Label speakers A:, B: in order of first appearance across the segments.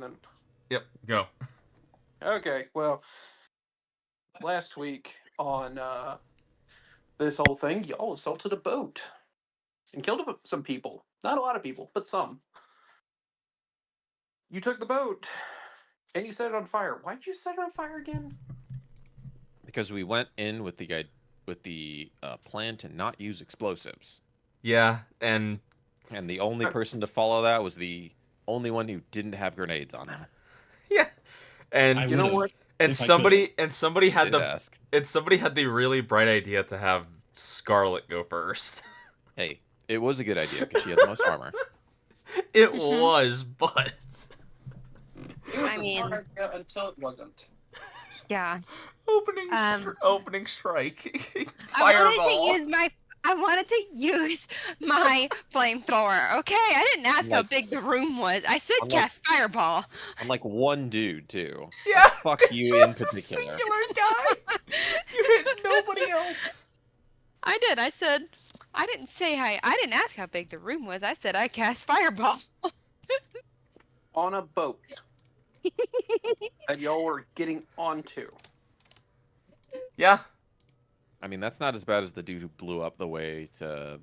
A: Then.
B: Yep, go.
A: Okay, well, last week on this whole thing, y'all assaulted a boat and killed some people. Not a lot of people, but some. You took the boat and you set it on fire. Why'd you set it on fire again?
C: Because we went in with the plan to not use explosives,
B: Yeah, and
C: and the only person to follow that was the only one who didn't have grenades on him.
B: yeah, and
D: I
A: You know
D: would've,
A: what?
B: and
D: if I could've.
B: somebody had
C: Did
B: the
C: ask.
B: and somebody had the really bright idea to have Scarlet go first.
C: Hey, it was a good idea because she had the most armor.
B: It
E: Mhm.
B: was, but
A: It was
E: I
A: a
E: mean-
A: smart idea until it wasn't.
E: Yeah.
B: opening strike,
E: I wanted
B: fireball.
E: to use my flamethrower. Okay, I didn't ask how
C: Like-
E: big the room was. I said
C: I'm like-
E: cast fireball.
C: I'm like one dude too.
B: Yeah,
C: Fuck you in
B: just a
C: particular.
B: singular guy. You hit nobody else.
E: I did. I said I didn't say hi. I didn't ask how big the room was. I said I cast fireball.
A: On a boat that y'all were getting onto.
B: Yeah,
C: I mean, that's not as bad as the dude who blew up the way to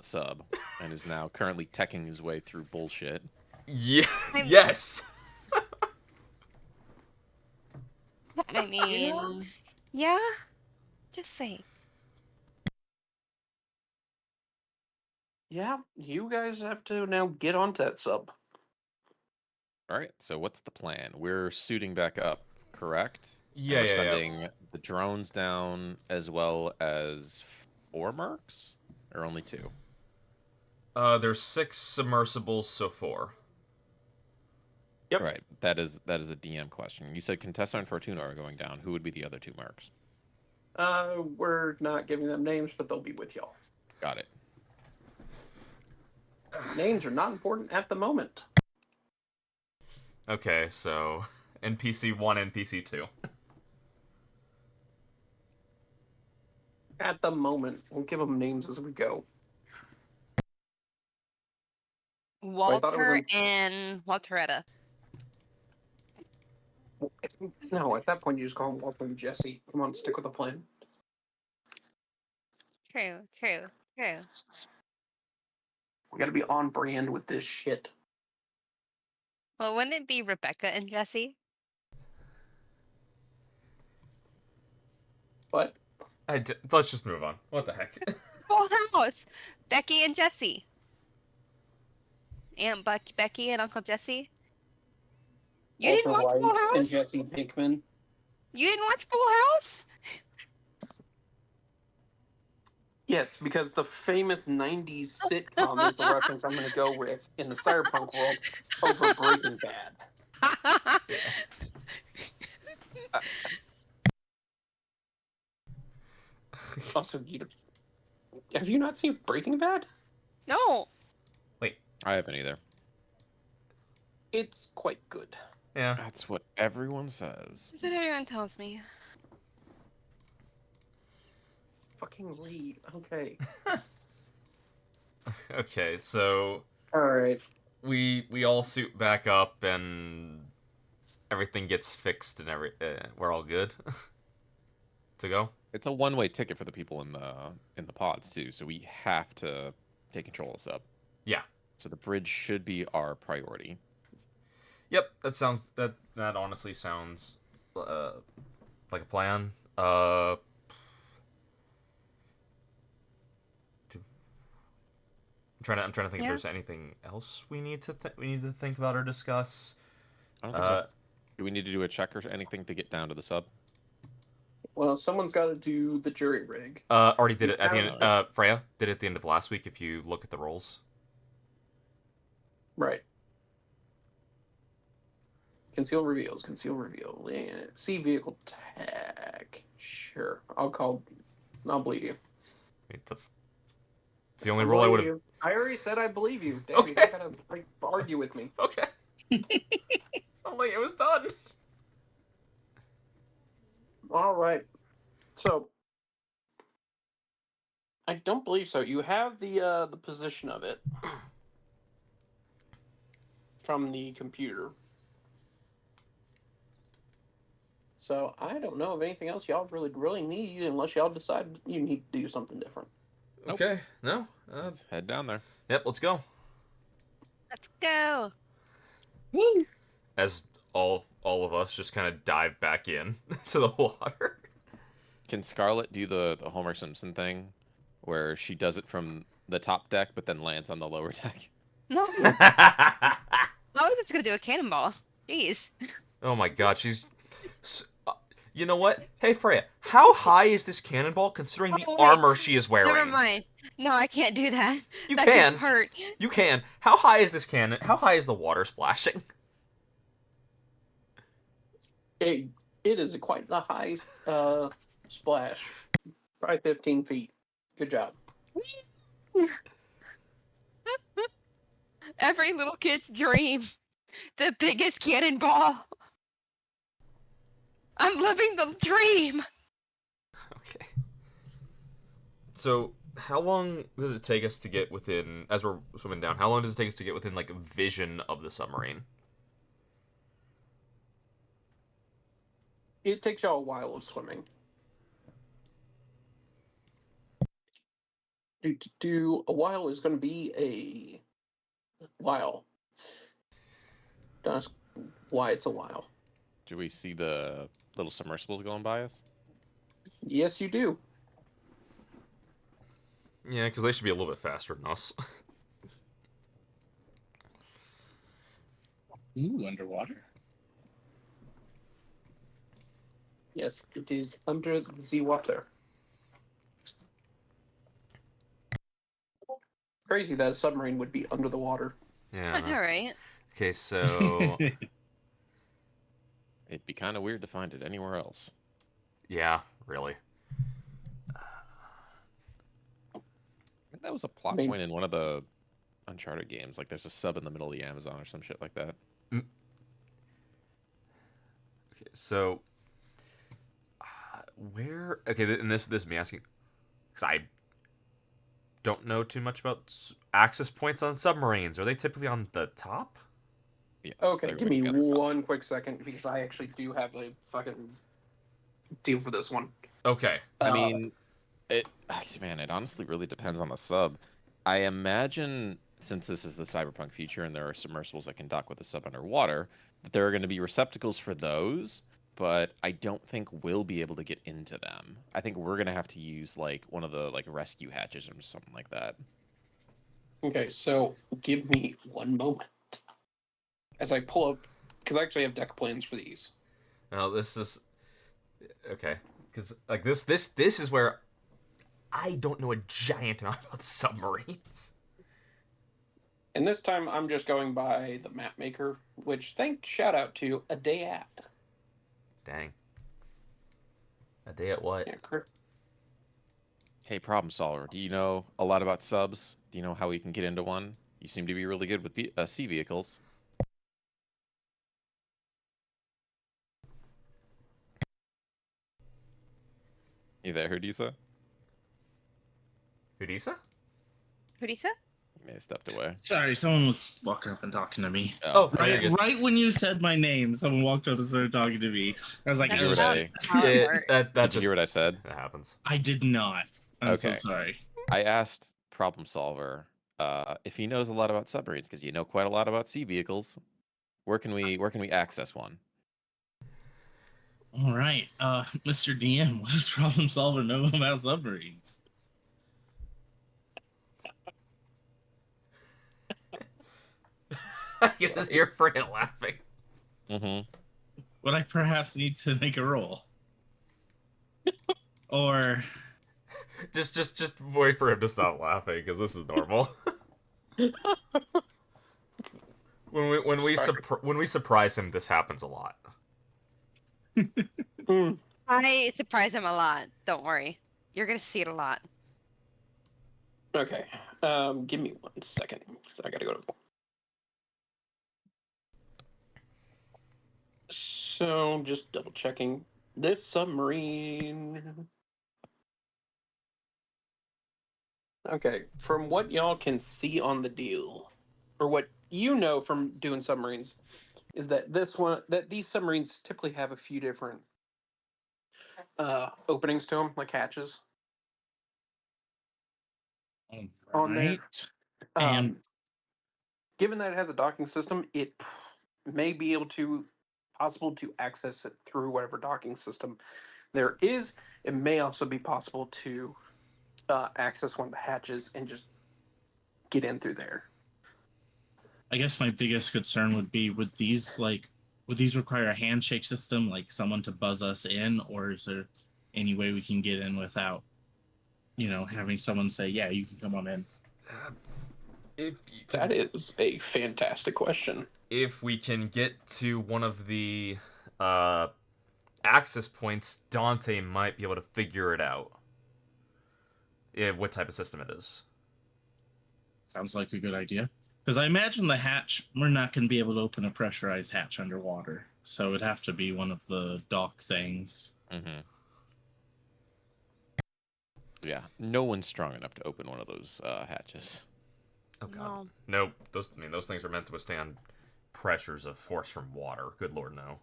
C: sub and is now currently teching his way through bullshit.
B: yeah,
E: I'm-
B: yes.
E: I mean, yeah. Just say.
A: Yeah, you guys have to now get onto that sub.
C: All right, so what's the plan? We're suiting back up, correct? And
B: Yeah,
C: we're
B: yeah, yeah.
C: sending the drones down as well as 4 mercs, or only 2?
B: There's 6 submersibles, so 4.
A: Yep.
C: Right, that is a DM question. You said Contessa and Fortuna are going down. Who would be the other 2 mercs?
A: We're not giving them names, but they'll be with y'all.
C: Got it.
A: Names are not important at the moment.
B: Okay, so NPC 1, NPC 2.
A: At the moment, we'll give them names as we go. thought it was
E: Walter
A: on-
E: and Walteretta.
A: No, at that point you just call them Walter and Jesse. Come on, stick with the plan.
E: True.
A: We gotta be on brand with this shit.
E: Well, wouldn't it be Rebecca and Jesse?
A: But
B: Let's just move on. What the heck?
E: Full House. Becky and Jesse. Aunt Becky and Uncle Jesse. You didn't watch Full
A: and
E: House?
A: Jesse Pinkman.
E: You didn't watch Full House?
A: Yes, because the famous 90s sitcom is the reference I'm gonna go with in the cyberpunk world over Breaking Bad. Also, have you not seen Breaking Bad?
E: No.
C: I haven't either.
A: It's quite good.
B: Yeah.
C: That's what everyone says.
E: That's what everyone tells me.
A: Fucking read. Okay.
B: Okay, so
A: Alright.
B: we all suit back up and everything gets fixed and we're all good to go.
C: It's a one-way ticket for the people in the pods too, so we have to take control of sub.
B: Yeah.
C: So the bridge should be our priority.
B: Yep, that honestly sounds like a plan. I'm trying to think if
E: Yeah.
B: there's anything else we need to think about or discuss.
C: I don't think so. Do we need to do a check or anything to get down to the sub?
A: Well, someone's got to do the jury rig.
B: Already did it at the end.
A: Yeah.
B: Freya did it at the end of last week. If you look at the rolls.
A: Right. Conceal reveals. Conceal reveal. Yeah. See vehicle tag. Sure. I'll believe you.
B: That's the only role I would have.
A: You. I already said I believe you. Damn,
B: Okay.
A: you don't gotta argue with me.
B: Okay. Only it was done.
A: All right. So, I don't believe so. You have the position of it from the computer. So I don't know of anything else y'all really need unless y'all decide you need to do something different.
C: Nope.
B: Okay, no.
C: Let's head down there.
B: Yep, let's go.
E: Let's go.
A: Woo!
B: As all of us just kind of dive back in to the water.
C: Can Scarlet do the Homer Simpson thing, where she does it from the top deck but then lands on the lower deck?
E: No. I was just gonna do a cannonball. Jeez.
B: Oh my god, she's. You know what? Hey Freya, how high is this cannonball considering the
E: Oh, wait.
B: armor she is wearing?
E: Never mind. No, I can't do that.
B: You
E: that
B: can.
E: could hurt.
B: You can. How high is this cannon? How high is the water splashing?
A: It is quite a high splash. Probably 15 feet. Good job.
E: Every little kid's dream. The biggest cannonball. I'm living the dream.
B: Okay. So, how long does it take us to get within, as we're swimming down, how long does it take us to get within, like, vision of the submarine?
A: It takes y'all a while of swimming. Do a while is going to be a while. Don't ask why it's a while.
C: Do we see the little submersibles going by us?
A: Yes, you do.
B: Yeah, because they should be a little bit faster than us.
D: Ooh, underwater.
A: Yes, it is under the water. Crazy that a submarine would be under the water.
B: Yeah.
E: All right.
B: Okay, so...
C: It'd be kind of weird to find it anywhere else.
B: Yeah, really.
C: I think that was a plot
A: Maybe.
C: point in one of the Uncharted games. Like, there's a sub in the middle of the Amazon or some shit like that.
B: Okay, so... where... Okay, and this is me asking... Because I don't know too much about access points on submarines. Are they typically on the top?
C: Yes,
A: Okay,
C: they're
A: give
C: right
A: me
C: together.
A: one quick second because I actually do have a fucking deal for this one.
B: Okay.
C: I mean, it honestly really depends on the sub. I imagine, since this is the Cyberpunk future and there are submersibles that can dock with the sub underwater, that there are going to be receptacles for those, but I don't think we'll be able to get into them. I think we're going to have to use, like, one of the, like, rescue hatches or something like that.
A: Okay, so give me one moment as I pull up because I actually have deck plans for these.
B: Now this is okay because like this is where I don't know a giant amount about submarines.
A: And this time I'm just going by the map maker, which shout out to A Day At.
B: Dang. A day at what?
A: Yeah, correct.
C: Hey, problem solver, do you know a lot about subs? Do you know how we can get into one? You seem to be really good with sea vehicles. You there, Herdisa?
B: Udisa?
E: Hudisa?
C: You may have stepped away.
D: Sorry, someone was walking up and talking to me.
B: Oh, you're
D: Right,
B: good.
D: right when you said my name, someone walked up and started talking to me. I was like,
C: Did you hear
E: How
B: Yeah,
E: smart.
B: that
C: Did you
B: just
C: hear what I said?
B: that happens.
D: I did not. I'm so
C: Okay.
D: sorry.
C: I asked problem solver if he knows a lot about submarines because you know quite a lot about sea vehicles. Where can we access one?
D: All right, Mr. DM, what does Problem Solver know about submarines?
B: I guess it's here for it laughing.
C: Mm-hmm.
D: Would I perhaps need to make a roll? Or
B: Just wait for him to stop laughing because this is normal. when we surprise him, this happens a lot.
E: I surprise him a lot. Don't worry. You're gonna see it a lot.
A: Okay, give me 1 second. So I gotta go to. So just double checking this submarine. Okay, from what y'all can see on the deal, or what you know from doing submarines, is that these submarines typically have a few different openings to them, like hatches
D: All
A: on there.
D: right. And
A: Given that it has a docking system, it may be possible to access it through whatever docking system there is. It may also be possible to access one of the hatches and just get in through there.
D: I guess my biggest concern would be would these require a handshake system, like someone to buzz us in, or is there any way we can get in without, having someone say, "Yeah, you can come on in"?
B: If you can,
A: That is a fantastic question.
B: if we can get to one of the access points, Dante might be able to figure it out. What type of system it is.
D: Sounds like a good idea. Because I imagine the hatch, we're not going to be able to open a pressurized hatch underwater, so it'd have to be one of the dock things.
C: Mm-hmm. Yeah, no one's strong enough to open one of those hatches.
B: Oh god. Nope. Those things are meant to withstand pressures of force from water. Good lord, no.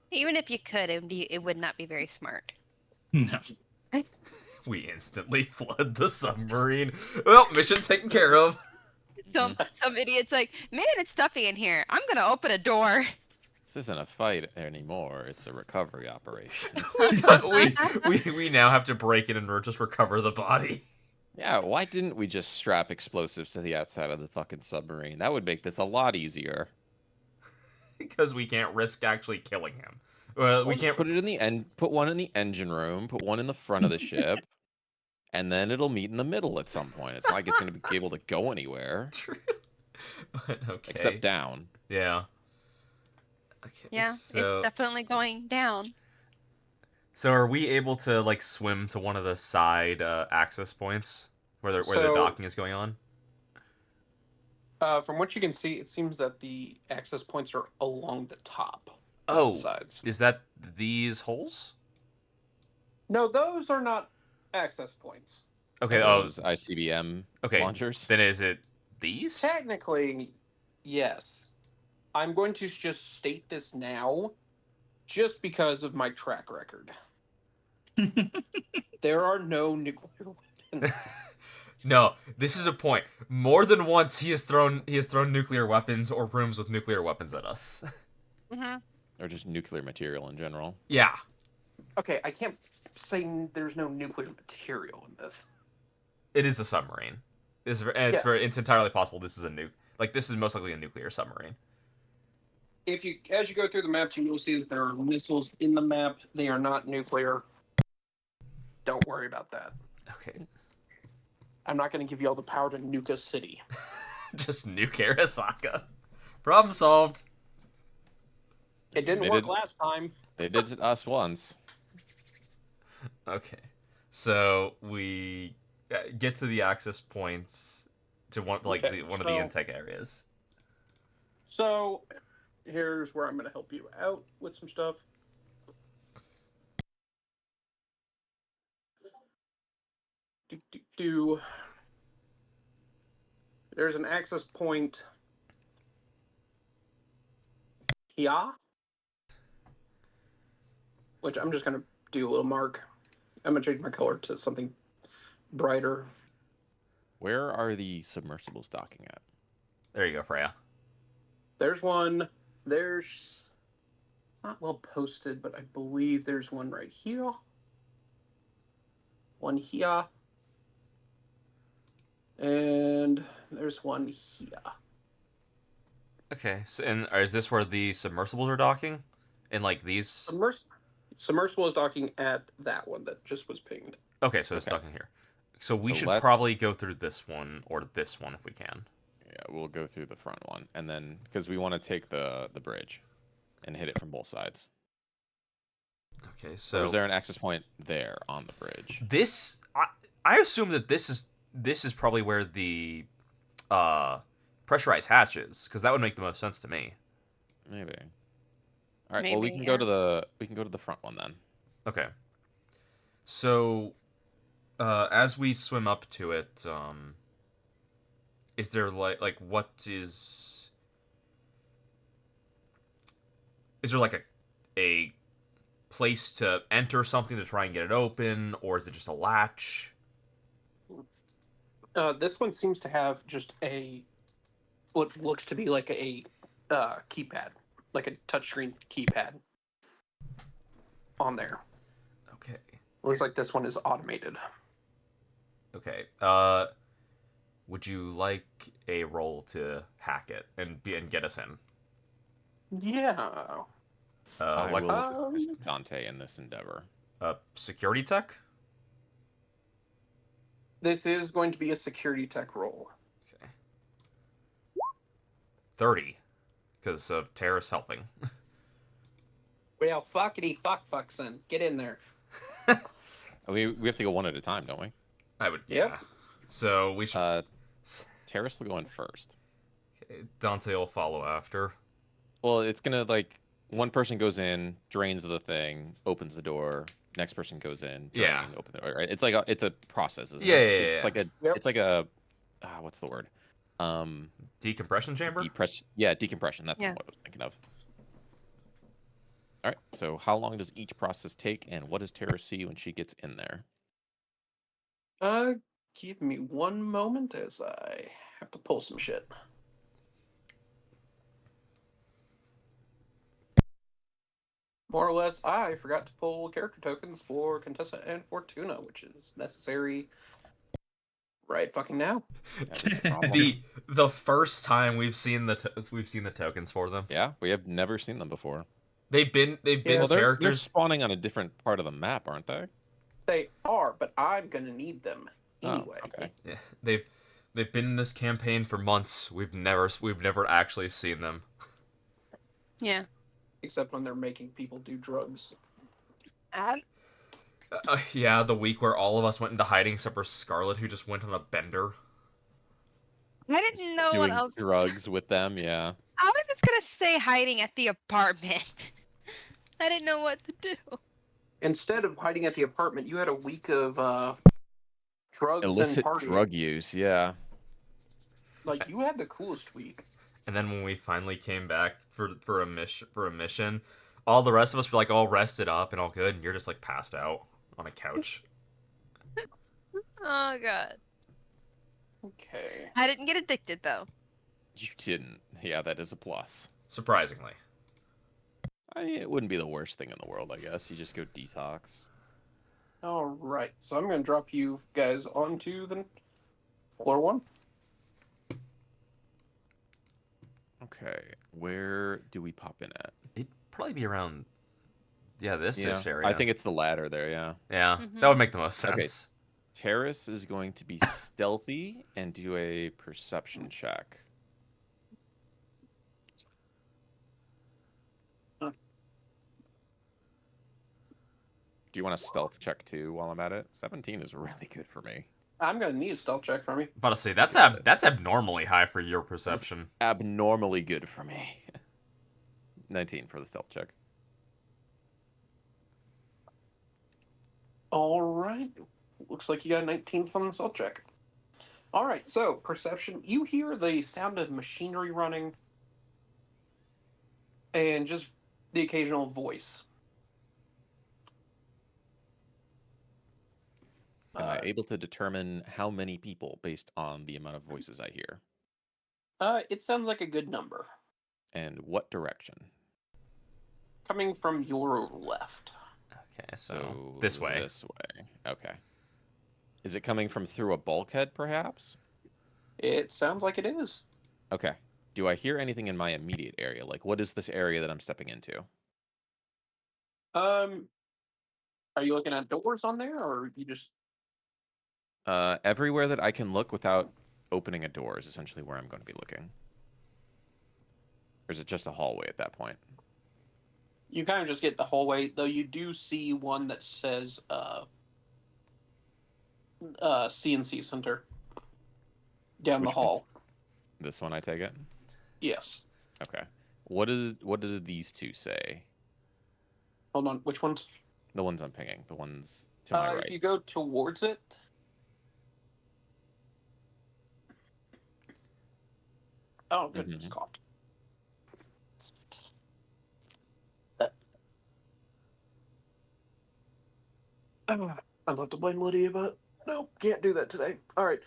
E: Even if you could, it would not be very smart.
D: No.
B: We instantly flood the submarine. Well, mission taken care of.
E: Some idiot's like, man, it's stuffy in here. I'm gonna open a door.
C: This isn't a fight anymore. It's a recovery operation.
B: we now have to break in and just recover the body.
C: Yeah, why didn't we just strap explosives to the outside of the fucking submarine? That would make this a lot easier.
B: Because we can't risk actually killing him. Well, we
C: We'll just
B: can't
C: put it in the put one in the engine room, put one in the front of the ship, and then it'll meet in the middle at some point. It's not like it's going to be able to go anywhere.
B: True. But okay.
C: Except down.
B: Yeah. Okay.
E: Yeah,
B: so,
E: it's definitely going down.
B: So are we able to like swim to one of the side access points where the
A: So-
B: docking is going on?
A: From what you can see, it seems that the access points are along the top.
B: Oh,
A: Sides.
B: is that these holes?
A: No, those are not access points.
B: Okay.
C: Those ICBM
B: okay.
C: launchers.
B: Then is it these?
A: Technically, yes. I'm going to just state this now, just because of my track record. There are no nuclear weapons.
B: No, this is a point. More than once, he has thrown nuclear weapons or rooms with nuclear weapons at us.
E: Mm-hmm.
C: Or just nuclear material in general.
B: Yeah.
A: Okay, I can't say there's no nuclear material in this.
B: It is a submarine. It's entirely possible this is this is most likely a nuclear submarine.
A: As you go through the maps, you will see that there are missiles in the map. They are not nuclear. Don't worry about that.
B: Okay.
A: I'm not going to give you all the power to nuke a city.
B: Just nuke Arasaka. Problem solved.
A: It didn't work last time.
C: They did it to us once.
B: Okay. So we get to the access points to one of the intake areas.
A: So, here's where I'm going to help you out with some stuff. There's an access point here, which I'm just going to do a little mark. I'm going to change my color to something brighter.
C: Where are the submersibles docking at?
B: There you go, Freya.
A: There's one. It's not well posted, but I believe there's one right here. One here. And there's one here.
B: Okay, so is this where the submersibles are docking? In these?
A: Submersible is docking at that one that just was pinged.
B: Okay, so it's docking here. So we should
C: let's-
B: probably go through this one or this one if we can.
C: Yeah, we'll go through the front one, and then because we want to take the bridge and hit it from both sides.
B: Okay,
C: Or
B: so
C: is there an access point there on the bridge?
B: this I assume that this is probably where the pressurized hatch is, because that would make the most sense to me.
C: Maybe. All right. Well, we
E: Maybe,
C: can go to the front one then.
B: Okay. So, as we swim up to it, is there what is there a place to enter something to try and get it open, or is it just a latch?
A: This one seems to have just what looks to be like a keypad, like a touchscreen keypad on there.
B: Okay.
A: Looks like this one is automated.
B: Okay. Would you like a roll to hack it and get us in?
A: Yeah.
C: I
B: Like
C: will assist Dante in this endeavor.
B: security tech?
A: This is going to be a security tech roll.
B: Okay. 30, because of Terrace helping.
A: Well, fuckity fuckson. Get in there.
C: We have to go one at a time, don't we?
B: I would.
A: Yep.
B: Yeah. So we should.
C: Terrace will go in first.
B: Okay, Dante will follow after.
C: Well, it's gonna like one person goes in, drains the thing, opens the door. Next person goes in,
B: Yeah.
C: open the door. Right? It's like it's a process, isn't
B: Yeah,
C: it?
B: yeah,
C: It's
B: yeah.
C: like a
A: Yep.
C: it's like a what's the word?
B: Decompression chamber?
C: Decompression. That's what I was thinking of. All right. So how long does each process take, and what does Tara see when she gets in there?
A: Give me one moment as I have to pull some shit. More or less, I forgot to pull character tokens for Contessa and Fortuna, which is necessary right fucking now.
C: That is a problem.
B: The first time we've seen the tokens for them.
C: Yeah, we have never seen them before.
B: They've been
C: Well, they're
B: characters.
C: spawning on a different part of the map, aren't they?
A: They are, but I'm gonna need them anyway.
C: Oh, okay.
B: Yeah, they've been in this campaign for months. We've never actually seen them.
E: Yeah.
A: Except when they're making people do drugs.
B: Yeah, the week where all of us went into hiding except for Scarlet, who just went on a bender.
E: I didn't know what
C: Doing
E: else.
C: drugs with them, yeah.
E: I was just gonna say hiding at the apartment. I didn't know what to do.
A: Instead of hiding at the apartment, you had a week of drugs
C: Illicit
A: and partying.
C: drug use, yeah.
A: Like, you had the coolest week.
B: And then when we finally came back for a mission, all the rest of us were like all rested up and all good, and you're just like passed out on a couch.
E: Oh god.
A: Okay.
E: I didn't get addicted though.
C: You didn't. Yeah, that is a plus.
B: Surprisingly.
C: I mean, it wouldn't be the worst thing in the world, I guess. You just go detox.
A: All right. So I'm going to drop you guys onto the floor one.
C: Okay, where do we pop in at?
B: It'd probably be around, this ish area.
C: I think it's the ladder there, yeah.
B: Yeah,
E: Mhm.
B: that would make the most
C: Okay.
B: sense.
C: Terrace is going to be stealthy and do a perception check. Do you want a stealth check too while I'm at it? 17 is really good for me.
A: I'm going to need a stealth check from you.
B: About to say that's abnormally high for your perception.
C: Abnormally good for me. 19 for the stealth check.
A: All right. Looks like you got a 19 from the stealth check. All right. So, perception. You hear the sound of machinery running and just the occasional voice.
C: Am I able to determine how many people based on the amount of voices I hear?
A: It sounds like a good number.
C: And what direction?
A: Coming from your left.
B: Okay, so this way.
C: This way. Okay. Is it coming from through a bulkhead, perhaps?
A: It sounds like it is.
C: Okay. Do I hear anything in my immediate area? Like, what is this area that I'm stepping into?
A: Are you looking at doors on there, or you just...
C: Everywhere that I can look without opening a door is essentially where I'm going to be looking. Or is it just a hallway at that point?
A: You kind of just get the hallway, though you do see one that says CNC Center down the
C: Which
A: hall.
C: one's this one, I take it?
A: Yes.
C: Okay. What do these two say?
A: Hold on, which ones?
C: The ones I'm pinging. The ones to my right.
A: If you go towards it... Oh, goodness, coughed. I'd love to blame Lydia, but no, can't do that today. All right.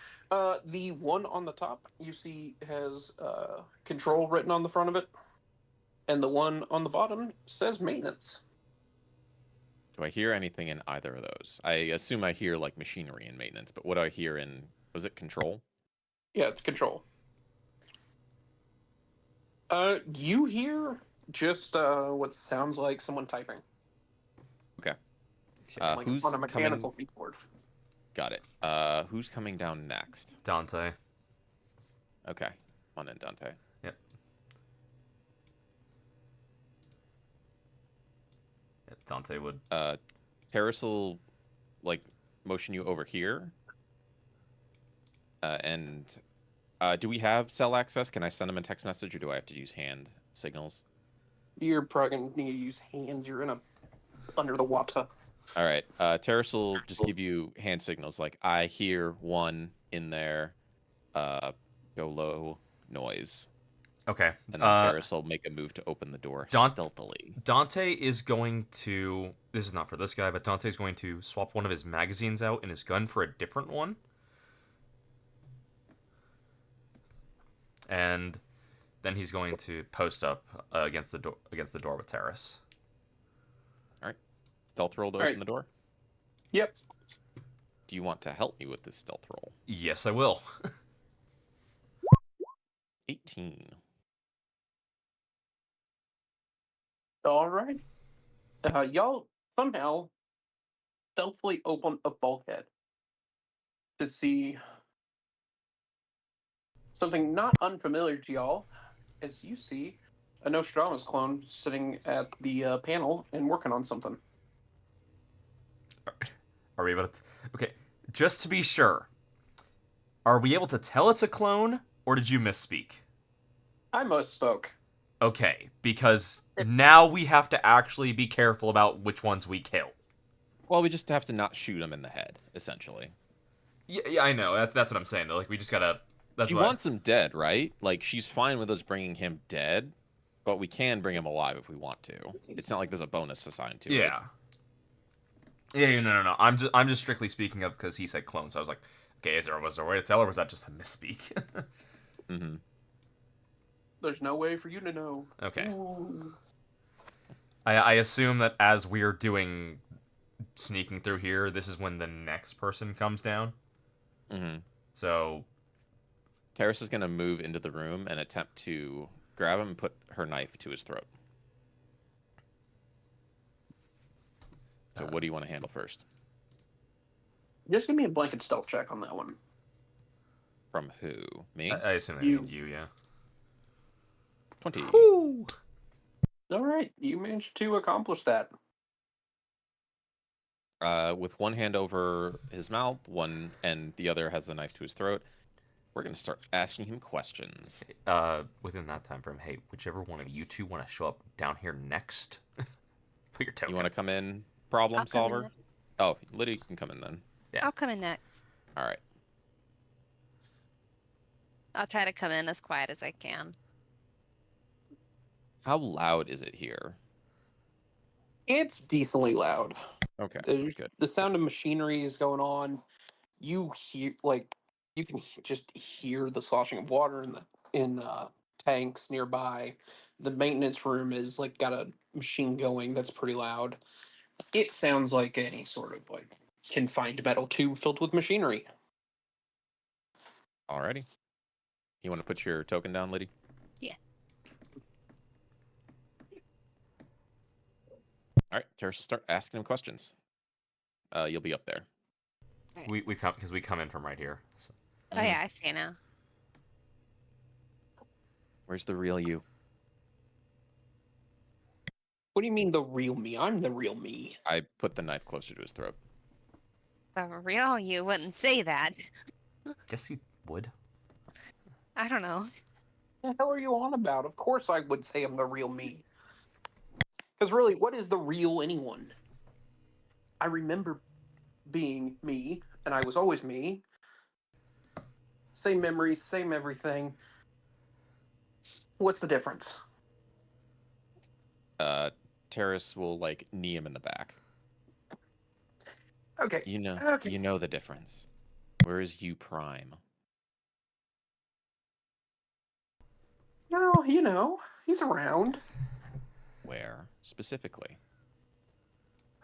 A: The one on the top you see has control written on the front of it, and the one on the bottom says maintenance.
C: Do I hear anything in either of those? I assume I hear like machinery and maintenance, but what do I hear in? Was it control?
A: Yeah, it's control. You hear just what sounds like someone typing,
C: Okay.
B: Okay.
A: like
C: Who's
A: on a mechanical
C: coming?
A: keyboard.
C: Got it. Who's coming down next?
B: Dante.
C: Okay. On in, Dante.
B: Yep. Yep. Dante would.
C: Terrace will like motion you over here. And do we have cell access? Can I send him a text message, or do I have to use hand signals?
A: You're probably gonna need to use hands. You're in a under the water.
C: All right. Terrace will just give you hand signals like I hear one in there. Go low noise.
B: Okay.
C: And then Terrace will make a move to open the door stealthily.
B: Dante is going to. This is not for this guy, but Dante's going to swap one of his magazines out in his gun for a different one. And then he's going to post up against the door with Terrace.
C: All right. Stealth roll to
A: All
C: open
A: right.
C: the door.
A: Yep.
C: Do you want to help me with this stealth roll?
B: Yes, I will.
C: 18.
A: All right. Y'all somehow stealthily open a bulkhead to see something not unfamiliar to y'all, as you see a Nostradamus clone sitting at the panel and working on something.
B: Are we able to? Okay, just to be sure, are we able to tell it's a clone, or did you misspeak?
A: I misspoke.
B: Okay, because now we have to actually be careful about which ones we kill.
C: Well, we just have to not shoot him in the head, essentially.
B: Yeah, I know. That's what I'm saying. Though, like we just gotta. That's
C: She
B: what.
C: wants him dead, right? Like she's fine with us bringing him dead, but we can bring him alive if we want to. It's not like there's a bonus assigned to it.
B: Yeah. Yeah, no. I'm just strictly speaking of because he said clone, so I was like, okay, was there a way to tell, or was that just a misspeak?
C: Mm-hmm.
A: There's no way for you to know.
B: Okay.
A: Ooh.
B: I assume that as we're doing sneaking through here, this is when the next person comes down.
C: Mm-hmm.
B: So
C: Terrace is gonna move into the room and attempt to grab him and put her knife to his throat. So what do you want to handle first?
A: Just give me a blanket stealth check on that one.
C: From who? Me?
B: I assume that
A: You.
B: means you, yeah.
C: 20.
B: Woo!
A: All right, you managed to accomplish that.
C: With one hand over his mouth, and the other has the knife to his throat. We're gonna start asking him questions.
B: Within that time frame, hey, whichever one of you two want to show up down here next, put your token.
C: You want to come in, problem
E: I'll come in
C: solver?
E: next.
C: Oh, Lydia can come in then.
B: Yeah.
E: I'll come in next.
C: All right.
E: I'll try to come in as quiet as I can.
C: How loud is it here?
A: It's decently loud.
C: Okay,
A: There's,
C: good.
A: the sound of machinery is going on. You hear you can just hear the sloshing of water in tanks nearby. The maintenance room is like got a machine going that's pretty loud. It sounds like any sort of like confined metal tube filled with machinery.
C: Alrighty. You want to put your token down, Liddy?
E: Yeah.
C: All right, Terrace will start asking him questions. You'll be up there.
B: We come because we come in from right here. So.
E: Oh yeah, I see now.
C: Where's the real you?
A: What do you mean the real me? I'm the real me.
C: I put the knife closer to his throat.
E: For real, you wouldn't say that.
B: Guess you would.
E: I don't know.
A: What the hell are you on about? Of course I would say I'm the real me. Because really, what is the real anyone? I remember being me, and I was always me. Same memories, same everything. What's the difference?
C: Terrace will like knee him in the back.
A: Okay.
C: You know,
A: Okay.
C: you know the difference. Where is U Prime?
A: No, he's around.
C: Where specifically?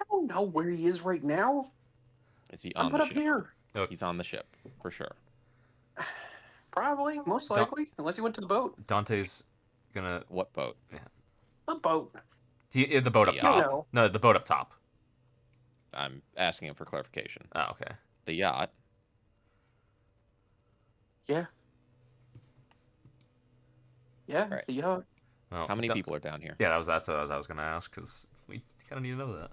A: I don't know where he is right now.
C: Is he
A: I'm
C: on
A: put
C: the
A: up
C: ship?
A: here.
B: Look,
C: He's on the ship for sure.
A: Probably, most
B: Don't-
A: likely, unless he went to the boat.
B: Dante's gonna
C: What boat?
A: The boat.
B: the boat
C: The
B: up top.
C: yacht.
B: No, the boat up top.
C: I'm asking him for clarification.
B: Oh, okay.
C: The yacht.
A: Yeah. Yeah.
C: Right.
A: The
B: Well,
C: How many people are down here?
B: Yeah, that's what I was gonna ask because we kind of need to know that.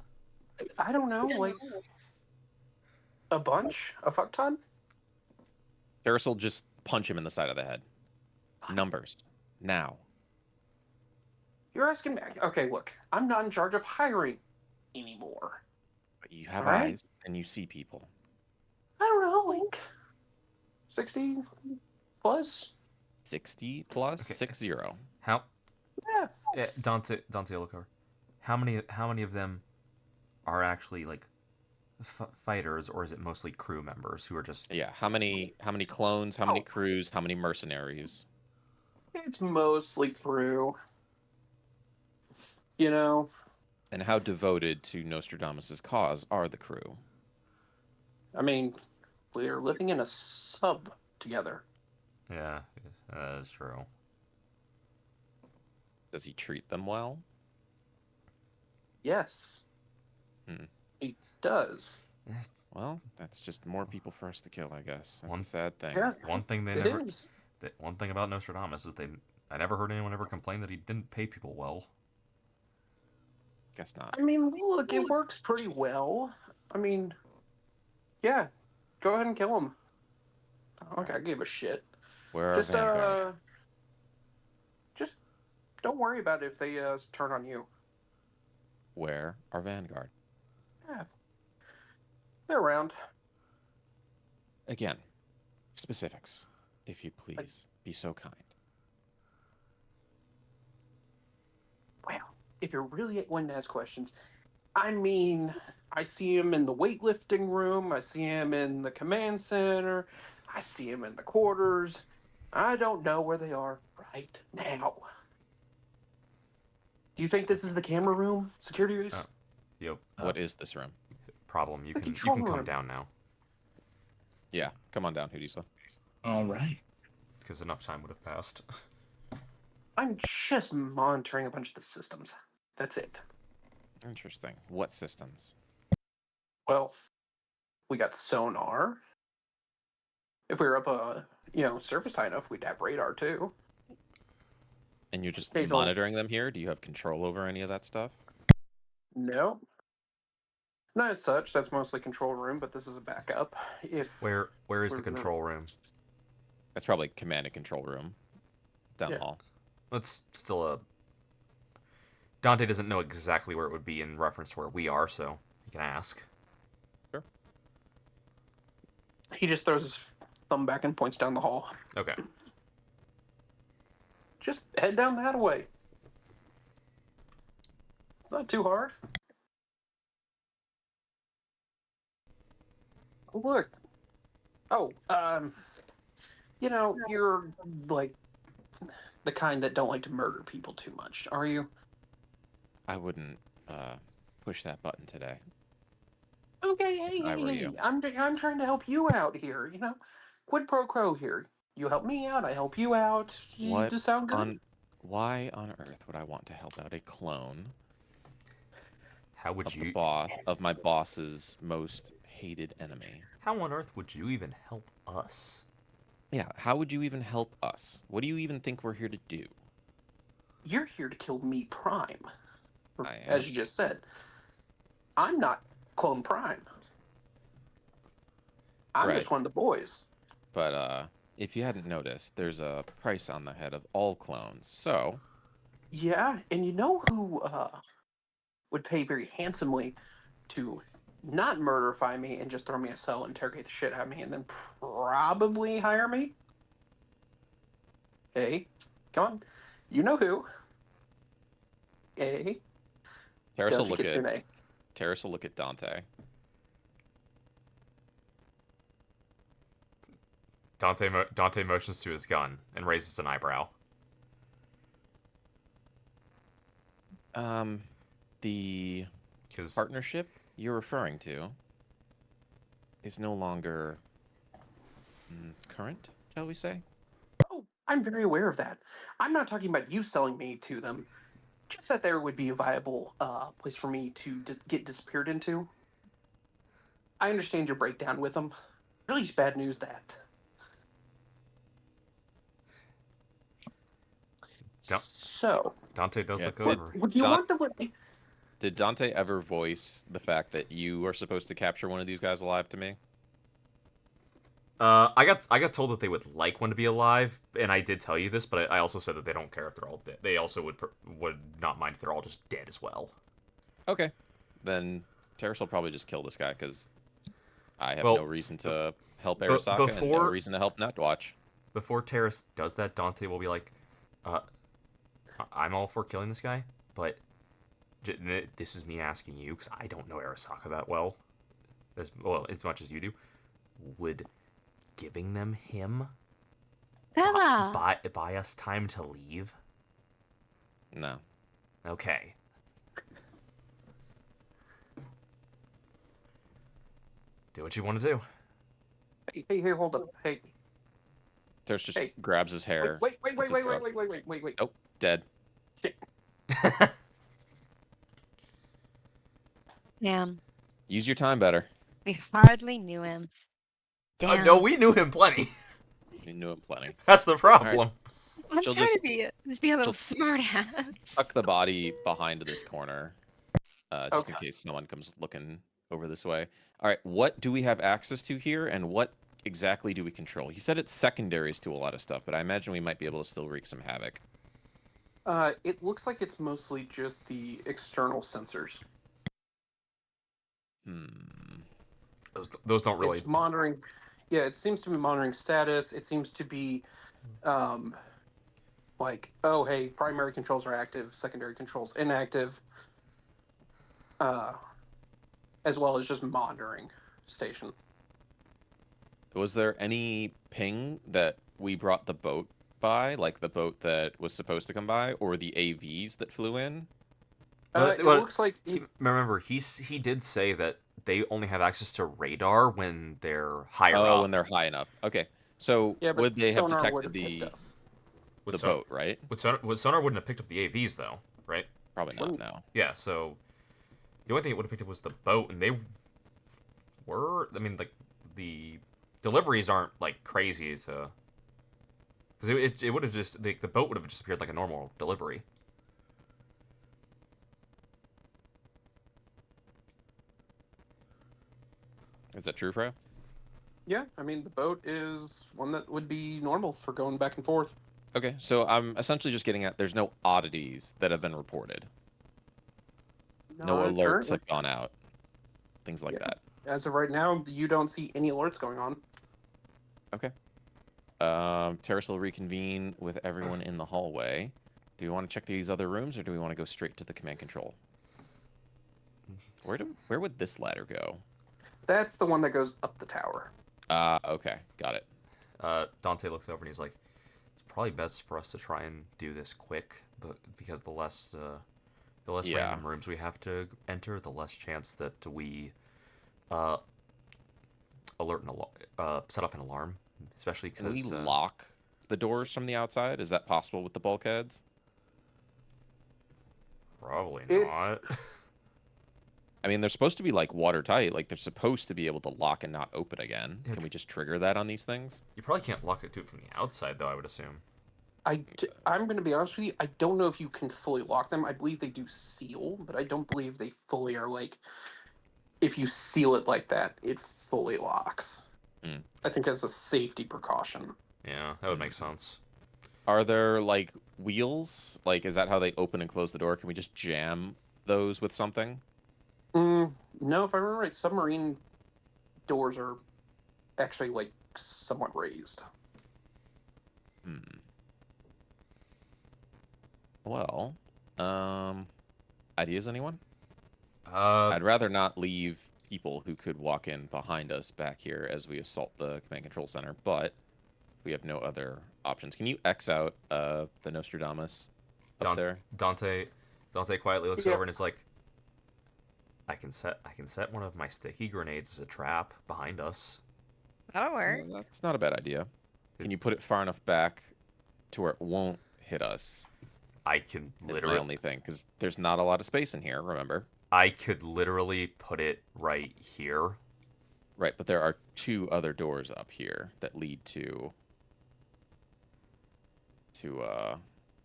A: I don't know, like a bunch, a fuck ton.
C: Harris will just punch him in the side of the head. Numbers. Now.
A: You're asking me. Okay, look, I'm not in charge of hiring anymore.
C: But you have
A: Alright.
C: eyes and you see people.
A: I don't know, like 60 plus.
C: 60 plus
B: Okay.
C: 60.
B: How?
A: Yeah.
B: Dante, look over. How many of them are actually like fighters, or is it mostly crew members who are just?
C: Yeah. How many clones? How many crews? How many mercenaries?
A: It's mostly crew. You know,
C: And how devoted to Nostradamus' cause are the crew?
A: I mean, we're living in a sub together.
B: Yeah, that's true.
C: Does he treat them well?
A: Yes.
C: Hmm.
A: He does.
C: Well, that's just more people for us to kill, I guess. That's
B: One-
C: a sad thing.
A: Yeah.
B: One thing they
A: It
B: never.
A: is.
B: One thing about Nostradamus is I never heard anyone ever complain that he didn't pay people well.
C: Guess not.
A: I mean, look, it works pretty well. I mean, yeah, go ahead and kill him. Okay, I give a shit.
C: Where are
A: Just
C: Vanguard?
A: just don't worry about it if they turn on you.
C: Where are Vanguard?
A: Yeah, they're around.
C: Again, specifics, if you please. Be so kind.
A: Well, if you're really wanting to ask questions, I mean, I see him in the weightlifting room. I see him in the command center. I see him in the quarters. I don't know where they are right now. Do you think this is the camera room, security room?
B: Oh. Yep.
C: What is this room?
B: Problem? You
A: The
B: can
A: control
B: come
A: room.
B: down now
C: Yeah, come on down, Hoodisa.
D: All right.
B: because enough time would have passed.
A: I'm just monitoring a bunch of the systems. That's it.
C: Interesting. What systems?
A: Well, we got sonar. If we were up surface high enough, we'd have radar too.
C: And you're just
A: Hazel.
C: monitoring them here? Do you have control over any of that stuff?
A: No. Not as such. That's mostly control room, but this is a backup. If
B: Where is the
A: We're-
B: control room?
C: That's probably command and control room down the
A: Yeah.
C: hall.
B: That's still a. Dante doesn't know exactly where it would be in reference to where we are, so he can ask.
A: he just throws his thumb back and points down the hall.
B: Okay.
A: Just head down that way. It's not too hard. Look. Oh, you're like the kind that don't like to murder people too much, are you?
C: I wouldn't push that button today.
A: Okay, hey,
C: I were
A: hey,
C: you.
A: I'm trying to help you out here. Quid pro quo here. You help me out, I help you out.
C: What
A: Does sound good?
C: Why on earth would I want to help out a clone
B: How would
C: of
B: you?
C: my boss's most hated enemy?
B: How on earth would you even help us?
C: Yeah, how would you even help us? What do you even think we're here to do?
A: You're here to kill me, Prime.
C: I am.
A: As you just said. I'm not Clone Prime. I'm
C: Right.
A: just one of the boys.
C: But if you hadn't noticed, there's a price on the head of all clones. So,
A: Yeah, and you know who would pay very handsomely to not murderify me and just throw me in a cell, interrogate the shit out of me, and then probably hire me? Hey, come on. You know who. Hey,
C: Terrace will
A: don't you
C: look
A: get your
C: at
A: name.
C: Terrace will look at Dante.
B: Dante motions to his gun and raises an eyebrow.
C: The
B: Because
C: partnership you're referring to is no longer current, shall we say?
A: Oh, I'm very aware of that. I'm not talking about you selling me to them. Just that there would be a viable place for me to get disappeared into. I understand your breakdown with them. Really bad news that.
B: Don't-
A: So,
B: Dante does
C: Yeah,
B: look
C: did-
B: over.
A: would you
C: Don-
A: want the...
C: Did Dante ever voice the fact that you are supposed to capture one of these guys alive to me?
B: I got told that they would like one to be alive, and I did tell you this, but I also said that they don't care if they're all dead. They also would not mind if they're all just dead as well.
C: Okay. Then Terrace will probably just kill this guy, because I have
B: Well,
C: no reason to help Arasaka and no reason to help Nutwatch.
B: Before Terrace does that, Dante will be like, I'm all for killing this guy, but this is me asking you, because I don't know Arasaka that well, as much as you do. Would giving them him
E: Bella.
B: buy us time to leave?
C: No.
B: Okay. Do what you want to do.
A: Hey, hold up. Hey.
C: Terrace just
A: Hey.
C: grabs his hair.
A: Wait.
C: splits his throat.
A: Wait.
C: Oh, dead.
E: Damn.
C: Use your time better.
E: We hardly knew him. Damn.
B: No, we knew him plenty.
C: You knew him plenty.
B: That's the problem.
E: I'm
C: she'll
E: trying
C: just-
E: to be a little smart ass.
C: Tuck the body behind this corner, just in
A: Okay.
C: case someone comes looking over this way. All right, what do we have access to here, and what exactly do we control? You said it's secondaries to a lot of stuff, but I imagine we might be able to still wreak some havoc.
A: It looks like it's mostly just the external sensors.
B: Those don't really.
A: It's monitoring. Yeah, it seems to be monitoring status. It seems to be, like, oh, hey, primary controls are active, secondary controls inactive, as well as just monitoring station.
C: Was there any ping that we brought the boat by, like the boat that was supposed to come by, or the AVs that flew in?
A: It looks like
B: Remember, he did say that they only have access to radar when they're higher up.
C: Oh, when they're high enough. Okay, so
A: yeah, but
C: would they have
A: sonar would
C: detected
A: have picked up.
C: the boat, right?
B: Sonar wouldn't have picked up the AVs though, right?
C: Probably not. No.
B: Yeah, so the only thing it would have picked up was the boat, and they were. I mean, like the deliveries aren't like crazy to. Because it would have just the boat would have just appeared like a normal delivery.
C: Is that true, Freya?
A: Yeah, I mean the boat is one that would be normal for going back and forth.
C: Okay, so I'm essentially just getting at there's no oddities that have been reported. No alerts
A: currently.
C: have gone out. Things like
A: Yeah.
C: that.
A: As of right now, you don't see any alerts going on.
C: Okay. Terrace will reconvene with everyone in the hallway. Do we want to check these other rooms, or do we want to go straight to the command control? Where would this ladder go?
A: That's the one that goes up the tower.
C: Okay, got it.
B: Dante looks over and he's like, "It's probably best for us to try and do this quick, but because the less random rooms we have to enter, the less chance that we set up an alarm, especially
C: Can we
B: because
C: lock the doors from the outside? Is that possible with the bulkheads?
B: probably
A: It's-
B: not."
C: I mean, they're supposed to be like watertight. Like they're supposed to be able to lock and not open again.
B: Yeah,
C: Can we just trigger that on these things?
B: You probably can't lock it to it from the outside, though. I would assume.
A: I'm going to be honest with you. I don't know if you can fully lock them. I believe they do seal, but I don't believe they fully are like. If you seal it like that, it fully locks.
C: Mm.
A: I think as a safety precaution.
B: Yeah, that would make sense.
C: Are there like wheels? Like, is that how they open and close the door? Can we just jam those with something?
A: No, if I remember right, submarine doors are actually like somewhat raised.
C: Well, ideas, anyone?
B: Uh,
C: I'd rather not leave people who could walk in behind us back here as we assault the command control center, but We have no other options. Can you X out the Nostradamus up there?
B: Dante quietly looks
A: Yeah.
B: over and is like, I can set one of my sticky grenades as a trap behind us.
E: That'll work.
C: That's not a bad idea. Can you put it far enough back to where it won't hit us?
B: I can
C: Is my
B: literally
C: only thing, because there's not a lot of space in here. Remember?
B: I could literally put it right here.
C: Right, but there are 2 other doors up here that lead to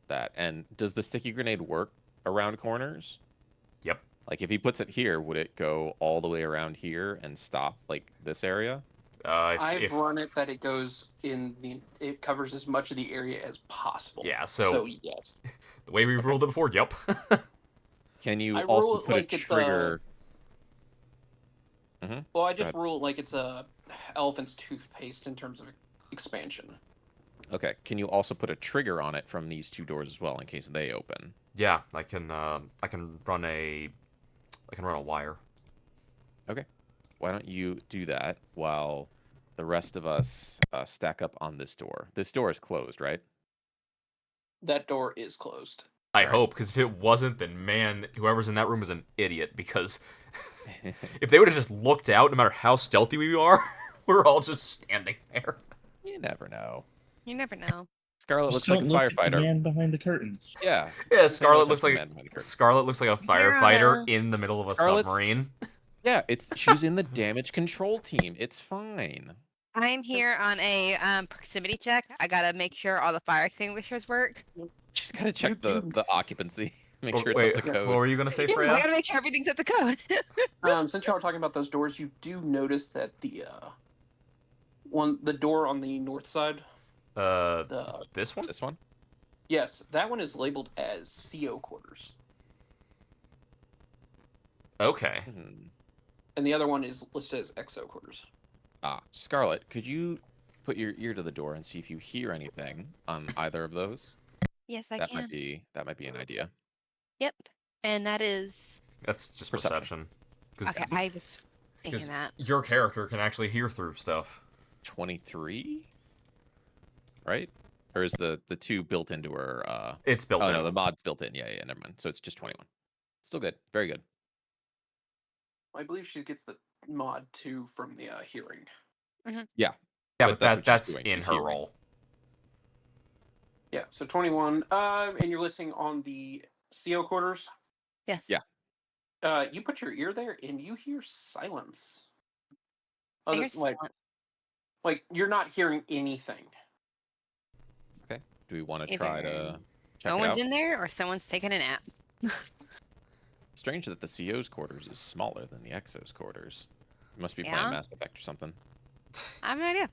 C: that. And does the sticky grenade work around corners?
B: Yep.
C: Like if he puts it here, would it go all the way around here and stop like this area?
A: I've run it that it goes it covers as much of the area as possible.
B: Yeah,
A: so yes.
B: The way we've ruled it before, yep.
C: Can you
A: I
C: also
A: rule it
C: put
A: like
C: a
A: it's
C: trigger?
A: Well, I
C: Go
A: just
C: ahead.
A: rule it like it's a elephant's toothpaste in terms of expansion.
C: Okay. Can you also put a trigger on it from these 2 doors as well in case they open?
B: Yeah, I can run a wire.
C: Why don't you do that while the rest of us stack up on this door? This door is closed, right?
A: That door is closed.
B: I
C: Alright.
B: hope, because if it wasn't, then man, whoever's in that room is an idiot. Because if they would have just looked out, no matter how stealthy we are, we're all just standing there.
C: You never know.
E: You never know.
C: Scarlet
D: Just
C: looks like a
D: don't look at the
C: firefighter.
D: man behind the curtains.
C: Yeah.
B: Yeah, Scarlet
C: looks
B: looks
C: like
B: like
C: the man behind the curtain.
B: Scarlet looks like a
E: You're on
B: firefighter
E: a-
B: in the middle of a
C: Scarlet's-
B: submarine.
C: Yeah, she's in the damage control team. It's fine.
E: I'm here on a proximity check. I gotta make sure all the fire extinguishers work.
C: She's got to check the occupancy. Make
B: Oh,
C: sure it's
B: wait,
C: up to
B: what
C: code.
B: were you gonna say,
E: Yeah, I
B: Freya?
E: gotta make sure everything's at the code.
A: Since y'all are talking about those doors, you do notice that the door on the north side,
B: This one?
C: This one?
A: yes, that one is labeled as CO quarters,
B: Okay.
C: Hmm.
A: and the other one is listed as XO quarters.
C: Scarlet, could you put your ear to the door and see if you hear anything on either of those?
E: Yes, I
C: That
E: can.
C: might be an idea.
E: Yep. And that is
B: That's just
C: Perception.
B: perception. Because
E: okay. I was thinking that.
B: your character can actually hear through stuff.
C: 23? Right? Or is the 2 built into her
B: It's built
C: Oh
B: in.
C: no, the mod's built in. Yeah, never mind. So it's just 21. Still good. Very good.
A: I believe she gets the mod 2 from the hearing.
B: Yeah,
C: But
B: but
C: that's what she's
B: that's
C: doing,
B: in
C: she's
B: her
C: hearing.
B: role.
A: Yeah, so 21. And you're listening on the CO quarters.
E: Yes.
C: Yeah.
A: You put your ear there and you hear silence.
E: I hear
A: Like
E: silence.
A: you're not hearing anything.
C: Do we want to try to check
E: No
C: it
E: one's
C: out?
E: in there, or someone's taking a nap.
C: Strange that the CO's quarters is smaller than the XO's quarters. You must be
E: Yeah?
C: playing Mass Effect or something.
E: I have no idea.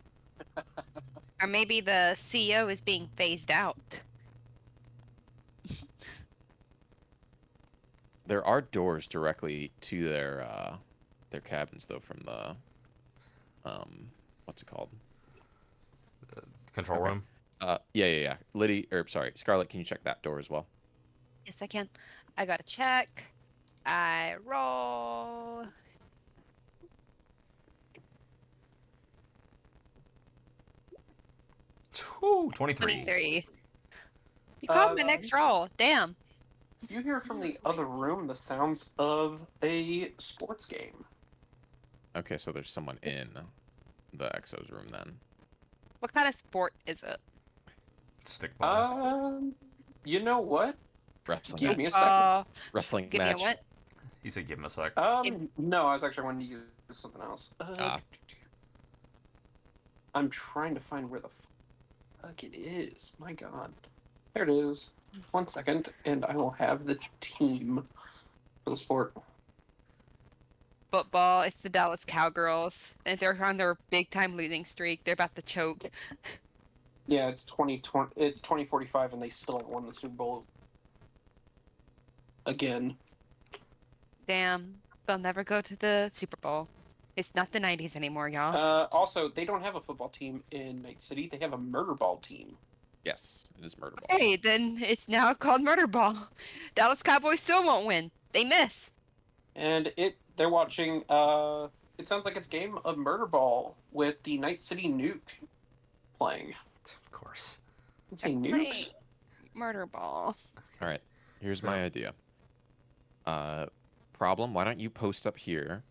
E: Or maybe the CEO is being phased out.
C: There are doors directly to their cabins though from the what's it called?
B: Control
C: Okay.
B: room.
C: Yeah. Scarlet, can you check that door as well?
E: Yes, I can. I gotta check. I roll.
B: Ooh, 23.
E: 23. You called my next roll. Damn.
A: You hear from the other room the sounds of a sports game.
C: Okay, so there's someone in the XO's room then.
E: What kind of sport is it?
B: Stickball.
A: You know what?
C: Wrestling
A: Give
C: match.
A: me a second.
C: Wrestling
E: Give me a
C: match.
E: what?
B: He said give him a sec.
A: No, I was actually wanting to use something else.
C: Ah.
A: I'm trying to find where the fuck it is. My God. There it is. 1 second, and I will have the team for the sport.
E: Football. It's the Dallas Cowgirls. And they're on their big time losing streak. They're about to choke.
A: Yeah, it's 2020. It's 2045, and they still haven't won the Super Bowl again.
E: Damn. They'll never go to the Super Bowl. It's not the 90s anymore, y'all.
A: Also, they don't have a football team in Night City. They have a murder ball team.
C: Yes, it is murder ball.
E: Okay, then it's now called Murder Ball. Dallas Cowboys still won't win. They miss.
A: And they're watching. It sounds like it's game of murder ball with the Night City Nuke playing.
B: Of course.
A: Let's see, nukes.
E: Wait. Murder ball.
C: All right. Here's
B: So-
C: my idea. Problem. Why don't you post up here,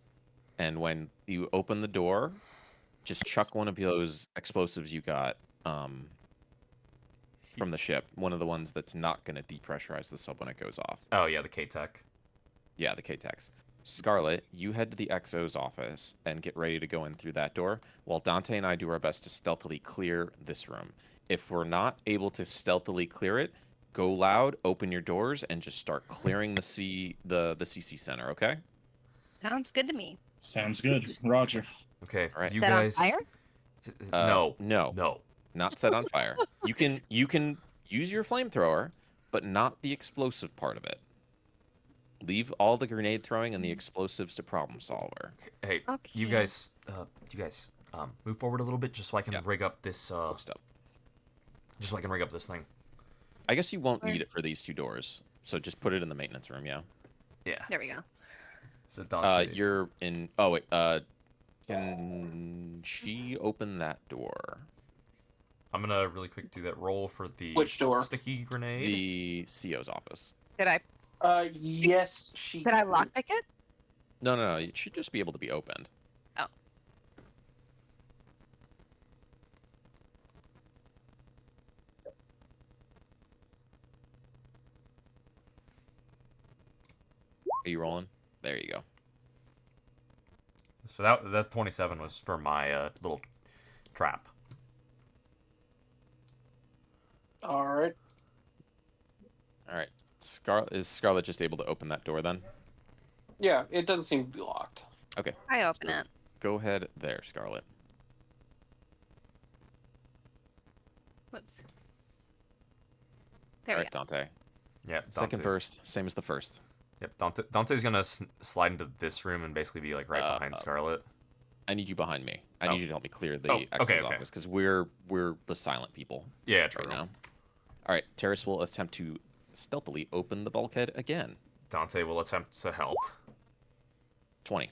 C: and when you open the door, just chuck one of those explosives you got from the ship. One of the ones that's not going to depressurize the sub when it goes off.
B: Oh yeah, the K-Tech.
C: Yeah, the K-Tex. Scarlet, you head to the XO's office and get ready to go in through that door, while Dante and I do our best to stealthily clear this room. If we're not able to stealthily clear it, go loud, open your doors, and just start clearing the CC center. Okay?
E: Sounds good to me.
D: Sounds good. Roger.
B: Okay,
C: All right.
B: you
E: Set on
B: guys.
E: fire?
B: No,
C: No,
B: no.
C: not set on fire. You can use your flamethrower, but not the explosive part of it. Leave all the grenade throwing and the explosives to problem solver.
B: Hey,
E: Okay.
B: you guys, move forward a little bit just so I can
C: Yeah.
B: rig up this.
C: Post up.
B: Just so I can rig up this thing.
C: I guess you won't
E: Where?
C: need it for these two doors, so just put it in the maintenance room. Yeah.
B: Yeah.
E: There we go.
B: So Dante.
C: You're in. Oh wait. Can she open that door?
B: I'm gonna really quick do that roll for the
A: Which door?
B: sticky grenade.
C: The CO's office.
E: Did I
A: Yes, she.
E: did I lockpick it?
C: No. It should just be able to be opened.
E: Oh.
C: Are you rolling? There you go.
B: So that 27 was for my little trap.
A: All right.
C: All right. Is Scarlet just able to open that door then?
A: Yeah, it doesn't seem to be locked.
C: Okay.
E: I open it.
C: Go ahead there, Scarlet.
E: Whoops. There
C: All
E: we
C: right,
E: go.
C: Dante.
B: Yeah.
C: Second
B: Dante.
C: first, same as the first.
B: Yep. Dante's gonna slide into this room and basically be like right behind Scarlet.
C: I need you behind me. I
B: Oh.
C: need you to help me clear the
B: Oh,
C: exit
B: okay, okay.
C: office because we're the silent people
B: Yeah, true.
C: right now. All right, Terrace will attempt to stealthily open the bulkhead again.
B: Dante will attempt to help.
C: 20.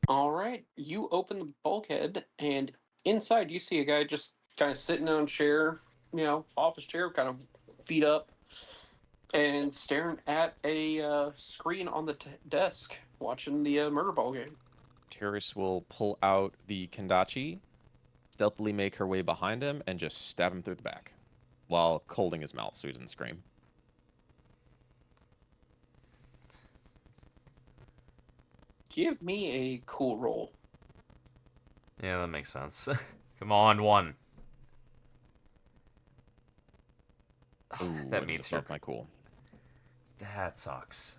A: All right. You open the bulkhead, and inside you see a guy just kind of sitting on a chair, office chair, kind of feet up, and staring at a screen on the desk, watching the murder ball game.
C: Terrace will pull out the Kendachi, stealthily make her way behind him, and just stab him through the back while holding his mouth so he doesn't scream.
A: Give me a cool roll.
B: Yeah, that makes sense. Come on, one.
C: Ooh,
B: That
C: what is
B: meets your.
C: above my cool.
B: That sucks.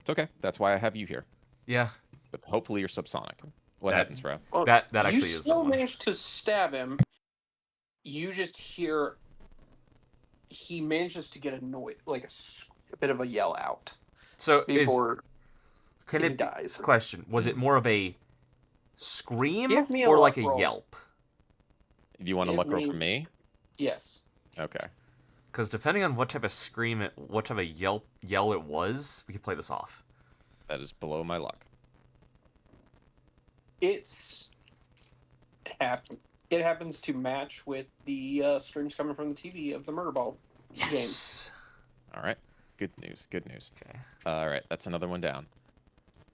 C: It's okay. That's why I have you here.
B: Yeah.
C: But hopefully you're subsonic. What
B: That-
C: happens, bro?
A: Well,
B: That actually
A: you
B: is the
A: still
B: one.
A: managed to stab him. You just hear he manages to get a noise, like a bit of a yell out
B: So
A: before
B: can
A: he
B: it
A: dies.
B: question? Was it more of a scream
A: Give me a
B: or
A: luck
B: like a
A: roll.
B: yelp?
C: Do you want to
A: Give
C: look roll
A: me-
C: from me?
A: Yes.
C: Okay.
B: Because depending on what type of scream, what type of yell it was, we could play this off.
C: That is below my luck.
A: It happens to match with the screams coming from the TV of the murder ball game.
B: Yes.
C: All right. Good news. Good news.
B: Okay.
C: All right. That's another one down.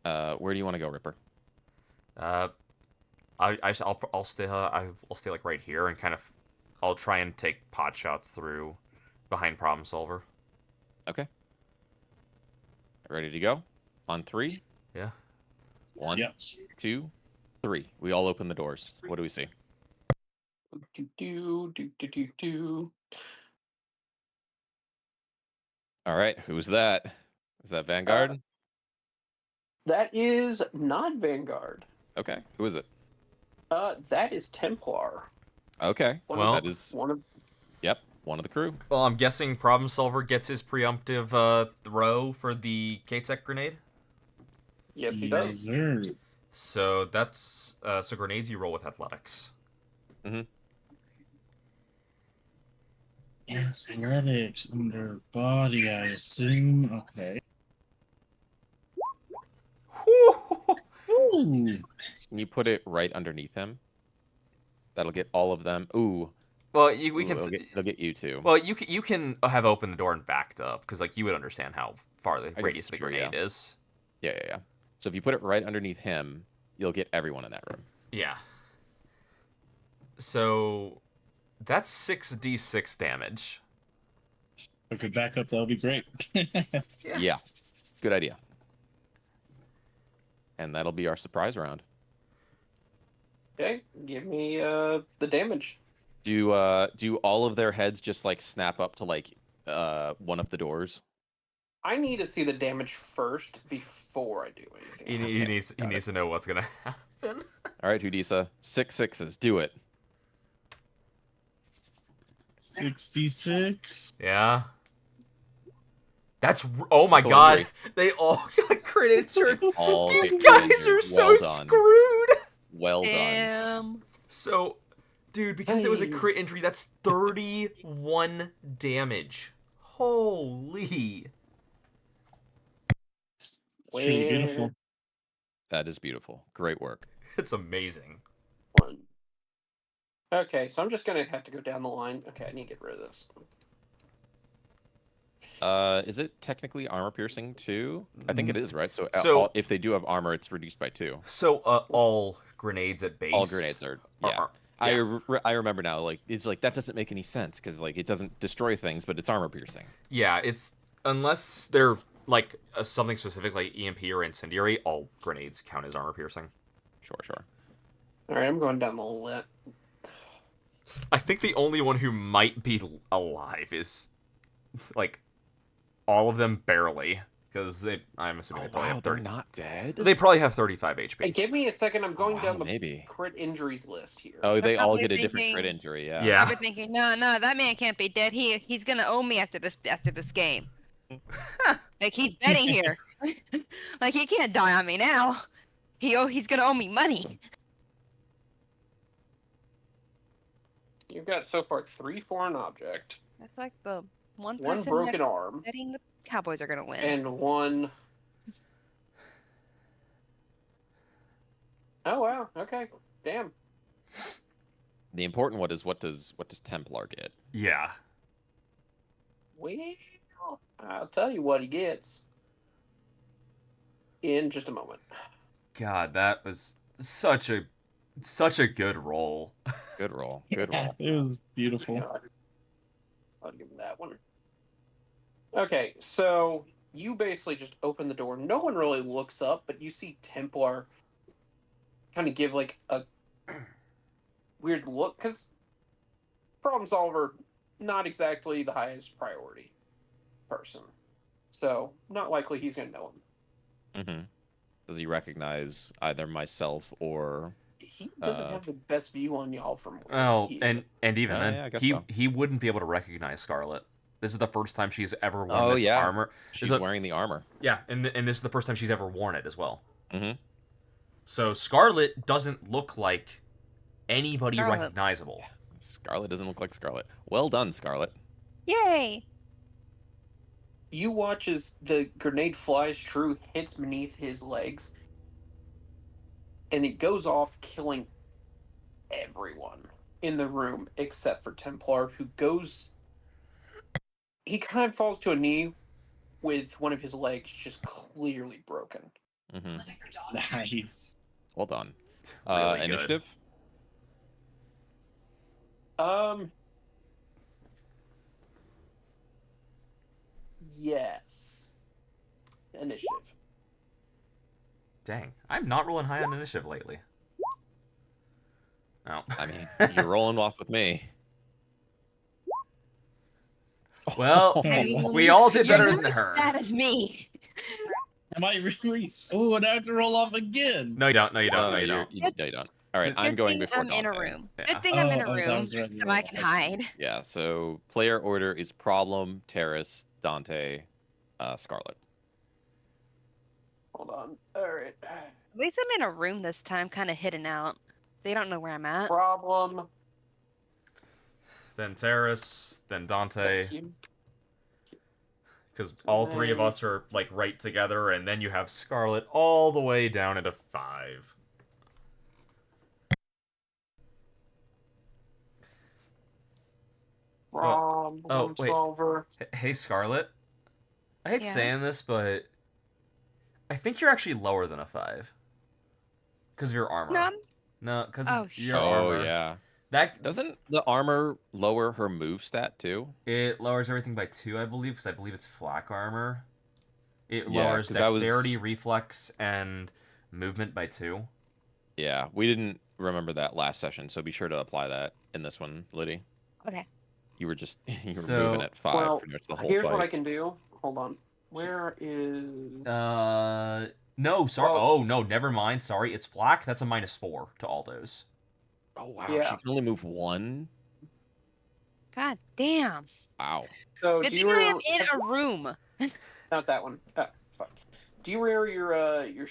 C: Where do you want to go, Ripper?
B: I'll stay. I'll stay like right here and kind of. I'll try and take pot shots through, behind problem solver.
C: Okay. Ready to go? On 3?
B: Yeah.
C: 1,
D: Yep.
C: 2, 3. We all open the doors. What do we see?
A: Do.
C: All right. Who's that? Is that Vanguard?
A: That is not Vanguard.
C: Okay. Who is it?
A: That is Templar.
C: Okay.
B: Well-
C: that is
A: One of
C: one of the crew.
B: Well, I'm guessing problem solver gets his preemptive throw for the K-Tech grenade.
A: yes, he
D: Yes,
A: does.
D: sir.
B: So that's so grenades you roll with athletics.
D: Athletics under body, I assume. Okay. Ooh.
C: Can you put it right underneath him? That'll get all of them. Ooh.
B: Well, we
C: Ooh,
B: can.
C: it'll get you too.
B: Well, you can have opened the door and backed up because like you would understand how far the
C: guess
B: radius
C: it's
B: of the
C: true,
B: grenade is.
C: Yeah. So if you put it right underneath him, you'll get everyone in that room.
B: Yeah. So that's 6d6 damage.
D: If we could back up, that would be great.
C: Yeah. Good idea. And that'll be our surprise round.
A: Okay, give me the damage.
C: Do all of their heads just like snap up to like one of the doors?
A: I need to see the damage first before I do anything.
B: He needs to know what's gonna happen.
C: All right, Hudisa, 6 6s, do it.
D: 66.
B: Yeah. That's oh my
C: Critical
B: god!
C: injury.
B: They all got crit injured.
C: All
B: These
C: get
B: guys
C: injured.
B: are so
C: Well done.
B: screwed.
C: Well done.
E: Damn.
B: So, dude, because it was a
A: Hey.
B: crit injury, that's 31 damage. Holy!
D: It's really
A: Where-
D: beautiful.
C: That is beautiful. Great work.
B: It's amazing.
A: One. Okay, so I'm just gonna have to go down the line. Okay, I need to get rid of this.
C: Is it technically armor piercing too? I think it is, right? So,
B: So-
C: if they do have armor, it's reduced by 2.
B: So, all grenades at base.
C: All grenades are. Yeah.
B: yeah.
C: I remember now. Like it's like that doesn't make any sense because like it doesn't destroy things, but it's armor piercing.
B: Yeah, it's unless they're like something specific like EMP or incendiary, all grenades count as armor piercing.
C: Sure.
A: All right, I'm going down the lit.
B: I think the only one who might be alive is like all of them barely because I'm assuming they probably have
C: they're
B: 30.
C: not dead.
B: They probably have 35 HP.
A: Hey, give me a second. I'm going
C: wow,
A: down the
C: maybe.
A: crit injuries list here.
C: Oh, they all
E: probably
C: get a different crit
E: thinking-
C: injury. Yeah.
B: Yeah.
E: I've been thinking, no, that man can't be dead. He's gonna owe me after this game. Like he's betting here. Like he can't die on me now. He's gonna owe me money.
A: You've got so far 3 foreign object,
E: That's like the one
A: 1
E: person
A: broken
E: that's
A: arm,
E: betting the Cowboys are gonna win.
A: and 1. Oh wow. Okay. Damn.
C: The important one is what does Templar get?
B: Yeah.
A: Well, I'll tell you what he gets in just a moment.
B: God, that was such a good roll.
C: Good roll. Good
D: Yeah,
C: roll.
D: it was beautiful.
A: God. I'll give him that one. Okay, so you basically just open the door. No one really looks up, but you see Templar kind of give like a weird look because problem solver, not exactly the highest priority person. So not likely he's gonna know him.
C: Mm-hmm. Does he recognize either myself or?
A: He doesn't have the best view on y'all from where
B: Well,
A: he is.
B: and even then,
C: yeah, I guess
B: he
C: so.
B: he wouldn't be able to recognize Scarlet. This is the first time she's ever worn
C: Oh,
B: this
C: yeah.
B: armor.
C: She's
B: that-
C: wearing the armor.
B: Yeah, and this is the first time she's ever worn it as well.
C: Mm-hmm.
B: So Scarlet doesn't look like anybody
E: Scarlet.
B: recognizable.
C: Scarlet doesn't look like Scarlet. Well done, Scarlet.
E: Yay!
A: You watch as the grenade flies true, hits beneath his legs, and it goes off, killing everyone in the room except for Templar, who goes. He kind of falls to a knee with one of his legs just clearly broken.
C: Mm-hmm.
D: Nice.
C: Well done.
B: Really good.
C: Initiative.
A: Yes. Initiative.
B: Dang, I'm not rolling high on initiative lately. Oh.
C: I mean, you're rolling off with me.
B: Well,
E: Hey,
B: we all did
E: You're
B: better
E: not
B: than
E: as
B: her.
E: bad as me.
D: Am I really? Oh, and I have to roll off again.
B: No, you don't. No, you don't. No, you don't.
C: No, you don't. All right,
B: Good
C: I'm
E: Good
C: going
E: thing
C: before
E: I'm in a
C: Dante.
E: room.
B: Yeah.
E: Good thing I'm in a
D: Oh, that
E: room
D: was right,
E: so
D: yeah,
E: I can
D: I see.
E: hide.
C: Yeah. So player order is Problem, Terrace, Dante, Scarlet.
A: Hold on. Alright.
E: At least I'm in a room this time, kind of hidden out. They don't know where I'm at.
A: Problem.
B: Then Terrace, then Dante,
A: Thank you.
B: because all three of us are like right together, and then you have Scarlet all the way down at a 5.
A: Problem
B: wait.
A: solver.
B: Hey, Scarlet. I hate
E: Yeah.
B: saying this, but I think you're actually lower than a 5 because of your armor.
E: No,
B: No, because
E: Oh,
B: of your
E: shit.
B: armor.
C: yeah.
B: That
C: Doesn't the armor lower her move stat too?
B: it lowers everything by 2, I believe, because I believe it's flak armor. It
C: Yeah,
B: lowers
C: 'cause I was-
B: dexterity, reflex, and movement by 2.
C: Yeah, we didn't remember that last session, so be sure to apply that in this one, Liddy.
E: Okay.
C: You were just you were
B: So-
C: moving at 5
A: Well,
C: pretty much the whole
A: here's
C: fight.
A: what I can do. Hold on. Where is?
B: No, sorry.
A: Well-
B: Oh no, never mind. Sorry, it's flak. That's a -4 to all those.
C: Oh wow,
A: Yeah.
C: she can only move 1.
E: God damn.
C: Wow.
A: So
E: Good
A: do
E: thing
A: you
E: I am
A: remember?
E: in a room.
A: Not that one. Fuck. Do you remember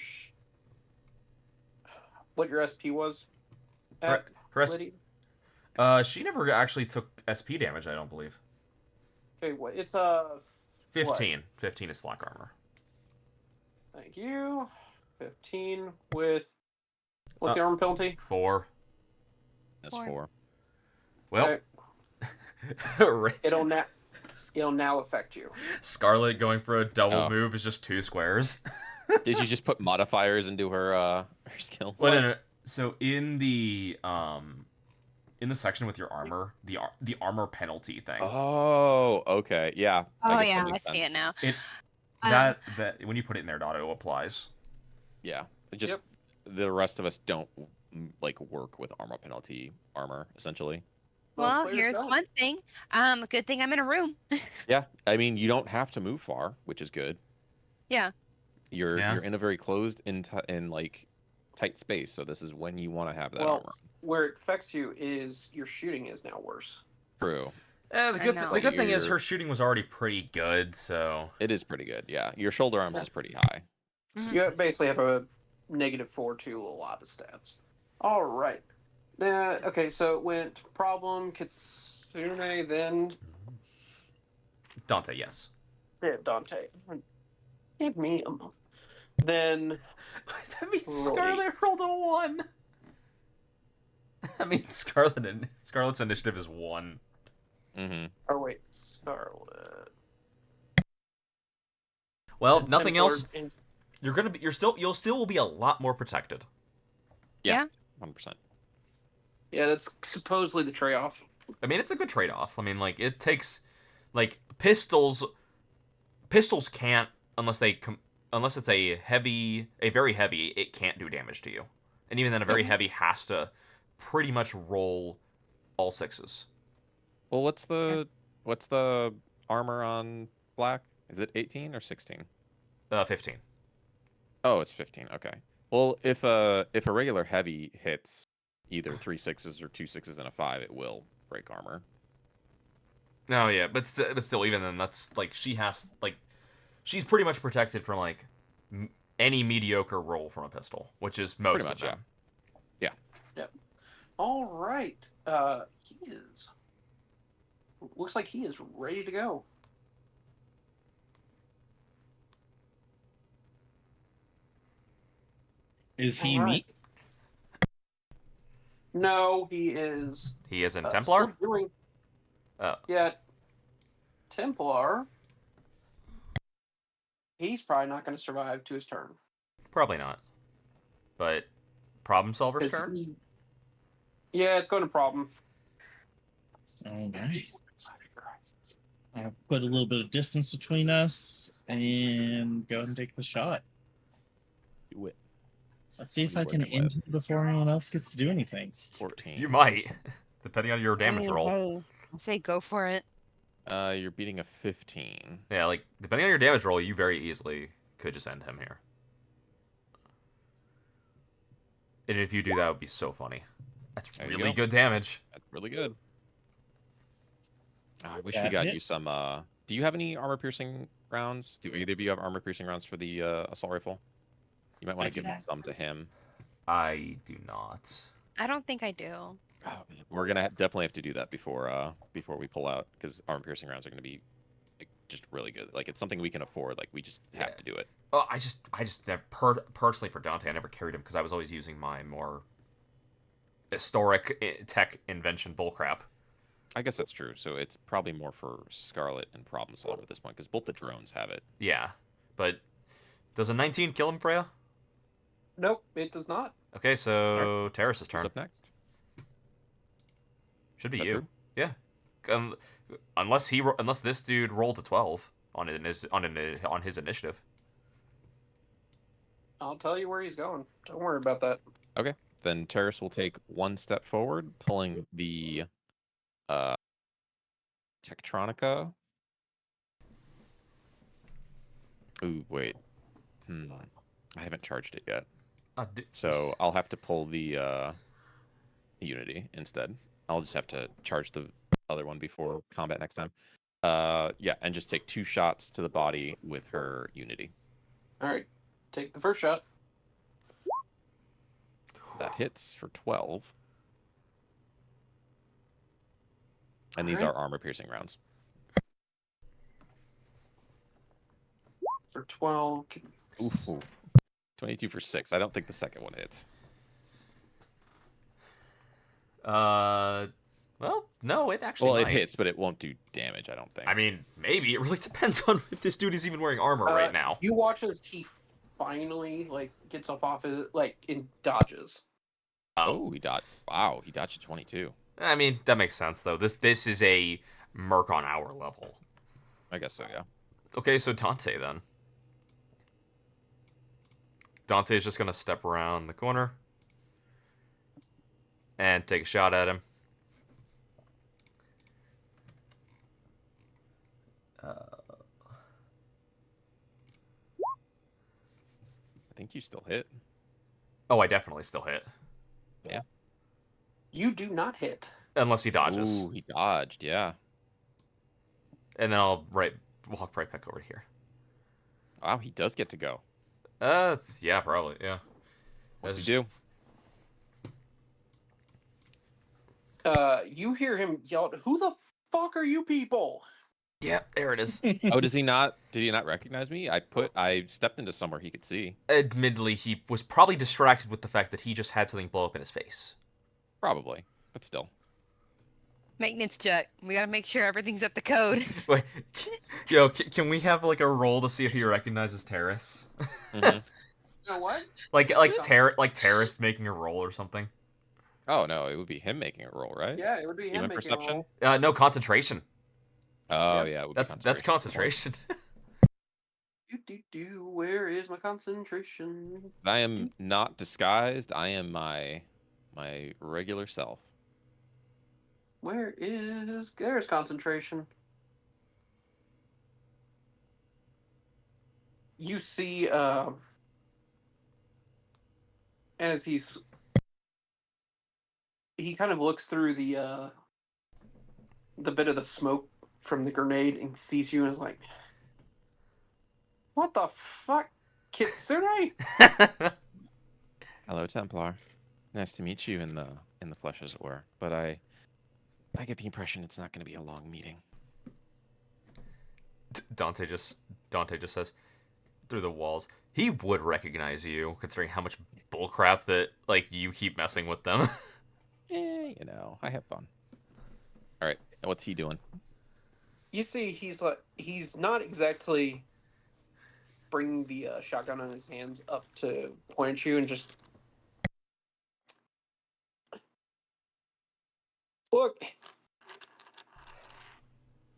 A: what your SP was? At,
B: Her S-
A: Liddy?
B: she never actually took SP damage. I don't believe.
A: Okay, what? It's
B: 15. 15 is flak armor.
A: Thank you. 15 with what's
B: Uh,
A: the armor penalty?
B: 4.
C: That's
E: 4.
C: 4.
B: Well,
A: It'll now affect you.
B: Scarlet going for a double
C: Oh.
B: move is just 2 squares.
C: Did you just put modifiers into her skills?
B: Well, no. So in the section with your armor, the armor penalty thing.
C: Oh, okay. Yeah.
E: Oh
C: guess that
E: yeah, I
C: makes
E: see it
C: sense.
E: now.
B: It
E: Um,
B: that when you put it in there, it auto applies.
C: Yeah. It just the rest of us don't like work with armor penalty armor essentially.
A: Most
E: Well,
A: players
E: here's
A: don't.
E: one thing. Good thing I'm in a room.
C: Yeah. I mean, you don't have to move far, which is good.
E: Yeah.
C: You're
B: Yeah.
C: in a very closed in like tight space, so this is when you want to have that
A: Well,
C: armor.
A: where it affects you is your shooting is now worse.
C: True.
B: The
E: I
B: good,
E: know.
B: the good thing is
C: You're-
B: her shooting was already pretty good, so
C: It is pretty good. Yeah. Your shoulder arms is pretty high.
E: Mhm.
A: You basically have a -4 to a lot of stats. All right. Okay, so it went problem Kitsune, then
B: Dante, yes.
A: Dante. Give me a moment. Then
B: That means
A: Right.
B: Scarlet rolled a 1. That means Scarlet's initiative is 1.
C: Mm-hmm.
A: oh wait, Scarlet.
B: Well, nothing
A: Templar
B: else.
A: in-
B: You'll still be a lot more protected.
C: 100%.
A: Yeah, that's supposedly the trade-off.
B: I mean, it's a good trade-off. I mean, like it takes, like pistols can't unless it's a very heavy, it can't do damage to you, and even then, a very heavy has to pretty much roll all 6s.
C: Well, what's the armor on black? Is it 18 or 16?
B: 15.
C: Oh, it's 15. Okay. Well, if a regular heavy hits either 3 6s or 2 6s and a 5, it will break armor.
B: No, yeah, but still, even then, that's like she's pretty much protected from like any mediocre roll from a pistol, which is most
C: Pretty much,
B: of them.
A: All right. He is. Looks like he is ready to go.
D: Is he
A: All
D: meat?
A: No, he is.
B: He is in
A: still
B: Templar.
A: doing.
B: Oh.
A: Yeah. Templar. He's probably not going to survive to his turn.
B: Probably not. But problem solver's
A: 'Cause
B: turn.
A: Yeah, it's going to problem.
D: All right. I'll put a little bit of distance between us and go ahead and take the shot.
C: Do it.
D: Let's see if
C: You
D: I can
C: working
D: end
C: with?
D: it before anyone else gets to do anything.
C: 14.
B: You might, depending on your damage roll.
E: Hey, I say go for it.
C: You're beating a 15.
B: Yeah, like depending on your damage roll, you very easily could just end him here. And if you do, that would be so funny. That's
C: There you
B: really
C: go.
B: good damage.
C: That's really good. I wish
D: That
C: we got you
D: hits.
C: some. Do you have any armor piercing rounds? Do either of you have armor piercing rounds for the assault rifle? You might want
D: I
C: to give
D: do.
C: some to him.
B: I do not.
E: I don't think I do.
C: Oh, man. We're gonna definitely have to do that before we pull out because armor piercing rounds are gonna be like, just really good. Like it's something we can afford. Like we just have
B: Yeah.
C: to do it.
B: Oh, I just never personally for Dante, I never carried him because I was always using my more historic tech invention bullcrap.
C: I guess that's true. So it's probably more for Scarlet and Problem Solver at this point, because both the drones have it.
B: Yeah, but does a 19 kill him, Freya?
A: Nope, it does not.
B: Okay, so Terrace's
C: Who's
B: turn.
C: up next?
B: Should be
C: Is that
B: you.
C: true?
B: Yeah. Um, unless this dude rolled a 12 on his initiative.
A: I'll tell you where he's going. Don't worry about that.
C: Okay. Then Terrace will take one step forward, pulling the Tektronica. Ooh, wait. I haven't charged it yet. So I'll have to pull the Unity instead. I'll just have to charge the other one before combat next time. Yeah, and just take 2 shots to the body with her Unity.
A: All right, take the first shot.
C: That hits for 12. And these
A: Alright.
C: are armor-piercing rounds.
A: For 12.
C: Ooh. 22 for 6. I don't think the second one hits.
B: Well, no, it actually
C: Well, it
B: might.
C: hits, but it won't do damage, I don't think.
B: I mean, maybe. It really depends on if this dude is even wearing armor right now.
A: You watch as he finally gets up off his and dodges.
C: Oh, he dodged. Wow, he dodged a 22.
B: I mean, that makes sense, though. This is a merc on our level.
C: I guess so, yeah.
B: Okay, so Dante, then. Dante's just going to step around the corner and take a shot at him.
C: I think you still hit.
B: Oh, I definitely still hit.
C: Yeah.
A: You do not hit.
B: Unless he dodges.
C: Ooh, he dodged, yeah.
B: And then I'll walk right back over to here.
C: Wow, he does get to go.
B: Yeah, probably, yeah.
C: What's he do?
A: You hear him yell, "Who the fuck are you people?"
B: Yeah, there it is.
C: Oh, does he not? Did he not recognize me? I stepped into somewhere he could see.
B: Admittedly, he was probably distracted with the fact that he just had something blow up in his face.
C: Probably, but still.
E: Maintenance check. We gotta make sure everything's up to code.
B: Wait, yo, can we have like a roll to see if he recognizes Terrace?
C: Mm-hmm.
A: You know what?
B: like Terrace making a roll or something.
C: Oh no, it would be him making a roll, right?
A: Yeah, it would be him
C: Human
A: making
C: perception.
A: a roll.
B: No, concentration.
C: Oh yeah, it would be
B: That's concentration.
A: Where is my concentration?
C: I am not disguised. I am my regular self.
A: There's concentration. You see, as he kind of looks through the bit of the smoke from the grenade and sees you and is like, "What the fuck, Kitsune?"
C: Hello, Templar. Nice to meet you in the flesh, as it were. But I get the impression it's not going to be a long meeting.
B: Dante just says through the walls, he would recognize you, considering how much bullcrap that you keep messing with them.
C: I have fun. All right, what's he doing?
A: You see, he's not exactly bringing the shotgun in his hands up to point at you and just look.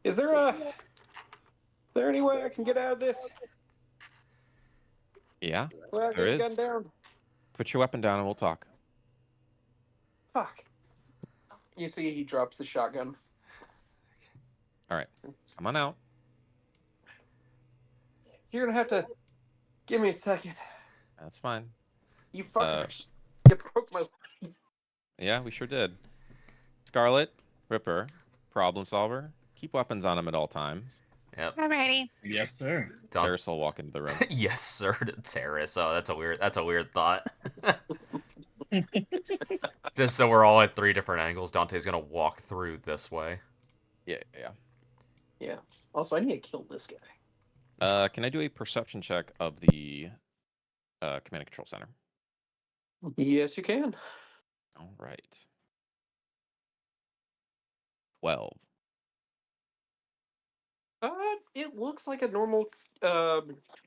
A: Is there any way I can get out of this?
C: Yeah,
A: Without
C: there
A: getting
C: is.
A: gunned down?
C: Put your weapon down and we'll talk.
A: Fuck. You see, he drops the shotgun.
C: All right, come on out.
A: You're gonna have to give me a second.
C: That's fine.
A: You fuckers. You broke my.
C: Yeah, we sure did. Scarlet, Ripper, Problem Solver. Keep weapons on him at all times.
B: Yep.
E: Alrighty.
D: Yes, sir.
C: Terrace will walk into the room.
B: Yes, sir, to Terrace. Oh, that's a weird thought. Just so we're all at 3 different angles, Dante's gonna walk through this way.
C: Yeah.
A: Yeah. Also, I need to kill this guy.
C: Can I do a perception check of the command and control center?
A: Yes, you can.
C: All right. 12?
A: It looks like a normal,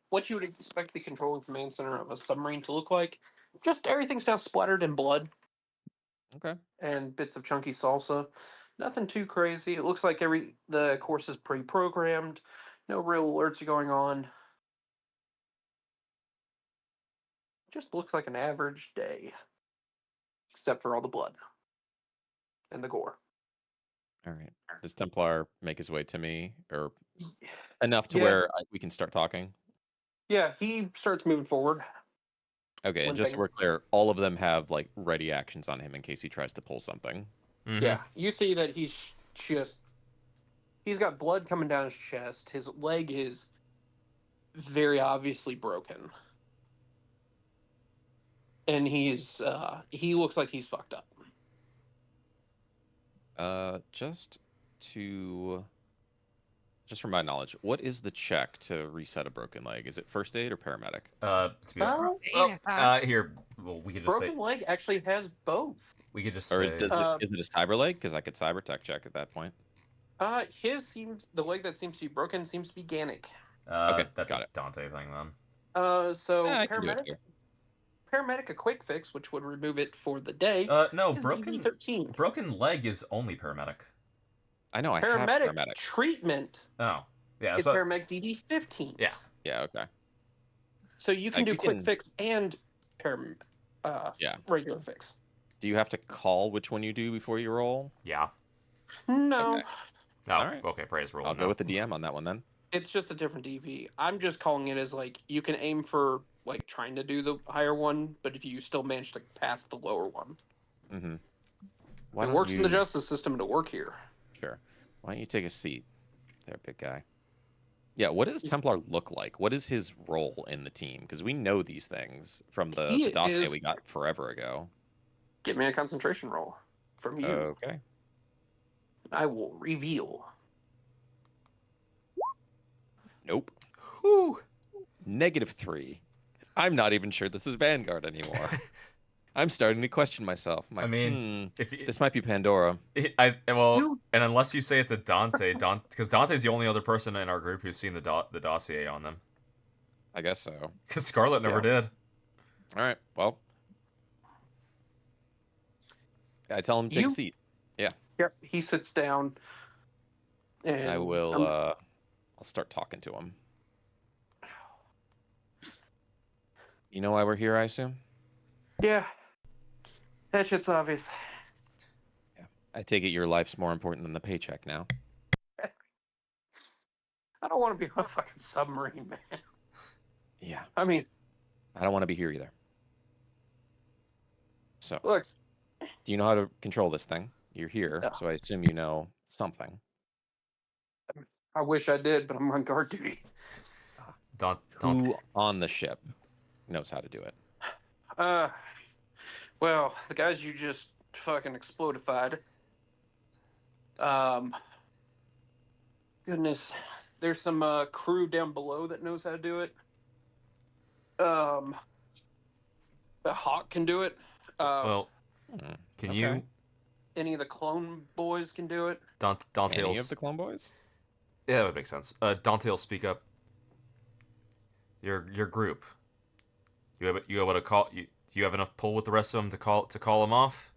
A: what you would expect the control and command center of a submarine to look like. Just everything's now splattered in blood
C: Okay.
A: and bits of chunky salsa. Nothing too crazy. It looks like the course is pre-programmed. No real alerts are going on. Just looks like an average day, except for all the blood and the gore.
C: All right. Does Templar make his way to me, or enough to
A: Yeah.
C: where we can start talking?
A: Yeah, he starts moving forward.
C: Okay, and
A: One
C: just so
A: thing-
C: we're clear, all of them have like ready actions on him in case he tries to pull something.
B: Mhm.
A: Yeah, you see that he's got blood coming down his chest. His leg is very obviously broken. And he looks like he's fucked up.
C: Just for my knowledge, what is the check to reset a broken leg? Is it first aid or paramedic?
B: To be
A: Oh,
B: here. Well, we could just
A: broken
B: say.
A: leg actually has both.
B: We could just
C: Or
B: say.
C: is it a cyber leg? Because I could cyber tech check at that point.
A: The leg that seems to be broken seems to be Gannic.
C: Okay,
B: That's
C: got
B: a
C: it.
B: Dante thing then.
A: So
C: I can do it
A: paramedic a quick fix, which would remove it for the day.
B: No,
A: is
B: broken
A: DB13.
B: broken leg is only paramedic.
C: I know I have
A: Paramedic
C: paramedic.
A: treatment
B: Oh, yeah.
A: is
B: So,
A: paramedic DB15.
B: yeah.
C: Yeah, okay.
A: So you can
C: Like,
A: do
C: we
A: quick
C: can-
A: fix and
C: Yeah.
A: regular fix.
C: Do you have to call which one you do before you roll?
B: Yeah.
A: No,
C: Okay.
B: Oh,
C: Alright.
B: okay. Praise roll.
C: I'll go with the DM on that one then.
A: it's just a different DV. I'm just calling it as like you can aim for like trying to do the higher one, but if you still manage to pass the lower one,
C: Mm-hmm.
A: it works in the justice system to work here.
C: Sure. Why don't you take a seat there, big guy? Yeah, what does Templar look like? What is his role in the team? Because we know these things from the
A: He
C: dossier
A: is-
C: we got forever ago.
A: Give me a concentration roll from you.
C: Okay.
A: I will reveal.
C: Nope.
B: Whew.
C: -3. I'm not even sure this is Vanguard anymore. I'm starting to question myself. I'm like,
B: I mean, if
C: this might be Pandora.
A: You-
B: and unless you say it to Dante, because Dante's the only other person in our group who's seen the dossier on them.
C: I guess so.
B: Because Scarlet never did.
C: All right. Well, I tell him to take a
A: You-
C: seat.
A: Yep. He sits down. And
C: I will. I'll start talking to him. You know why we're here, I assume?
A: Yeah. That shit's obvious.
C: I take it your life's more important than the paycheck now.
A: I don't want to be on a fucking submarine, man.
C: Yeah.
A: I mean,
C: I don't want to be here either. So,
A: look,
C: do you know how to control this thing? You're here,
A: Yeah.
C: so I assume you know something.
A: I wish I did, but I'm on guard duty.
B: Dante.
C: Who on the ship knows how to do it?
A: Well, the guys you just fucking explodified. Goodness, there's some crew down below that knows how to do it. The Hawk can do it.
B: Well,
C: Hmm,
B: can
C: okay.
B: you
A: Any of the clone boys can do it.
B: Dante?
C: Any of the Clone Boys?
B: Yeah, that would make sense. Dante will speak up. Your group. You able to call you? Do you have enough pull with the rest of them to call them off?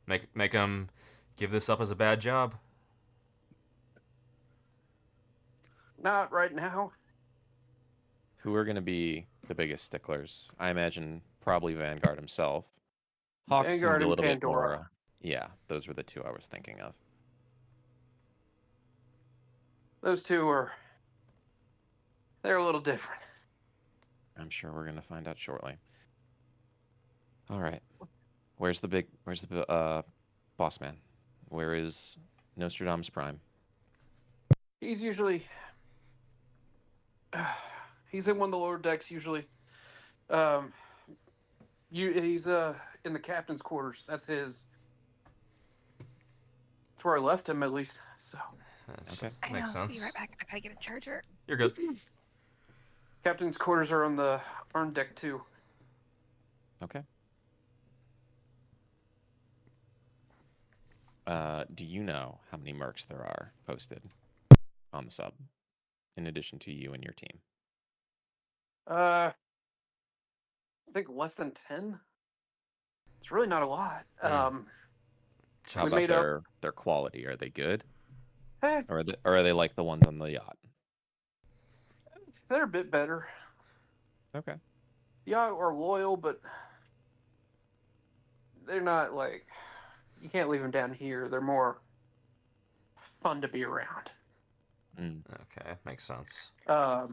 B: Make them give this up as a bad job.
A: Not right now.
C: Who are going to be the biggest sticklers? I imagine probably Vanguard himself. Hawk seemed
A: Vanguard
C: a
A: and
C: little bit
A: Pandora.
C: more. Yeah, those were the two I was thinking of.
A: Those two they're a little different.
C: I'm sure we're going to find out shortly. All right. Where's the boss man? Where is Nostradamus Prime?
A: He's usually he's in one of the lower decks usually. He's in the captain's quarters. That's where I left him at least. So
C: Okay.
E: I
B: Makes
E: know. Be
B: sense.
E: right back. I gotta get a charger.
B: You're good.
A: captain's quarters are on deck 2.
C: Okay. Do you know how many mercs there are posted on the sub, in addition to you and your team?
A: I think less than 10. It's really not a lot.
C: How
A: We
C: about
A: made up.
C: their quality? Are they good,
A: Eh,
C: or are they like the ones on the yacht?
A: they're a bit better.
C: Okay.
A: Yeah, are loyal, but they're not like you can't leave them down here. They're more fun to be around.
C: Mm.
B: Okay, makes sense.
E: Yeah.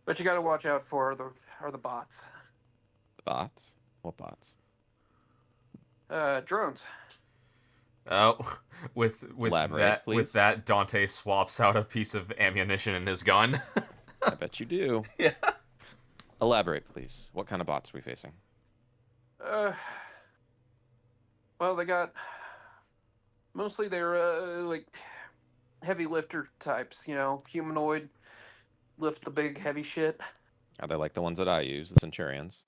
A: But you got to watch out for the bots.
C: The bots? What bots?
A: Drones.
B: Oh, with
C: Elaborate, please.
B: that, Dante swaps out a piece of ammunition in his gun.
C: I bet you do.
B: Yeah.
C: Elaborate, please. What kind of bots are we facing?
A: Well, they got mostly they're like heavy lifter types. Humanoid, lift the big heavy shit.
C: Are they like the ones that I use, the Centurions?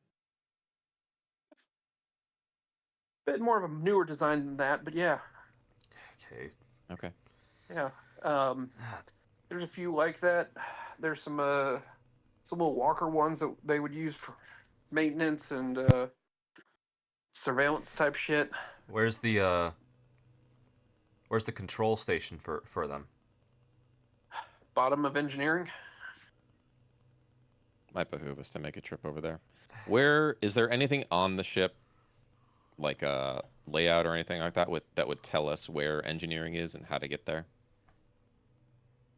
A: Bit more of a newer design than that, but yeah,
B: Okay.
C: Okay.
A: yeah. There's a few like that. There's some little walker ones that they would use for maintenance and surveillance type shit.
B: Where's the control station for them?
A: Bottom of engineering.
C: Might behoove us to make a trip over there. Where is there anything on the ship, like a layout or anything like that, that would tell us where engineering is and how to get there?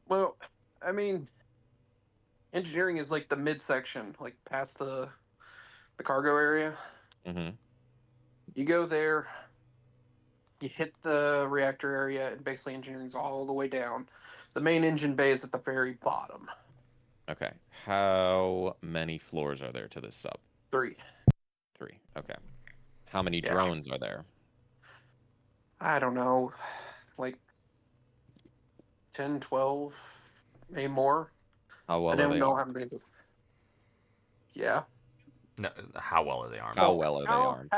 A: Well, I mean, engineering is like the midsection, like past the cargo area.
C: Mm-hmm.
A: You go there, you hit the reactor area, and basically engineering's all the way down. The main engine bay is at the very bottom.
C: Okay. How many floors are there to this sub?
A: 3.
C: 3. Okay. How many
A: Yeah.
C: drones are there?
A: I don't know, like 10, 12, maybe more.
C: How
A: I
C: well are
A: don't
C: they
A: know
C: armed?
A: how many. Yeah.
B: No, how well are they armed?
C: How well are they armed?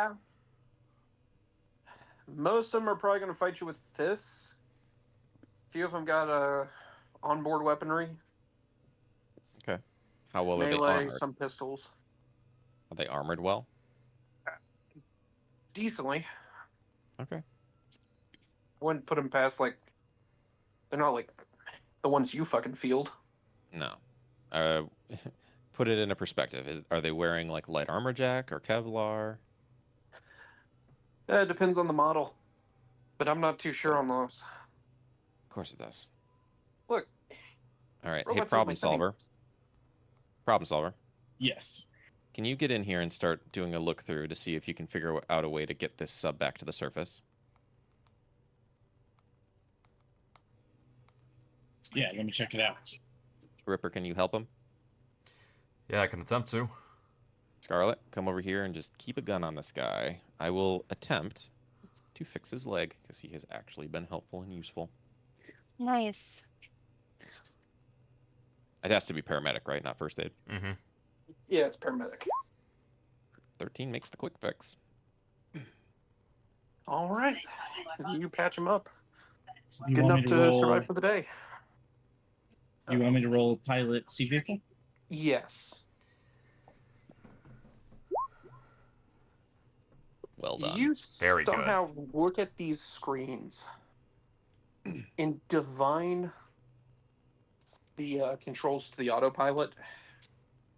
A: Most of them are probably going to fight you with fists. A few of them got onboard weaponry,
C: Okay. How well are they
A: melee,
C: armored?
A: some pistols.
C: Are they armored well?
A: Decently.
C: Okay.
A: I wouldn't put them past, like, they're not like the ones you fucking field.
C: No. Put it in a perspective. Are they wearing like light armor jack or Kevlar?
A: It depends on the model, but I'm not too sure on those.
C: Of course it does.
A: Look,
C: All right. Hey,
A: robots
C: problem
A: look like
C: solver. Problem solver.
D: Yes.
C: Can you get in here and start doing a look through to see if you can figure out a way to get this sub back to the surface?
D: Yeah, let me check it out.
C: Ripper, can you help him?
B: Yeah, I can attempt to.
C: Scarlet, come over here and just keep a gun on this guy. I will attempt to fix his leg because he has actually been helpful and useful.
E: Nice.
C: It has to be paramedic, right? Not first aid.
B: Mm-hmm.
A: Yeah, it's paramedic.
C: 13 makes the quick fix.
A: All right. You patch him up.
D: You
A: Good
D: want me
A: enough
D: to
A: to
D: roll?
A: survive for the day.
D: You want me to roll pilot sea vehicle?
A: Yes.
C: Well done.
A: You
B: Very good.
A: somehow look at these screens and divine the controls to the autopilot,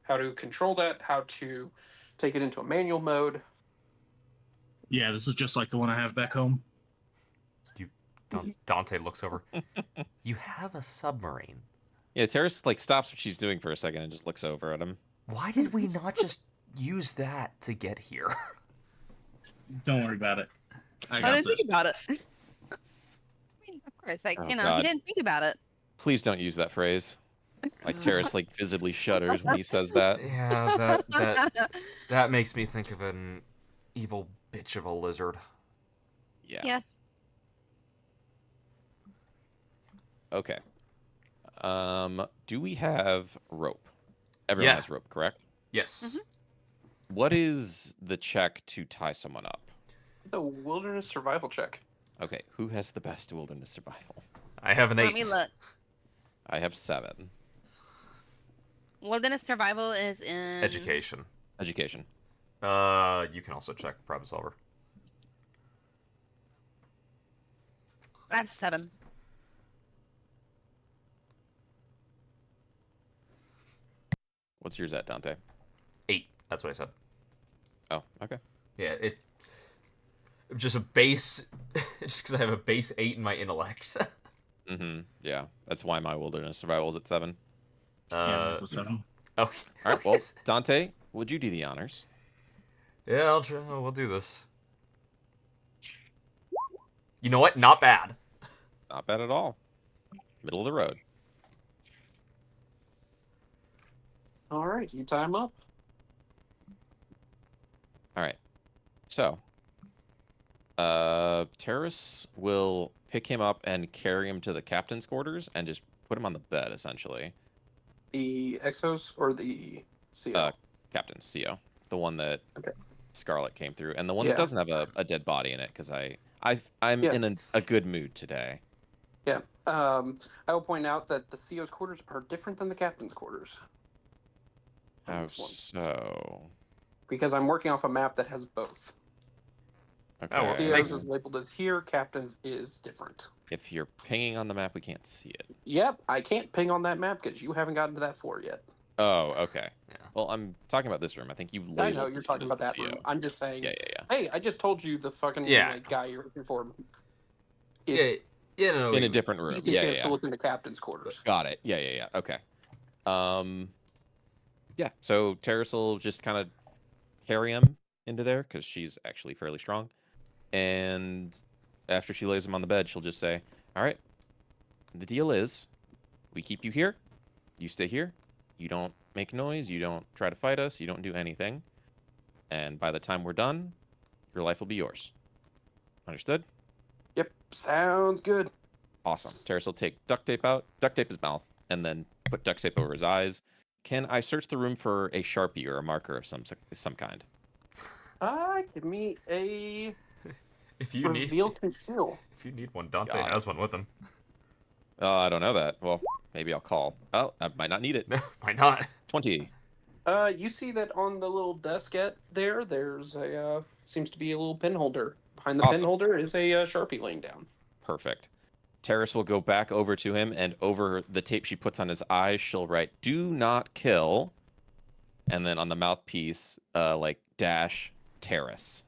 A: how to control that, how to take it into a manual mode.
D: Yeah, this is just like the one I have back home.
B: Dante looks over. You have a submarine.
C: Yeah, Terrace like stops what she's doing for a second and just looks over at him.
B: Why did we not just use that to get here?
D: Don't worry about it. I
E: I
D: got
E: didn't
D: this.
E: think about it. I mean, of course, like,
C: Oh,
E: he
C: God.
E: didn't think about it.
C: Please don't use that phrase. Like Terrace like visibly shudders when he says that.
B: Yeah, that makes me think of an evil bitch of a lizard.
C: Yeah.
E: Yes.
C: Okay. Do we have rope? Everyone
B: Yeah.
C: has rope, correct?
B: Yes.
E: Mhm.
C: What is the check to tie someone up?
A: The wilderness survival check.
C: Okay, who has the best wilderness survival?
B: I have an 8.
E: Let me look.
C: I have 7.
E: Wilderness survival is in
B: Education.
C: Education.
B: You can also check problem solver.
E: That's 7.
C: What's yours at, Dante?
B: 8. That's what I said.
C: Oh, okay.
B: Yeah, just a base, just because I have a base 8 in my intellect.
C: Yeah, that's why my wilderness survival is at 7.
D: Yeah, it's a 7.
B: Okay.
C: All right. Well, Dante, would you do the honors?
B: Yeah, I'll try. We'll do this. You know what? Not bad.
C: Not bad at all. Middle of the road.
A: All right, you time up.
C: All right. So, Terrace will pick him up and carry him to the captain's quarters and just put him on the bed, essentially.
A: The Exos or the CO?
C: Captain's CO, the one that
A: Okay.
C: Scarlet came through, and the one
A: Yeah.
C: that doesn't have a dead body in it, because I'm
A: Yeah.
C: in a good mood today.
A: Yeah. I will point out that the CO's quarters are different than the captain's quarters. on
C: How
A: this one,
C: so?
A: because I'm working off a map that has both.
B: Oh,
C: Okay.
A: CO's is labeled as here, captain's is different.
C: If you're pinging on the map, we can't see it.
A: Yep, I can't ping on that map because you haven't gotten to that floor yet.
C: Oh, okay.
B: Yeah.
C: Well, I'm talking about this room. I think you labeled.
A: I know you're
C: this
A: talking
C: as
A: about
C: the
A: that
C: CO.
A: room. I'm just saying.
C: Yeah, yeah, yeah.
A: Hey, I just told you the fucking
B: Yeah.
A: guy you're looking for.
B: Yeah, no.
C: In a different room.
A: Easy
C: Yeah,
A: chance
C: yeah,
A: to
C: yeah.
A: look in the captain's quarters.
C: Got it. Yeah, yeah, yeah. Okay. Yeah. So Terrace will just kind of carry him into there because she's actually fairly strong, and after she lays him on the bed, she'll just say, "All right, the deal is, we keep you here. You stay here. You don't make noise. You don't try to fight us. You don't do anything. And by the time we're done, your life will be yours. Understood?"
A: Yep, sounds good.
C: Awesome. Terrace will take duct tape out, duct tape his mouth, and then put duct tape over his eyes. Can I search the room for a Sharpie or a marker of some kind?
A: Give me a
B: If you
A: reveal conceal.
B: if you need one, Dante
C: Got it.
B: has one with him.
C: I don't know that. Well, maybe I'll call. Oh, I might not need it.
B: Why not?
C: 20.
A: You see that on the little desk there's a seems to be a little pen holder. Behind the pen
C: Awesome.
A: holder is a Sharpie laying down.
C: Perfect. Terrace will go back over to him, and over the tape she puts on his eyes, she'll write, "Do not kill," and then on the mouthpiece, dash Terrace.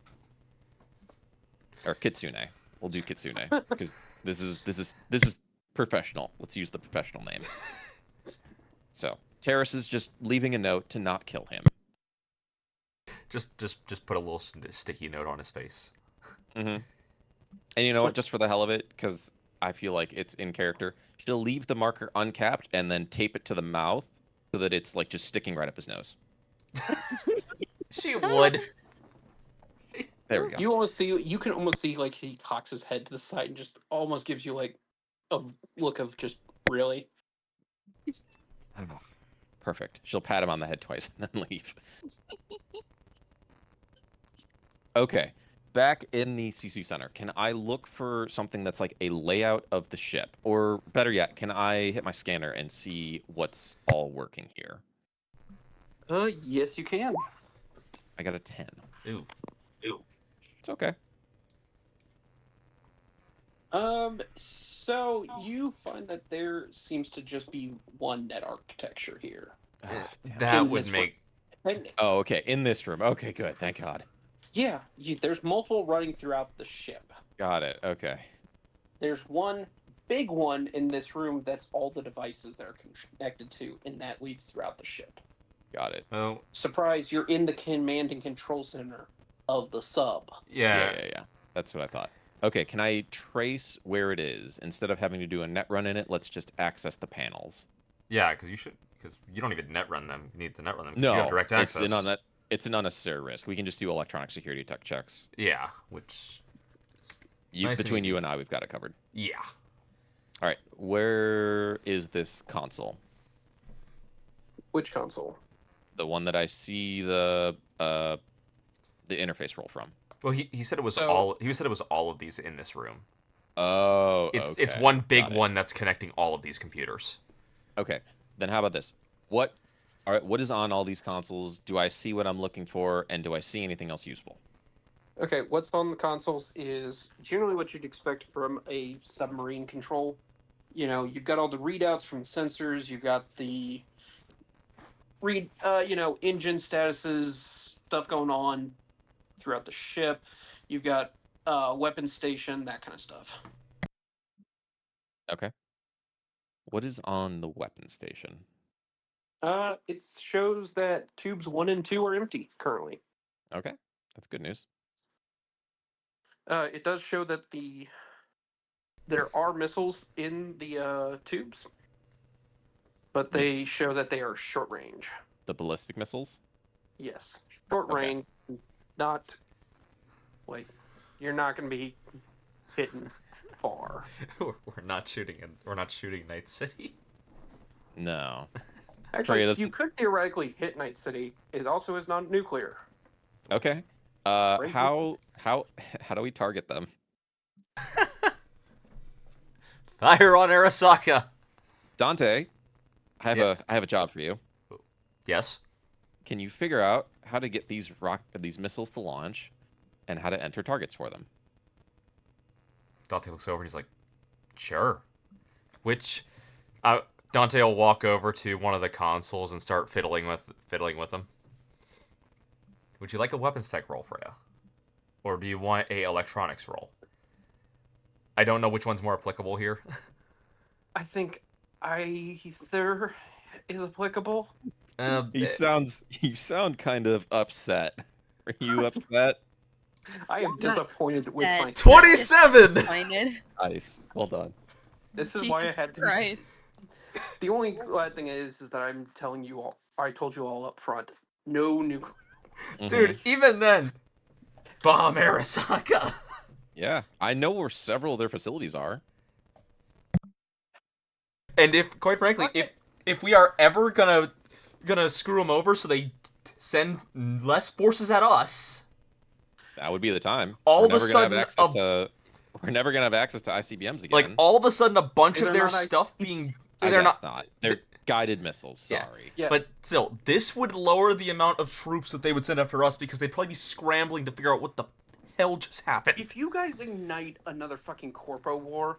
C: Or Kitsune. We'll do Kitsune because this is professional. Let's use the professional name. So Terrace is just leaving a note to not kill him.
B: Just put a little sticky note on his face.
C: Mm-hmm. And you know what? Just for the hell of it, because I feel like it's in character, she'll leave the marker uncapped and then tape it to the mouth so that it's like just sticking right up his nose.
B: She would.
C: There we go.
A: You can almost see like he cocks his head to the side and just almost gives you like a look of just really.
C: Perfect. She'll pat him on the head twice and then leave. Okay. Back in the CC Center, can I look for something that's like a layout of the ship? Or better yet, can I hit my scanner and see what's all working here?
A: Yes, you can.
C: I got a 10.
B: Ooh.
C: It's okay.
A: So you find that there seems to just be one net architecture here.
B: That
A: In
B: would
A: this
B: make.
A: And
C: Oh, okay. In this room. Okay, good. Thank God.
A: yeah, there's multiple running throughout the ship.
C: Got it. Okay.
A: There's one big one in this room that's all the devices that are connected to, and that leads throughout the ship.
C: Got it.
B: Oh,
A: Surprise, you're in the command and control center of the sub.
C: Yeah. That's what I thought. Okay, can I trace where it is? Instead of having to do a net run in it, let's just access the panels.
B: Yeah, because you don't even net run them. You need to net run them. 'Cause
C: No,
B: you have direct access.
C: it's an unnecessary risk. We can just do electronic security tech checks.
B: Yeah, which.
C: You,
B: Nice and
C: between you
B: easy.
C: and I, we've got it covered.
B: Yeah.
C: All right, where is this console?
A: Which console?
C: The one that I see the interface roll from.
B: Well, he said it was
A: So-
B: all. He said it was all of these in this room.
C: Oh,
B: It's
C: okay.
B: one big
C: Got it.
B: one that's connecting all of these computers.
C: Okay, then how about this? What is on all these consoles? Do I see what I'm looking for, and do I see anything else useful?
A: Okay, what's on the consoles is generally what you'd expect from a submarine control. You know, you've got all the readouts from the sensors. You've got the engine statuses, stuff going on throughout the ship. You've got weapon station, that kind of stuff.
C: Okay. What is on the weapon station?
A: It shows that tubes 1 and 2 are empty currently.
C: Okay, that's good news.
A: It does show that there are missiles in the tubes, but they show that they are short range.
C: The ballistic missiles?
A: Yes, short
C: Okay.
A: range, not like you're not going to be hitting far.
B: We're not shooting Night City.
C: No.
A: Actually,
C: that's-
A: you could theoretically hit Night City. It also is non-nuclear.
C: Okay.
A: Right.
C: How do we target them?
B: Fire on Arasaka.
C: Dante, I
B: Yeah.
C: have a job for you.
B: Yes.
C: Can you figure out how to get these missiles to launch, and how to enter targets for them?
B: Dante looks over and he's like, "Sure." Which, Dante will walk over to one of the consoles and start fiddling with them. Would you like a weapons tech roll, Freya, or do you want a electronics roll? I don't know which one's more applicable here.
A: I think either is applicable.
C: You sound kind of upset. Are you upset?
A: I am
E: Not
A: disappointed with
E: upset.
A: myself.
B: 27.
E: Disappointed.
C: Nice. Well done.
A: This is why I
E: Jesus
A: had to.
E: Christ.
A: The only glad thing is that I'm telling you all. I told you all up front. No nuclear.
B: Dude, even then, bomb Arasaka.
C: Yeah, I know where several of their facilities are.
B: And quite frankly, if we are ever gonna screw them over, so they send less forces at us,
C: That would be the time.
B: All
C: we're
B: of a
C: never gonna have
B: sudden,
C: access to. We're never gonna have access to ICBMs again.
B: like all of a sudden, a bunch
A: They're
B: of their
A: not
B: stuff being
C: I
B: they're
C: guess
B: not.
C: They're guided missiles.
B: Yeah.
C: Sorry.
A: Yeah.
B: But still, this would lower the amount of troops that they would send after us because they'd probably be scrambling to figure out what the hell just happened.
A: If you guys ignite another fucking corpo war,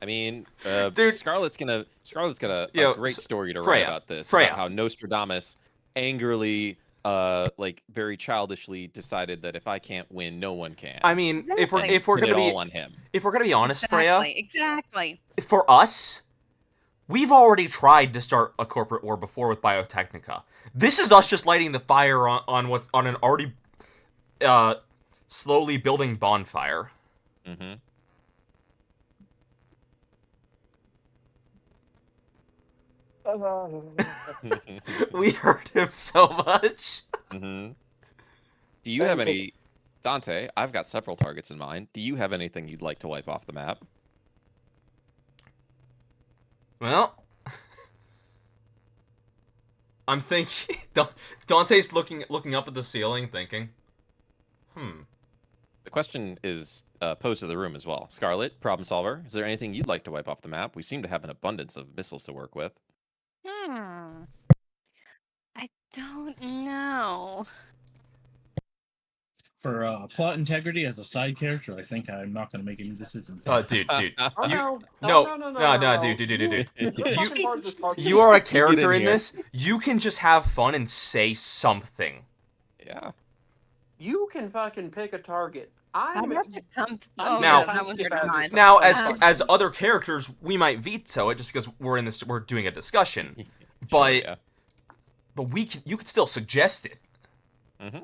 C: I mean,
B: Dude.
C: Scarlett's got a
B: Yo,
C: great story to
B: Freya,
C: write about this.
B: Freya.
C: About how Nostradamus angrily, like very childishly, decided that if I can't win, no one can.
B: I mean, if we're
C: Pin it
B: gonna be
C: all on him.
B: honest, Freya,
E: Exactly.
B: for us, we've already tried to start a corporate war before with Biotechnica. This is us just lighting the fire on an already slowly building bonfire.
C: Mm-hmm.
B: We hurt him so much.
C: Mm-hmm. Do you have any, Dante? I've got several targets in mind. Do you have anything you'd like to wipe off the map?
B: Well, I'm thinking. Dante's looking up at the ceiling, thinking,
C: The question is posed to the room as well. Scarlett, problem solver, is there anything you'd like to wipe off the map? We seem to have an abundance of missiles to work with.
E: I don't know.
D: For plot integrity as a side character, I think I'm not going to make any decisions.
B: dude,
A: Oh,
B: you,
A: no,
B: no, dude.
A: You're fucking part of this podcast.
B: You are a
C: in
B: character in
C: here.
B: this. You can just have fun and say something.
C: Yeah.
A: You can fucking pick a target. I'm.
B: Now-
E: that one's your mind.
B: Now,
E: Um,
B: as other characters, we might veto it just because we're doing a discussion. But
C: yeah.
B: you could still suggest it,
C: Mm-hmm.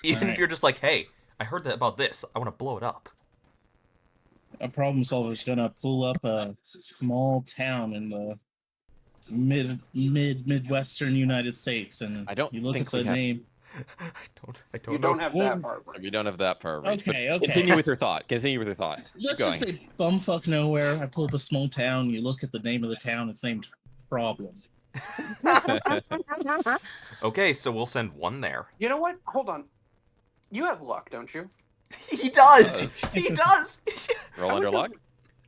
B: even if
D: Alright.
B: you're just like, hey, I heard about this. I want to blow it up.
D: A problem solver is going to pull up a small town in the midwestern United States, and
C: I don't
D: you look
C: think
D: at the
C: we have-
D: name.
B: I don't
A: You
B: know.
A: don't have that far.
C: We don't have that far reach. but
D: Okay.
C: Continue with your thought. Continue with your thought. Keep
D: Let's
C: going.
D: just say bumfuck nowhere. I pull up a small town. You look at the name of the town. It's named Problem.
B: Okay, so we'll send one there.
A: You know what? Hold on. You have luck, don't you?
B: He does. He does.
C: Roll under luck.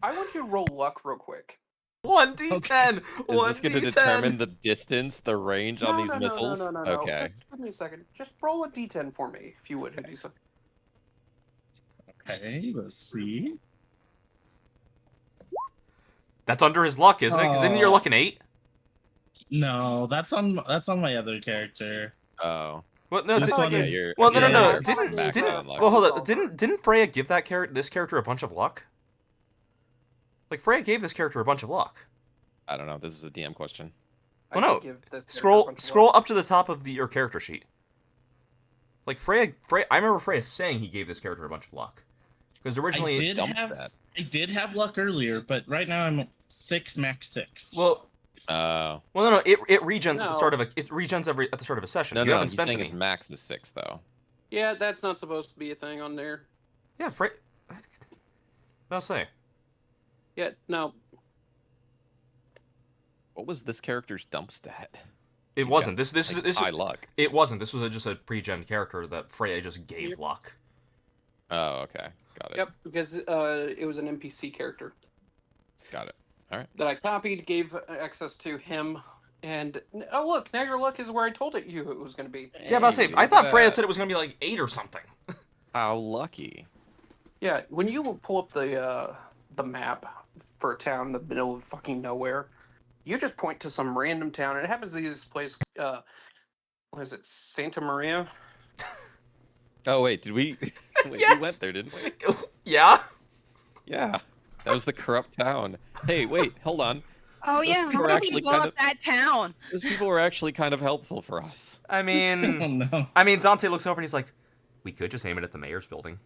A: I want you to roll luck real quick.
B: 1d10.
C: Is
B: 1d10.
C: this going to determine the distance, the range on these missiles?
A: No.
C: Okay.
A: Just give me a second. Just roll a d10 for me, if you would, Hadisa.
D: Okay, let's see.
B: That's under his luck, isn't it? Because isn't your luck an 8?
D: No, that's on my other character.
C: Oh.
B: Well, no.
D: This one is-
B: Well, no.
D: yeah,
B: Didn't. Well, hold up. Didn't Freya give this character a bunch of luck? Like Freya gave this character a bunch of luck.
C: I don't know. This is a DM question.
B: Well,
A: I
B: no.
A: could give this character a
B: Scroll
A: bunch of
B: scroll
A: luck.
B: up to the top of your character sheet. Like Freya. I remember Freya saying he gave this character a bunch of luck. Because originally
D: I did have luck earlier, but right now I'm at 6 max 6.
B: Well,
C: Oh.
B: no. It regens at the
A: No.
B: start of at the start of a session.
C: No,
B: you haven't
C: he's
B: spent
C: saying
B: any.
C: his max is 6, though.
A: Yeah, that's not supposed to be a thing on there.
B: Yeah, Freya. I'll say.
A: Yeah, no.
C: What was this character's dump stat?
B: It
C: He's
B: wasn't.
C: got,
B: This
C: high luck.
B: It wasn't. This was just a pre-gen character that Freya just gave luck.
C: Oh, okay. Got it.
A: Yep, because it was an NPC character
C: Got it. All right.
A: that I copied, gave access to him, and oh look, now your luck is where I told it was going to be.
B: Yeah, but I'll say,
C: Hey,
B: I
C: look
B: thought
C: at
B: Freya
C: that.
B: said it was gonna be like 8 or something.
C: How lucky.
A: Yeah, when you pull up the map for a town in the middle of fucking nowhere, you just point to some random town, and it happens to be this place. What is it, Santa Maria?
C: Oh, wait. Did we? Wait,
B: Yes!
C: we went there, didn't we?
B: Yeah.
C: Yeah. That was the corrupt town. Hey, wait. Hold on.
E: Oh
C: Those
E: yeah,
C: people
E: how
C: are
E: did we
C: actually
E: blow
C: kind
E: up
C: of-
E: that town?
C: Those people were actually kind of helpful for us.
B: I
D: Oh
B: mean,
D: no.
B: Dante looks over and he's like, we could just aim it at the mayor's building.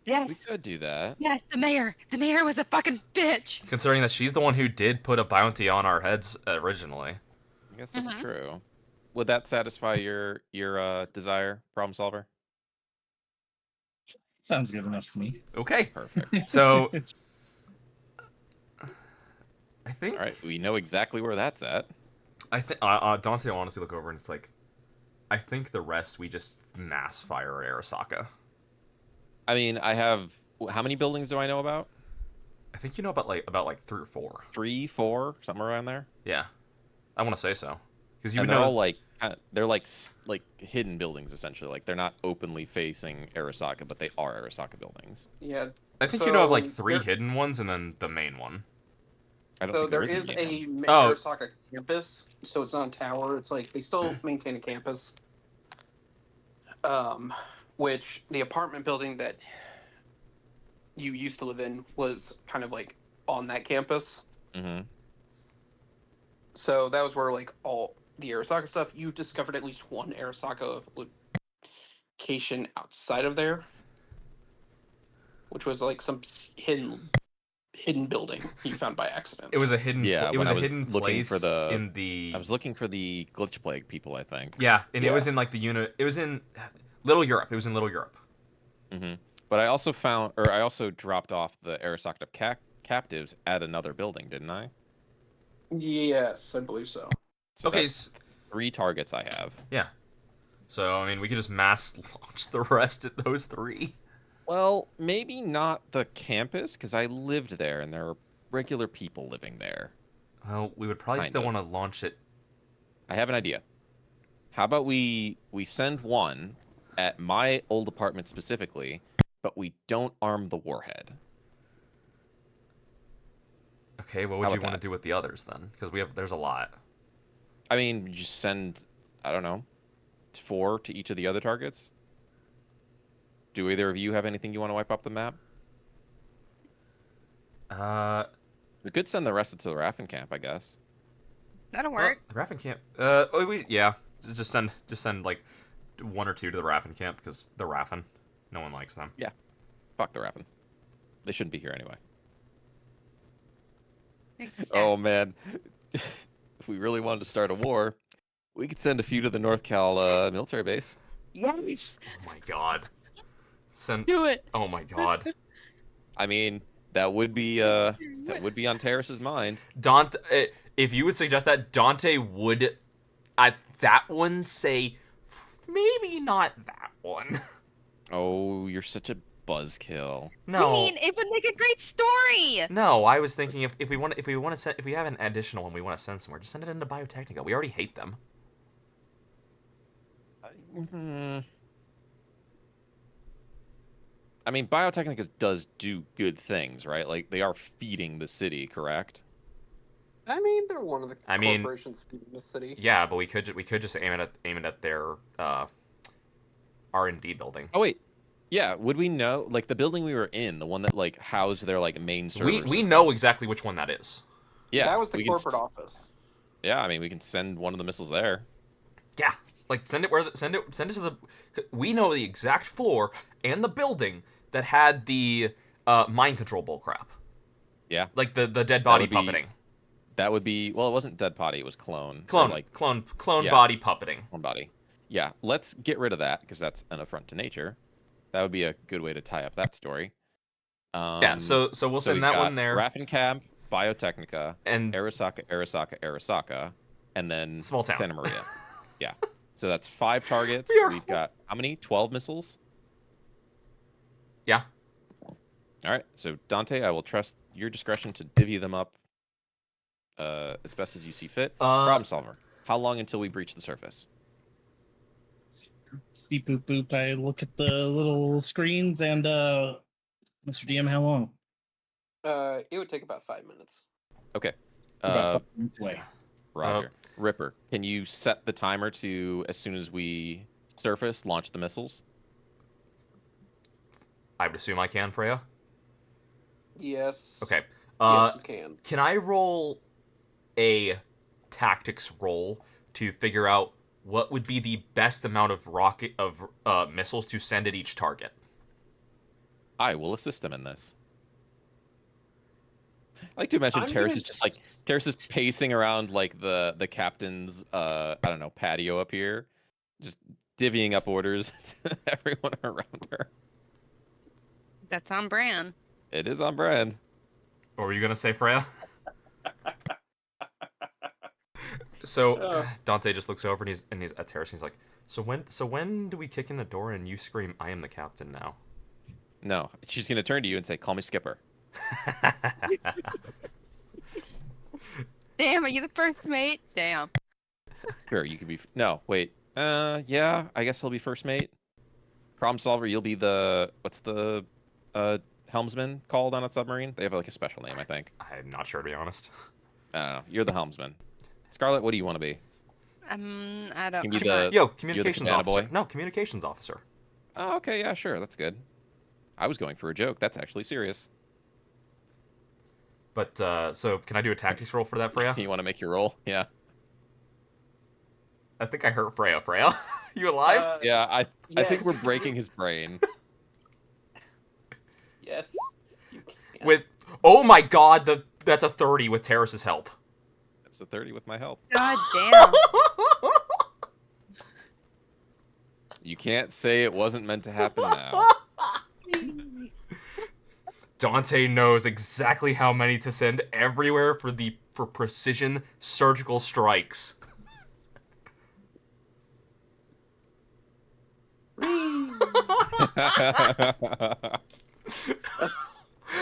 C: We
E: Yes,
C: could do that.
E: yes, the mayor. The mayor was a fucking bitch.
B: Considering that she's the one who did put a bounty on our heads originally.
C: I guess that's
E: Mhm.
C: true. Would that satisfy your desire, problem solver?
D: Sounds good enough to me.
B: Okay.
C: Perfect.
B: So, I think.
C: All right. We know exactly where that's at.
B: I think Dante will honestly look over and it's like, I think the rest we just mass fire at Arasaka.
C: I mean, I have. How many buildings do I know about?
B: I think you know about like 3 or 4.
C: 3, 4, somewhere around there.
B: Yeah, I want to say so because you
C: And
B: would
C: they're
B: know.
C: all like they're like hidden buildings essentially. Like they're not openly facing Arasaka, but they are Arasaka buildings.
A: Yeah.
B: I think you know of like
A: so
B: 3
A: there-
B: hidden ones and then the main one.
C: I don't
A: So
C: think
A: there
C: there
A: is
C: a main one.
A: a
B: Oh.
A: Arasaka campus, so it's not a tower. It's like they still maintain a campus. Which the apartment building that you used to live in was kind of like on that campus.
C: Mm-hmm.
A: So that was where like all the Arasaka stuff. You discovered at least one Arasaka location outside of there, which was like some hidden building you found by accident.
B: It was a hidden.
C: Yeah,
B: it was
C: when
B: a
C: I was
B: hidden
C: looking
B: place
C: for the-
B: in the.
C: I was looking for the glitch plague people. I think.
B: Yeah, and it was
A: Yeah.
B: in like the unit. It was in Little Europe. It was in Little Europe.
C: Mm-hmm. But I also dropped off the Arasaka captives at another building, didn't I?
A: Yes, I believe so.
C: So
B: Okay.
C: that's 3 targets I have.
B: Yeah. So I mean, we could just mass launch the rest at those 3.
C: Well, maybe not the campus because I lived there and there are regular people living there.
B: Well, we would probably
C: Kind
B: still
C: of.
B: want to launch it.
C: I have an idea. How about we send one at my old apartment specifically, but we don't arm the warhead.
B: Okay, what
C: How
B: would you
C: about
B: want to
C: that?
B: do with the others then? Because there's a lot.
C: I mean, just send, I don't know, 4 to each of the other targets. Do either of you have anything you want to wipe up the map? We could send the rest to the Raffen camp, I guess.
E: That'll
B: Well,
E: work.
B: the Raffen camp. Just send like 1 or 2 to the Raffen camp because the Raffen, no one likes them.
C: Fuck the Raffen. They shouldn't be here anyway.
E: Makes sense.
C: Oh man, if we really wanted to start a war, we could send a few to the North Cal military base.
E: Yes,
B: Oh my god. Send.
E: do it.
B: Oh my god.
C: I mean, that would be on Terrace's mind.
B: Dante, if you would suggest that, Dante would at that one say, maybe not that one.
C: Oh, you're such a buzzkill.
B: No.
E: I mean, it would make a great story.
B: No, I was thinking if we have an additional one we want to send somewhere, just send it into Biotechnica. We already hate them.
C: Mhm. I mean, Biotechnica does do good things, right? Like they are feeding the city, correct?
A: I mean, they're one of the
B: I mean,
A: corporations feeding the city.
B: Yeah, but we could just aim it at their R&D building.
C: Oh wait, yeah. Would we know like the building we were in, the one that like housed their like main server
B: We
C: system?
B: know exactly which one that is.
C: Yeah,
A: That was the
C: we can
A: corporate office.
C: Yeah, I mean we can send one of the missiles there.
B: Yeah, like send it to the. We know the exact floor and the building that had the mind control bullcrap.
C: Yeah,
B: Like the dead body
C: would be-
B: puppeting.
C: that would be well. It wasn't dead body. It was clone. Or,
B: Clone
C: like
B: clone
C: yeah.
B: body puppeting.
C: clone body. Yeah, let's get rid of that because that's an affront to nature. That would be a good way to tie up that story.
B: Yeah, so we'll
C: we've
B: send that
C: got
B: one there.
C: Raffencamp, Biotechnica,
B: And
C: Arasaka, and then
B: Small town.
C: Santa Maria. Yeah. So that's 5 targets.
B: We are-
C: We've got how many? 12 missiles?
B: Yeah.
C: All right. So Dante, I will trust your discretion to divvy them up as best as you see fit. Problem solver. How long until we breach the surface?
D: Beep boop boop. I look at the little screens and Mr. DM, how long?
A: It would take about 5 minutes.
C: Okay.
D: About 5 minutes away.
C: Roger. Ripper, can you set the timer to as soon as we surface, launch the missiles?
B: I would assume I can, Freya.
A: Yes.
B: Okay.
A: Yes, you can.
B: Can I roll a tactics roll to figure out what would be the best amount of missiles to send at each target?
C: I will assist him in this. I like to imagine
A: I'm
C: Terrace
A: gonna-
C: is just like Terrace is pacing around like the captain's I don't know, patio up here, just divvying up orders to everyone around her.
E: That's on brand.
C: It is on brand.
B: What were you gonna say, Freya? So Dante just looks over and he's at Terrace and he's like, so when do we kick in the door and you scream, "I am the captain now"?
C: No, she's gonna turn to you and say, "Call me Skipper."
E: Damn, are you the first mate? Damn.
C: Sure, you could be. No, wait. Yeah, I guess he'll be first mate. Problem solver, you'll be the what's the helmsman called on a submarine? They have like a special name, I think.
B: I'm not sure, to be honest.
C: I don't know. You're the helmsman. Scarlet, what do you want to be?
E: I don't.
C: Can you
E: I'm
C: the-
E: not-
B: Yo, communications
C: cabana
B: officer.
C: boy?
B: No, communications officer.
C: Oh, okay, yeah, sure, that's good. I was going for a joke. That's actually serious.
B: But so can I do a tactics roll for that, Freya?
C: You want to make your roll? Yeah.
B: I think I hurt Freya. Freya, you alive?
C: Yeah, I
A: yeah.
C: think we're breaking his brain.
A: Yes. You can.
B: With oh my god, that's a 30 with Terrace's help.
C: It's a 30 with my help.
E: God damn.
C: You can't say it wasn't meant to happen now.
B: Dante knows exactly how many to send everywhere for precision surgical strikes.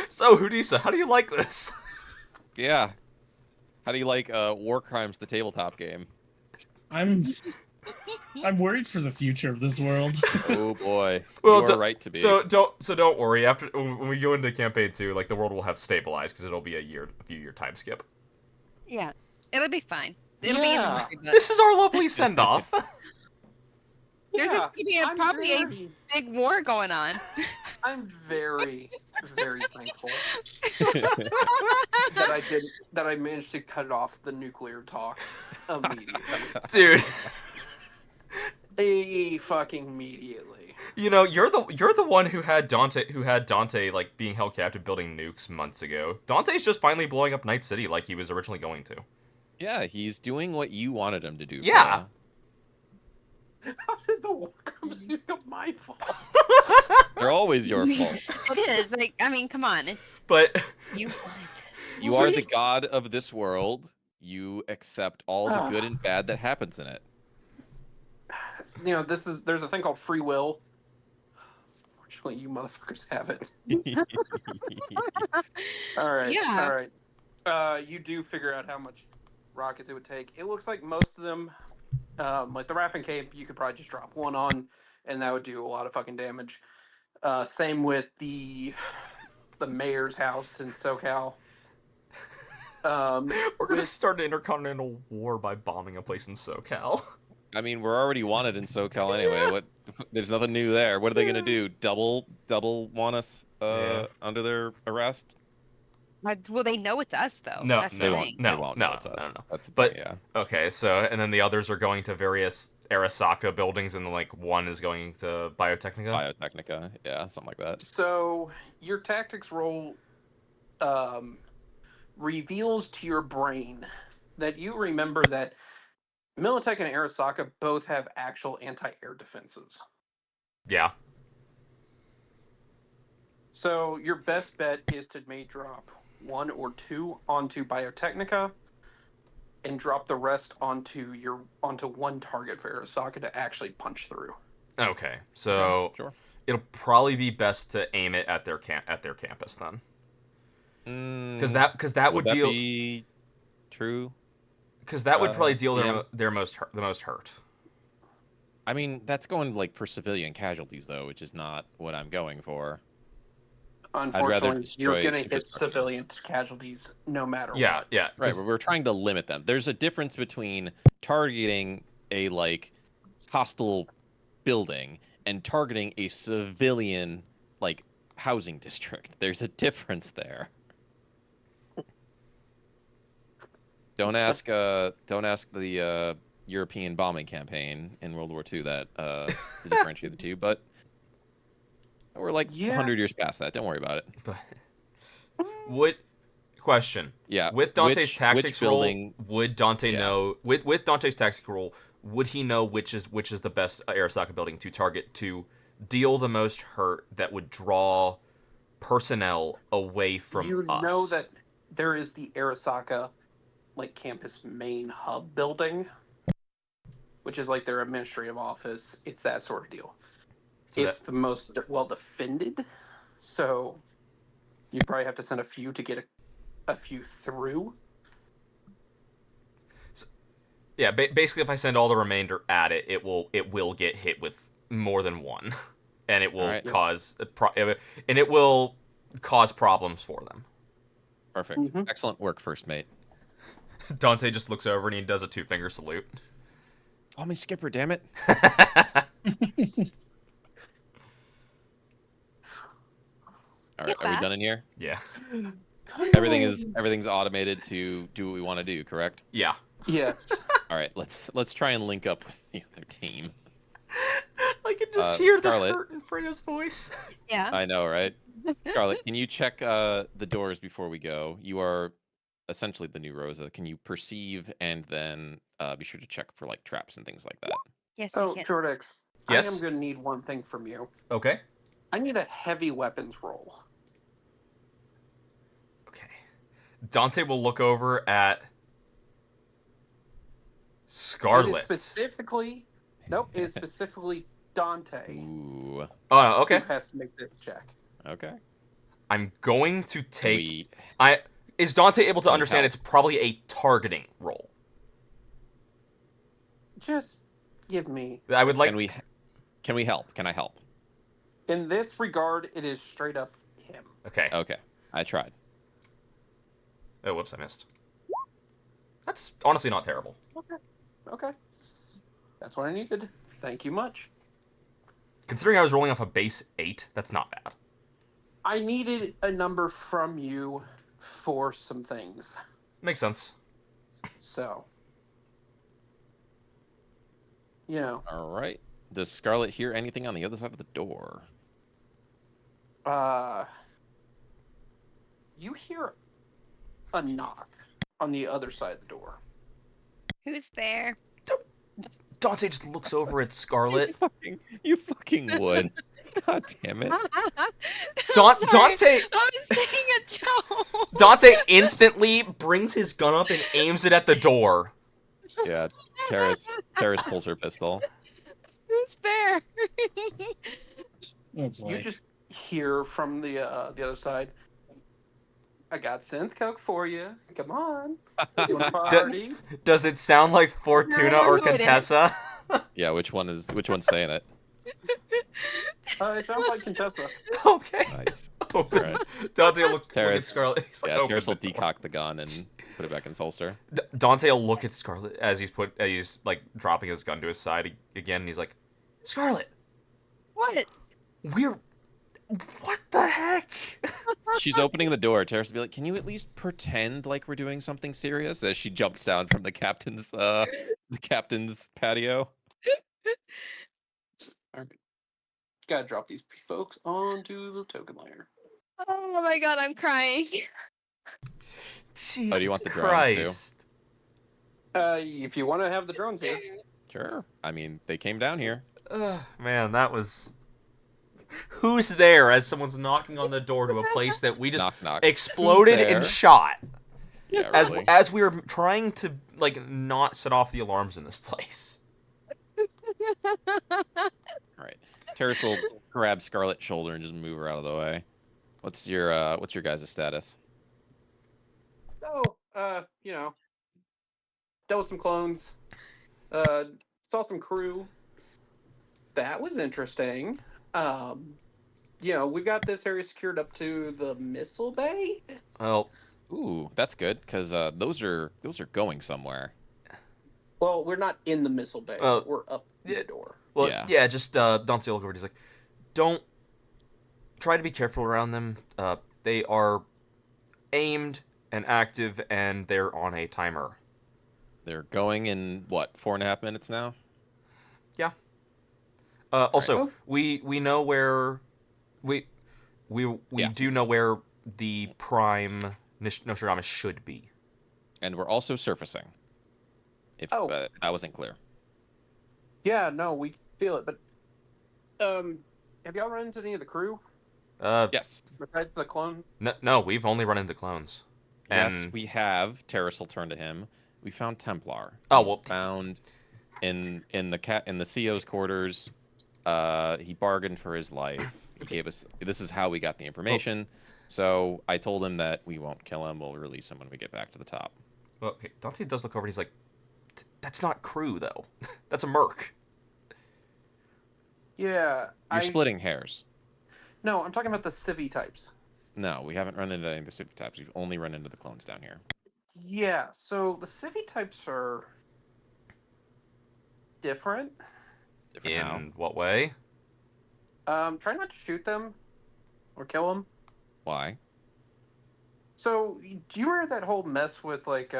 B: So, Hudisa, how do you like this?
C: Yeah. How do you like War Crimes, the tabletop game?
D: I'm worried for the future of this world.
C: Oh boy.
B: Well,
C: you are right to be.
B: So don't worry. After when we go into campaign 2, like the world will have stabilized because it'll be a few year time skip.
E: Yeah. It'll be fine. It'll be in
A: Yeah.
E: history books.
B: This is our lovely send off.
E: There's
A: Yeah,
E: just gonna be
A: I'm
E: probably a
A: very-
E: big war going on.
A: I'm very, very thankful that I managed to cut off the nuclear talk immediately.
B: Dude.
A: Fucking immediately.
B: You know, you're the one who had Dante like being held captive building nukes months ago. Dante's just finally blowing up Night City like he was originally going to.
C: Yeah, he's doing what you wanted him to do.
B: Yeah.
A: How did the war crimes become my fault?
C: They're always your fault.
E: It is. Like, I mean, come on. It's
B: But
E: you.
C: You are the god of this world. You accept all the good and bad that happens in it.
A: You know, there's a thing called free will. Unfortunately, you motherfuckers have it. All right.
E: Yeah.
A: All right. You do figure out how much rockets it would take. It looks like most of them, like the Raffin Cape, you could probably just drop one on, and that would do a lot of fucking damage. Same with the mayor's house in SoCal.
B: We're gonna start an intercontinental war by bombing a place in SoCal.
C: I mean, we're already wanted in SoCal anyway. What? There's nothing new there. What are they gonna do? Double want us
B: Yeah.
C: under their arrest?
E: Well, they know it's us though.
B: No,
E: That's
B: no,
E: the
C: They
E: thing.
C: won't. They
B: no,
C: won't
B: no,
C: know it's us.
B: no.
C: That's the
B: But-
C: thing, yeah.
B: Okay, so and then the others are going to various Arasaka buildings, and like one is going to Biotechnica.
C: Biotechnica, yeah, something like that.
A: So your tactics roll reveals to your brain that you remember that Militech and Arasaka both have actual anti-air defenses.
B: Yeah.
A: So your best bet is to may drop one or two onto Biotechnica and drop the rest onto one target for Arasaka to actually punch through.
B: Okay, so
C: Sure.
B: it'll probably be best to aim it at their campus then, because that would deal.
C: Be true?
B: Because that would probably deal
C: yeah.
B: the most hurt.
C: I mean, that's going like for civilian casualties though, which is not what I'm going for.
A: Unfortunately, you're
C: destroy
A: going to hit
C: infrastructure.
A: civilian casualties no matter
B: Yeah,
A: what.
B: yeah.
C: Right,
B: 'cause-
C: but we're trying to limit them. There's a difference between targeting a like hostile building and targeting a civilian like housing district. There's a difference there. Don't ask the European bombing campaign in World War II that to differentiate the two, but we're like
A: Yeah.
C: 100 years past that. Don't worry about it.
B: But what question?
C: Yeah.
B: With Dante's
C: which
B: tactics
C: building?
B: roll, would Dante
C: Yeah.
B: know? With Dante's tactics roll, would he know which is the best Arasaka building to target to deal the most hurt that would draw personnel away from
A: You
B: us?
A: know that there is the Arasaka like campus main hub building, which is like their administrative office. It's that sort of deal.
B: So
A: It's the most well defended, so you probably have to send a few to get a few through.
B: Yeah, basically, if I send all the remainder at it, it will get hit with more than one, and it will
C: Alright.
B: cause and it will cause problems for them.
C: Perfect.
A: Mhm.
C: Excellent work, first mate.
B: Dante just looks over and he does a 2-finger salute.
C: Call me Skipper, damn it. All right,
E: Get
C: are we
E: that.
C: done in here?
B: Yeah,
C: Everything's automated to do what we want to do, correct?
B: yeah.
A: Yes.
C: All right, let's try and link up with the other team.
B: I can just hear
C: Scarlet.
B: the hurt in Freya's voice.
E: Yeah.
C: I know, right? Scarlet, can you check the doors before we go? You are essentially the new Rosa. Can you perceive and then be sure to check for like traps and things like that?
E: Yes,
A: Oh,
E: you can.
A: Jordex.
B: Yes?
A: I am going to need one thing from you.
B: Okay.
A: I need a heavy weapons roll.
B: Okay. Dante will look over at
A: It
B: Scarlet.
A: is specifically, nope, it is specifically Dante
C: Ooh,
B: Oh, no, okay.
A: who has to make this check.
C: okay.
B: I'm going to
C: Can
B: take.
C: we-
B: Is Dante able to
C: Can we
B: understand
C: help?
B: it's probably a targeting roll?
A: Just give me.
B: I would like.
C: Can we help? Can I help?
A: In this regard, it is straight up him.
B: Okay.
C: Okay, I tried.
B: Oh, whoops! I missed. That's honestly not terrible.
A: Okay. That's what I needed. Thank you much.
B: Considering I was rolling off a base 8, that's not bad.
A: I needed a number from you for some things.
B: Makes sense.
A: So, you know,
C: All right. Does Scarlet hear anything on the other side of the door?
A: you hear a knock on the other side of the door.
E: Who's there?
B: Dante just looks over at Scarlet.
C: You fucking would. God damn it.
B: Dante
E: I was saying a joke.
B: Dante instantly brings his gun up and aims it at the door.
C: Yeah, Terrace pulls her pistol.
E: Who's there?
D: Oh
A: You
D: boy.
A: just hear from the other side. I got synth coke for you. Come on, you want to party?
B: Does it sound like Fortuna or
E: Doing it.
B: Contessa?
C: Yeah, which one's saying it?
A: It sounds like Contessa.
B: Okay.
C: Nice.
B: Open.
C: All right.
B: Dante will look at
C: Terrace.
B: Scarlet. He's like,
C: Yeah,
B: open
C: Terrace will
B: the door.
C: decock the gun and put it back in its holster.
B: Dante will look at Scarlet as he's like dropping his gun to his side again, and he's like, Scarlet,
E: What?
B: what the heck?
C: She's opening the door. Terrace will be like, "Can you at least pretend like we're doing something serious?" As she jumps down from the captain's patio.
A: Gotta drop these folks onto the token layer.
E: Oh my god, I'm crying.
B: Jesus
C: want the drones too?
B: Christ.
A: If you want to have the drones here.
C: Sure. I mean, they came down here.
B: Man, that was. Who's there as someone's knocking on the door to a place that we just
C: Knock knock.
B: exploded
C: Who's there?
B: and shot
C: Yeah,
B: as
C: really.
B: as we were trying to like not set off the alarms in this place.
C: All right. Terrace will grab Scarlet's shoulder and just move her out of the way. What's your guys' status?
A: So, dealt with some clones. Saw some crew. That was interesting. We've got this area secured up to the missile bay.
B: Well,
C: Ooh, that's good because those are going somewhere.
A: Well, we're not in the missile bay.
B: Well,
A: We're up
B: yeah.
A: the door.
B: well,
C: Yeah.
B: yeah. Just Dante will look over. He's like, don't try to be careful around them. They are aimed and active, and they're on a timer.
C: They're going in what 4.5 minutes now.
B: Also,
A: Right.
B: we know where we
C: Yeah.
B: do know where the prime Nostradamus should be.
C: And we're also surfacing. If
A: Oh.
C: that wasn't clear.
A: Yeah, no, we feel it. But have y'all run into any of the crew
C: Yes.
A: besides the clone?
B: No, we've only run into clones.
C: Yes,
B: And
C: we have. Terrace will turn to him. We found Templar.
B: Oh,
C: He's
B: well.
C: found in the CO's quarters. He bargained for his life. He gave us. This is how we got the information. So I told him that we won't kill him. We'll release him when we get back to the top.
B: well, okay, Dante does look over and he's like, that's not crew though. That's a merc.
A: Yeah,
C: You're splitting hairs.
A: No, I'm talking about the civvy types.
C: No, we haven't run into any of the super types. We've only run into the clones down here.
A: Yeah, so the civvy types are different.
C: Different
B: In
C: how?
B: what way?
A: Try not to shoot them or kill them.
C: Why?
A: So, do you remember that whole mess with what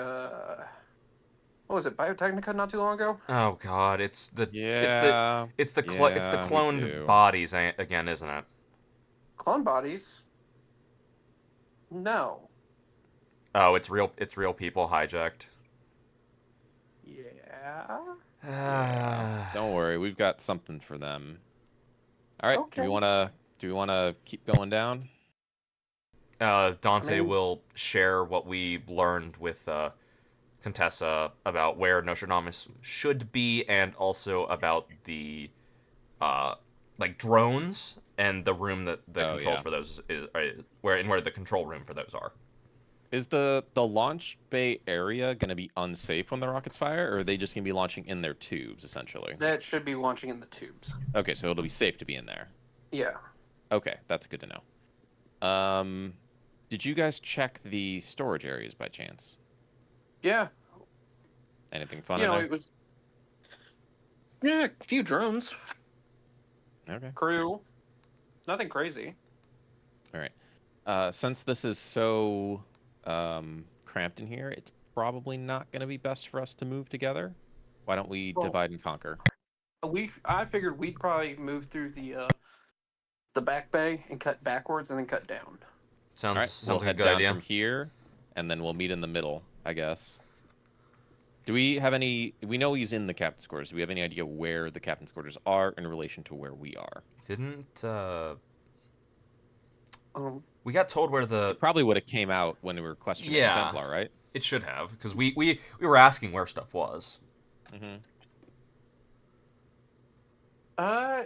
A: was it, Biotechnica not too long ago?
B: Oh God, it's the
C: Yeah.
B: it's the
C: we
B: cloned
C: do.
B: bodies again, isn't it?
A: Clone bodies? No.
B: Oh, it's real people hijacked.
A: Yeah.
C: Don't worry, we've got something for them. All right.
A: Okay.
C: Do we wanna keep going down?
B: Dante
A: I mean-
B: will share what we learned with Contessa about where Nostradamus should be, and also about the like drones and the room that the
C: Oh,
B: controls
C: yeah.
B: for those is where the control room for those are.
C: Is the launch bay area gonna be unsafe when the rockets fire, or are they just gonna be launching in their tubes essentially?
A: That should be launching in the tubes.
C: Okay, so it'll be safe to be in there.
A: Yeah.
C: Okay, that's good to know. Did you guys check the storage areas by chance?
A: Yeah.
C: Anything fun
A: You
C: in
A: know,
C: there?
A: it was. Yeah, a few drones,
C: Okay.
A: crew. Nothing crazy.
C: All right. Since this is so cramped in here, it's probably not going to be best for us to move together. Why don't we
A: Well-
C: divide and conquer?
A: I figured we'd probably move through the back bay and cut backwards and then cut down.
B: Sounds
C: All right,
B: sounds
C: we'll
B: like a
C: head
B: good
C: down
B: idea.
C: from here, and then we'll meet in the middle, I guess. Do we have any? We know he's in the captain's quarters. Do we have any idea where the captain's quarters are in relation to where we are?
B: Didn't
A: Um,
B: we got told where the
C: It probably would have came out when we were questioning
B: Yeah.
C: the Templar, right?
B: it should have, because we were asking where stuff was.
C: Mm-hmm.
A: uh,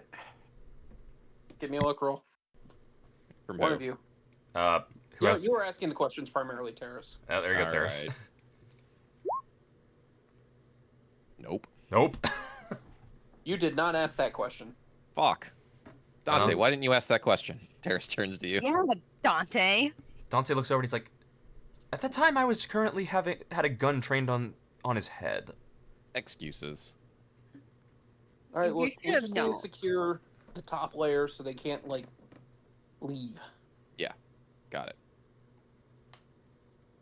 A: Give me a look roll.
C: From
A: One
C: who?
A: of you.
B: Who
A: You,
B: has?
A: you were asking the questions primarily, Terrace.
B: There you go,
C: All
B: Terrace.
C: right. Nope.
B: Nope.
A: You did not ask that question.
C: Fuck. Dante,
B: Um,
C: why didn't you ask that question? Terrace turns to you.
E: Yeah, Dante.
B: Dante looks over and he's like, at the time I was currently had a gun trained on his head.
C: Excuses.
A: All right,
E: You
A: look, we
E: should've
A: just need to
E: known.
A: secure the top layer so they can't like leave.
C: Got it.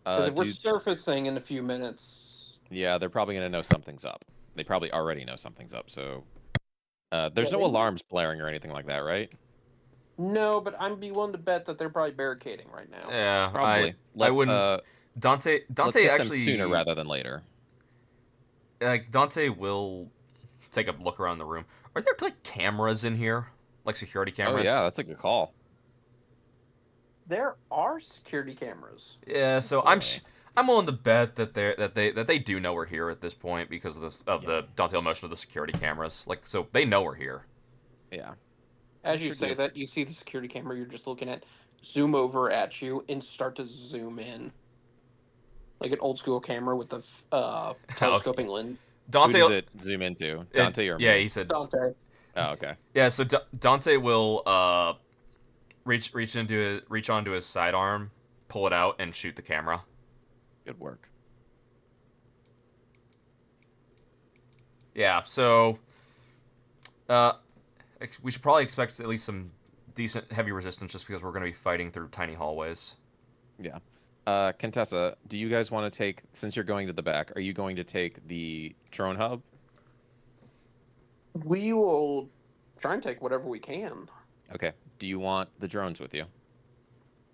A: Because if we're
C: Dude,
A: surfacing in a few minutes,
C: yeah, they're probably gonna know something's up. They probably already know something's up. So, there's
A: Yeah,
C: no
A: they-
C: alarms blaring or anything like that, right?
A: no, but I'm be willing to bet that they're probably barricading right now.
B: Yeah,
C: Probably.
B: I
C: Let's
B: wouldn't. Dante
C: let's hit
B: actually
C: them sooner rather than later.
B: like Dante will take a look around the room. Are there like cameras in here, like security
C: Oh
B: cameras?
C: yeah, that's a good call.
A: There are security cameras.
B: Yeah, so
C: Boy.
B: I'm willing to bet that they do know we're here at this point because of this the Dante motion of the security cameras. Like, so they know we're here.
C: Yeah.
A: As you
C: Sure
A: say
C: do.
A: that, you see the security camera you're just looking at zoom over at you and start to zoom in. Like an old school camera with the telescoping lens.
B: Dante,
C: Who does it zoom into? Dante or me?
B: yeah, he said.
A: Dante.
C: Oh, okay.
B: Yeah, so Dante will reach onto his sidearm, pull it out, and shoot the camera.
C: Good work.
B: Yeah, so we should probably expect at least some decent heavy resistance just because we're going to be fighting through tiny hallways.
C: Yeah. Contessa, do you guys want to take, since you're going to the back, are you going to take the drone hub?
A: We will try and take whatever we can.
C: Okay. Do you want the drones with you?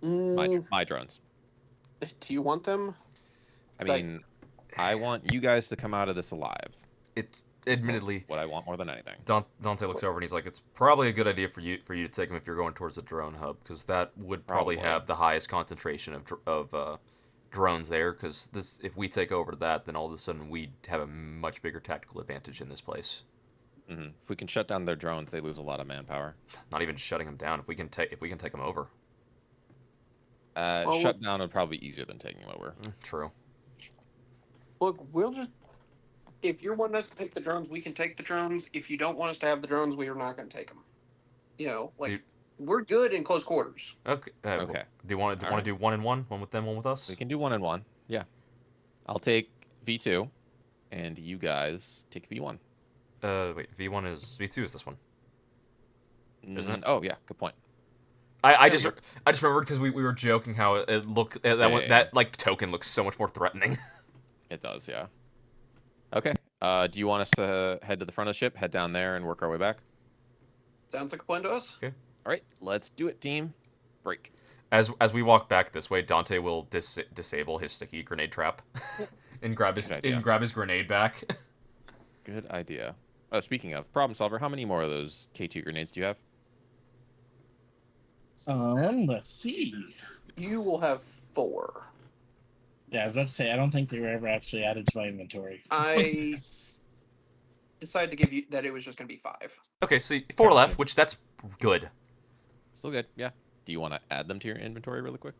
A: Mm,
C: My drones.
A: do you want them?
C: I
A: Like-
C: mean, I want you guys to come out of this alive.
B: Admittedly,
C: What I want more than anything.
B: Dante looks over and he's like, "It's probably a good idea for you to take him if you're going towards the drone hub because that would probably
C: Probably.
B: have the highest concentration of drones there. Because if we take over that, then all of a sudden we'd have a much bigger tactical advantage in this place.
C: If we can shut down their drones, they lose a lot of manpower.
B: Not even shutting them down. If we can take them over.
A: Well,
C: Shut down would probably be easier than taking them over.
B: True.
A: Look, we'll just. If you're wanting us to take the drones, we can take the drones. If you don't want us to have the drones, we are not going to take them. You know, like
B: Dude.
A: we're good in close quarters.
B: Okay.
C: Okay.
B: Do you want to
C: Alright.
B: do 1-1? One with them, one with us?
C: We can do 1-1. Yeah. I'll take V2, and you guys take V1.
B: Wait. V2 is this one. Isn't it?
C: Oh yeah, good point.
B: I just remembered because we were joking how it looked
C: Yeah.
B: that like token looks so much more threatening.
C: It does, yeah. Okay. Do you want us to head to the front of the ship, head down there, and work our way back?
A: Sounds like a plan to us.
C: All right, let's do it, team. Break.
B: As we walk back this way, Dante will disable his sticky grenade trap and grab his
C: Good idea.
B: grenade back.
C: Good idea. Oh, speaking of problem solver, how many more of those K2 grenades do you have?
D: Let's see.
A: You will have 4.
D: Yeah, I was about to say I don't think they were ever actually added to my inventory.
A: I decided to give you that it was just going to be 5.
B: Okay, so 4 left, which that's good.
C: Still good, yeah. Do you want to add them to your inventory really quick?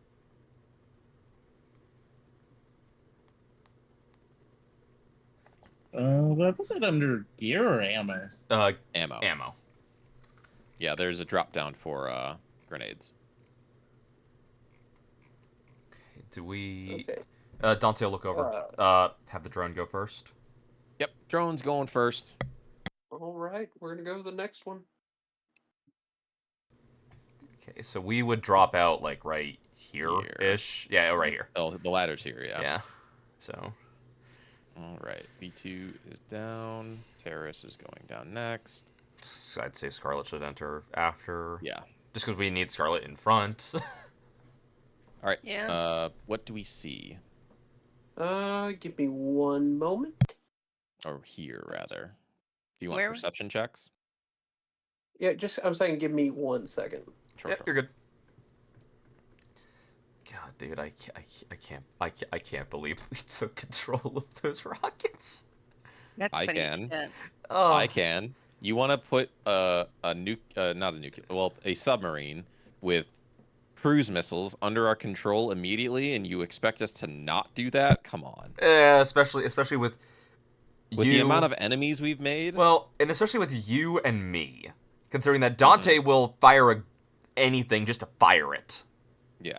D: Would I put that under gear or ammo?
C: Ammo.
B: Ammo.
C: Yeah, there's a drop down for grenades.
B: Do we?
A: Okay.
B: Dante will look over. Have the drone go first.
C: Yep, drone's going first.
A: All right, we're going to go to the next one.
B: Okay, so we would drop out like right here-ish. Yeah, right here.
C: Oh, the ladder's here, yeah.
B: Yeah. So.
C: All right, B2 is down. Terrace is going down next.
B: I'd say Scarlet should enter after.
C: Yeah.
B: Just because we need Scarlet in front.
C: All right.
E: Yeah.
C: What do we see?
A: Give me one moment.
C: Or here, rather. Do you want
E: Where?
C: perception checks?
A: Yeah, I'm saying give me 1 second.
C: Sure,
B: Yep,
C: sure.
B: you're good. God, dude, I can't believe we took control of those rockets.
E: That's
C: I
E: funny.
C: can.
E: Yeah.
B: Oh,
C: I can. You want to put not a nuclear, well, a submarine with cruise missiles under our control immediately, and you expect us to not do that? Come on.
B: Especially with
C: With
B: you.
C: the amount of enemies we've made?
B: Well, and especially with you and me, considering that Dante will fire anything just to fire it.
C: Yeah.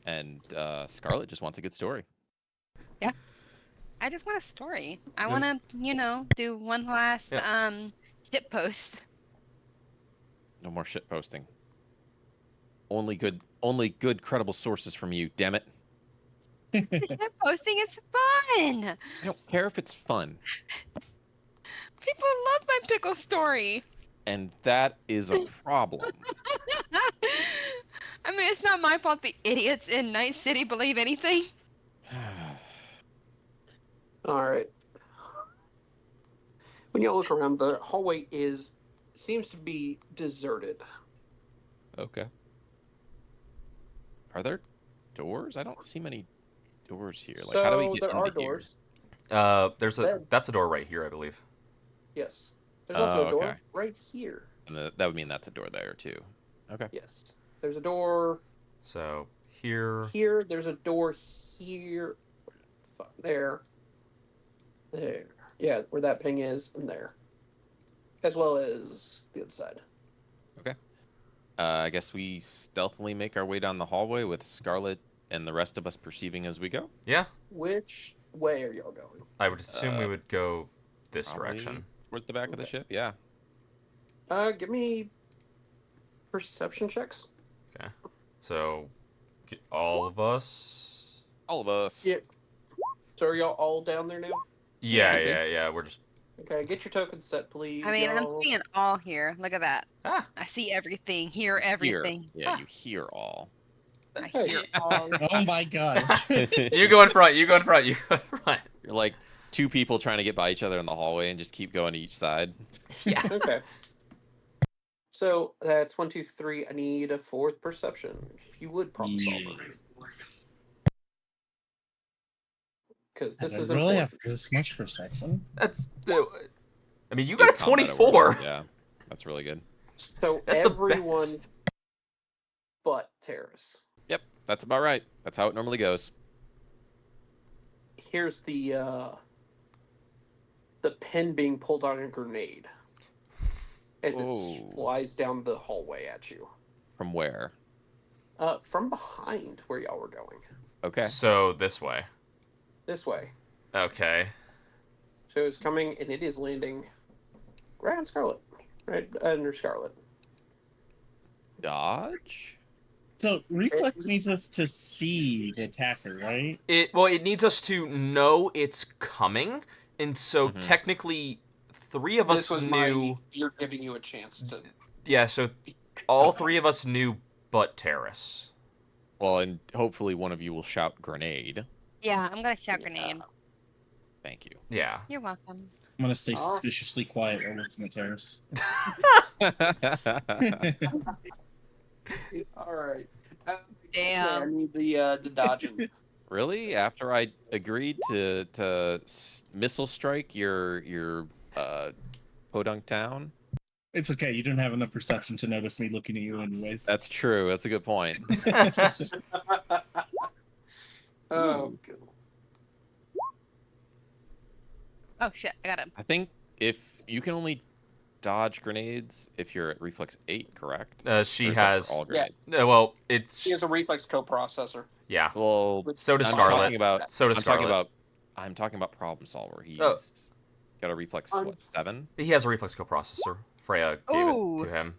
C: And Scarlet just wants a good story.
E: I just want a story. I want to, do one last shit post.
C: No more shit posting. Only good credible sources from you, damn it.
E: Shit posting is fun.
C: I don't care if it's fun.
E: People love my pickle story.
C: And that is a problem.
E: I mean, it's not my fault the idiots in Night City believe anything.
A: All right. When y'all look around, the hallway seems to be deserted.
C: Okay. Are there doors? I don't see many doors here. Like, how do we get
A: there are
C: into here?
A: doors.
B: That's a door right here, I believe.
A: Yes. There's also a door
C: okay.
A: right here.
C: And that would mean that's a door there too. Okay.
A: Yes. There's a door
B: So here.
A: here. There's a door here. Fuck, there. There. Yeah, where that ping is, and there. As well as the other side.
C: I guess we stealthily make our way down the hallway with Scarlet and the rest of us perceiving as we go.
B: Yeah,
A: Which way are y'all going?
B: I would assume we would go this
C: Probably
B: direction.
C: Towards the back of the
A: Okay.
C: ship, yeah.
A: Give me perception checks.
B: Okay. So all of us.
C: All of us.
A: Yeah. So are y'all all down there now?
B: Yeah. We're just.
A: Okay, get your tokens set, please.
E: I mean, I'm
A: y'all.
E: seeing all here. Look at that.
B: Ah.
E: I see everything, hear
C: Hear.
E: everything.
C: Yeah, you hear all.
E: I
A: Hey,
E: hear
D: Oh my gosh.
B: You go in front. You go in front. You go in front.
C: You're like two people trying to get by each other in the hallway and just keep going to each side.
B: Yeah.
A: Okay. So that's 1, 2, 3. I need a fourth perception. If you would, problem solver. Because this
D: I
A: is
D: really
A: important.
D: have this much perception.
B: That's the. I mean, you got a
C: Good combat
B: 24.
C: awareness, Yeah, that's really good.
A: So
B: That's
A: everyone
B: the best.
A: but Terrace.
C: Yep, that's about right. That's how it normally goes.
A: Here's the pin being pulled on a grenade as it
C: Whoa.
A: flies down the hallway at you.
C: From where?
A: From behind where y'all were going.
C: Okay.
B: So this way.
A: This way.
B: Okay.
A: So it's coming and it is landing right on Scarlet. Right under Scarlet.
C: Dodge?
D: So reflex needs us to see the attacker, right?
B: It needs us to know it's coming, and so
C: Mhm.
B: technically, 3 of us
A: This was
B: knew.
A: you're giving you a chance to.
B: Yeah. So all 3 of us knew, but Terrace.
C: Well, and hopefully one of you will shout grenade.
E: Yeah, I'm gonna shout grenade.
C: Thank you.
B: Yeah.
E: You're welcome.
D: I'm gonna stay
A: Oh.
D: suspiciously quiet while looking at Terrace.
A: All right. I
E: Damn.
A: need the dodging.
C: Really? After I agreed to missile strike your podunk town?
D: It's okay. You didn't have enough perception to notice me looking at you, anyways.
C: That's true. That's a good point.
A: Oh, good.
E: Oh shit, I got him.
C: I think if you can only dodge grenades if you're at reflex 8, correct?
B: She
C: Or is that for
B: has.
C: all grenades?
B: No, well, it's
A: She has a reflex coprocessor.
B: yeah.
C: Well,
B: So does
C: I'm
B: Scarlet.
C: talking about
B: So does
C: I'm
B: Scarlet.
C: talking about problem solver. He's
B: Oh.
C: got a reflex
A: I'm-
C: what, 7?
B: He has a reflex coprocessor. Freya gave
E: Ooh.
B: it to him.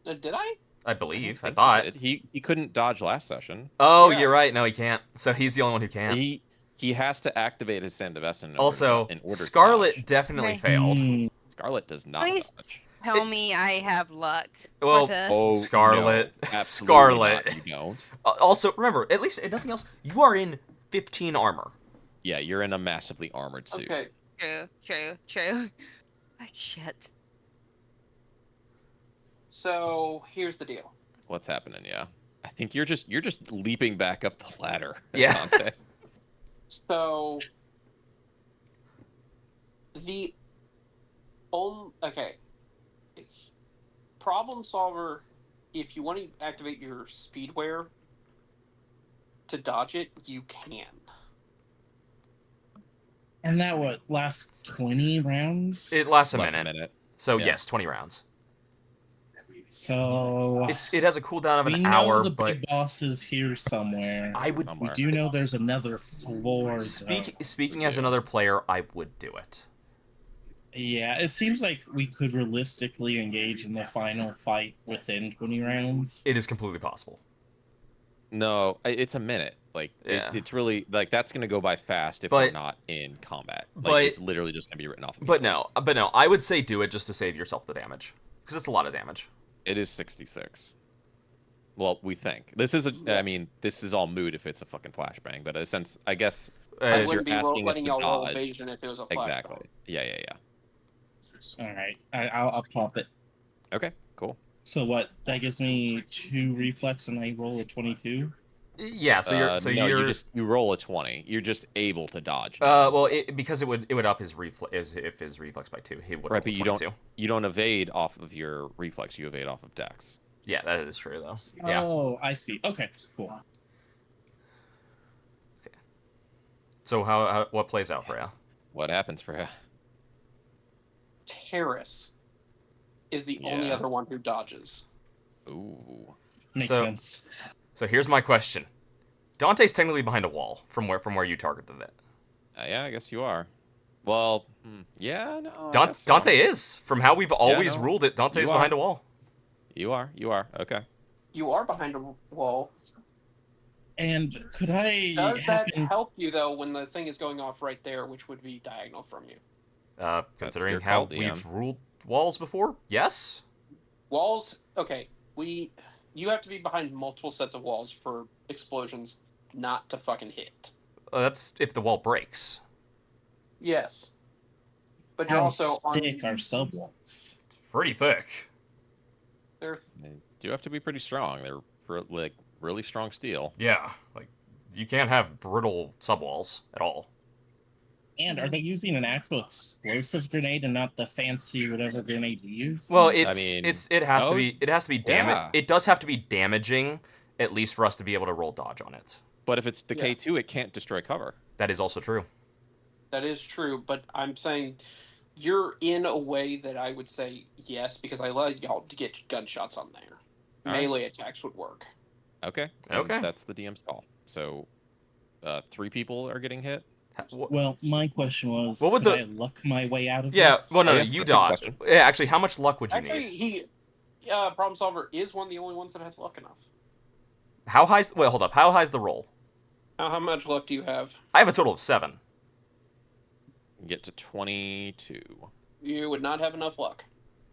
A: Did I?
B: I believe. I
C: think
B: thought.
C: he couldn't dodge last session.
B: Oh,
A: Yeah.
B: you're right. No, he can't. So he's the only one who can.
C: He has to activate his Sandevistan.
B: Also,
C: in order to
B: Scarlet
C: dodge.
B: definitely
E: Right.
B: failed.
C: Scarlet does not
E: Please.
C: dodge.
E: Tell me I have luck.
B: Well,
E: with this.
C: Oh,
B: Scarlet.
C: no, absolutely
B: Scarlet.
C: not, you don't.
B: Also, remember, at least if nothing else, you are in 15 armor.
C: Yeah, you're in a massively armored suit.
A: Okay.
E: True. Like shit.
A: So here's the deal.
C: What's happening? Yeah, I think you're just leaping back up the ladder.
B: Yeah.
A: So the Okay. Problem solver. If you want to activate your speedware to dodge it, you can.
D: And that what lasts 20 rounds?
B: It lasts a
C: Less
B: minute.
C: a minute.
B: So
C: Yeah.
B: yes, 20 rounds.
D: So
B: It has a cooldown of
D: we
B: an
D: know
B: hour,
D: the
B: but
D: big boss is here somewhere.
B: I would
D: We
C: Somewhere.
D: do know there's another floor.
B: speaking
C: We
B: as
C: do.
B: another player, I would do it.
D: Yeah, it seems like we could realistically engage in the final fight within 20 rounds.
B: It is completely possible.
C: No, it's a minute. Like
B: Yeah.
C: it's really like that's gonna go by fast if
B: But-
C: we're not in combat. Like
B: but-
C: it's literally just gonna be written off.
B: But
C: immediately.
B: no, I would say do it just to save yourself the damage, because it's a lot of damage.
C: It is 66. Well, we think this is a.
A: Yeah.
C: I mean, this is all moot if it's a fucking flashbang. But since I guess
A: I
C: since
B: Uh,
C: you're
A: wouldn't be
C: asking us
A: letting
C: to
A: y'all roll
C: dodge,
A: evasion if it was a flashbang.
C: exactly. Yeah.
D: All right, I'll pop it.
C: Okay, cool.
D: So what? That gives me 2 reflex and I roll a 22.
B: yeah, so
C: No,
B: you're
C: you roll a 20. You're just able to dodge.
B: well, because it would up his reflex if his reflex by 2. He would
C: Right,
B: roll
C: but
B: 22.
C: you don't evade off of your reflex. You evade off of Dex.
B: Yeah, that is true though. Yeah.
D: Oh, I see. Okay, cool.
B: So how what plays out for you?
C: What happens for you?
A: Terrace is the only
C: Yeah.
A: other one who dodges.
C: Ooh.
D: Makes
B: So-
D: sense.
B: So here's my question. Dante's technically behind a wall from where you targeted it.
C: Yeah, I guess you are. Well, yeah, no. I
B: Don-
C: guess so.
B: Dante is. From how we've always
C: no,
B: ruled it, Dante's
C: you
B: behind
C: are.
B: a wall.
C: You are. Okay.
A: You are behind a wall.
D: And could I
A: Does that
D: happen?
A: help you though when the thing is going off right there, which would be diagonal from you?
B: Considering
C: your
B: how
C: call, DM.
B: we've ruled walls before, yes.
A: Walls. Okay, you have to be behind multiple sets of walls for explosions not to fucking hit.
B: That's if the wall breaks.
A: Yes, but you're
D: How
A: also on.
D: thick are subwalls?
B: It's pretty thick.
A: They're
C: They do have to be pretty strong. They're like really strong steel.
B: Yeah, like you can't have brittle subwalls at all.
D: And are they using an actual explosive grenade and not the fancy whatever grenade you use?
B: Well,
C: mean,
B: it has to
C: no,
B: be damage.
C: yeah.
B: It does have to be damaging, at least for us to be able to roll dodge on it.
C: But if it's the
A: Yeah.
C: K2, it can't destroy cover.
B: That is also true.
A: That is true, but I'm saying you're in a way that I would say yes, because I let y'all to get gunshots on there.
C: All right.
A: Melee attacks would work.
C: Okay. then
B: Okay.
C: That's the DM's call. So, 3 people are getting hit.
D: Well, my question was,
B: What would
D: could
B: the-
D: I luck my way out of
B: Yeah,
D: this?
B: well, no,
C: Oh,
B: no,
C: yeah,
B: you
C: that's a good
B: dodge.
C: question.
B: Yeah, actually, how much luck would you
A: Actually,
B: need?
A: Problem Solver is one of the only ones that has luck enough.
B: How high's? Wait, hold up. How high's the roll?
A: How much luck do you have?
B: I have a total of 7.
C: Get to 22.
A: You would not have enough luck.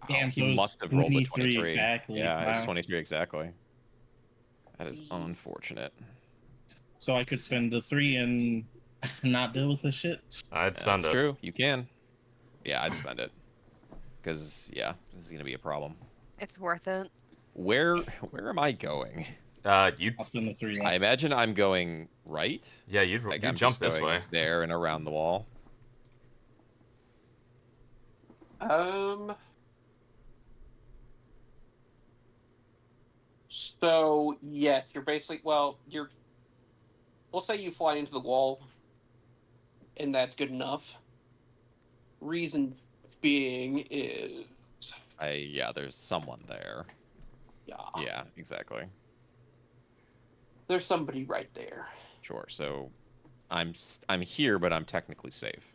D: Damn, so
C: he
D: it's
C: must have rolled a
D: 23
C: 23.
D: exactly.
C: Yeah, it's
D: Wow.
C: 23 exactly. That is unfortunate.
D: So I could spend the 3 and not deal with this shit.
B: I'd spend
C: That's
B: it.
C: true. You can. Yeah, I'd spend it. Because, yeah, this is going to be a problem.
E: It's worth it.
C: Where am I going?
B: You.
D: I'll spend the 3.
C: I imagine I'm going right.
B: Yeah, you'd
C: Like
B: you
C: I'm
B: jump
C: just
B: this
C: going
B: way.
C: there and around the wall.
A: So yes, you're basically we'll say you fly into the wall, and that's good enough. Reason being is
C: Yeah, there's someone there. Yeah, exactly.
A: there's somebody right there.
C: Sure. So I'm here, but I'm technically safe.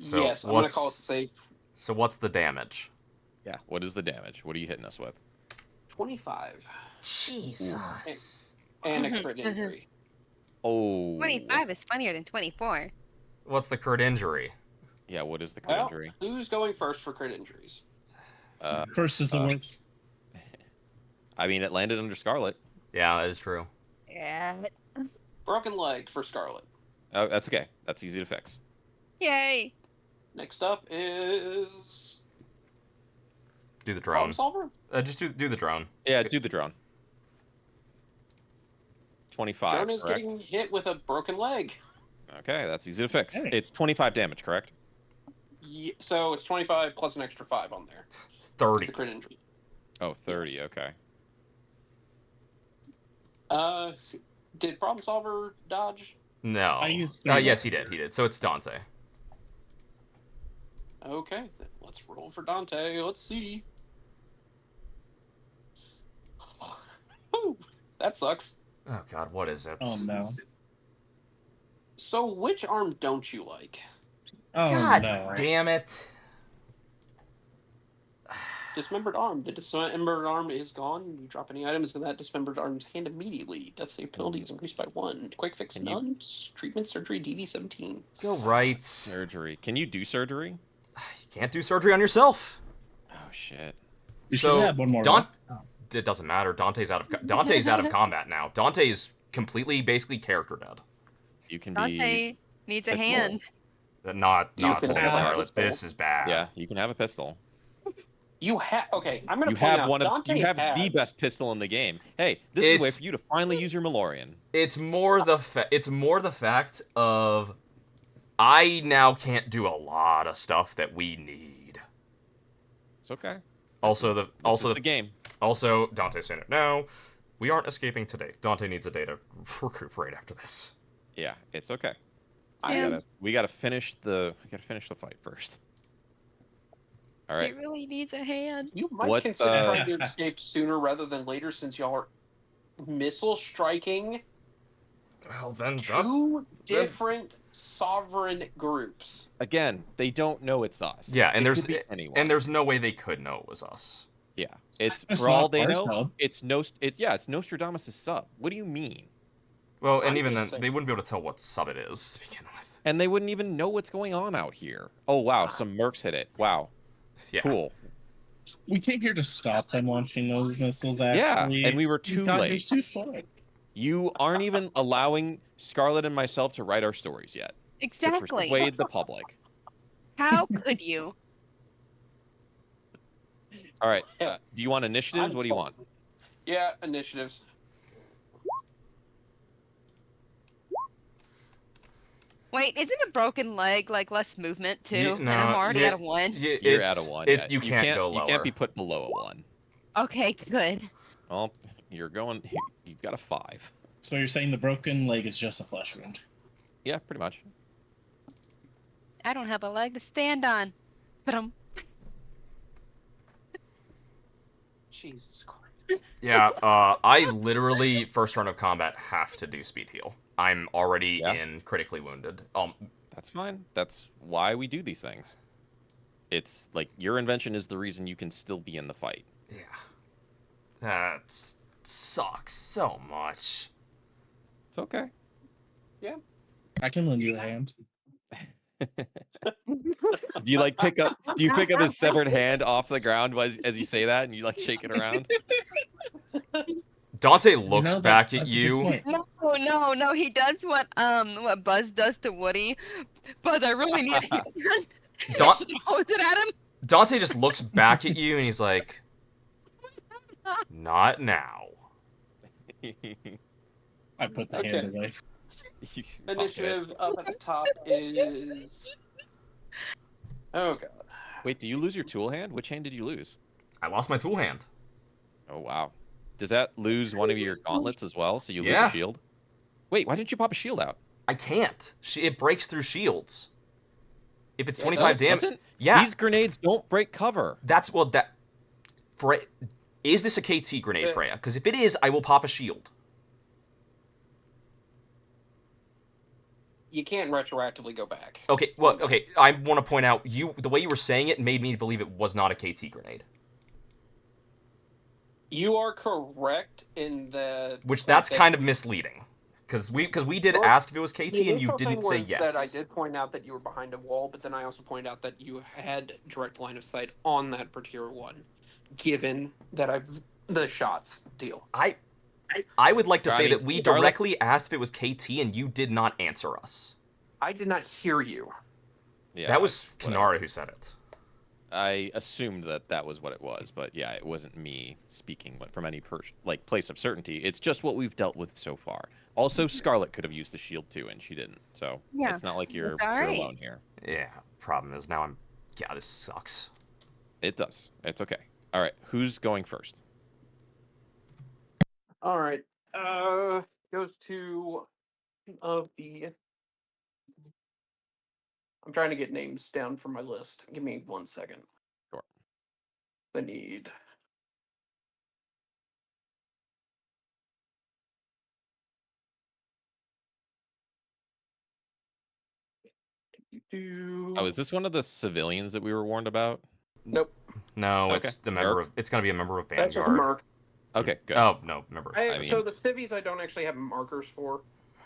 B: So
A: Yes, I'm gonna call it
B: what's-
A: safe.
B: So what's the damage?
C: Yeah. What is the damage? What are you hitting us with?
A: 25
B: Jesus.
A: and a crit injury.
C: Oh.
E: 25 is funnier than 24.
B: What's the crit injury?
C: Yeah. What is the crit
A: Well,
C: injury?
A: who's going first for crit injuries?
D: First is the
C: uh,
D: worst.
C: I mean, it landed under Scarlet.
B: Yeah, that is true.
E: Yeah.
A: Broken leg for Scarlet.
C: Oh, that's okay. That's easy to fix.
E: Yay.
A: Next up is
B: Do the
A: Problem
B: drone.
A: Solver.
B: Just do the drone.
C: Yeah, do the drone. 25.
A: Drone is
C: correct?
A: getting hit with a broken leg.
C: Okay, that's easy to fix.
D: Hey.
C: It's 25 damage, correct?
A: So it's 25 plus an extra 5 on there.
B: 30.
A: The crit injury.
C: Oh, 30.
A: Yes.
C: Okay.
A: Did Problem Solver dodge?
B: No.
D: I used 3
B: Yes, he
D: levels.
B: did. He did. So it's Dante.
A: Okay, then let's roll for Dante. Let's see. Whew, that sucks.
B: Oh God, what is it?
D: Oh no.
A: So, which arm don't you like?
D: Oh
B: God
D: no.
B: damn it!
A: Dismembered arm. The dismembered arm is gone. You drop any items in that dismembered arm's hand immediately. Death save penalty is increased by 1. Quick fix
C: Can you-
A: none. Treatment surgery DV17.
B: You're right.
C: Surgery. Can you do surgery?
B: You can't do surgery on yourself.
C: Oh shit.
D: You
B: So,
D: should have one more.
B: Don-
D: round.
B: It doesn't matter. Dante's out of combat now. Dante is completely, basically character dead.
C: You can
E: Dante
C: be.
E: needs a
C: Pistol.
E: hand.
B: Not
A: You
B: for
A: can
B: this,
A: have a
B: Charlotte.
A: pistol.
B: This is bad.
C: Yeah, you can have a pistol.
A: You have. Okay, I'm gonna
C: You
A: point
C: have
A: out.
C: one of.
A: Dante
C: You have the
A: has-
C: best pistol in the game. Hey, this is a way
B: It's-
C: for you to finally use your Malorian.
B: It's more the fact of I now can't do a lot of stuff that we need.
C: It's okay.
B: Also
C: This
B: the
C: is the game.
B: Also, Dante's saying it now. We aren't escaping today. Dante needs a day to recuperate after this.
C: Yeah, it's okay.
E: Yeah.
C: We gotta finish the fight first. All right.
E: He really needs a hand.
A: You might
C: What's,
A: consider trying to escape sooner rather than later, since y'all are missile striking
B: Well, then,
A: two different sovereign groups.
C: Again, they don't know it's us.
B: Yeah, and
C: It
B: there's
C: could be anyone.
B: and there's no way they could know it was us.
C: Yeah, it's
D: It's
C: for all
D: not
C: they
D: our
C: know.
D: sub.
C: It's Nostradamus' sub. What do you mean?
B: Well, and
A: I'm
B: even then,
A: just saying.
B: they wouldn't be able to tell what sub it is to begin with.
C: And they wouldn't even know what's going on out here. Oh wow, some mercs hit it. Wow,
B: Yeah.
C: cool.
D: We came here to stop them launching those missiles.
C: Yeah,
D: Actually,
C: and we were
D: These
C: too
D: guys are
C: late.
D: too slow.
C: You aren't even allowing Scarlet and myself to write our stories yet. To
E: Exactly.
C: persuade the public.
E: How could you?
C: All right. Do you want initiatives? What do you want?
A: Yeah, initiatives.
E: Wait, isn't a broken leg like less movement too?
B: Yeah,
E: And I'm already
B: yeah,
E: at a 1.
C: You're at a 1. Yeah.
B: You can't go lower.
C: You can't be put below a 1.
E: Okay, good.
C: Well, you're going. You've got a 5.
D: So you're saying the broken leg is just a flesh wound?
C: Yeah, pretty much.
E: I don't have a leg to stand on. But
A: Jesus Christ.
B: Yeah, I literally first round of combat have to do speed heal. I'm already
C: Yeah.
B: in critically wounded.
C: That's fine. That's why we do these things. It's like your invention is the reason you can still be in the fight.
B: Yeah, that sucks so much.
C: It's okay.
D: I can lend you a hand.
C: Do you like pick up? Do you pick up his severed hand off the ground as you say that, and you like shake it around?
B: Dante looks
D: You know,
B: back at
D: that's a good
B: you.
D: point.
E: no, he does what Buzz does to Woody. Buzz, I really need a hand.
B: Don-
E: Throws it at him.
B: Dante just looks back at you and he's like, "Not now."
D: I put the
A: Okay.
D: hand away.
C: You can pop it.
A: Initiative up at the top is. Oh god.
C: Wait, do you lose your tool hand? Which hand did you lose?
B: I lost my tool hand.
C: Oh wow. Does that lose one of your gauntlets as well? So you lose
B: Yeah.
C: a shield? Wait, why didn't you pop a shield out?
B: I can't. It breaks through shields. If it's
A: Yeah,
B: 25 damage,
C: Doesn't?
B: yeah,
C: These grenades don't break cover.
B: that's well. Is this a KT grenade,
A: Yeah.
B: Freya? Because if it is, I will pop a shield.
A: You can't retroactively go back.
B: Okay, well, okay. I want to point out the way you were saying it made me believe it was not a KT grenade.
A: You are correct in the.
B: Which that's kind of misleading, because we did
A: Well,
B: ask if it was KT
A: The
B: and you
A: initial
B: didn't
A: thing
B: say
A: was
B: yes.
A: That I did point out that you were behind a wall, but then I also pointed out that you had direct line of sight on that particular one, given that the shots deal.
B: I would like to say
C: I mean,
B: that we
C: Scarlet-
B: directly asked if it was KT and you did not answer us.
A: I did not hear you.
C: Yeah,
B: That was
C: whatever.
B: Kanara who said it.
C: I assumed that was what it was, but yeah, it wasn't me speaking from any place of certainty. It's just what we've dealt with so far. Also, Scarlet could have used the shield too, and she didn't. So
E: Yeah,
C: it's not like you're
E: it's all right.
C: alone here.
B: Yeah. Problem is now I'm Yeah, this sucks.
C: It does. It's okay. All right, who's going first?
A: All right. Goes to the. I'm trying to get names down for my list. Give me 1 second.
C: Sure.
A: I need.
C: Oh, is this one of the civilians that we were warned about?
A: Nope.
B: No,
C: Okay.
B: it's the member
C: Merc?
B: of. It's gonna be a member of
A: That's just
B: Vanguard.
A: Merc.
C: Okay, good.
B: Oh no, member.
C: I
A: So
C: mean-
A: the civvies I don't actually have markers for.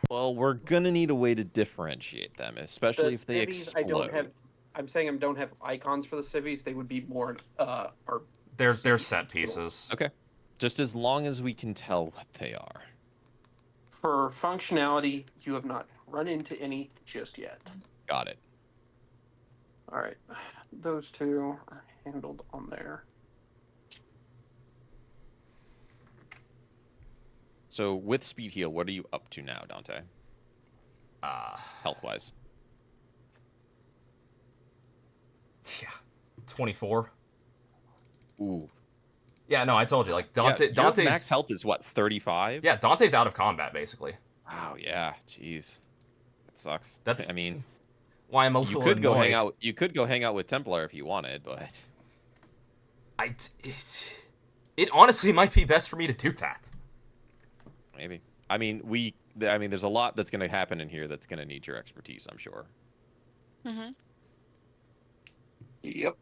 C: Well, we're gonna need a way to differentiate them, especially if they
A: civvies
C: explode.
A: I don't have. I'm saying I don't have icons for the civvies. They would be more or
B: They're set pieces.
C: Okay. Just as long as we can tell what they are.
A: for functionality. You have not run into any just yet.
C: Got it.
A: All right, those two are handled on there.
C: So with speed heal, what are you up to now, Dante? Health wise.
B: Yeah, 24.
C: Ooh.
B: Yeah, no, I told you. Like
C: Yeah, your
B: Dante's
C: max health is what, 35?
B: Yeah, Dante's out of combat basically.
C: Wow, yeah. Jeez. That sucks.
B: That's
C: I mean,
B: why I'm a
C: you
B: little
C: could go hang
B: annoyed.
C: out. You could go hang out with Templar if you wanted, but
B: It honestly might be best for me to do that.
C: maybe. I mean, there's a lot that's going to happen in here that's going to need your expertise, I'm sure.
E: Mm-hmm.
A: Yep.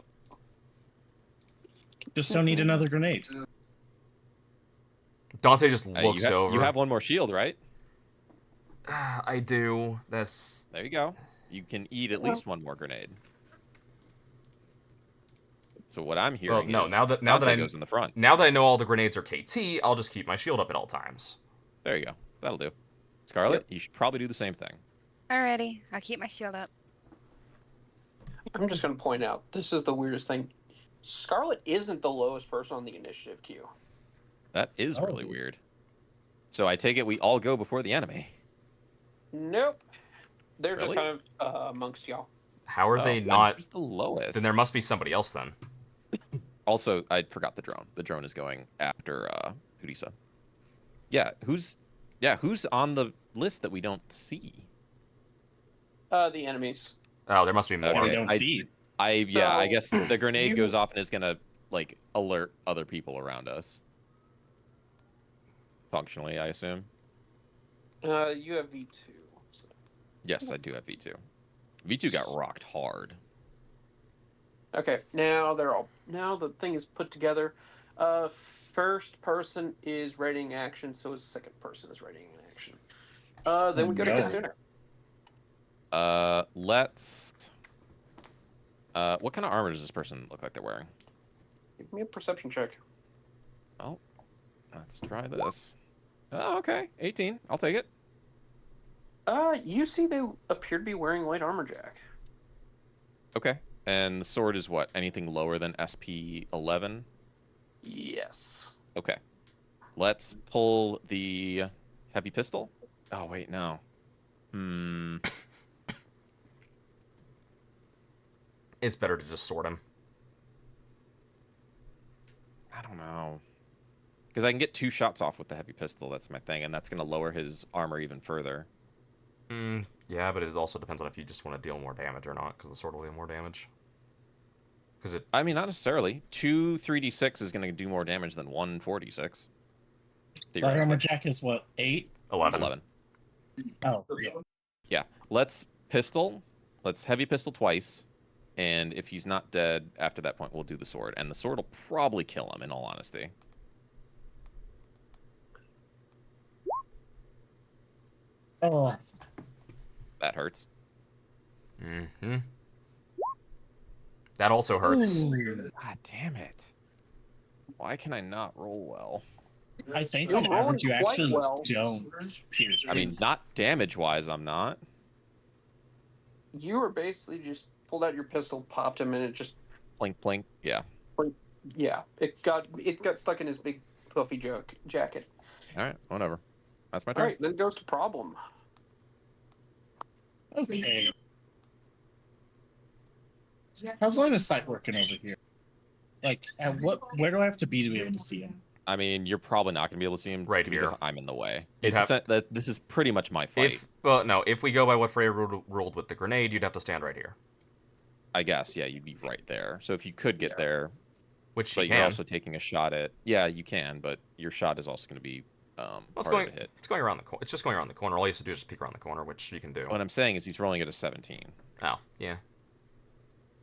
D: Just don't need another grenade.
B: Dante just looks
C: you
B: over.
C: You have one more shield, right?
B: I do. That's
C: There you go. You can eat at least one more grenade. So what I'm hearing
B: no,
C: is
B: now that
C: Dante
B: I
C: goes in the front.
B: now that I know all the grenades are KT, I'll just keep my shield up at all times.
C: There you go. That'll do. Scarlet,
A: Yep.
C: you should probably do the same thing.
E: Alrighty, I'll keep my shield up.
A: I'm just going to point out this is the weirdest thing. Scarlet isn't the lowest person on the initiative queue.
C: That is really
D: Oh.
C: weird. So I take it we all go before the enemy.
A: Nope. They're
C: Really?
A: just kind of amongst y'all.
B: How are they
C: Oh,
B: not?
C: who's the lowest?
B: Then there must be somebody else then.
C: Also, I forgot the drone. The drone is going after Udisa. Yeah, who's on the list that we don't see?
A: The enemies.
B: Oh, there must be more.
D: We
C: Okay,
D: don't see.
C: I
A: So,
C: guess the grenade
A: you-
C: goes off and is gonna like alert other people around us. Functionally, I assume.
A: You have V2. So.
C: Yes, I do have V2. V2 got rocked hard.
A: Okay, now the thing is put together. First person is readying action, so his second person is readying action. Then we go to
D: No.
A: Kitsune.
C: Let's. What kind of armor does this person look like they're wearing?
A: Give me a perception check.
C: Oh, let's try this. Oh, okay, 18. I'll take it.
A: You see they appear to be wearing light armor, Jack.
C: Okay, and the sword is what? Anything lower than SP 11?
A: Yes.
C: Okay, let's pull the heavy pistol. Oh wait, no.
B: It's better to just sort him.
C: I don't know. Because I can get 2 shots off with the heavy pistol. That's my thing, and that's going to lower his armor even further.
B: Yeah, but it also depends on if you just want to deal more damage or not, because the sword will deal more damage. Because it.
C: I mean, not necessarily. 2 3d6 is going to do more damage than 1 4d6.
D: Light armor jack is what, 8?
B: 11.
C: 11.
D: Oh, yeah.
C: Yeah. Let's pistol. Let's heavy pistol twice. And if he's not dead after that point, we'll do the sword. And the sword will probably kill him, in all honesty.
D: Oh,
C: That hurts.
B: Mm-hmm. That also hurts.
D: ooh.
C: God damn it. Why can I not roll well?
D: I think
A: You're
D: on average you
A: rolling quite
D: actually
A: well.
D: don't pierce.
C: I mean,
D: these.
C: not damage-wise, I'm not.
A: You were basically just pulled out your pistol, popped him, and it just
C: Plink, plink. Yeah.
A: it got stuck in his big puffy jacket.
C: All right, whatever. That's my
A: All
C: turn.
A: right, then it goes to problem.
D: Okay. How's line of sight working over here? Like, where do I have to be able to see him?
C: I mean, you're probably not going to be able to see him
B: Right
C: because
B: here.
C: I'm in the way.
B: You'd
C: It's
B: have-
C: that this is pretty much my fight.
B: If we go by what Freya ruled with the grenade, you'd have to stand right here.
C: I guess, yeah, you'd be right there. So if you could get there,
B: Which
C: but
B: you
C: you're
B: can.
C: also taking a shot at, yeah, you can, but your shot is also going to be
B: Well, it's
C: harder
B: going.
C: to hit.
B: It's going around the corner. It's just going around the corner. All you have to do is just peek around the corner, which you can do.
C: What I'm saying is he's rolling at a 17,
B: Oh, yeah.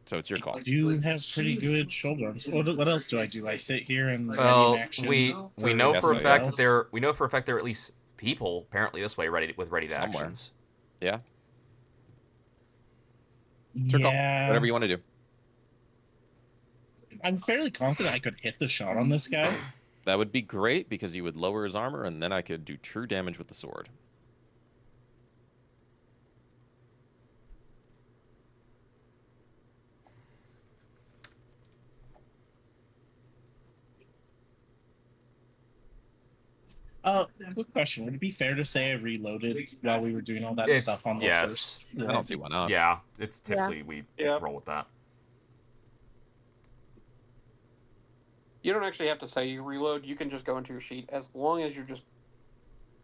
C: so it's your call.
D: You have pretty good shoulder arms. What else do? I sit here and ready in
B: Well,
D: action.
B: we
D: for
B: know for a
C: Yes,
B: fact
C: yes.
B: that we know for a fact there are at least people apparently this way ready to
C: Somewhere.
B: actions.
C: Yeah, it's your call.
D: Yeah,
C: Whatever you want to do.
D: I'm fairly confident I could hit the shot on this guy.
C: That would be great because he would lower his armor, and then I could do true damage with the sword.
D: Quick question: would it be fair to say I reloaded while we were doing all that
B: It's-
D: stuff on the
B: yes.
D: first?
C: I don't see why not.
B: Yeah, it's typically we
A: Yeah.
B: roll with that.
A: You don't actually have to say you reload. You can just go into your sheet as long as you're just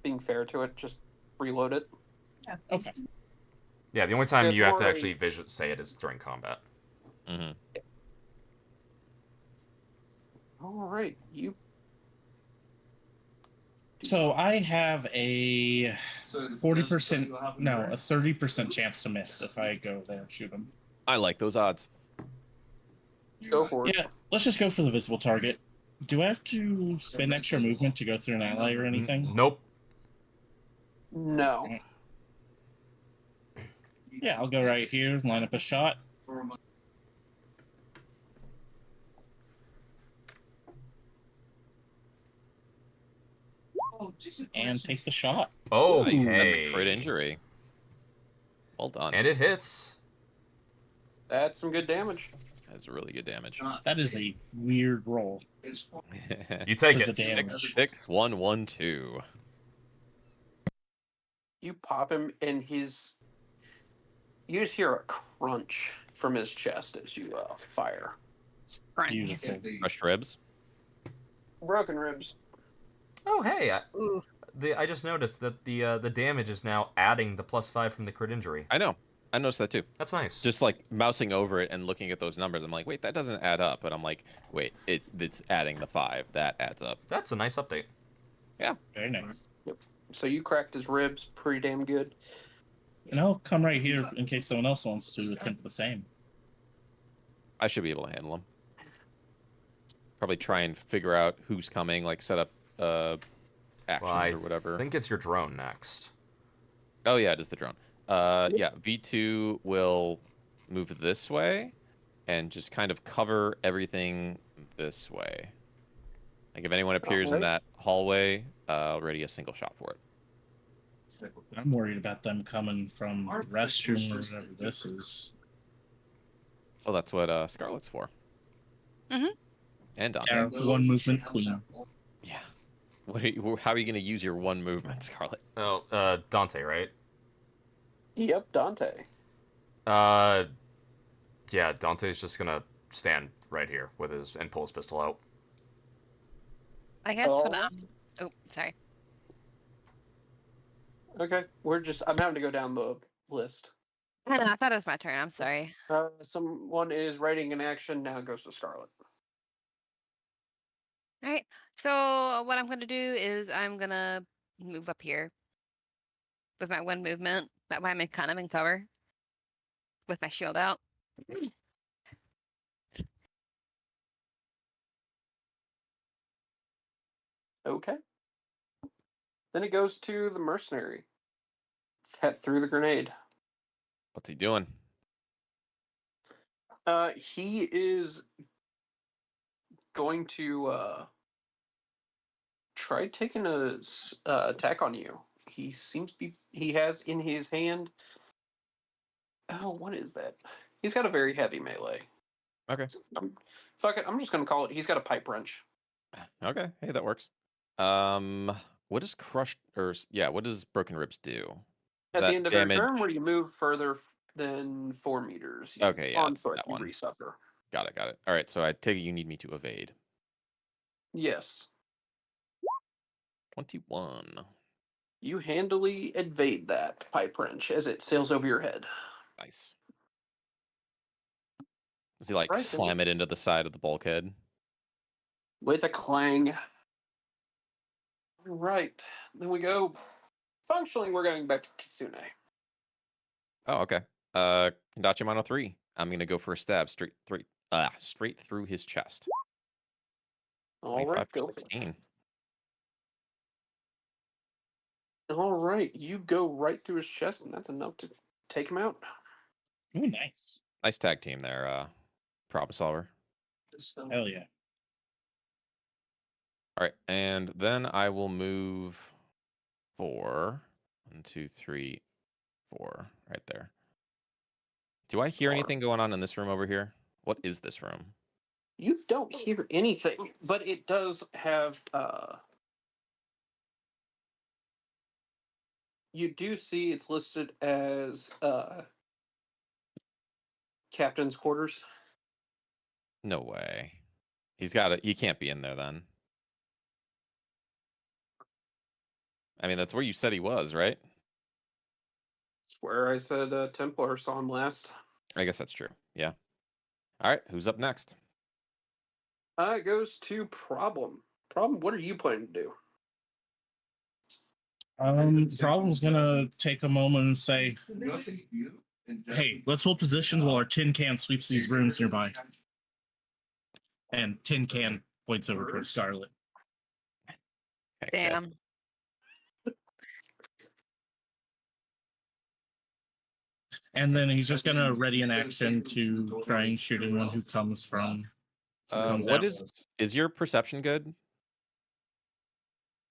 A: being fair to it. Just reload it.
D: Okay.
B: Yeah, the only time
A: It's
B: you have to
A: more
B: actually say it is during combat.
C: Hmm.
A: All right, you.
D: So I have a 40%, no, a 30% chance to miss if I go there and shoot him.
C: I like those odds.
A: Go for it.
D: Yeah, let's just go for the visible target. Do I have to spend extra movement to go through an ally or anything?
B: Nope.
A: No.
D: Yeah, I'll go right here, line up a shot. And take the shot.
B: Oh,
C: Nice. And the
B: hey.
C: crit injury. Well done.
B: And it hits.
A: That's some good damage.
C: That's really good damage.
D: That is a weird roll.
B: You take
D: For the
B: it.
D: damage.
C: 66112.
A: You pop him, and his. You just hear a crunch from his chest as you fire.
E: Crunch.
D: Beautiful.
C: Crushed ribs.
A: Broken ribs.
B: Oh, hey.
E: Ooh.
B: I just noticed that the damage is now adding the +5 from the crit injury.
C: I know. I noticed that too.
B: That's nice.
C: Just like mousing over it and looking at those numbers, I'm like, wait, that doesn't add up. But I'm like, wait, it's adding the 5. That adds up.
B: That's a nice update.
D: Very nice.
A: So you cracked his ribs pretty damn good.
D: And I'll come right here in case someone else wants to attempt the same.
C: I should be able to handle them. Probably try and figure out who's coming, like set up actions
B: Well, I
C: or whatever.
B: think it's your drone next.
C: Oh yeah, it is the drone. Yeah, V2 will move this way and just kind of cover everything this way. Like if anyone appears in
A: Alright.
C: that hallway, ready a single shot for it.
D: I'm worried about them coming from the restroom or whatever this is.
C: Oh, that's what Scarlet's for.
E: Mhm.
C: And Dante.
D: Our one movement queen.
C: Yeah. How are you going to use your one movement, Scarlet?
B: Oh, Dante, right?
A: Yep, Dante.
B: Yeah, Dante's just gonna stand right here with and pull his pistol out.
E: I guess
A: Oh.
E: for now. Oh, sorry.
A: Okay, I'm having to go down the list.
E: I know, I thought it was my turn. I'm sorry.
A: Someone is writing an action, now it goes to Scarlet.
E: All right. So what I'm gonna do is I'm gonna move up here with my one movement. That way I'm kind of in cover with my shield out.
A: Okay. Then it goes to the mercenary. That threw the grenade.
C: What's he doing?
A: He is going to try taking a attack on you. He seems to be. He has in his hand. Oh, what is that? He's got a very heavy melee.
C: Okay.
A: Fuck it. I'm just gonna call it. He's got a pipe wrench.
C: Okay. Hey, that works. What does what does broken ribs do?
A: At
C: That
A: the end of their
C: damage-
A: turn, where you move further then 4 meters.
C: Okay, yeah,
A: On
C: it's
A: foot,
C: that
A: you
C: one.
A: resuffer.
C: Got it, got it. All right, so I take it you need me to evade.
A: Yes.
C: 21.
A: You handily evade that pipe wrench as it sails over your head.
C: Nice. Does he like
A: Right, then
C: slam it into the side of the bulkhead?
A: with a clang. Right. Then we go. Functionally, we're going back to Kitsune.
C: Oh, okay. Kendachi Mono 3. I'm gonna go for a stab straight through his chest.
A: All
C: 25
A: right,
C: for
A: go for it.
C: 16.
A: All right, you go right through his chest, and that's enough to take him out.
D: Ooh, nice.
C: Nice tag team there, problem solver.
D: Hell yeah.
C: All right, and then I will move 4. 1, 2, 3, 4. Right there. Do I hear anything going on in this room over here? What is this room?
A: You don't hear anything, but it does have. You do see it's listed as captain's quarters.
C: No way. He can't be in there then. I mean, that's where you said he was, right?
A: It's where I said Templar saw him last.
C: I guess that's true. Yeah. All right, who's up next?
A: It goes to Problem. Problem, what are you planning to do?
D: Problem's gonna take a moment and say, "Hey, let's hold positions while our tin can sweeps these rooms nearby." And tin can points over towards Scarlet.
C: Okay, good.
E: Damn.
D: And then he's just gonna ready an action to try and shoot anyone who comes from. comes
C: What
D: out.
C: is your perception good?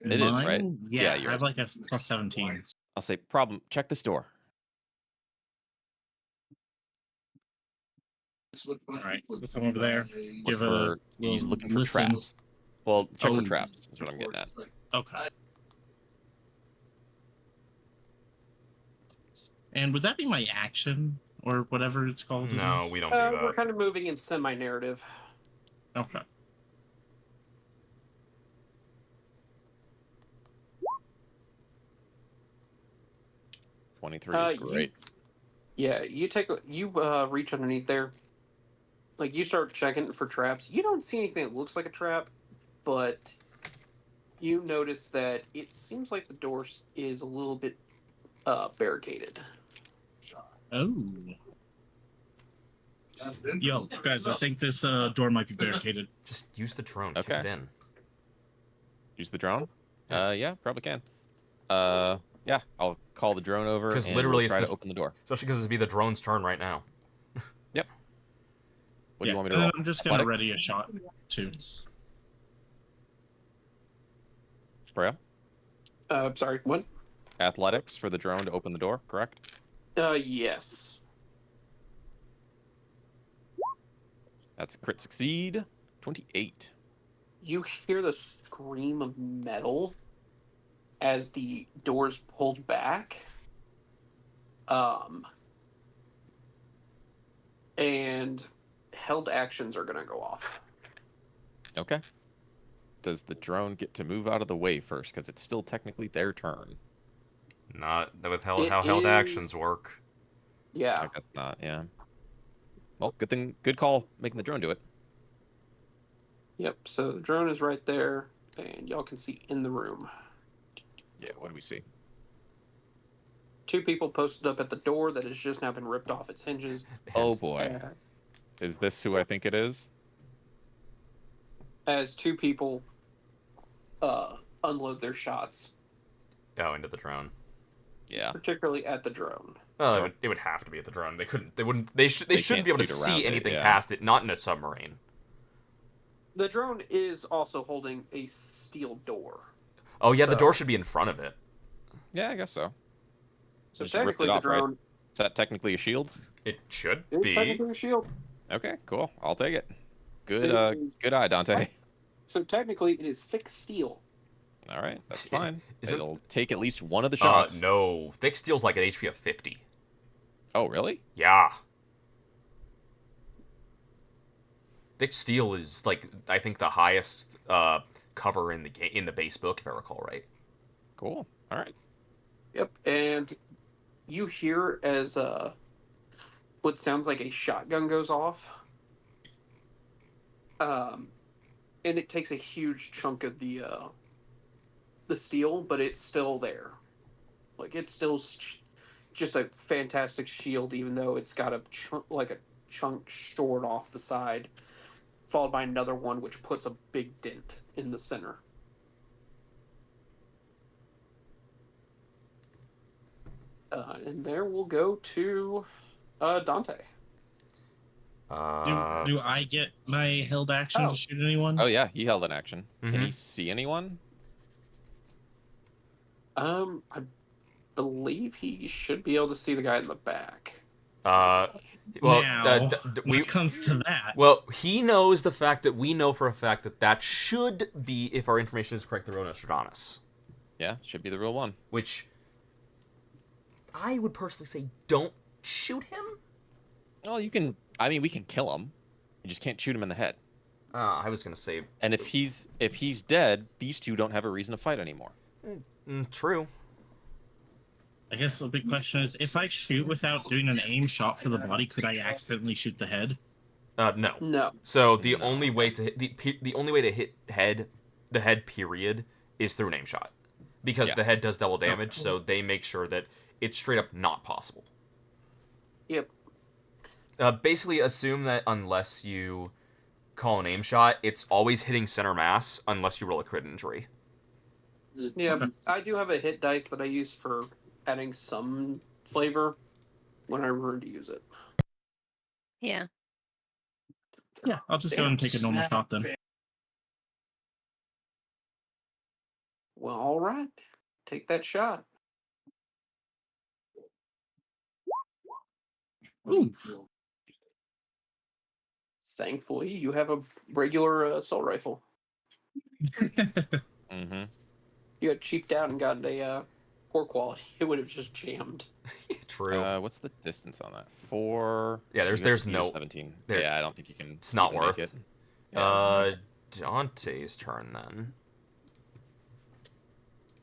C: It is, right?
D: Mine?
C: Yeah,
D: Yeah, I have
C: yours.
D: like a plus 17.
C: I'll say problem. Check this door.
D: All right, come over there.
C: Look
D: Give
C: for
D: a
C: he's
D: little
C: looking for
D: listen.
C: traps. Well, check for
D: Oh.
C: traps is what I'm getting at.
D: Okay. And would that be my action or whatever it's called?
B: No, we don't do
A: We're
B: that.
A: kind of moving in semi-narrative.
D: Okay.
C: – 23 is great.
A: You reach underneath there. Like you start checking for traps. You don't see anything that looks like a trap, but you notice that it seems like the door is a little bit barricaded.
D: Oh. Yo, guys, I think this door might be barricaded.
B: Just use the drone.
C: Okay.
B: Kick it in.
C: Use the drone?
B: Yeah.
C: Yeah, probably can. Yeah, I'll call the drone over
B: 'Cause
C: and
B: literally
C: we'll try
B: it's
C: to
B: the-
C: open the door.
B: Especially because it'd be the drone's turn right now.
C: Yep. What do you want me to
D: and
C: roll?
D: then I'm just gonna
C: Athletics?
D: ready a shot too.
C: Freya?
A: Sorry, what?
C: Athletics for the drone to open the door, correct?
A: Yes.
C: That's a crit succeed. 28.
A: You hear the scream of metal as the doors pulled back. And held actions are gonna go off.
C: Okay. Does the drone get to move out of the way first? Because it's still technically their turn.
B: Not with
A: It
B: how held
A: is-
B: actions work.
A: Yeah.
C: I guess not, yeah. Well, good call making the drone do it.
A: Yep. So the drone is right there, and y'all can see in the room.
C: Yeah, what do we see?
A: 2 people posted up at the door that has just now been ripped off its hinges.
C: Oh boy.
A: uh,
C: Is this who I think it is?
A: As 2 people unload their shots,
B: Oh, into the drone.
C: Yeah.
A: particularly at the drone.
B: Well,
C: Sure.
B: it would have to be at the drone. They couldn't. They wouldn't. They shouldn't
C: can't
B: be able to
C: shoot around
B: see
C: it,
B: anything
C: yeah.
B: past it. Not in a submarine.
A: The drone is also holding a steel door.
B: Oh yeah, the
A: So-
B: door should be in front of it.
C: Yeah, I guess so.
A: So
C: Just ripped
A: technically,
C: it
A: the
C: off, right?
A: drone
C: Is that technically a shield?
B: It should
A: is
B: be.
A: technically a shield.
C: Okay, cool. I'll take it. Good
A: It is-
C: good eye, Dante.
A: So technically, it is thick steel.
C: All right, that's fine.
B: Isn't-
C: It'll take at least one of the shots.
B: No. Thick steel's like an HP of 50.
C: Oh, really?
B: Yeah. Thick Steel is like I think the highest cover in the game in the base book, if I recall right.
C: Cool. All right.
A: Yep, and you hear as what sounds like a shotgun goes off, and it takes a huge chunk of the steel, but it's still there. Like it's still just a fantastic shield, even though it's got a chunk short off the side, followed by another one which puts a big dent in the center. And there we'll go to Dante.
D: Do I get my held action
A: Oh.
D: to shoot anyone?
C: Oh yeah, he held an action. Can
B: Mhm.
C: he see anyone?
A: I believe he should be able to see the guy in the back.
B: Well,
D: Now, when it comes to that,
B: well, he knows the fact that we know for a fact that that should be, if our information is correct, the real Nostradamus.
C: Yeah, should be the real one.
B: Which I would personally say, don't shoot him.
C: Well, you can. I mean, we can kill him. You just can't shoot him in the head.
B: I was gonna say,
C: And if he's dead, these two don't have a reason to fight anymore.
B: true.
D: I guess the big question is, if I shoot without doing an aim shot for the body, could I accidentally shoot the head?
B: No.
A: No.
B: So the
C: No.
B: only way to hit the only way to hit the head period is through an aim shot, because
C: Yeah.
B: the head does double damage. So they make sure that it's straight up not possible.
A: Yep.
B: Basically, assume that unless you call an aim shot, it's always hitting center mass unless you roll a crit injury.
A: Yeah,
D: Okay.
A: I do have a hit dice that I use for adding some flavor when I remember to use it.
E: Yeah.
D: Yeah, I'll just go and take a normal shot then.
A: Well, all right. Take that shot.
D: Oof.
A: Thankfully, you have a regular assault rifle.
C: Mm-hmm.
A: You got cheaped out and got a poor quality. It would have just jammed.
B: True.
C: What's the distance on that? 4.
B: Yeah,
C: So you have
B: there's
C: to be
B: no-
C: 17.
B: there-
C: Yeah, I don't think you can.
B: it's not
C: even make
B: worth.
C: it. Yeah,
B: Dante's turn then.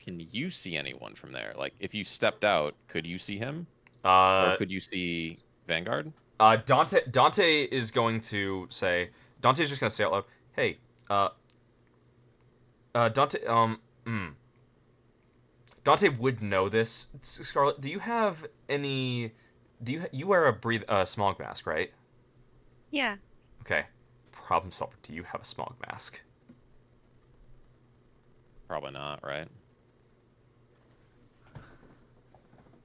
C: can you see anyone from there? Like, if you stepped out, could you see him,
B: Uh,
C: or could you see Vanguard?
B: Dante is going to say. Dante's just gonna say out loud, "Hey, Dante, Dante would know this. Scarlet, do you have any? You wear a smog mask, right?
E: Yeah.
B: Okay. Problem solver. Do you have a smog mask?
C: Probably not, right?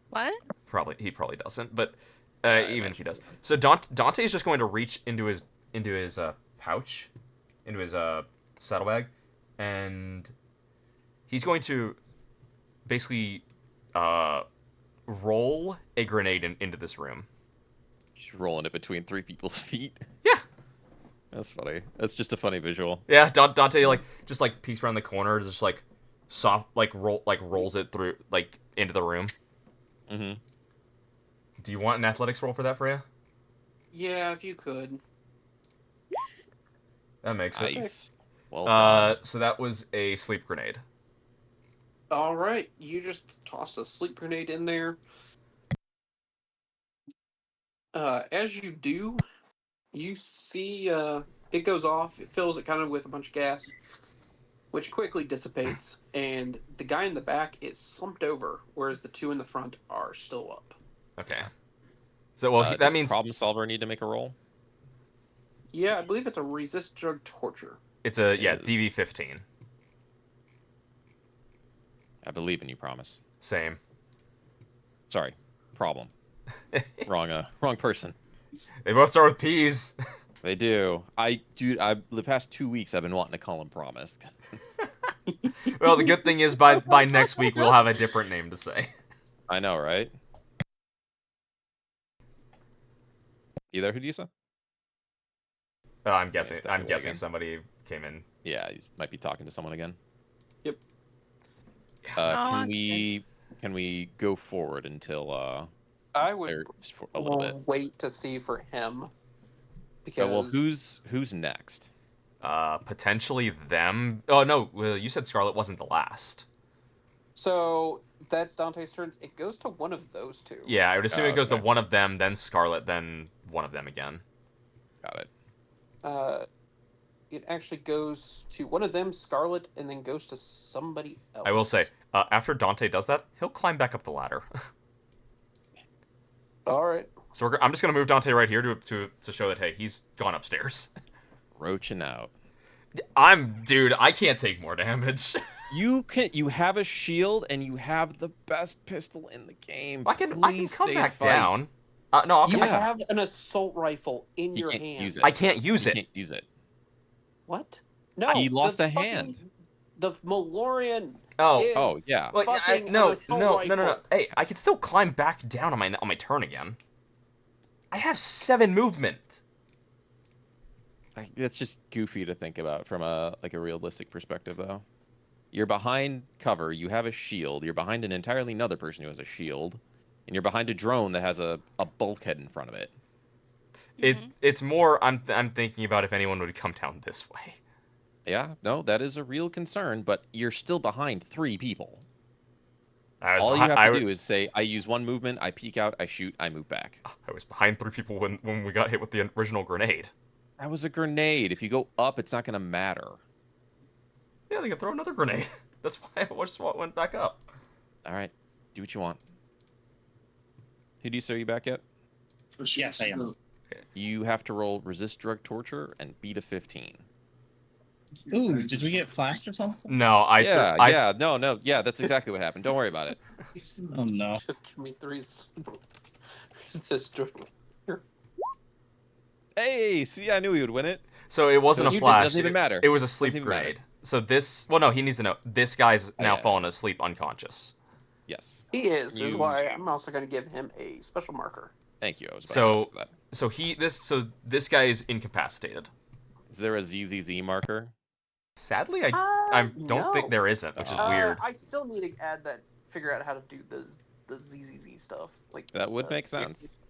E: What?
B: He probably doesn't. But
C: I
B: even if he
C: imagine
B: does,
C: he
B: so Dante is just going to reach into his pouch, into his saddlebag, and he's going to basically roll a grenade into this room.
C: Just rolling it between 3 people's feet.
B: Yeah.
C: That's funny. That's just a funny visual.
B: Yeah, Dante just peeks around the corner, just soft rolls it through into the room.
C: Mm-hmm.
B: Do you want an athletics roll for that, Freya?
A: Yeah, if you could.
B: That makes it.
C: Nice. Well done.
B: So that was a sleep grenade.
A: All right, you just toss a sleep grenade in there. As you do, you see it goes off. It fills it kind of with a bunch of gas, which quickly dissipates, and the guy in the back is slumped over, whereas the two in the front are still up.
B: Okay. So that
C: Does
B: means
C: problem solver need to make a roll?
A: Yeah, I believe it's a resist drug torture.
B: it's a
C: It is.
B: DV15.
C: I believe in you, promise.
B: Same.
C: Sorry, problem. Wrong person.
B: They both start with P's.
C: They do. The past 2 weeks I've been wanting to call him Promise.
B: Well, the good thing is by next week we'll have a different name to say.
C: I know, right? You there, Hudisa?
B: I'm guessing.
C: stepped
B: I'm
C: away
B: guessing
C: again.
B: somebody came in.
C: Yeah, he might be talking to someone again.
A: Yep.
C: Can
E: okay.
C: we go forward until
A: I would
C: Or just for a little bit.
A: wait to see for him.
C: Oh,
A: Because
C: well, who's next?
B: Potentially them. Oh no, well, you said Scarlet wasn't the last.
A: so that's Dante's turn. It goes to one of those two.
B: Yeah, I would assume
C: Oh,
B: it goes to
C: okay.
B: one of them, then Scarlet, then one of them again.
C: Got it.
A: It actually goes to one of them, Scarlet, and then goes to somebody else.
B: I will say, after Dante does that, he'll climb back up the ladder.
A: All right.
B: So I'm just gonna move Dante right here to show that hey, he's gone upstairs.
C: Roaching out.
B: Dude, I can't take more damage.
C: You have a shield and you have the best pistol in the game.
B: I can
C: Please
B: come
C: stay
B: back
C: to fight.
B: down. No, I'll come
A: You
B: back.
C: Yeah.
A: have an assault rifle in
C: You
A: your
C: can't
A: hand.
C: use it.
B: I can't use
C: You
B: it.
C: can't use it.
A: What? No.
C: He lost
A: the
C: a hand.
A: The Malorian.
B: Oh.
A: is
C: Oh yeah.
B: Well,
A: fucking an
B: no.
A: assault rifle.
B: Hey, I can still climb back down on my turn again. I have 7 movement.
C: That's just goofy to think about from a realistic perspective, though. You're behind cover. You have a shield. You're behind an entirely another person who has a shield, and you're behind a drone that has a bulkhead in front of it.
B: It's more I'm thinking about if anyone would come down this way.
C: Yeah, no, that is a real concern. But you're still behind 3 people.
B: All
C: You have to do is say, I use 1 movement, I peek out, I shoot, I move back.
B: I was behind 3 people when we got hit with the original grenade.
C: That was a grenade. If you go up, it's not going to matter.
B: Yeah, they can throw another grenade. That's why I just went back up.
C: All right, do what you want. Hideous, are you back yet?
D: Yes, I am.
C: Okay. You have to roll resist drug torture and beat a 15.
D: Ooh, did we get flashed or something?
B: No,
C: Yeah, that's exactly what happened. Don't worry about it.
D: Oh no.
A: Just give me 3. This
C: Hey, see, I knew he would win it.
B: So it wasn't a
C: You did-
B: flash.
C: doesn't even matter.
B: It was a sleep
C: Doesn't even matter.
B: grenade. So this. Well, no, he needs to know. This guy's now
C: yeah.
B: fallen asleep unconscious.
C: Yes.
A: He is. Is
C: You-
A: why I'm also going to give him a special marker.
C: Thank you. I was about
B: So-
C: to ask that.
B: So this guy is incapacitated.
C: Is there a ZZZ marker?
B: Sadly, I don't think
A: no.
B: there isn't, which is
C: Uh,
B: weird.
A: I still need to add that. Figure out how to do the ZZZ stuff. Like
C: That would make sense.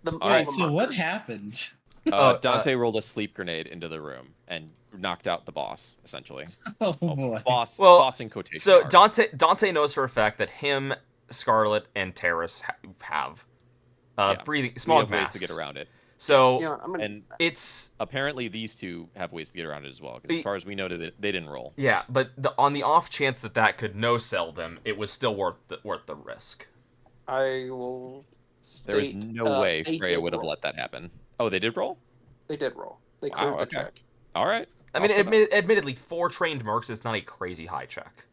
A: The,
C: All right,
A: the
D: so what
A: markers.
D: happened?
C: Dante rolled a sleep grenade into the room and knocked out the boss, essentially.
D: Oh boy.
C: Boss in quotation
B: So
C: marks.
B: Dante knows for a fact that him, Scarlet, and Terrace have
C: Yeah.
B: breathing
C: We
B: smog
C: have ways
B: masks.
C: to get around it.
B: So
A: You know, I'm gonna,
C: And
B: it's
C: apparently these two have ways to get around it as well. Because as far as we know, they didn't roll.
B: yeah, but on the off chance that could no sell them, it was still worth the risk.
A: I will.
C: There is
A: state,
C: no way
A: they
C: Freya
A: did
C: would have
A: roll.
C: let that happen. Oh, they did roll?
A: They did roll. They
C: Wow,
A: cleared the
C: okay.
A: check.
C: All right.
B: I mean,
C: I'll put that-
B: admittedly, 4 trained mercs is not a crazy high check.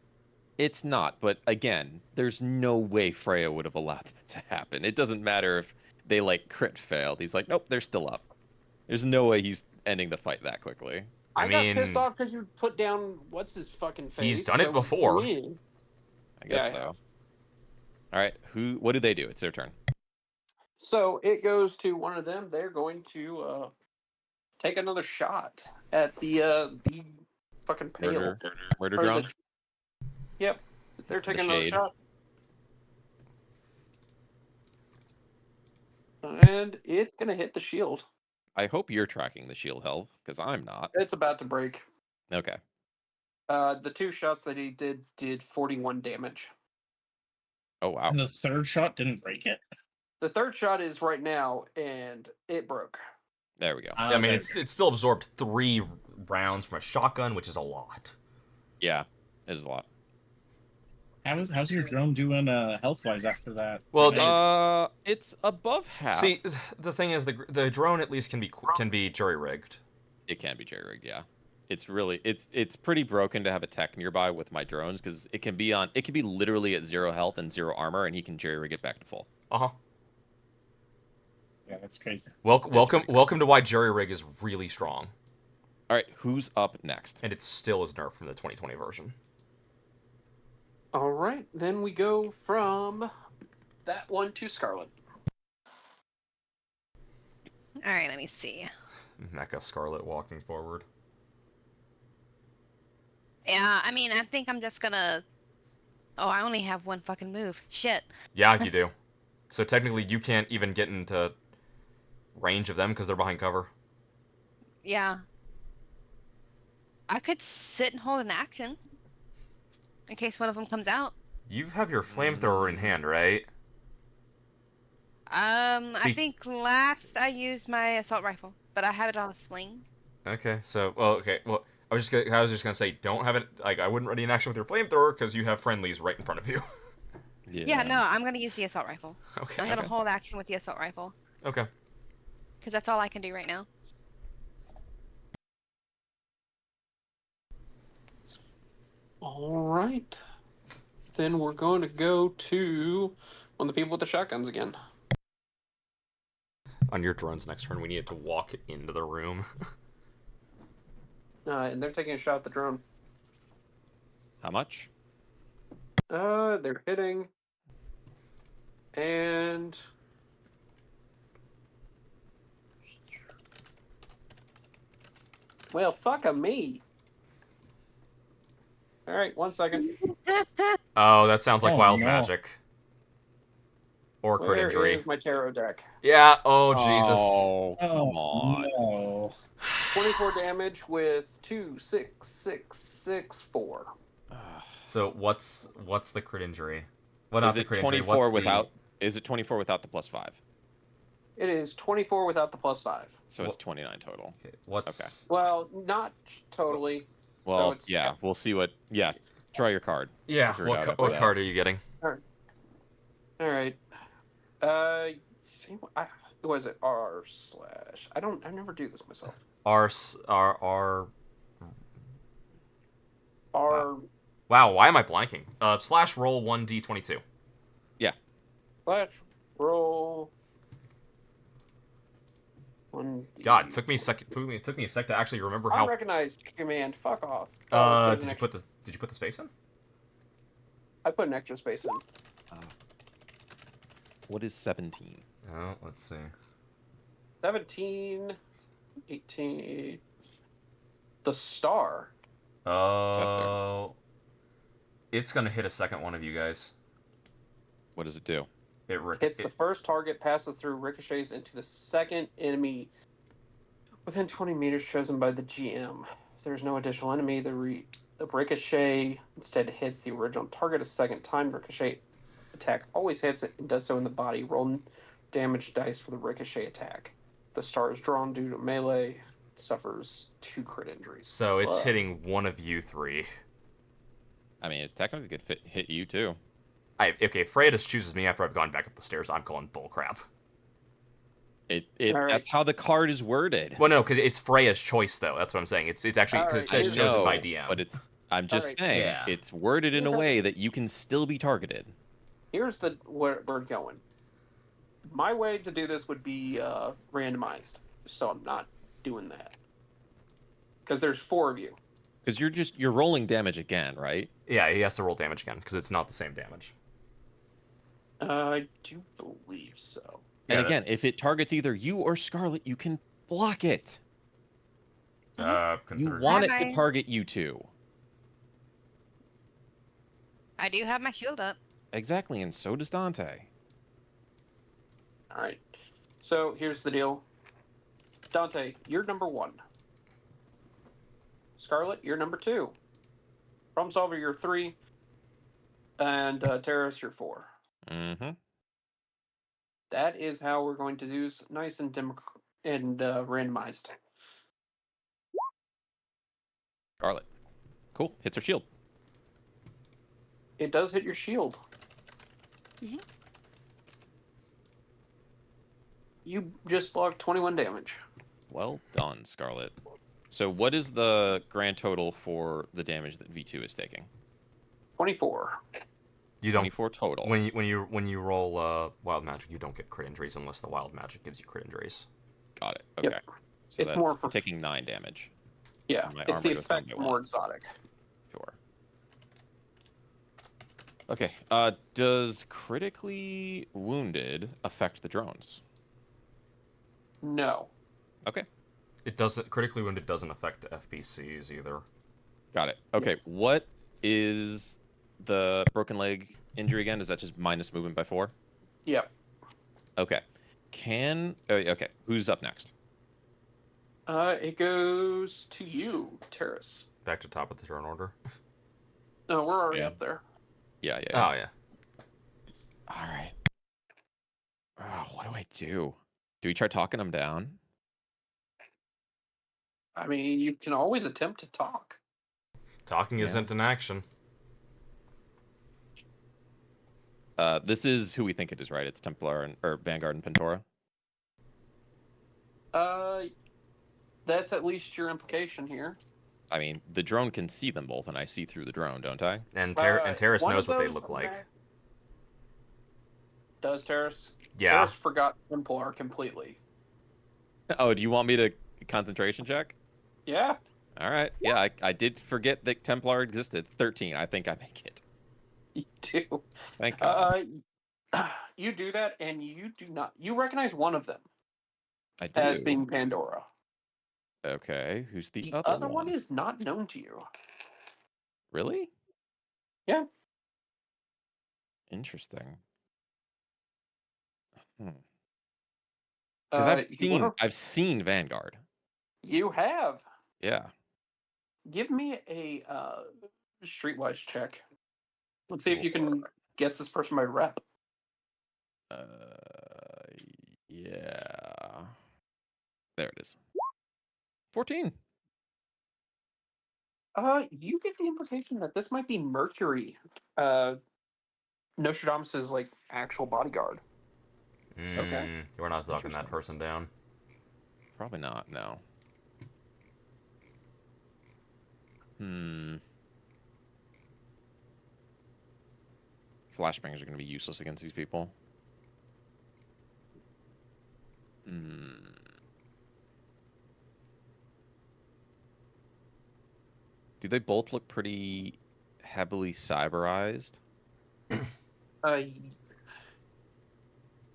C: It's not, but again, there's no way Freya would have allowed that to happen. It doesn't matter if they crit failed. He's like, nope, they're still up. There's no way he's ending the fight that quickly.
A: I
B: mean,
A: got pissed off because you put down what's his fucking face.
B: He's done it before.
A: Win.
C: I guess
A: Yeah, I
C: so.
A: have.
C: All right, what do they do? It's their turn.
A: So it goes to one of them. They're going to take another shot at the fucking pail.
C: Murder
A: Or
C: drone.
A: Yep, they're taking
C: The
A: another
C: shade.
A: shot. And it's gonna hit the shield.
C: I hope you're tracking the shield health because I'm not.
A: It's about to break.
C: Okay.
A: The 2 shots that he did 41 damage.
C: Oh wow.
D: And the third shot didn't break it.
A: The 3rd shot is right now, and it broke.
C: There we go.
B: I mean, it's still absorbed 3 rounds from a shotgun, which is a lot.
C: Yeah, it is a lot.
D: How's your drone doing health wise after that?
B: Well,
D: grenade?
C: It's above half.
B: See, the thing is, the drone at least can be jury rigged.
C: It can be jerry rigged. Yeah. It's really it's pretty broken to have a tech nearby with my drones because it can be literally at 0 health and 0 armor, and he can jerry rig it back to full.
D: Yeah, that's crazy.
B: Welcome to why jury rig is really strong,
C: All right, who's up next?
B: and it still is nerfed from the 2020 version.
A: All right, then we go from that one to Scarlet.
E: All right, let me see.
B: Mecha Scarlet walking forward.
E: Yeah, I mean, I think I'm just gonna. Oh, I only have 1 fucking move. Shit.
B: Yeah, you do. So technically, you can't even get into range of them because they're behind cover.
E: Yeah. I could sit and hold an action in case one of them comes out.
B: You have your flamethrower in hand, right?
E: I think last I used my assault rifle, but I have it on a sling.
B: Okay, so well, I was just gonna say, don't have it like I wouldn't ready an action with your flamethrower because you have friendlies right in front of you.
E: Yeah, no, I'm gonna use the assault rifle.
B: Okay.
E: I'm gonna hold action with the assault rifle
B: Okay.
E: because that's all I can do right now.
A: All right. Then we're going to go to one of the people with the shotguns again.
B: On your drone's next turn, we need it to walk into the room.
A: And they're taking a shot at the drone.
C: How much?
A: They're hitting. And... Well, fuck a me. All right, 1 second.
B: Oh, that sounds like
D: Oh,
B: wild
D: no.
B: magic. Or crit
A: Where
B: injury.
A: is my tarot deck?
B: Yeah. Oh Jesus.
C: Oh, come
D: Oh,
C: on.
D: no.
A: 24 damage with 2, 6, 6, 6, 4.
B: So what's the crit injury? Well,
C: Is
B: not the
C: it
B: crit injury.
C: 24
B: What's
C: without? Is it 24 without the +5?
A: It is 24 without the +5.
C: So it's 29 total.
B: Okay, what's
A: Well, not totally.
C: Well,
A: it's,
C: yeah, we'll see what. Yeah, draw your card.
B: yeah?
C: Figure it
B: What
C: out after
B: what
C: that.
B: card are you getting?
A: All right. What was it? R slash. I never do this myself.
B: R.
A: R
B: Wow, why am I blanking? Slash roll 1d22.
A: slash roll. 1.
B: God, took me a sec to actually remember how.
A: Unrecognized command. Fuck off.
B: Did
A: There's
B: you
A: an
B: put the space in?
A: I put an extra space in.
C: What is 17?
B: Oh, let's see.
A: 17, 18. The star.
B: Oh, it's gonna hit a second one of you guys.
C: What does it do?
A: Hits the first target, passes through, ricochets into the second enemy within 20 meters chosen by the GM. If there's no additional enemy, the ricochet instead hits the original target a second time. Ricochet attack always hits it and does so in the body. Roll damage dice for the ricochet attack. The star is drawn due to melee. Suffers 2 crit injuries.
B: So it's hitting one of you three.
C: I mean, it technically could hit you too.
B: Okay, Freya just chooses me after I've gone back up the stairs. I'm calling bullcrap.
C: All right.
A: That's
C: how the card is worded.
B: Well, no, because it's Freya's choice, though. That's what I'm saying. It's actually because it says
A: I
B: chosen by
C: know,
B: DM.
C: But I'm just saying
B: Yeah.
C: it's worded in a way that you can still be targeted.
A: Here's where we're going. My way to do this would be randomized, so I'm not doing that. Because there's 4 of you.
C: Because you're rolling damage again, right?
B: Yeah, he has to roll damage again because it's not the same damage.
A: I do believe so.
C: And
B: Yeah,
C: again, if it targets either you or Scarlet, you can block it. You
B: Consider
C: want it
E: Bye-bye.
C: to target you two.
E: I do have my shield up.
C: Exactly, and so does Dante.
A: All right. So here's the deal. Dante, you're number 1. Scarlet, you're number 2. Problem Solver, you're 3. And Terrace, you're 4.
C: Mm-hmm.
A: That is how we're going to do nice and randomized.
C: Scarlet. Cool. Hits her shield.
A: It does hit your shield.
E: Mhm.
A: You just blocked 21 damage.
C: Well done, Scarlet. So what is the grand total for the damage that V2 is taking?
A: 24.
B: you don't
C: 24 total.
B: when you roll wild magic, you don't get crit injuries unless the wild magic gives you crit injuries.
C: Got it. Okay.
A: Yep.
C: So
A: It's
C: that's
A: more for
C: taking 9 damage.
A: Yeah,
C: My
A: it's
C: armor
A: the
C: goes down
A: effect
C: by
A: more
C: 1.
A: exotic.
C: Sure. Okay. Does critically wounded affect the drones?
A: No.
C: Okay.
B: It doesn't critically wounded doesn't affect FPCs either.
C: Got it. Okay. What is the broken leg injury again? Is that just minus movement by 4?
A: Yep.
C: Okay. Okay. Who's up next?
A: It goes to you, Terrace.
B: Back to top of the turn order.
A: No, we're already
C: Yeah.
A: up there.
C: Yeah.
B: Oh yeah.
C: All right. Oh, what do I do? Do we try talking him down?
A: I mean, you can always attempt to talk.
B: Talking
C: Yeah.
B: isn't an action.
C: This is who we think it is, right? It's Templar or Vanguard and Pentora.
A: That's at least your implication here.
C: I mean, the drone can see them both, and I see through the drone, don't I?
B: And Terrace
A: One
B: knows
A: of
B: what they
A: those
B: look like.
A: Does Terrace?
B: Yeah.
A: Terrace forgot Templar completely.
C: Oh, do you want me to concentration check?
A: Yeah.
C: All right. Yeah, I did forget that Templar existed. 13. I think I make it.
A: You do.
C: Thank God.
A: You do that, and you do not. You recognize one of them
C: I do.
A: as being Pandora.
C: Okay. Who's the,
A: The other one is not known to you.
C: Really?
A: Yeah.
C: Interesting. Because I've seen Vanguard.
A: You have.
C: Yeah.
A: Give me a streetwise check. Let's see if you can guess this person by rep.
C: Yeah. There it is. 14.
A: You get the implication that this might be Mercury, Nostradamus's like actual bodyguard.
C: Okay.
B: We're not talking that
C: Interesting.
B: person down.
C: Probably not, no. Flashbangs are going to be useless against these people. Do they both look pretty heavily cyberized?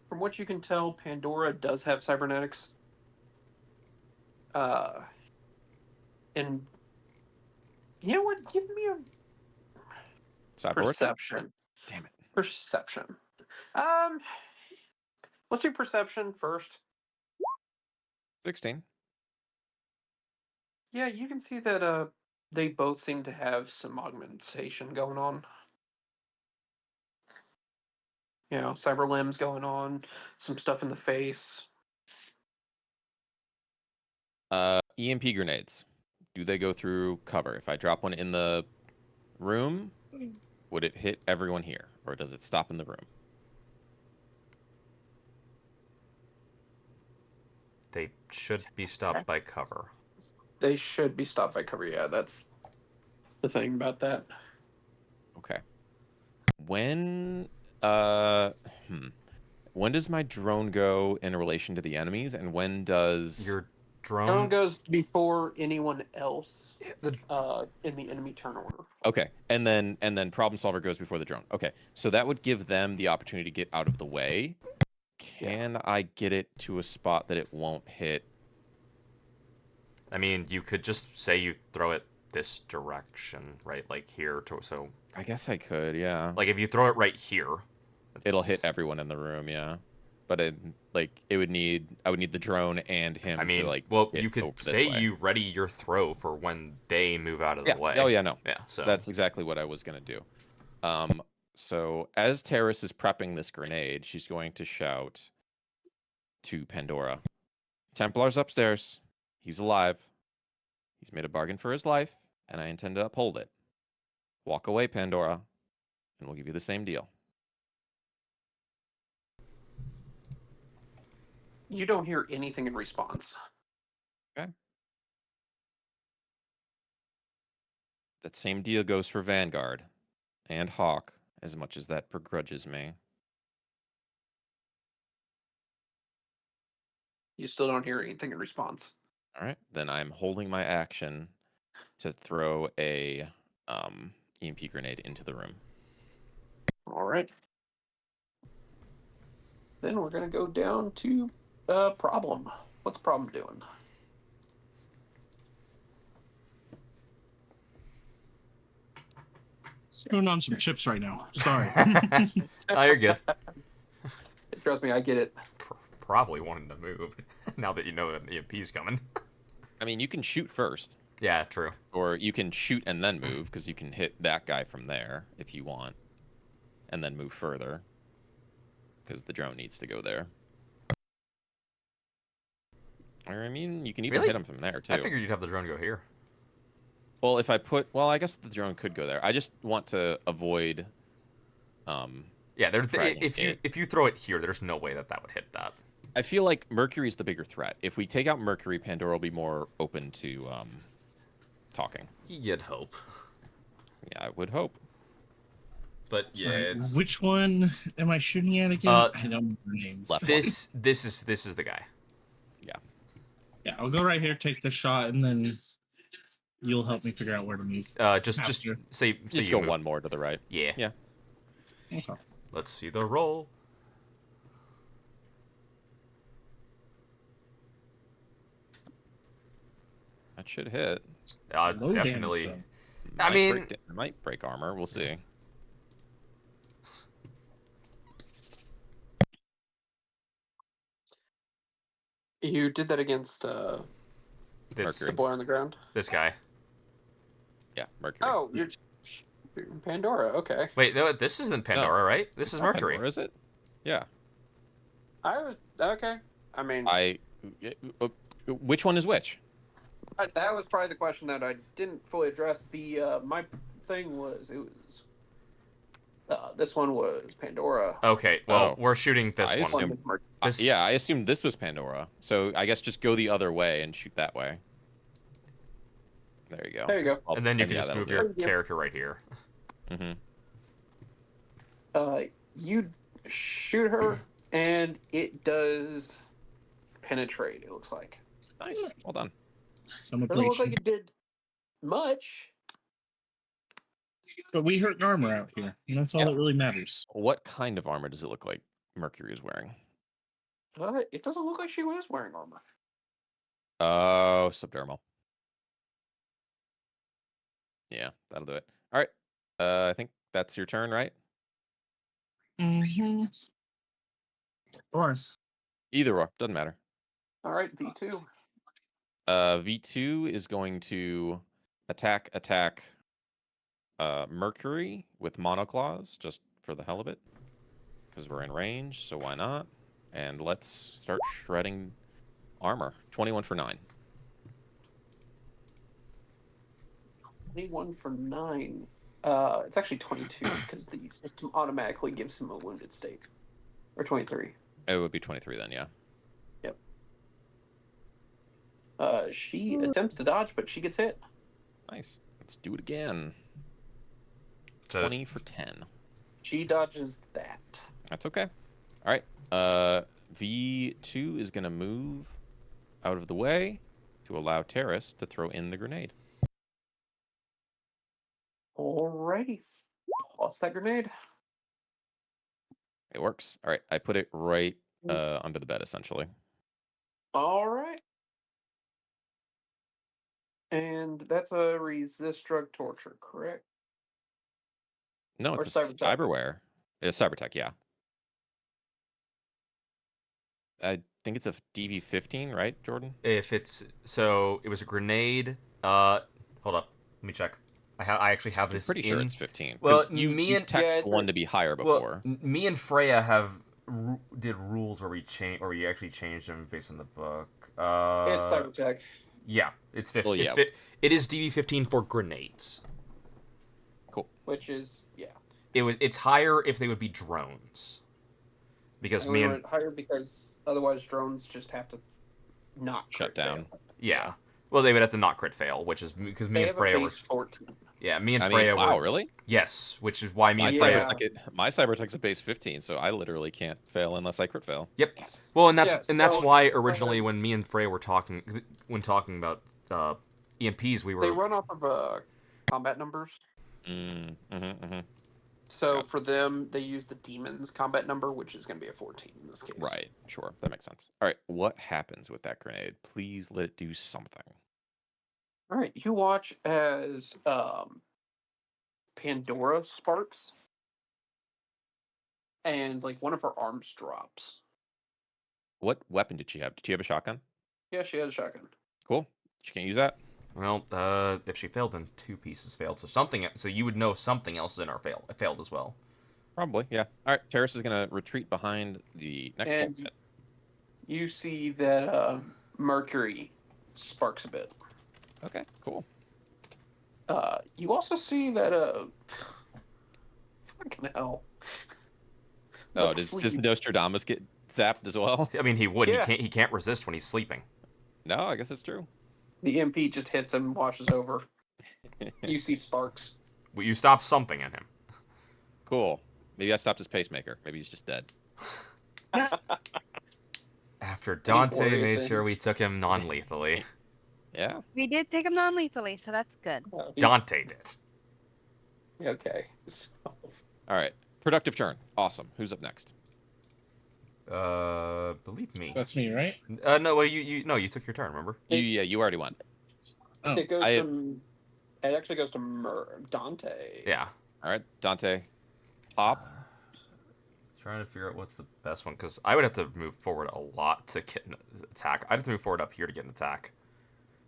A: From what you can tell, Pandora does have cybernetics. And you know what? Give me a
C: Cyber
A: perception.
C: Damn it.
A: Perception. Let's do perception first.
C: 16.
A: Yeah, you can see that they both seem to have some augmentation going on. You know, cyber limbs going on, some stuff in the face.
C: EMP grenades. Do they go through cover? If I drop one in the room, would it hit everyone here? Or does it stop in the room?
B: They should be stopped by cover.
A: They should be stopped by cover. Yeah, that's the thing about that.
C: Okay. When does my drone go in relation to the enemies, and when does
B: Your
A: Drone
B: drone
A: goes before anyone else in the enemy turn order.
C: Okay, and then problem solver goes before the drone. Okay, so that would give them the opportunity to get out of the way. Can I get it to a spot that it won't hit?
B: I mean, you could just say you throw it this direction, right? Like here, so...
C: I guess I could, yeah.
B: Like, if you throw it right here...
C: It'll hit everyone in the room, yeah. But I would need the drone and him to, like,
B: well,
C: get
B: you could
C: over this
B: say
C: way.
B: you ready your throw for when they move out of the way.
C: Oh, yeah, no.
B: Yeah, so...
C: That's exactly what I was going to do. So as Terrace is prepping this grenade, she's going to shout to Pandora. Templar's upstairs. He's alive. He's made a bargain for his life, and I intend to uphold it. Walk away, Pandora, and we'll give you the same deal.
A: You don't hear anything in response.
C: Okay. That same deal goes for Vanguard and Hawk, as much as that begrudges me.
A: You still don't hear anything in response.
C: All right, then I'm holding my action to throw a EMP grenade into the room.
A: All right. Then we're going to go down to Problem. What's Problem doing?
D: Chewing on some chips right now. Sorry.
B: Oh, you're good.
A: Trust me, I get it.
B: probably want him to move. Now that you know an EMP's coming.
C: I mean, you can shoot first,
B: Yeah, true.
C: or you can shoot and then move because you can hit that guy from there if you want, and then move further because the drone needs to go there. Or I mean, you can even
B: Really?
C: hit him from there too.
B: I figured you'd have the drone go here.
C: Well, if I put, well, I guess the drone could go there. I just want to avoid.
B: Yeah,
C: Fragment
B: if you throw it here, there's no way that would hit that.
C: I feel like Mercury's the bigger threat. If we take out Mercury, Pandora will be more open to talking.
B: You'd hope.
C: Yeah, I would hope.
B: But yeah,
D: Sorry,
B: it's
D: which one am I shooting at again? I don't know the names.
C: Left.
B: this is the guy.
D: Yeah, I'll go right here, take the shot, and then you'll help me figure out where to move.
B: Just
D: After.
B: say
C: Just
B: you
C: go
B: move.
C: one more to the right.
B: Yeah.
C: Yeah.
D: Okay.
B: Let's see the roll.
C: That should hit.
D: Low damage,
B: Definitely.
D: though.
B: I mean-
C: Might break armor. We'll see.
A: You did that against
B: This
A: the boy on the ground.
B: this guy.
C: Yeah, Mercury.
A: Oh, you're shooting Pandora. Okay.
B: Wait, no, this isn't Pandora, right? This is
C: Not
B: Mercury.
C: Pandora, is it? Yeah.
A: I was okay. I mean,
C: Which one is which?
A: that was probably the question that I didn't fully address. The my thing was this one was Pandora.
B: Okay, well,
C: Oh.
B: we're shooting this
C: I
B: one.
C: assume-
A: was Mercury.
B: This-
C: Yeah, I assumed this was Pandora. So I guess just go the other way and shoot that way. There you go.
A: There you go.
B: And then you can
C: yeah,
B: just
C: that'll
B: move
C: do
B: your
C: it.
A: Yeah.
B: character right here.
A: You shoot her, and it does penetrate. It looks like.
C: Nice. Well done.
D: I'm a
A: Doesn't look
D: Glacier.
A: like it did much.
D: But we hurt armor out here, and that's all
C: Yeah.
D: that really matters.
C: What kind of armor does it look like Mercury is wearing?
A: It doesn't look like she was wearing armor.
C: Oh, subdermal. Yeah, that'll do it. All right. I think that's your turn, right?
D: Mm-hmm. Or
C: Either or, doesn't matter.
A: All right, V2.
C: V2 is going to attack Mercury with monoclaws just for the hell of it, because we're in range. So why not? And let's start shredding armor. 21 for 9.
A: 21 for 9. It's actually 22 because the system automatically gives him a wounded state. Or 23.
C: It would be 23 then, yeah.
A: She attempts to dodge, but she gets hit.
C: Nice. Let's do it again.
B: So
C: 20 for 10.
A: She dodges that.
C: That's okay. All right. V2 is going to move out of the way to allow Terrace to throw in the grenade.
A: Alrighty. Toss that grenade.
C: It works. All right. I put it right under the bed, essentially.
A: Alright. And that's a resist drug torture, correct?
C: No,
A: Or
C: it's a
A: cybertech.
C: cyberware. It's cybertech, yeah. I think it's a DV15, right, Jordan?
B: if it's so, it was a grenade. Hold up, let me check. I actually have
C: I'm
B: this.
C: pretty sure
B: in-
C: it's 15.
B: Well,
C: 'cause
B: me
C: you
B: and-
C: teched
A: Yeah, it's
C: one
A: a-
C: to be higher
B: Well,
C: before.
B: me and Freya have did rules where we actually changed them based on the book.
A: It's cybertech.
B: Yeah, it's 15.
C: Well,
B: It's
C: yeah.
B: it is DV15 for grenades.
A: Which is, yeah.
B: It's higher if they would be drones. Because
A: And
B: me
A: we
B: and
A: went higher because otherwise drones just have to not
C: Shut
A: crit fail.
C: down.
B: yeah, well they would have to not crit fail, which is because me
A: They
B: and
A: have a
B: Freya were
A: base 14.
B: me and
C: I
B: Freya
C: mean, wow,
B: were
C: really?
B: yes, which is why me
C: My
B: and
A: Yeah.
B: Freya.
C: my cybertech's a base 15, so I literally can't fail unless I crit fail.
B: Yep. Well, and that's
A: Yeah,
B: that's
A: so-
B: why originally when me and Freya were talking about EMPs, we were
A: They run off of combat numbers. So
C: Yeah.
A: for them, they use the demon's combat number, which is going to be a 14 in this case.
C: Right, sure, that makes sense. All right, what happens with that grenade? Please let it do something.
A: All right. You watch as Pandora sparks, and like one of her arms drops,
C: What weapon did she have? Did she have a shotgun?
A: Yeah, she had a shotgun.
C: Cool. She can't use that.
B: Well, if she failed, then 2 pieces failed. So something. So you would know something else in our failed as well.
C: Probably, yeah. All right, Terrace is gonna retreat behind the next
A: And
C: bulkhead.
A: you see that Mercury sparks a bit.
C: Okay, cool.
A: You also see that fucking hell.
C: Oh,
A: The
C: does
A: sleep.
C: Nostradamus get zapped as well?
B: I mean, he would.
A: Yeah.
B: He can't resist when he's sleeping.
C: No, I guess that's true.
A: The MP just hits him and washes over. You see sparks.
B: Well, you stop something in him.
C: Cool. Maybe I stopped his pacemaker. Maybe he's just dead.
B: After Dante
A: glorious
B: made
A: things?
B: sure we took him non-lethally.
C: Yeah.
E: We did take him non-lethally, so that's good.
A: He's-
B: Dante did.
A: Okay. So,
C: All right. Productive turn. Awesome. Who's up next?
B: Believe me.
D: That's me, right?
B: No, well, you took your turn. Remember?
C: You already won.
D: Oh,
A: it goes
C: I-
A: to. It actually goes to Dante.
B: Yeah.
C: All right, Dante. Pop.
B: Trying to figure out what's the best one, because I would have to move forward a lot to get an attack. I'd have to move forward up here to get an attack.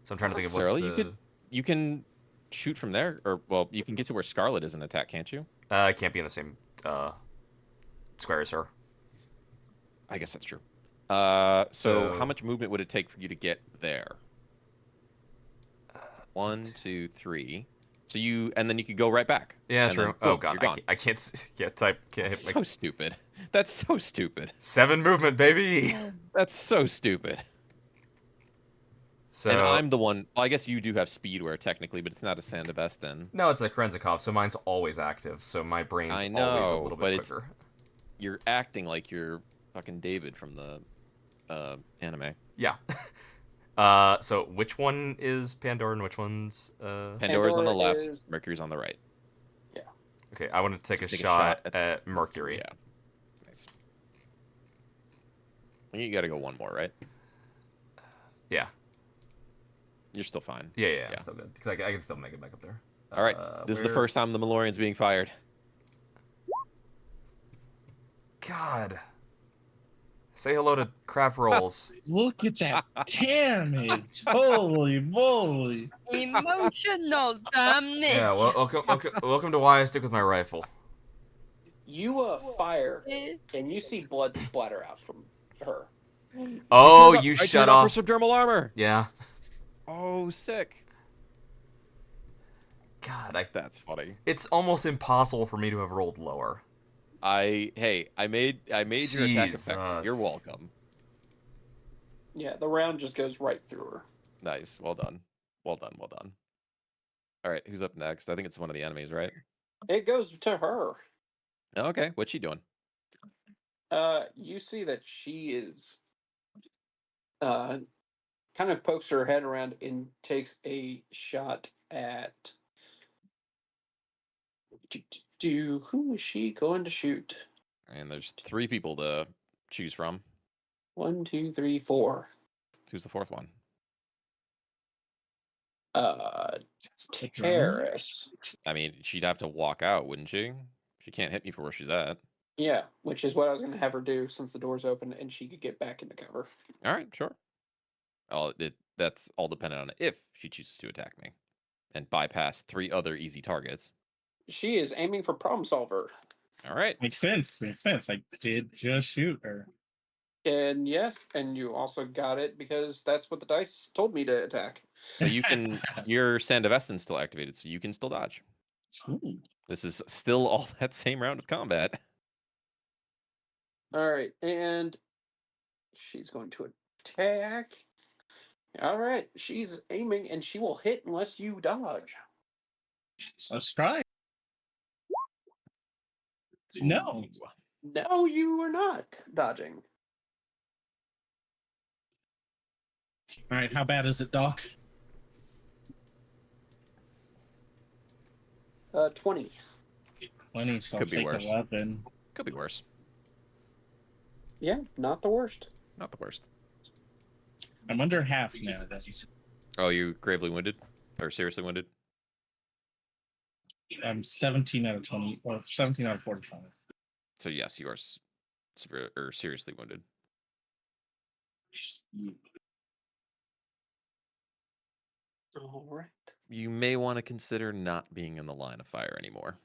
B: So I'm trying to think of what's
C: Necessarily,
B: the...
C: you can shoot from there, or well, you can get to where Scarlet is and attack, can't you?
B: I can't be in the same square as her.
C: I guess that's true. So
B: So-
C: how much movement would it take for you to get there? 1, 2, 3. So and then you could go right back.
B: Yeah,
C: And
B: true.
C: then,
B: Oh
C: boom,
B: god,
C: you're gone.
B: I can't type. Can't
C: That's
B: hit
C: so stupid. That's so stupid.
B: 7 movement, baby.
C: That's so stupid.
B: So
C: And I'm the one. Well, I guess you do have speed wear technically, but it's not a Sandevesten.
B: no, it's a Krenzikov, so mine's always active. So my brain's
C: I
B: always a
C: know,
B: little
C: but
B: bit
C: it's-
B: quicker.
C: You're acting like you're fucking David from the anime.
B: Yeah. So which one is Pandora and which one's
C: Pandora's on the
A: Pandora
C: left.
A: is-
C: Mercury's on the right.
B: Okay, I want to take
C: So
B: a
C: take a
B: shot
C: shot
B: at Mercury.
C: Yeah. Nice. I think you got to go one more, right?
B: Yeah.
C: You're still fine.
B: Yeah,
C: Yeah.
B: I'm still good because I can still make it back up there.
C: All right. This is the
B: where-
C: first time the Malorian's being fired.
B: God. Say hello to crap rolls.
D: look at that damage! Holy moly!
E: Emotional damage.
B: Yeah, well, welcome to why I stick with my rifle.
A: You fire, and you see blood splatter out from her.
B: Oh,
C: I
B: you
C: turned
B: shut
C: off
B: off.
C: her subdermal armor.
B: Yeah.
C: Oh, sick.
B: God,
C: That's funny.
B: it's almost impossible for me to have rolled lower.
C: I made your attack effective. You're
B: Jesus.
C: welcome.
A: Yeah, the round just goes right through her.
C: Nice. Well done. Well done. Well done. All right. Who's up next? I think it's one of the enemies, right?
A: It goes to her.
C: Oh, okay. What's she doing?
A: You see that she is kind of pokes her head around and takes a shot at who is she going to shoot?
C: And there's 3 people to choose from.
A: 1, 2, 3, 4.
C: Who's the 4th one?
A: Terrace.
C: I mean, she'd have to walk out, wouldn't she? She can't hit me for where she's at.
A: Yeah, which is what I was going to have her do since the door's open and she could get back into cover.
C: All right, sure. That's all dependent on if she chooses to attack me and bypass 3 other easy targets.
A: She is aiming for problem solver.
C: All right.
D: Makes sense. Makes sense. I did just shoot her.
A: And yes, and you also got it because that's what the dice told me to attack.
C: But you can. Your Sandevesten's still activated, so you can still dodge.
D: Ooh.
C: This is still all that same round of combat.
A: All right, and she's going to attack. All right, she's aiming and she will hit unless you dodge.
D: Let's try. No.
A: No, you are not dodging.
D: All right. How bad is it, Doc?
A: 20.
D: 20, so
C: Could be
D: take
C: worse.
D: 11.
C: Could be worse.
A: Yeah, not the worst.
C: Not the worst.
D: I'm under half now.
C: Oh, you gravely wounded or seriously wounded?
D: I'm 17 out of 20, or 17 out of 45.
C: So yes, you are severe or seriously wounded.
A: All right.
C: You may want to consider not being in the line of fire anymore.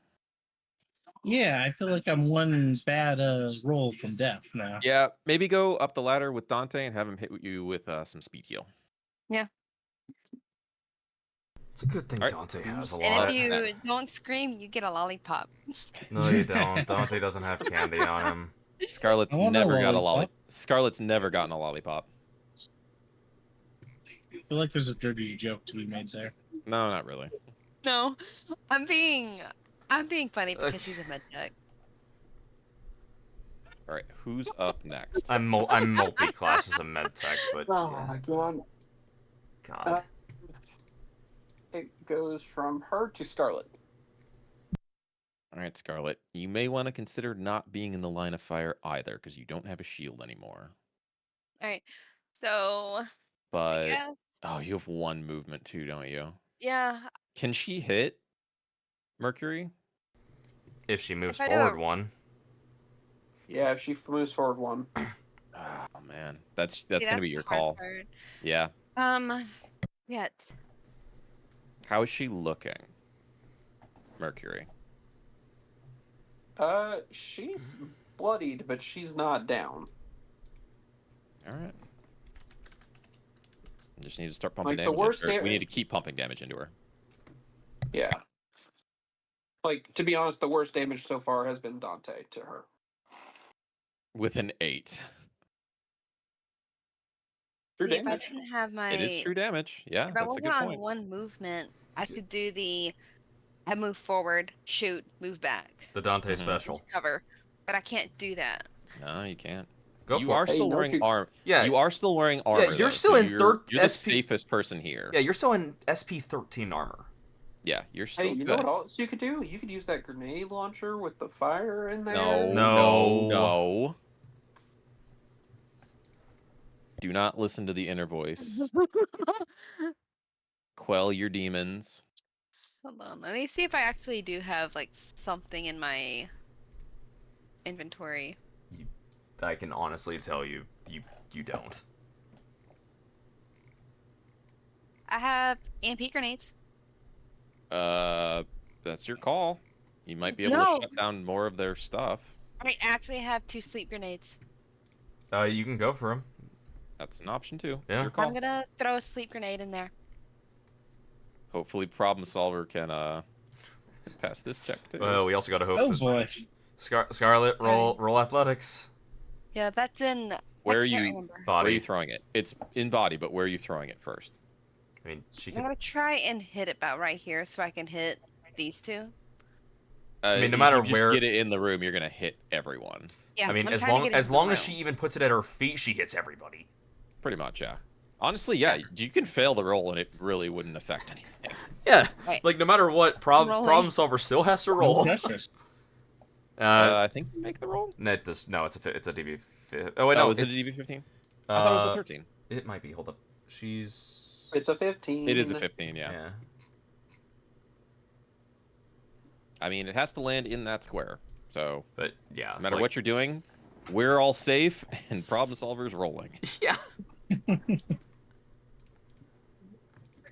D: Yeah, I feel like I'm one bad roll from death now.
C: Yeah, maybe go up the ladder with Dante and have him hit you with some speed heal.
B: It's a good thing
C: Alright,
B: Dante has a
C: who's
E: And
B: lot.
E: if you don't scream, you get a lollipop.
B: No, you don't. Dante doesn't have candy on him.
C: Scarlet's
D: I want a
C: never got a
D: lollipop.
C: Scarlet's never gotten a lollipop.
D: I feel like there's a dirty joke to be made there.
C: No, not really.
E: No, I'm being funny because he's a med tech.
C: All right, who's up next?
B: I'm multi-class as a med tech, but
A: Oh
B: yeah.
A: my god.
B: God.
A: It goes from her to Scarlet.
C: All right, Scarlet, you may want to consider not being in the line of fire either because you don't have a shield anymore.
E: All right, so I
C: But
E: guess
C: oh, you have one movement too, don't you?
E: yeah.
C: Can she hit Mercury?
B: If she moves
E: If I do
B: forward
E: a-
B: one.
A: Yeah, if she moves forward one.
C: Oh man, that's
E: See,
C: gonna be
E: the
C: your
E: hard
C: call.
E: part.
C: Yeah.
E: Yet.
C: How is she looking? Mercury.
A: She's bloodied, but she's not down.
C: All right. Just need to start pumping
A: Like, the
C: damage.
A: worst
C: We need to keep pumping damage into her.
A: Yeah. Like, to be honest, the worst damage so far has been Dante to her.
C: With an 8.
A: True
E: See, if I
A: damage.
E: didn't have my,
C: It is true damage. Yeah,
E: if I
C: that's a
E: wasn't
C: good
E: on
C: point.
E: one movement, I could do I move forward, shoot, move back,
B: The Dante
C: Mhm.
B: special.
E: cover, but I can't do that.
C: No, you can't.
B: Go
C: You
B: for
C: are
B: it.
A: Hey,
C: still
A: no
C: wearing
A: shoot.
C: armor.
B: Yeah.
C: You are still wearing armor.
B: you're
C: though,
B: still
C: so
B: in
C: you're the
B: SP
C: safest person here.
B: Yeah, you're still in SP 13 armor.
C: Yeah, you're still
A: Hey, you
C: good.
A: know what else you could do? You could use that grenade launcher with the fire in there.
C: No,
B: No.
C: no. Do not listen to the inner voice. Quell your demons.
E: Hold on, let me see if I actually do have like something in my inventory.
B: I can honestly tell you, you don't.
E: I have EMP grenades.
C: That's your call. You might be able
E: No.
C: to shut down more of their stuff.
E: I actually have 2 sleep grenades.
B: You can go for him.
C: That's an option too.
B: Yeah.
C: It's your call.
E: I'm gonna throw a sleep grenade in there.
C: Hopefully, problem solver can pass this check too.
B: Well, we also got to hope.
D: Oh
B: that
D: boy.
B: Scarlet, roll athletics.
E: Yeah, that's in.
C: Where
E: I
C: are
E: can't
C: you?
E: remember.
C: Where are
B: Body.
C: you throwing it? It's in body, but where are you throwing it first?
B: I mean, she
E: I'm
B: could.
E: gonna try and hit it about right here so I can hit these 2.
B: mean, no
C: if
B: matter
C: you just
B: where-
C: get it in the room, you're gonna hit everyone.
E: Yeah,
B: I mean,
E: I'm
B: as
E: trying to
B: long
E: get it
B: as
E: into the
B: long as
E: room.
B: she even puts it at her feet, she hits everybody.
C: Pretty much, yeah. Honestly, yeah, you can fail the roll and it really wouldn't affect anything.
B: Yeah,
E: Right.
B: like no matter what,
E: Rolling.
B: problem solver still has to roll.
D: Pressure.
C: I think you make the roll.
B: No, it does. No, it's a DV. Oh wait, no,
C: is it a
B: it's-
C: DV15? I thought it was a
B: uh,
C: 13.
B: It might be. Hold up. She's.
A: It's a 15.
C: It is a 15, yeah.
B: Yeah.
C: I mean, it has to land in that square. So,
B: But yeah.
C: no matter what you're doing, we're all safe and problem solver's rolling.
B: Yeah.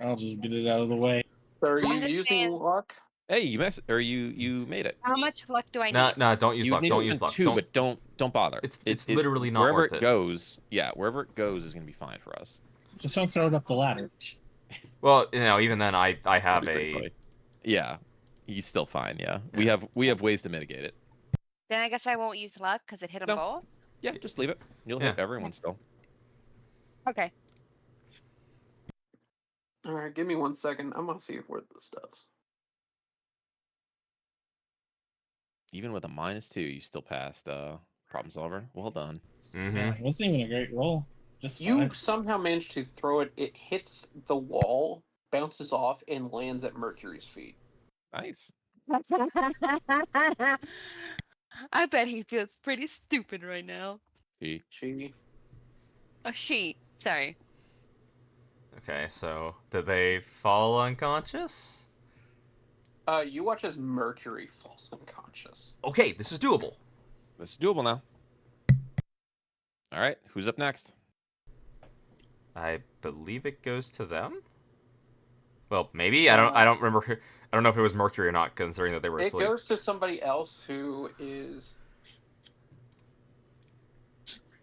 D: I'll just get it out of the way.
A: So are you
E: I'm just
A: using
E: saying-
A: luck?
C: Hey, you made it.
E: How much luck do I
B: No,
E: need?
B: no, don't use
C: You
B: luck.
C: need to
B: Don't
C: spend
B: use luck.
C: 2,
B: Don't.
C: but don't bother.
B: It's literally not
C: wherever
B: worth
C: it
B: it.
C: goes. Yeah, wherever it goes is gonna be fine for us.
D: Just don't throw it up the ladder.
B: Well, even then, I have
C: Pretty
B: a.
C: funny. Yeah, he's still fine. Yeah,
B: Yeah.
C: we have ways to mitigate it.
E: Then I guess I won't use luck because it hit them
C: No.
E: both.
C: Yeah, just leave it. You'll
B: Yeah.
C: hit everyone still.
E: Okay.
A: All right, give me 1 second. I'm gonna see what this does.
C: Even with a -2, you still passed problem solver. Well done.
B: Mhm.
D: Yeah, it wasn't even a great roll. Just
A: You
D: fine.
A: somehow managed to throw it. It hits the wall, bounces off, and lands at Mercury's feet.
C: Nice.
E: I bet he feels pretty stupid right now.
C: He.
A: She.
E: She. Sorry.
B: Okay, so did they fall unconscious?
A: You watch as Mercury falls unconscious.
B: Okay, this is doable.
C: This is doable now. All right, who's up next?
B: I believe it goes to them. Well, maybe I don't remember. I don't know if it was Mercury or not, considering that they were
A: It
B: asleep.
A: goes to somebody else who is.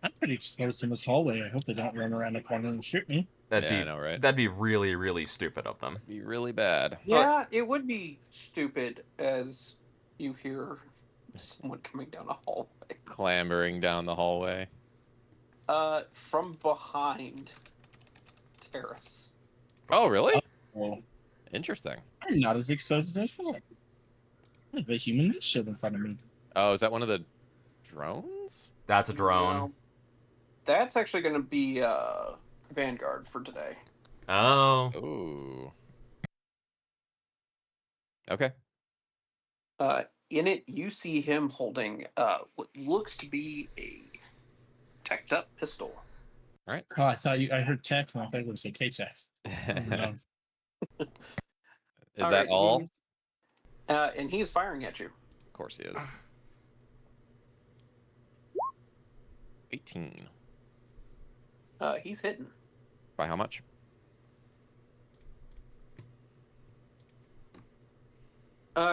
D: I'm pretty exposed in this hallway. I hope they don't run around the corner and shoot me.
C: I know, right?
B: That'd be really, really stupid of them.
C: Be really bad.
A: Yeah, it would be stupid as you hear someone coming down a hallway.
C: Clambering down the hallway.
A: From behind Terrace.
C: Oh, really?
D: Well,
C: Interesting.
D: I'm not as exposed as I thought. I have a human shield in front of me.
C: Oh, is that one of the drones?
B: That's a drone.
A: No. That's actually going to be Vanguard for today.
B: Oh.
C: Ooh. Okay.
A: In it, you see him holding what looks to be a teched up pistol.
C: All right.
D: Oh, I heard tech, and I thought it was a K-Tech. No.
C: Is that all?
A: And he is firing at you.
C: Of course he is. 18.
A: He's hitting.
C: By how much?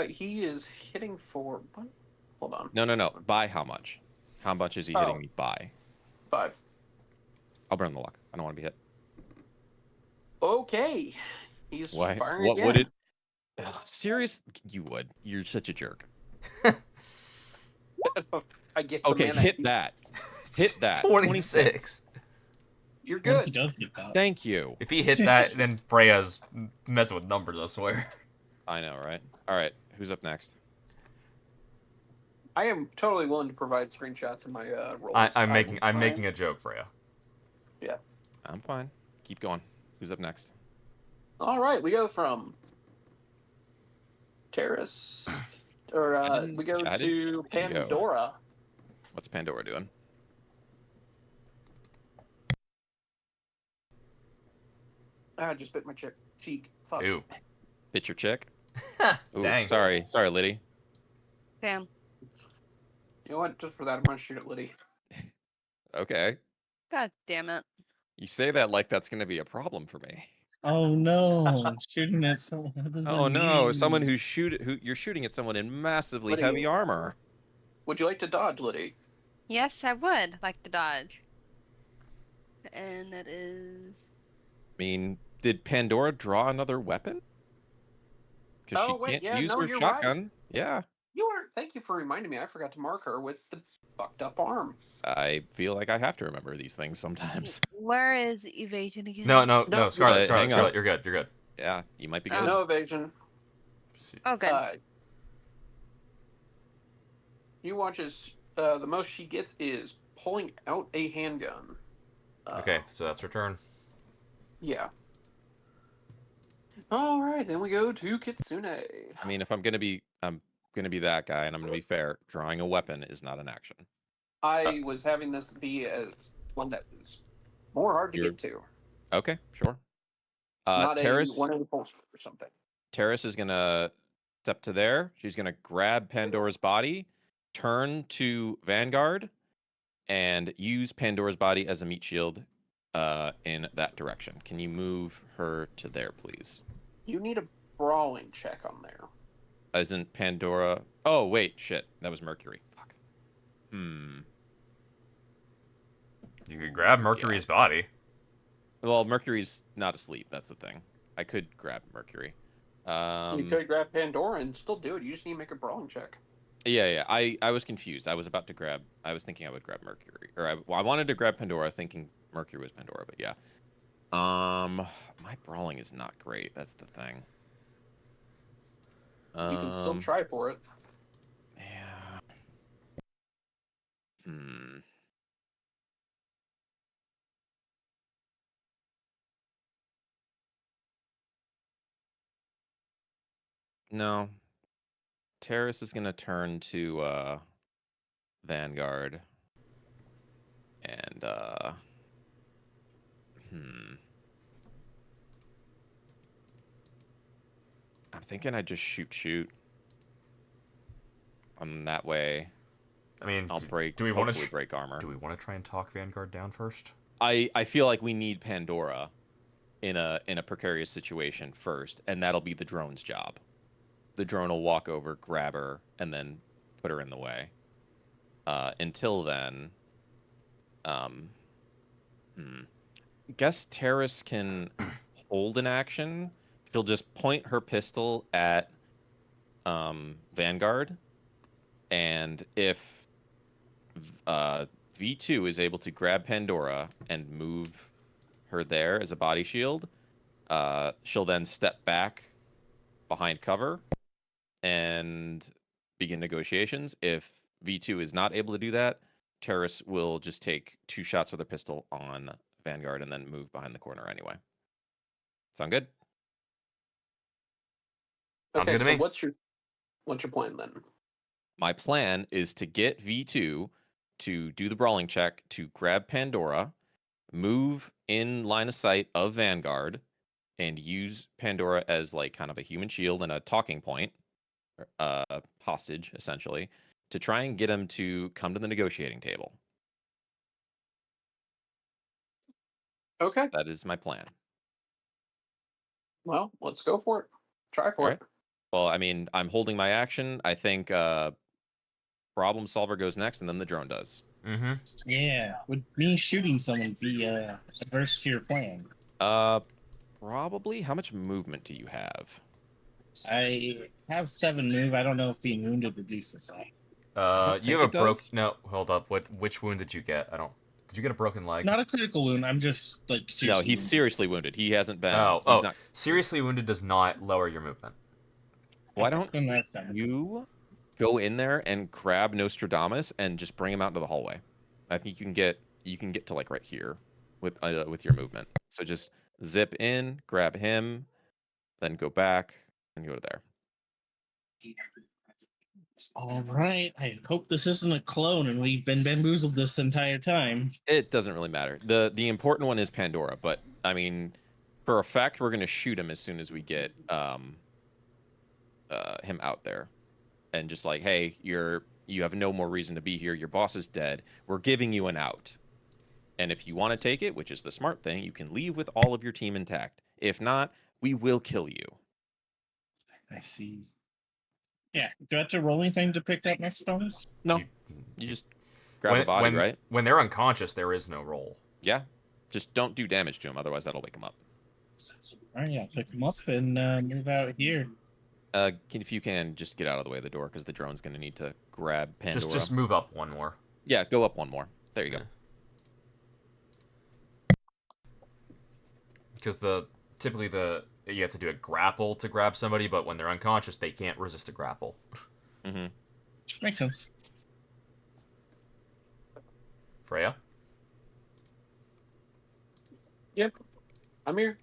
A: He is hitting for. What? Hold on.
C: No. By how much? How much is he hitting me by?
A: 5.
C: I'll burn the luck. I don't want to be hit.
A: Okay. He's
C: Why?
A: firing
C: What
A: again.
C: would it? Serious? You would. You're such a jerk.
A: I get the
C: Okay,
A: mana.
C: hit that. Hit that.
B: 26.
A: You're
D: What if he
A: good.
D: does get that?
C: Thank you.
B: If he hit that, then Freya's messing with numbers, I swear.
C: I know, right? All right. Who's up next?
A: I am totally willing to provide screenshots of my rolls.
B: I'm making a joke, Freya.
C: I'm fine. Keep going. Who's up next?
A: All right, we go from Terrace, or we go
C: I
A: to
C: didn't go.
A: Pandora.
C: What's Pandora doing?
A: I just bit my cheek. Fuck.
B: Ooh.
C: Hit your chick? Ooh,
B: Dang.
C: Sorry, Liddy.
E: Damn.
A: You know what? Just for that, I'm gonna shoot at Liddy.
C: Okay.
E: God damn it.
C: You say that like that's going to be a problem for me.
D: Oh no! Shooting at someone. other
C: Oh
D: than
C: no!
D: me.
C: Someone who you're shooting at someone in massively
A: Liddy.
C: heavy armor.
A: Would you like to dodge, Liddy?
E: Yes, I would like to dodge. And that is.
C: I mean, did Pandora draw another weapon? Because
A: Oh,
C: she
A: wait,
C: can't
A: yeah,
C: use
A: no,
C: her
A: you're
C: shotgun. Yeah.
A: You are. Thank you for reminding me. I forgot to mark her with the fucked up arm.
C: I feel like I have to remember these things sometimes.
E: Where is evasion again?
B: No,
A: No,
B: Scarlet,
C: hang on.
B: Scarlet, you're good, you're good.
C: Yeah, you might be
E: Oh.
C: good.
A: No evasion.
E: Oh, good.
A: You watch as the most she gets is pulling out a handgun.
B: Okay, so that's her turn.
A: Yeah. All right, then we go to Kitsune.
C: I mean, if I'm gonna be that guy, and I'm gonna be fair. Drawing a weapon is not an action.
A: I was having this be as one that was more hard to
C: You're-
A: get to.
C: Okay, sure.
A: Not
C: Terrace.
A: a one in the holster or something.
C: Terrace is gonna step to there. She's gonna grab Pandora's body, turn to Vanguard, and use Pandora's body as a meat shield in that direction. Can you move her to there, please?
A: You need a brawling check on there.
C: Isn't Pandora... Oh, wait, shit. That was Mercury. Fuck.
B: You could grab Mercury's body.
C: Well, Mercury's not asleep. That's the thing. I could grab Mercury.
A: You could grab Pandora and still do it. You just need to make a brawling check.
C: Yeah. I was confused. I was thinking I would grab Mercury. I wanted to grab Pandora, thinking Mercury was Pandora, but yeah. My brawling is not great. That's the thing.
A: You can still try for it.
C: Yeah. No. Terrace is gonna turn to Vanguard. And I'm thinking I just shoot. That way
B: I mean,
C: I'll break.
B: do we want
C: hopefully
B: to
C: break armor?
B: Do we want to try and talk Vanguard down first?
C: I feel like we need Pandora in a precarious situation first, and that'll be the drone's job. The drone will walk over, grab her, and then put her in the way. Until then, um, guess Terrace can hold an action. She'll just point her pistol at Vanguard, and if V2 is able to grab Pandora and move her there as a body shield, she'll then step back behind cover and begin negotiations. If V2 is not able to do that, Terrace will just take 2 shots with her pistol on Vanguard and then move behind the corner anyway. Sound good?
B: Sounds
A: Okay,
B: good to
A: so
B: me.
A: what's your plan then?
C: My plan is to get V2 to do the brawling check to grab Pandora, move in line of sight of Vanguard, and use Pandora as like kind of a human shield and a talking point, hostage essentially, to try and get him to come to the negotiating table.
A: Okay,
C: That is my plan.
A: well, let's go for it. Try for
C: Alright.
A: it.
C: Well, I mean, I'm holding my action. I think Problem Solver goes next, and then the drone does.
B: Mm-hmm.
D: Yeah. Would me shooting someone be adverse to your plan?
C: Probably. How much movement do you have?
D: I have 7 move. I don't know if being wounded reduces that.
C: don't
B: You
C: think
B: have
C: it
B: a broke.
C: does.
B: No, hold up. Which wound did you get? I don't. Did you get a broken leg?
D: Not a critical wound. I'm just like
C: No,
D: seriously
C: he's
D: wounded.
C: seriously wounded. He hasn't been.
B: Oh,
C: he's
B: oh.
C: not.
B: Seriously wounded does not lower your movement.
C: Why don't
D: Then that's not.
C: you go in there and grab Nostradamus and just bring him out into the hallway? I think you can get to like right here with your movement. So just zip in, grab him, then go back and go to there.
D: All right. I hope this isn't a clone and we've been bamboozled this entire time.
C: It doesn't really matter. The important one is Pandora, but I mean, for a fact, we're gonna shoot him as soon as we get him out there, and just like, hey, you have no more reason to be here. Your boss is dead. We're giving you an out, and if you want to take it, which is the smart thing, you can leave with all of your team intact. If not, we will kill you.
D: I see. Yeah. Do I have to roll anything to pick up next stones?
C: No, you just grab a body, right?
B: When they're unconscious, there is no roll.
C: Yeah, just don't do damage to him, otherwise that'll wake him up.
D: All right. Yeah. Pick them up and move out here.
C: If you can, just get out of the way of the door, because the drone's going to need to grab Pandora.
B: Just move up one more.
C: Yeah, go up one more. There you go.
B: Because typically you have to do a grapple to grab somebody, but when they're unconscious, they can't resist a grapple.
C: Mm-hmm.
D: Makes sense.
B: Freya?
A: Yep, I'm here.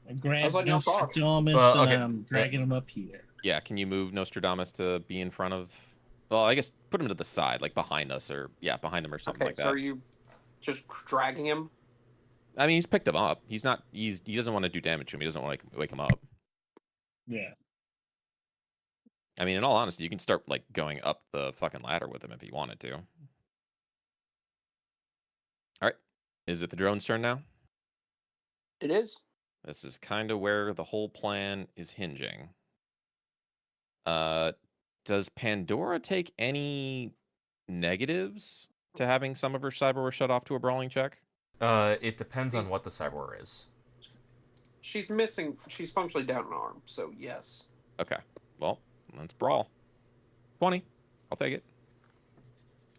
D: I grab
A: like no car.
D: Nostradamus
B: Well, okay.
D: and I'm dragging him up here.
C: Yeah, can you move Nostradamus to be in front of... Well, I guess put him to the side, like behind us, or... Yeah, behind him or something
A: Okay,
C: like
A: so
C: that.
A: are you just dragging him?
C: I mean, he's picked him up. He doesn't want to do damage to him. He doesn't want to wake him up.
D: Yeah.
C: I mean, in all honesty, you can start, like, going up the fucking ladder with him if you wanted to. Alright. Is it the drone's turn now?
A: It is.
C: This is kind of where the whole plan is hinging. Does Pandora take any negatives to having some of her cyberware shut off to a brawling check?
B: It depends on what the cyberware is.
A: She's missing. She's functionally down an arm, so yes.
C: Okay. Well, let's brawl. 20. I'll take it.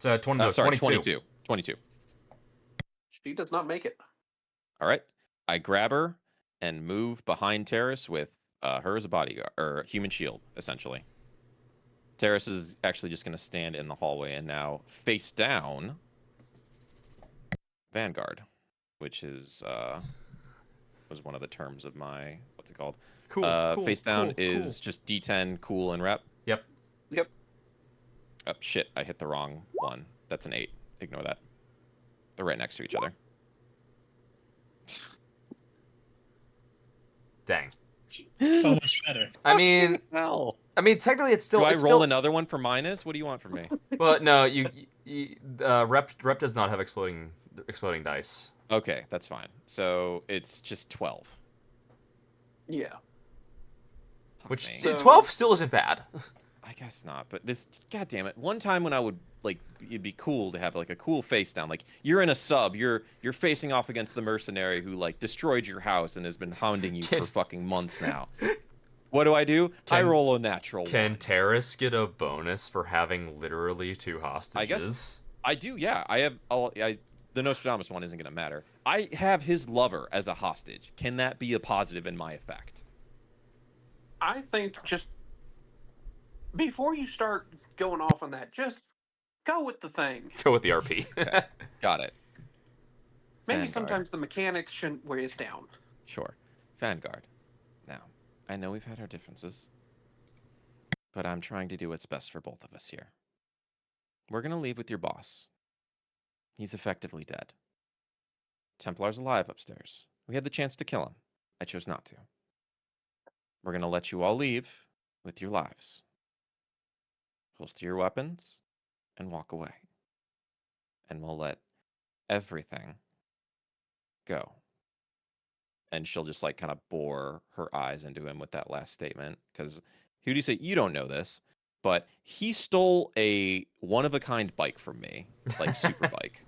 B: It's 20, no,
C: sorry,
B: 22.
C: 22.
A: She does not make it.
C: All right. I grab her and move behind Terrace with her as a bodyguard, or human shield, essentially. Terrace is actually just going to stand in the hallway and now face down Vanguard, which is was one of the terms of my, what's it called?
B: Cool.
C: Face down is just D10, cool, and rep.
B: Yep.
A: Yep.
C: Oh, shit, I hit the wrong one. That's an 8. Ignore that. They're right next to each other.
B: Dang.
D: So much better.
B: I mean,
C: Hell.
B: technically it's still.
C: Do I
B: it's
C: roll
B: still,
C: another one for minus? What do you want from me?
B: Well, no, rep does not have exploding exploding dice.
C: Okay, that's fine. So it's just 12.
A: Yeah.
C: Fuck
B: Which
C: me.
A: So-
B: 12 still isn't bad.
C: I guess not, but this, god damn it. One time when I would like, it'd be cool to have like a cool face down. Like you're in a sub, you're facing off against the mercenary who like destroyed your house and has been hounding you for fucking months now. What do? I
B: Can-
C: roll a natural
B: Can
C: one.
B: Terrace get a bonus for having literally 2 hostages?
C: I guess I do. Yeah, I have. The Nostradamus one isn't gonna matter. I have his lover as a hostage. Can that be a positive in my effect?
A: I think just before you start going off on that, just go with the thing.
B: Go with the RP.
C: Okay. Got it.
A: Maybe
C: Vanguard.
A: sometimes the mechanics shouldn't weigh us down.
C: Sure. Vanguard. Now, I know we've had our differences, but I'm trying to do what's best for both of us here. We're gonna leave with your boss. He's effectively dead. Templar's alive upstairs. We had the chance to kill him. I chose not to. We're gonna let you all leave with your lives. Holster your weapons and walk away. And we'll let everything go. And she'll just like kind of bore her eyes into him with that last statement. Because who do you say? You don't know this, but he stole a one of a kind bike from me, like super bike.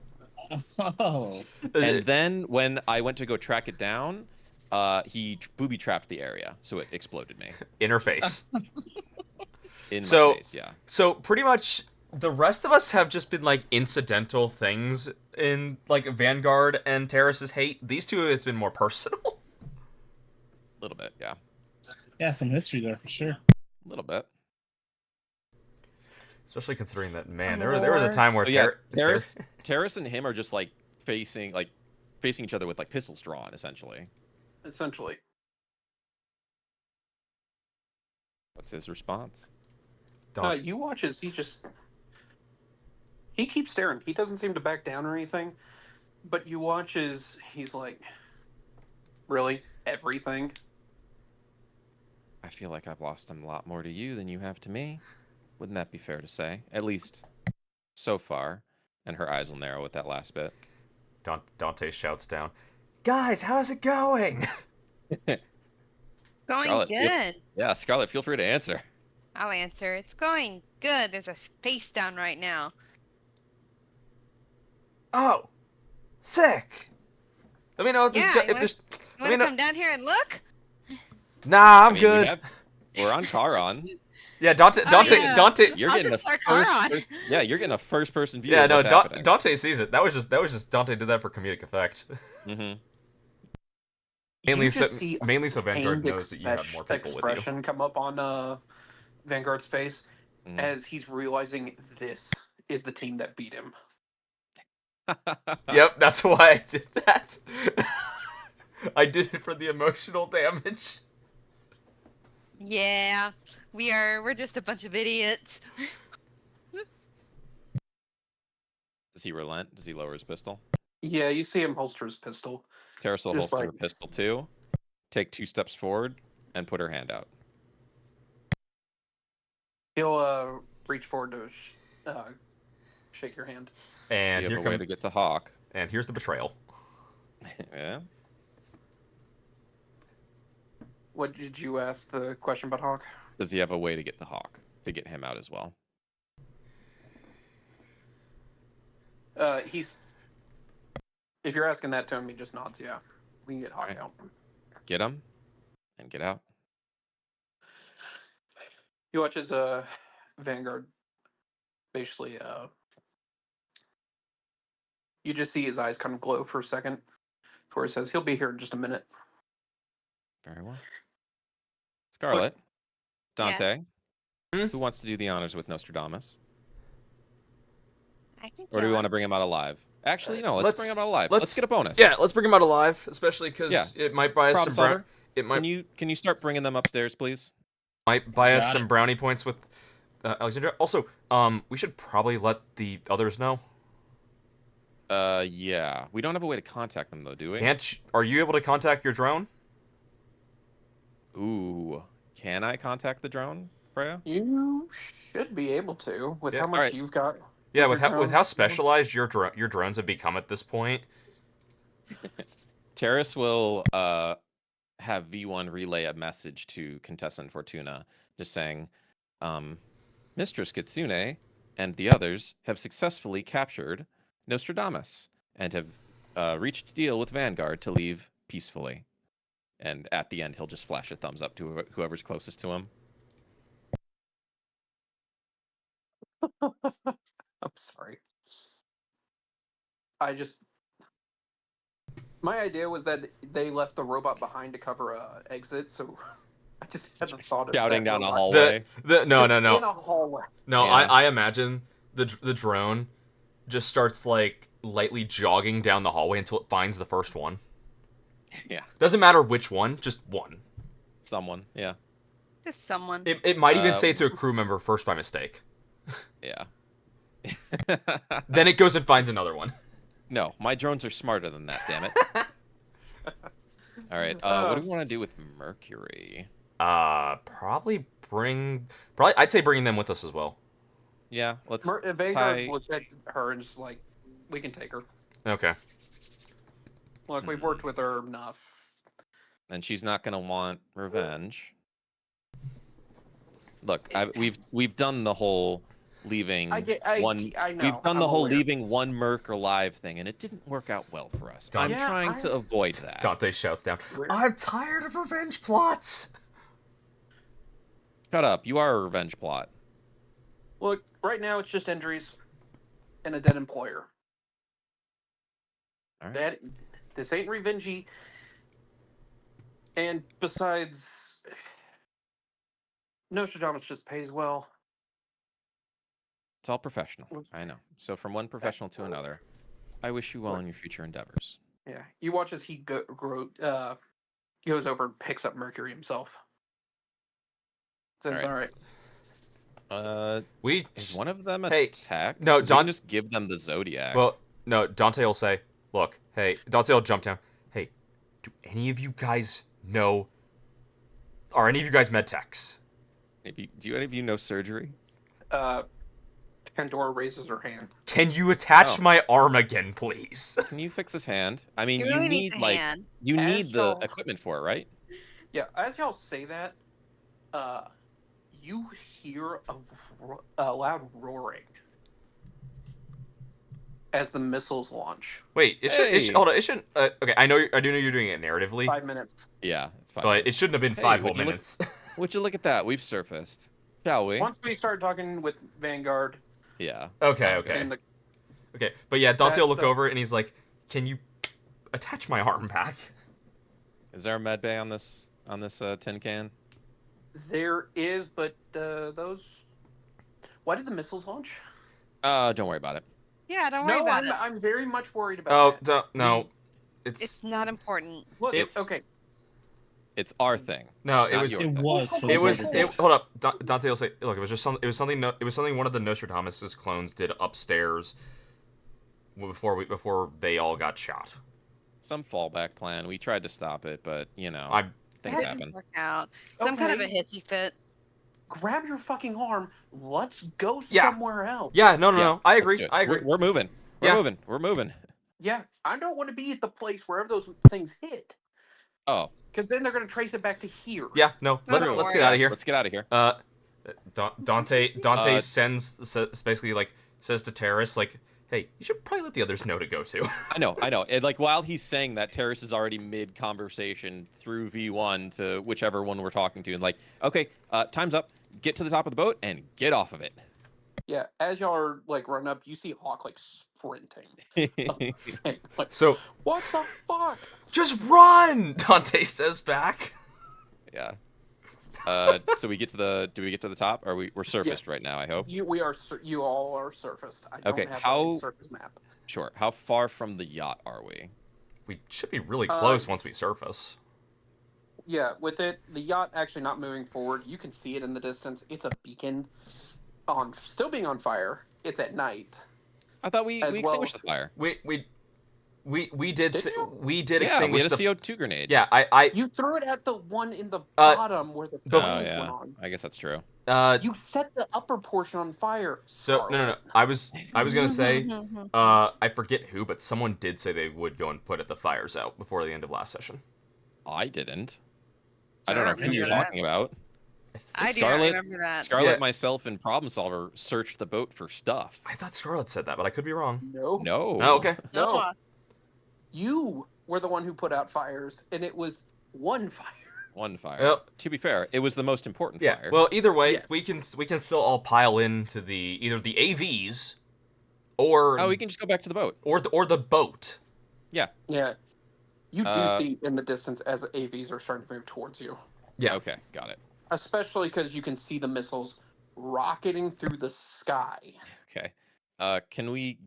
D: Oh,
C: And then when I went to go track it down, he booby trapped the area, so it exploded me
B: Interface.
C: in
B: So-
C: my face. Yeah.
B: So pretty much the rest of us have just been like incidental things in like Vanguard and Terrace's hate. These two it's been more personal.
C: A little bit, yeah.
D: yeah, some history there for sure.
C: A little bit.
B: Especially considering that man, there was a time where
C: Oh, yeah, Terrace and him are just like facing each other with like pistols drawn, essentially.
A: Essentially.
C: What's his response?
A: You watch as he keeps staring. He doesn't seem to back down or anything. But you watch as he's like, really? Everything?
C: I feel like I've lost him a lot more to you than you have to me. Wouldn't that be fair to say? At least so far. And her eyes will narrow with that last bit.
B: Dante shouts down, "Guys, how's it going?"
E: Going
C: Scarlet,
E: good.
C: Yeah, Scarlet, feel free to answer.
E: I'll answer. It's going good. There's a face down right now.
B: Oh, sick. Let me know if
E: Yeah,
B: this.
E: you
B: If this
E: You
B: let me
E: want to
B: know.
E: come down here and look?
B: Nah, I'm
C: I mean,
B: good.
C: We're on Charon.
B: Yeah, Dante.
E: Oh, yeah.
B: Dante.
C: You're
E: I'll
C: getting a
E: just start Charon.
C: yeah, you're getting a first-person view.
B: Yeah,
C: of
B: no,
C: what's happening.
B: Dante sees it. That was just Dante did that for comedic effect.
C: Mm-hmm.
B: Mainly
A: You
B: so
A: just see
B: Vanguard
A: pained
B: knows that you have more people with you.
A: expression come up on Vanguard's face
C: Mhm.
A: as he's realizing this is the team that beat him.
B: Yep, that's why I did that. I did it for the emotional damage.
E: Yeah, we're just a bunch of idiots.
C: Does he relent? Does he lower his pistol?
A: Yeah, you see him holster his pistol.
C: Terrace will
A: Just
C: holster her
A: like-
C: pistol too. Take 2 steps forward and put her hand out.
A: He'll reach forward to shake your hand.
B: And
C: Do you
B: here
C: have a way
B: come,
C: to get to Hawk?
B: and here's the betrayal.
C: Yeah.
A: What did you ask the question about Hawk?
C: Does he have a way to get the Hawk? To get him out as well?
A: He's. If you're asking that to him, he just nods. Yeah, we can get Hawk
C: Alright.
A: out.
C: Get him and get out.
A: He watches Vanguard. Basically, you just see his eyes kind of glow for a second, before he says he'll be here in just a minute.
C: Very well. Scarlet, Dante,
E: Yes.
C: who wants to do the honors with Nostradamus?
E: I can
C: Or do we
E: kill
C: want to
E: him.
C: bring him out alive? Actually, no. Let's
B: let's-
C: bring him out alive.
B: let's-
C: Let's get a bonus.
B: Yeah, let's bring him out alive, especially because
C: Yeah.
B: it might buy us
C: Problem
B: some
C: solver.
B: it might
C: Can you start bringing them upstairs, please?
B: might buy us
D: Got
B: some
D: it.
B: brownie points with Alexandra. Also, we should probably let the others know.
C: Yeah. We don't have a way to contact them though, do we?
B: Are you able to contact your drone?
C: Ooh. Can I contact the drone, Freya?
A: You should be able to with
B: Yeah,
A: how much
C: alright.
A: you've got.
B: Yeah,
A: With
B: with
A: your
B: how
A: drone?
B: specialized your drones have become at this point.
C: Terrace will have V1 relay a message to contestant Fortuna, just saying, Mistress Kitsune and the others have successfully captured Nostradamus and have reached a deal with Vanguard to leave peacefully. And at the end, he'll just flash a thumbs up to whoever's closest to him.
A: I'm sorry. My idea was that they left the robot behind to cover a exit, so I just had the thought of
C: Shouting
A: that
C: down a
A: robot
C: hallway.
B: No,
A: just
B: no, no.
A: in a hallway.
B: No,
C: Yeah.
B: I imagine the drone just starts like lightly jogging down the hallway until it finds the first one.
C: Yeah.
B: Doesn't matter which one, just one.
C: Someone. Yeah.
E: Just someone.
B: It might even say it to a crew member first by mistake.
C: Yeah.
B: Then it goes and finds another one.
C: No, my drones are smarter than that, damn it. All right. What do we want to do with Mercury?
B: Probably I'd say bringing them with us as well.
C: Yeah, let's
A: Vanguard
C: tie...
A: looked at her and just like, we can take her.
B: Okay.
A: Look, we've worked with her enough.
C: And she's not gonna want revenge. Look, we've done the whole leaving
A: I know.
C: We've done
A: I'm
C: the whole
A: aware.
C: leaving one merc alive thing, and it didn't work out well for us. I'm
A: Yeah,
C: trying to avoid that.
B: Dante shouts down,
A: Where-
B: I'm tired of revenge plots.
C: Shut up! You are a revenge plot.
A: Look, right now it's just injuries and a dead employer.
C: All right.
A: This ain't revengey. And besides, Nostradamus just pays well.
C: It's all professional. I know. So from one professional to another, I wish you well in your future endeavors.
A: Yeah, you watch as he goes over and picks up Mercury himself. Seems all right.
C: Is one of them
B: Hey,
C: attacked?
B: no,
C: 'Cause we can just give them the Zodiac.
B: Well, no, Dante will say, look, hey, Dante will jump down. Hey, do any of you guys know, are any of you guys med techs?
C: Maybe, do any of you know surgery?
A: Pandora raises her hand.
B: Can you attach
C: Oh.
B: my arm again, please?
C: Can you fix his hand? I mean,
E: He
C: you
E: really
C: need
E: needs a
C: like
E: hand.
C: you
A: As
C: need the
A: y'all-
C: equipment for it, right?
A: Yeah, as y'all say that, you hear a loud roaring as the missiles launch.
B: Wait,
C: Hey.
B: hold on, it shouldn't, okay, I do know you're doing it narratively,
A: 5 minutes.
C: Yeah, it's fine.
B: but it shouldn't have been
C: Hey,
B: 5 whole
C: would you look-
B: minutes.
C: Would you look at that? We've surfaced, shall we?
A: Once we start talking with Vanguard
C: Yeah.
B: Okay,
C: Oh,
B: okay.
A: and the
B: Okay, but yeah, Dante will look
A: That's,
B: over and he's like, can you attach my arm back?
C: Is there a med bay on this tin can?
A: there is, but those. Why did the missiles launch?
C: Don't worry about it.
E: Yeah, don't worry
A: No,
E: about it.
A: I'm very much worried
B: Oh,
A: about that.
B: no.
E: It's not important.
A: Look,
B: it's-
A: okay.
C: It's our thing.
B: No, it
C: Not
B: was
C: yours.
D: It was. For the
B: It was.
D: global
B: It, hold up, Dante will say. Look, it was just something. It was something. It was something one of the Nostradamus's clones did upstairs before they all got shot.
C: Some fallback plan. We tried to stop it, but things
E: That didn't
C: happen.
E: work out. Some kind of a
A: Okay.
E: hissy fit.
A: Grab your fucking arm. Let's go
B: Yeah.
A: somewhere else.
B: Yeah. No.
C: Yeah,
B: No. I
C: Let's
B: agree.
C: do it.
B: I agree.
C: We're moving. We're
B: Yeah.
C: moving. We're moving.
A: Yeah, I don't want to be at the place wherever those things hit,
C: Oh,
A: because then they're gonna trace it back to here.
B: Yeah. No. Let's
E: True.
B: get out of here.
C: let's get out of here.
B: Dante
C: Uh,
B: basically like says to Terrace like, hey, you should probably let the others know to go to.
C: I know. And, like while he's saying that, Terrace is already mid conversation through V1 to whichever one we're talking to, and like, okay, time's up. Get to the top of the boat and get off of it.
A: Yeah, as y'all are like running up, you see Hawk like sprinting. Like,
B: So
A: what the fuck?
B: just run, Dante says back.
C: Yeah. So we get to the. Do we get to the top? Or we're surfaced
A: Yes.
C: right now? I hope.
A: You all are surfaced. I don't
C: Okay,
A: have
C: how-
A: a surface map.
C: Sure. How far from the yacht are we?
B: We should be really close once we surface.
A: Yeah, with it, the yacht actually not moving forward. You can see it in the distance. It's a beacon, still being on fire. It's at night.
C: I thought we
A: As
C: extinguished
A: well-
C: the fire.
B: We we did
A: Did
B: s-
A: you?
B: we did
C: Yeah, we
B: extinguish
C: had a
B: the
C: CO2 grenade.
B: yeah I
A: You threw it at the one in the
B: Uh,
A: bottom where the
B: bef-
C: Oh
A: flames
C: yeah,
A: went on.
C: I guess that's true.
A: You set the upper portion on fire,
B: so
A: Scarlet.
B: no. I was gonna say I forget who, but someone did say they would go and put the fires out before the end of last session.
C: I didn't.
E: I
C: I don't know
E: don't
C: who you're
E: remember that.
C: talking about.
E: I do not
C: Scarlet-
E: remember that.
C: Scarlet,
B: Yeah.
C: myself, and Problem Solver searched the boat for stuff.
B: I thought Scarlet said that, but I could be wrong.
A: No.
C: No.
B: Oh, okay.
A: No.
E: No.
A: You were the one who put out fires, and it was one fire.
C: One fire.
B: Yep.
C: To be fair, it was the most important
B: Yeah.
C: fire.
B: Well, either way,
A: Yes.
B: we can still all pile into the either the AVs or
C: we can just go back to the boat.
B: or the boat.
A: Yeah. You do
C: Uh,
A: see in the distance as AVs are starting to move towards you.
B: Yeah.
C: Okay, got it.
A: Especially because you can see the missiles rocketing through the sky.
C: Okay. Can we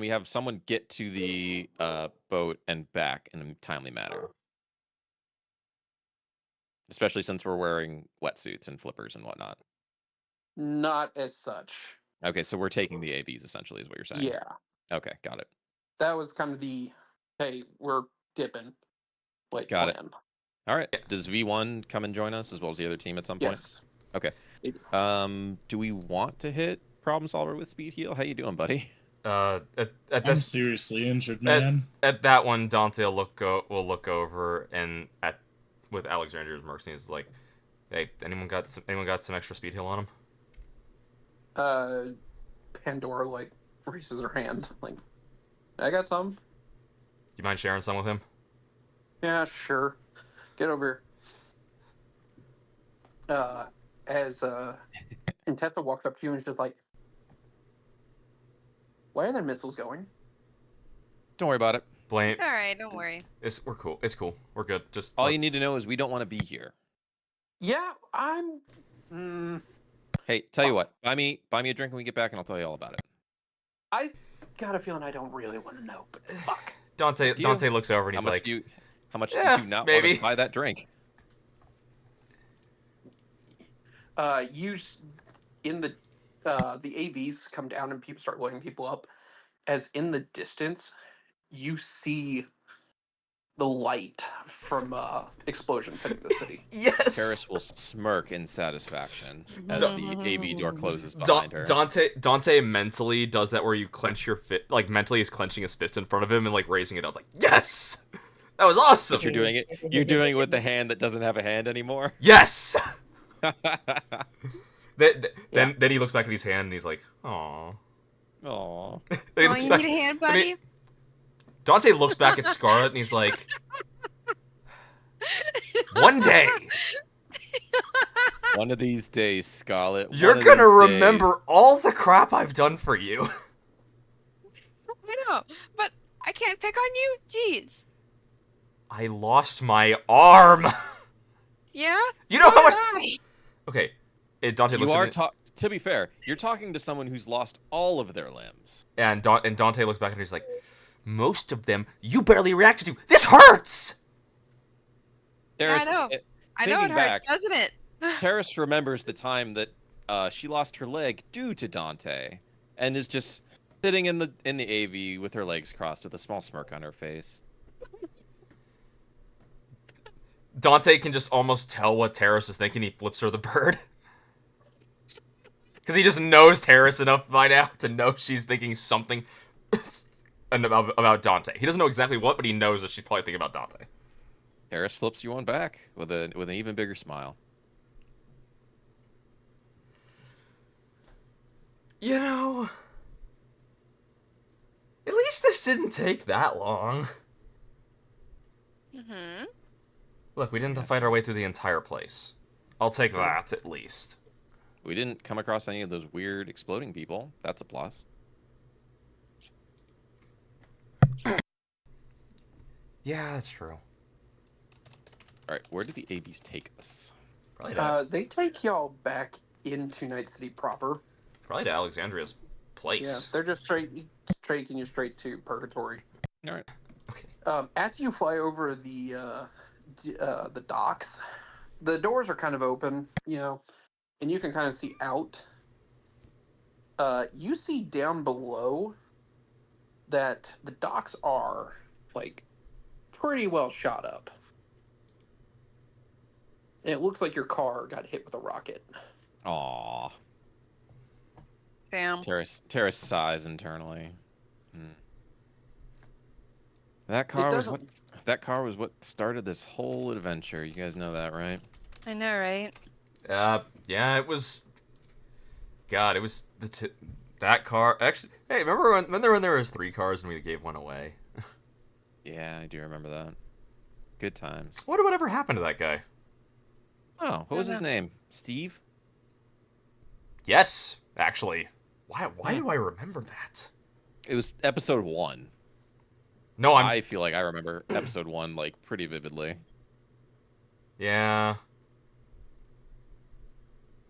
C: have someone get to the boat and back in a timely manner? Especially since we're wearing wetsuits and flippers and whatnot.
A: Not as such.
C: Okay, so we're taking the AVs essentially, is what you're saying.
A: Yeah.
C: Okay, got it.
A: That was kind of the, hey, we're dipping. Like,
C: Got it.
A: plan.
C: All right. Does V1 come and join us as well as the other team at some point?
A: Yes.
C: Okay.
A: They do.
C: Do we want to hit Problem Solver with Speed Heal? How you doing, buddy?
B: At
D: I'm
B: this
D: seriously injured, man.
B: at that one, Dante will look over and with Alexander's mercenaries is like, hey, anyone got some extra speed heal on him?
A: Pandora, like, raises her hand. Like, I got some.
B: You mind sharing some with him?
A: Yeah, sure. Get over here. As Contessa walks up to you and is just like, where are their missiles going?
C: Don't worry about it.
B: Blame.
E: It's all right. Don't worry.
B: We're cool. It's cool. We're good. Just
C: All you need to know is we don't want to be here.
A: Yeah, I'm.
C: Hey, tell you what. Buy me a drink when we get back, and I'll tell you all about it.
A: I got a feeling I don't really want to know, but fuck.
B: Dante
C: Deal.
B: Dante looks over and
C: How
B: he's
C: much
B: like,
C: do you
B: "Yeah,
C: not want
B: maybe."
C: to buy that drink?
A: In the AVs come down and people start loading people up. As in the distance, you see the light from explosions hitting the city.
B: yes.
C: Paris will smirk in satisfaction as
E: Mm-hmm.
C: the AV door closes behind her.
B: Dante mentally does that where you clench your fist, like mentally he's clenching his fist in front of him and like raising it up, like yes, that was awesome.
C: But you're doing it with the hand that doesn't have a hand anymore.
B: Yes. Then
A: Yeah.
B: then he looks back at his hand and he's like, "Aw."
C: Aw.
B: Then he
E: Oh,
B: looks
E: you
B: back-
E: need a hand,
B: I
E: buddy?
B: mean, Dante looks back at Scarlet and he's like, "One day
C: One of these days, Scarlet.
B: you're
C: one of
B: gonna
C: these days.
B: remember all the crap I've done for you."
E: I know, but I can't pick on you. Jeez.
B: I lost my arm.
E: Yeah.
B: You know how much?
E: Why?
B: Okay, Dante
C: You
B: looks
C: are
B: at me,
C: to be fair, you're talking to someone who's lost all of their limbs.
B: and Dante looks back and he's like, "Most of them you barely reacted to. This hurts."
E: I know. I know it
C: thinking
E: hurts,
C: back,
E: doesn't it?
C: Terrace remembers the time that she lost her leg due to Dante, and is just sitting in the AV with her legs crossed with a small smirk on her face.
B: Dante can just almost tell what Terrace is thinking. He flips her the bird. Because he just knows Terrace enough by now to know she's thinking something about Dante. He doesn't know exactly what, but he knows that she's probably thinking about Dante.
C: Terrace flips you one back with an even bigger smile.
B: You know, at least this didn't take that long.
E: Mm-hmm.
B: Look, we didn't have to fight our way through the entire place. I'll take that, at least.
C: We didn't come across any of those weird exploding people. That's a plus.
B: Yeah, that's true.
C: All right, where did the AVs take us?
B: Probably to,
A: They take y'all back into Night City proper.
B: probably to Alexandria's
A: Yeah,
B: place.
A: they're just taking you straight to Purgatory.
C: All right.
B: Okay.
A: As you fly over the docks, the doors are kind of open, and you can kind of see out. You see down below that the docks are like pretty well shot up. And it looks like your car got hit with a rocket.
C: Aw.
E: Damn.
C: Terrace sighs internally. Hmm. That car was
A: doesn't-
C: what. That car was what started this whole adventure. You guys know that, right?
E: I know, right?
B: Yeah, it was. God, it was that car. Actually, hey, remember when there was 3 cars and we gave one away?
C: Yeah, I do remember that. Good times.
B: Whatever happened to that guy?
C: Oh, what was his
E: know.
C: name? Steve?
B: Yes, actually. Why
C: Yeah.
B: do I remember that?
C: It was episode 1.
B: No,
C: I feel like I remember episode 1 like pretty vividly.
B: Yeah.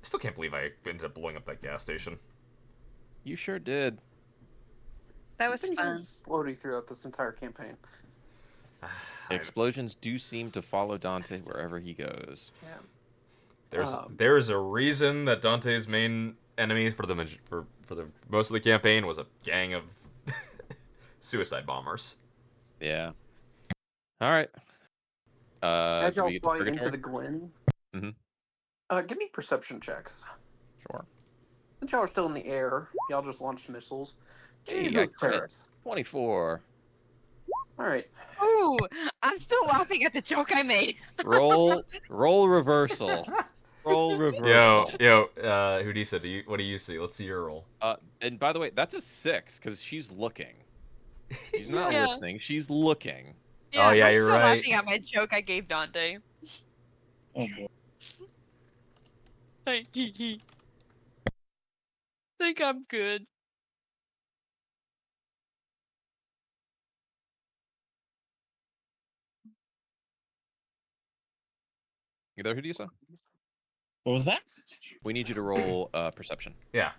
B: I still can't believe I ended up blowing up that gas station.
C: You sure did.
E: That was
A: It's been
E: fun.
A: floaty throughout this entire campaign.
C: Explosions do seem to follow Dante wherever he goes.
A: Yeah.
B: There's a reason that Dante's main enemy for the most of the campaign was a gang of suicide bombers.
C: Yeah. All right.
A: As
C: do we
A: y'all
C: get to
A: fly into
C: Purgatory?
A: the Glen,
C: Mhm.
A: Give me perception checks.
C: Sure.
A: Since y'all are still in the air, y'all just launched missiles.
C: Gee,
A: Jesus,
C: I crit.
A: Terrace.
C: 24.
A: All right.
E: Ooh, I'm still laughing at the joke I made.
C: Roll reversal. Roll reversal.
B: Who do you say? What do you see? Let's see your roll.
C: And by the way, that's a 6 because she's looking. She's not
E: Yeah.
C: listening. She's looking.
B: Oh, yeah,
E: I'm
B: you're
E: still
B: right.
E: laughing at my joke I gave Dante.
D: Oh boy.
E: I think I'm good.
C: You there, Hudisa?
D: What was that?
C: We need you to roll perception.
B: Yeah.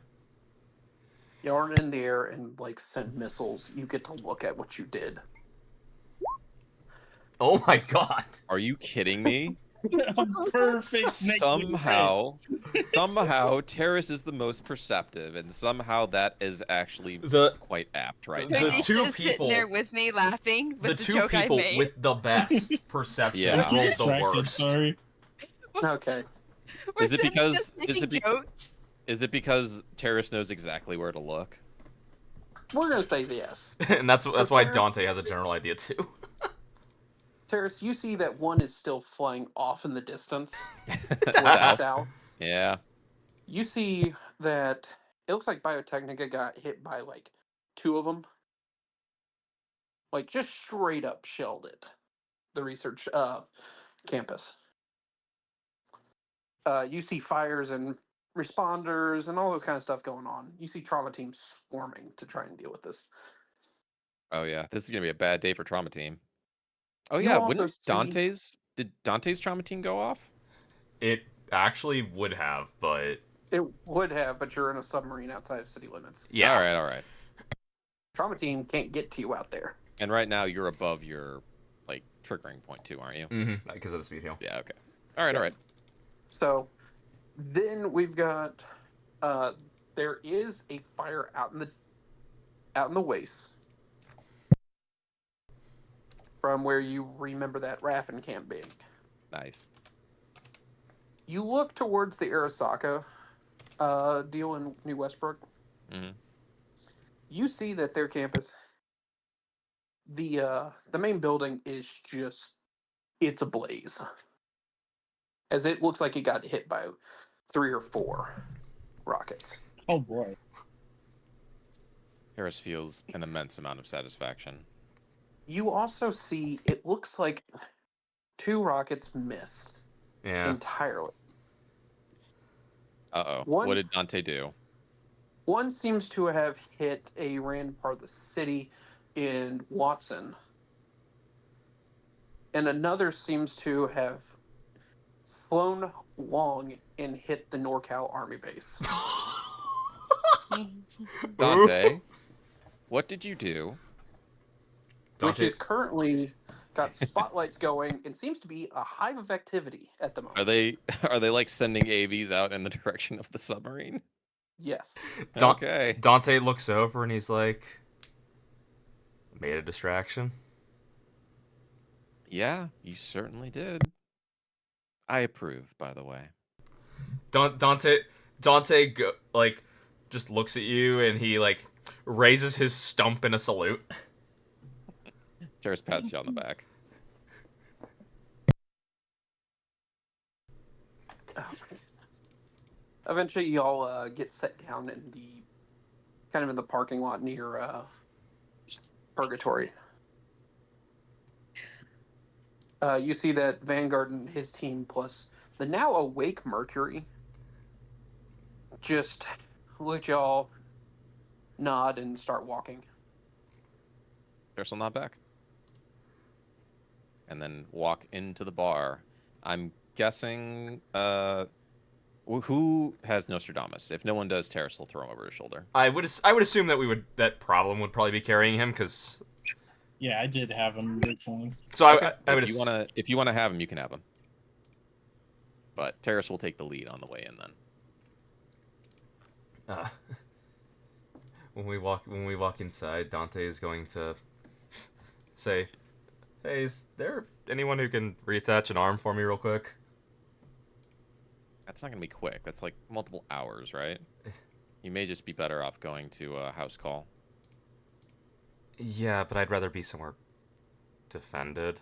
A: Y'all are in the air and like sent missiles. You get to look at what you did.
B: Oh my god.
C: Are you kidding me?
D: Perfect. Nick.
C: somehow Terrace is the most perceptive, and somehow that is actually quite apt right
B: the
C: now.
E: He's
B: two
E: just sitting there
B: people-
E: with me laughing
B: The
E: with the
B: two
E: joke I
B: people
E: made.
B: with the best perception
C: Yeah.
D: Too
B: rolled the
D: distracted,
B: worst.
D: sorry.
A: Okay.
E: We're
C: Is it
E: sitting
C: because-
E: just
C: is it
E: making jokes?
C: Is it because Terrace knows exactly where to look?
A: We're gonna say yes.
B: And that's why
A: Terrace-
B: Dante has a general idea too.
A: Terrace, you see that one is still flying off in the distance towards
C: South.
A: south.
C: Yeah.
A: You see that it looks like Biotechnica got hit by like 2 of them. Like just straight up shelled it. The research campus. You see fires and responders and all this kind of stuff going on. You see trauma teams swarming to try and deal with this.
C: Oh yeah, this is gonna be a bad day for trauma team. Oh
A: You
C: yeah,
A: also
C: wouldn't
A: see-
C: did Dante's trauma team go off?
B: It actually would have, but
A: It would have, but you're in a submarine outside of city limits.
B: yeah.
C: All right.
A: Trauma team can't get to you out there.
C: And right now you're above your like triggering point too, aren't you?
B: Mm-hmm. Because of the speed heal.
C: Yeah. Okay. All right.
A: Yeah.
C: All right.
A: So then we've got there is a fire out in the waste from where you remember that Raffin camp being.
C: Nice.
A: You look towards the Arasaka deal in New Westbrook.
C: Mhm.
A: You see that their campus, the main building is just it's ablaze, as it looks like it got hit by 3 or 4 rockets.
D: Oh boy.
C: Harris feels an immense amount of satisfaction.
A: You also see it looks like 2 rockets missed
B: Yeah.
A: entirely.
C: Uh-oh.
A: One-
C: What did Dante do?
A: One seems to have hit a random part of the city in Watson, and another seems to have flown long and hit the NorCal Army base.
C: Dante, what did you do?
A: Which
B: Dante,
A: is currently got spotlights going and seems to be a hive of activity at the moment.
C: Are they like sending AVs out in the direction of the submarine?
A: Yes.
B: Don-
C: Okay.
B: Dante looks over and he's like, made a distraction.
C: Yeah, you certainly did. I approve, by the way.
B: Dante like just looks at you and he like raises his stump in a salute.
C: Terrace pats you on the back.
A: Eventually, y'all get set down in the kind of in the parking lot near Purgatory. You see that Vanguard and his team, plus the now awake Mercury, just let y'all nod and start walking.
C: Terrace will nod back. And then walk into the bar. I'm guessing, who has Nostradamus? If no one does, Terrace will throw him over his shoulder.
B: I would assume that Problem would probably be carrying him because.
D: Yeah, I did have him originally.
B: So
C: Okay.
B: I would
C: If you wanna have him, you can have him. But Terrace will take the lead on the way in then.
B: When we walk inside, Dante is going to say, "Hey, is there anyone who can reattach an arm for me real quick?"
C: That's not gonna be quick. That's like multiple hours, right? You may just be better off going to a house call.
B: Yeah, but I'd rather be somewhere defended.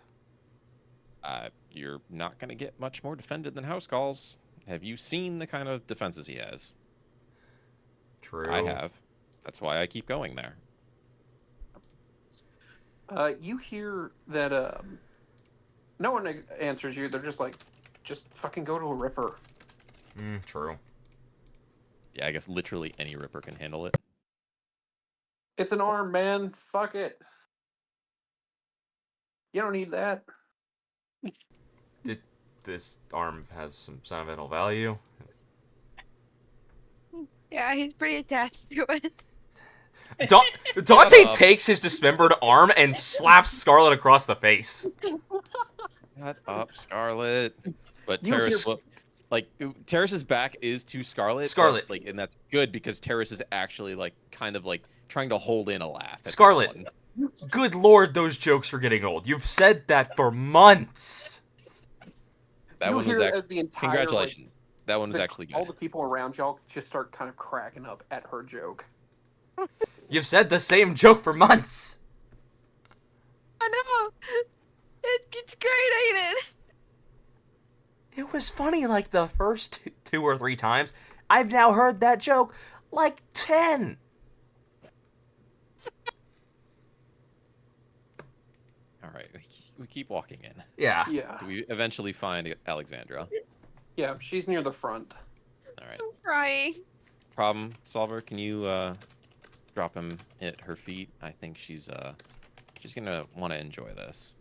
C: You're not gonna get much more defended than house calls. Have you seen the kind of defenses he has?
B: True.
C: I have. That's why I keep going there.
A: You hear that no one answers you. They're just like, just fucking go to a Ripper.
B: True.
C: Yeah, I guess literally any Ripper can handle it.
A: It's an arm, man. Fuck it. You don't need that.
B: This arm has some sentimental value.
E: Yeah, he's pretty attached to it.
B: Dante takes his dismembered arm and slaps Scarlet across the face.
C: Shut up, Scarlet. But
A: You
C: Terrace,
A: hear-
C: like Terrace's back is to Scarlet.
B: Scarlet.
C: like, and that's good because Terrace is actually like kind of like trying to hold in a laugh. At this
B: Scarlet.
C: one.
B: Good lord, those jokes are getting old. You've said that for months.
C: That
A: You
C: one was
A: hear
C: actually.
A: as the entire
C: Congratulations. That one was
A: the-
C: actually
A: all
C: good.
A: the people around y'all just start kind of cracking up at her joke.
B: You've said the same joke for months.
E: I know. It's great, ain't it?
B: It was funny like the first two or three times. I've now heard that joke like 10.
C: All right, we keep walking in.
B: Yeah.
A: Yeah.
C: Do we eventually find Alexandra?
A: Yeah, she's near the front.
C: All right.
E: I'm crying.
C: Problem solver, can you drop him at her feet? I think she's gonna want to enjoy this.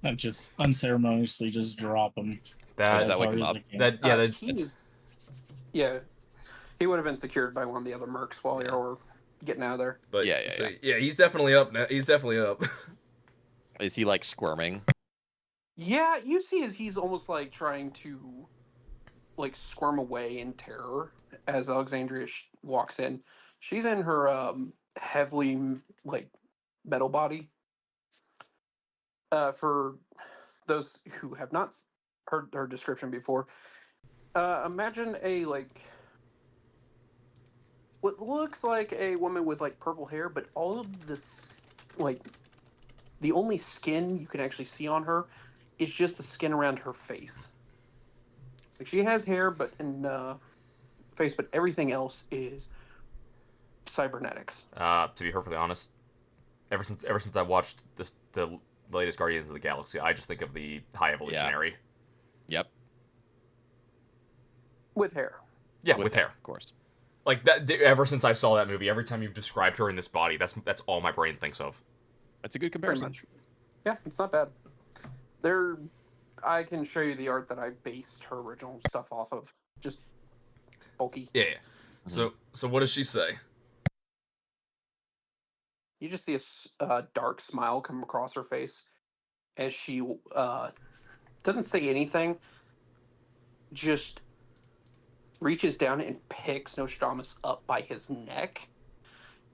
D: I just unceremoniously just drop him.
C: Does
B: That
C: that wake him
D: hard as
C: up?
D: I can.
B: that yeah, that,
A: Yeah, he would have been secured by one of the other mercs while
C: Yeah.
A: you were getting out of there.
B: but
C: Yeah, yeah.
B: he's definitely up now. He's definitely up.
C: Is he like squirming?
A: Yeah, you see as he's almost like trying to like squirm away in terror as Alexandria walks in. She's in her heavily like metal body. For those who have not heard her description before, imagine a like what looks like a woman with like purple hair, but all of this like the only skin you can actually see on her is just the skin around her face. Like she has hair, but in face, but everything else is cybernetics.
B: To be perfectly honest, ever since I watched the latest Guardians of the Galaxy, I just think of the High Evolutionary.
C: Yep.
A: With hair.
B: Yeah, with hair.
C: of course.
B: Like that. Ever since I saw that movie, every time you've described her in this body, that's all my brain thinks of.
C: That's a good
A: Pretty
C: comparison.
A: much. Yeah, it's not bad. I can show you the art that I based her original stuff off of. Just bulky.
B: Yeah. So what does she say?
A: You just see a dark smile come across her face as she doesn't say anything. Just reaches down and picks Nostradamus up by his neck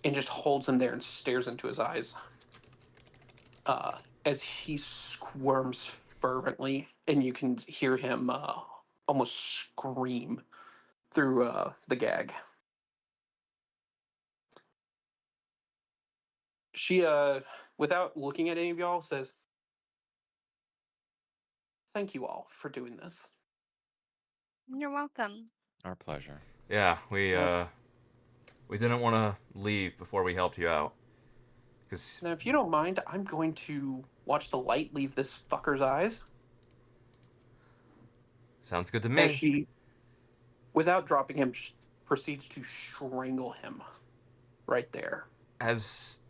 A: and just holds him there and stares into his eyes. as he squirms fervently, and you can hear him almost scream through the gag. She, without looking at any of y'all, says, "Thank you all for doing this."
E: You're welcome.
C: Our pleasure.
B: Yeah,
A: Yeah.
B: we didn't want to leave before we helped you out. Cause
A: Now, if you don't mind, I'm going to watch the light leave this fucker's eyes.
B: sounds good to
A: As
B: me.
A: she, without dropping him, proceeds to strangle him right there.
B: As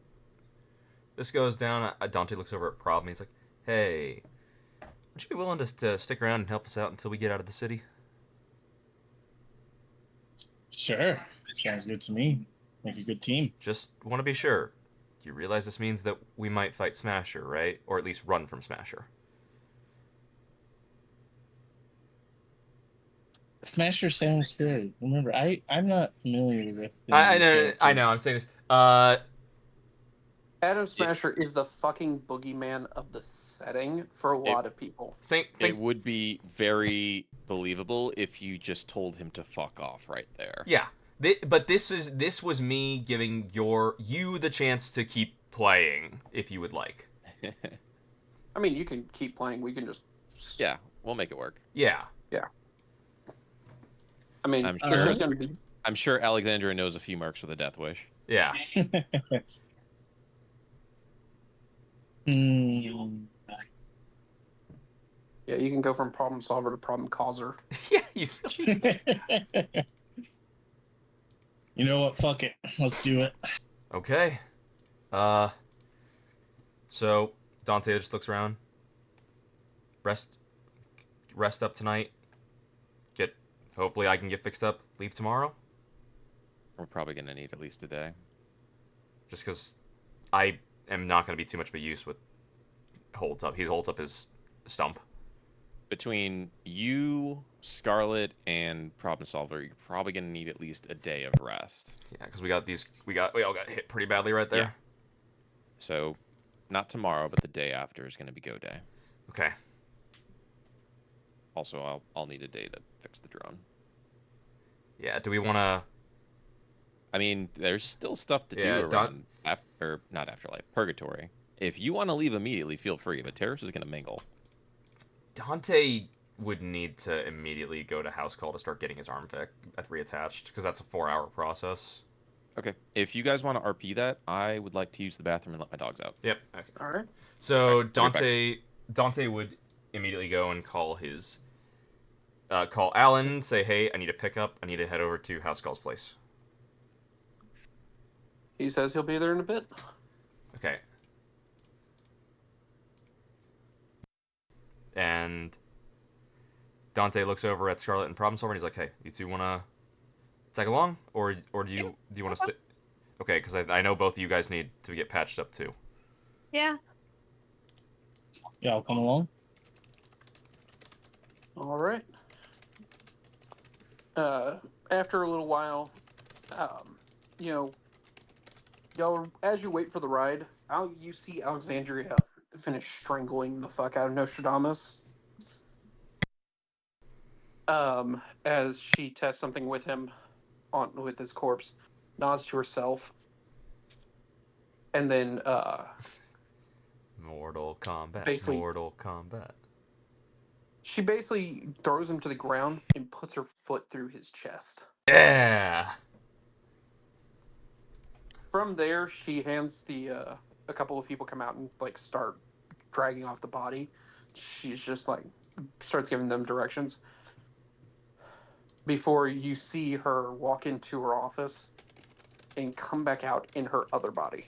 B: this goes down, Dante looks over at Prob and he's like, "Hey, would you be willing to stick around and help us out until we get out of the city?"
D: Sure. Sounds good to me. Make a good team.
B: Just want to be sure. You realize this means that we might fight Smasher, right? Or at least run from Smasher.
D: Smasher sounds scary. Remember, I'm not familiar with.
B: I
D: these
B: know, I know.
D: characters.
B: I'm saying this.
A: Adam Smasher is the fucking boogeyman of the setting for a lot of people.
B: Think.
C: It would be very believable if you just told him to fuck off right there.
B: Yeah, but this was me giving you the chance to keep playing if you would like.
A: I mean, you can keep playing. We can just.
C: Yeah, we'll make it work.
B: Yeah.
A: I mean,
C: I'm
A: it's
D: sure.
A: just going to be.
C: I'm sure Alexandria knows a few mercs with a death wish.
B: Yeah.
D: Hmm.
A: Yeah, you can go from problem solver to problem causer.
B: Yeah. You.
D: You know what? Fuck it. Let's do it.
B: Okay. So Dante just looks around. Rest up tonight. Hopefully I can get fixed up. Leave tomorrow.
C: We're probably gonna need at least a day.
B: Just because I am not going to be too much of a use with holds up. He holds up his stump.
C: Between you, Scarlet, and Problem Solver, you're probably gonna need at least a day of rest.
B: Yeah, because we all got hit pretty badly right there.
C: Yeah. So, not tomorrow, but the day after is gonna be go day.
B: Okay.
C: Also, I'll need a day to fix the drone.
B: Yeah. Do we want to?
C: I mean, there's still stuff to
B: Yeah,
C: do around not Afterlife, Purgatory. If you want to leave immediately, feel free. But Terrace is gonna mingle.
B: Dante would need to immediately go to house call to start getting his arm reattached because that's a 4-hour process.
C: Okay. If you guys want to RP that, I would like to use the bathroom and let my dogs out.
B: Yep. Okay.
A: All right.
B: So
C: Alright, I'll be
B: Dante would immediately go and call call Alan, say, "Hey, I need a pickup. I need to head over to house call's place."
A: He says he'll be there in a bit.
B: Okay. And Dante looks over at Scarlet and Problem Solver and he's like, "Hey, you two want to tag along? Or do you want to sit?" Okay, because I know both of you guys need to get patched up too.
E: Yeah.
D: Yeah, I'll come along.
A: All right. After a little while, y'all, as you wait for the ride, you see Alexandria finish strangling the fuck out of Nostradamus. As she tests something with him with his corpse, nods to herself, and then
B: Mortal Kombat.
A: Basically-
B: Mortal Kombat.
A: she basically throws him to the ground and puts her foot through his chest.
B: Yeah.
A: From there, she hands a couple of people come out and like start dragging off the body. She's just like starts giving them directions before you see her walk into her office and come back out in her other body,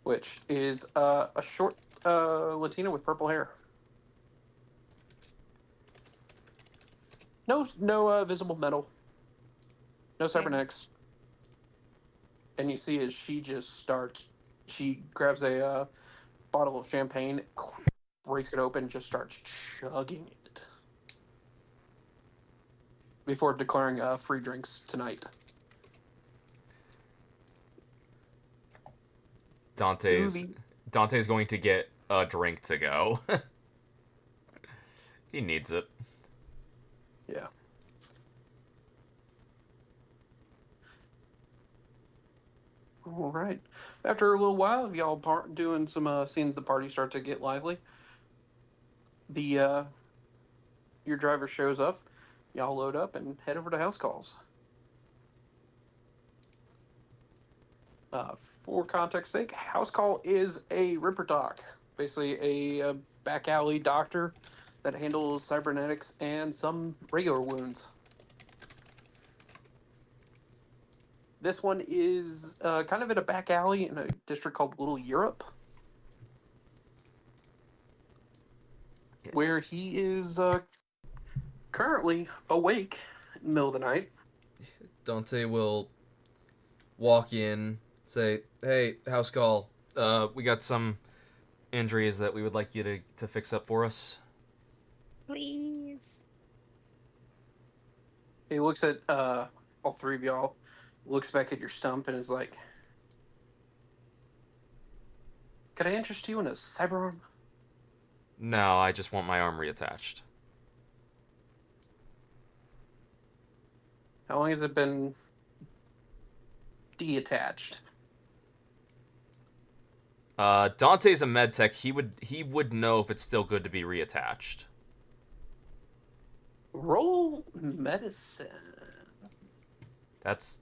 A: which is a short Latina with purple hair. No visible metal. No cybernetics. And you see as she grabs a bottle of champagne, breaks it open, just starts chugging it. Before declaring free drinks tonight.
B: Dante's Dante's going to get a drink to go. He needs it.
A: Yeah. All right. After a little while of y'all doing some seeing the party start to get lively, the your driver shows up. Y'all load up and head over to house calls. For context sake, house call is a Ripper doc, basically a back alley doctor that handles cybernetics and some regular wounds. This one is kind of in a back alley in a district called Little Europe, where he is currently awake in the middle of the night.
B: Dante will walk in, say, "Hey, house call. We got some injuries that we would like you to fix up for us."
E: Please.
A: He looks at all three of y'all, looks back at your stump, and is like, "Could I interest you in a cyberarm?"
B: No, I just want my arm reattached.
A: How long has it been detached?
B: Dante's a med tech. He would know if it's still good to be reattached.
A: Roll medicine.
B: That's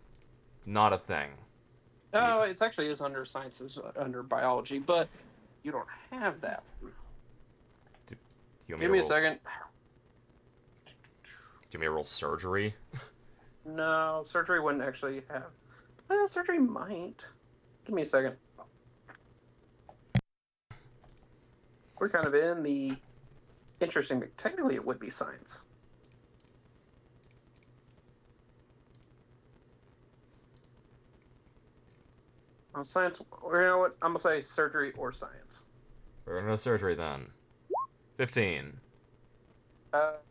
B: not a thing.
A: Oh, it's actually is under sciences, under biology, but you don't have that.
B: You want
A: Give me a second.
B: Do you want me to roll surgery?
A: No, surgery wouldn't actually have. Well, surgery might. Give me a second. We're kind of in the interesting. Technically, it would be science. Science. Or you know what? I'm gonna say surgery or science.
B: We're gonna go surgery then. 15.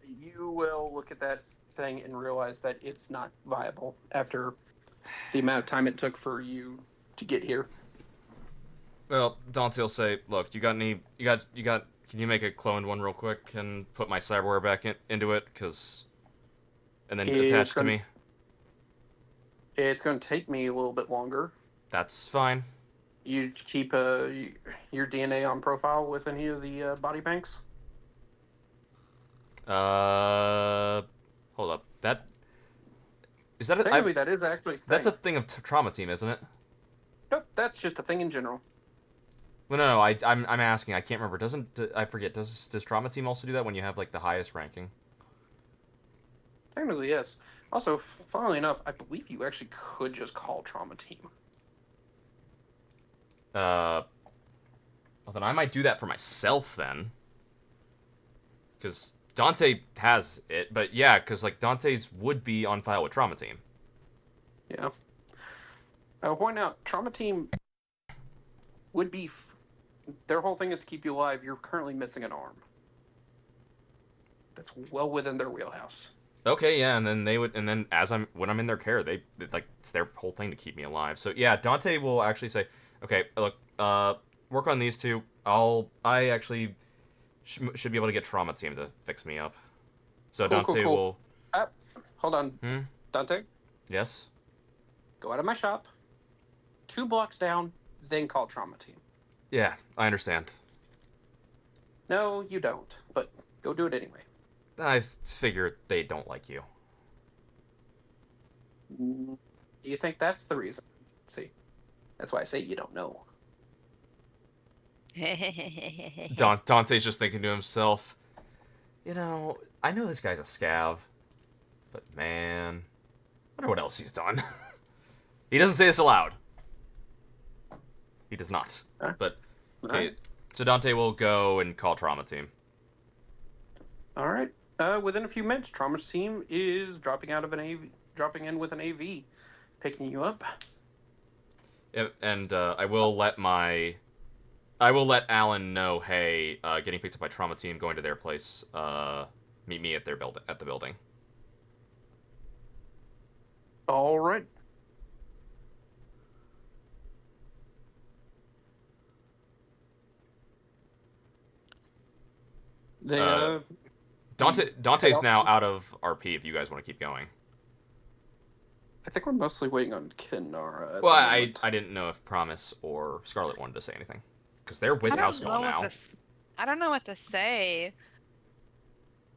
A: You will look at that thing and realize that it's not viable after the amount of time it took for you to get here.
B: Well, Dante will say, "Look, you got any? You got. Can you make a cloned one real quick and put my cyberware back into it? And then attach to me."
A: It's going to take me a little bit longer.
B: That's fine.
A: You keep your DNA on profile with any of the body banks?
B: Hold up. That is that.
A: Technically, that is actually a thing.
B: That's a thing of trauma team, isn't it?
A: Nope, that's just a thing in general.
B: Well, no. I'm asking. I can't remember. I forget? Does trauma team also do that when you have like the highest ranking?
A: Technically, yes. Also, funnily enough, I believe you actually could just call trauma team.
B: Well, then I might do that for myself then. Because Dante has it, but yeah, because like Dante's would be on file with Trauma Team.
A: Yeah. I'll point out, trauma team would be. Their whole thing is to keep you alive. You're currently missing an arm. That's well within their wheelhouse.
B: Okay, yeah, and then when I'm in their care, they like it's their whole thing to keep me alive. So yeah, Dante will actually say, "Okay, look, work on these two. I actually should be able to get Trauma Team to fix me up." So
A: Cool,
B: Dante
A: cool.
B: will.
A: Hold on, Dante.
B: Yes.
A: Go out of my shop. 2 blocks down, then call trauma team.
B: Yeah, I understand.
A: No, you don't. But go do it anyway.
B: I figure they don't like you.
A: Do you think that's the reason? See, that's why I say you don't know.
B: Dante's just thinking to himself, I know this guy's a scav, but man, I wonder what else he's done. He doesn't say this aloud. He does not. But okay,
A: Alright.
B: so Dante will go and call Trauma Team.
A: All right. Within a few minutes, trauma team is dropping in with an AV, picking you up.
B: And I will let Alan know. Hey, getting picked up by Trauma Team, going to their place. Meet me at the building.
A: All right. They
B: Dante's now out of RP. If you guys want to keep going.
A: I think we're mostly waiting on Kinara. At
B: Well,
A: the
B: I
A: moment.
B: didn't know if Promise or Scarlet wanted to say anything because they're with
E: I
B: House
E: don't
B: Call
E: know what
B: now.
E: I don't know what to say.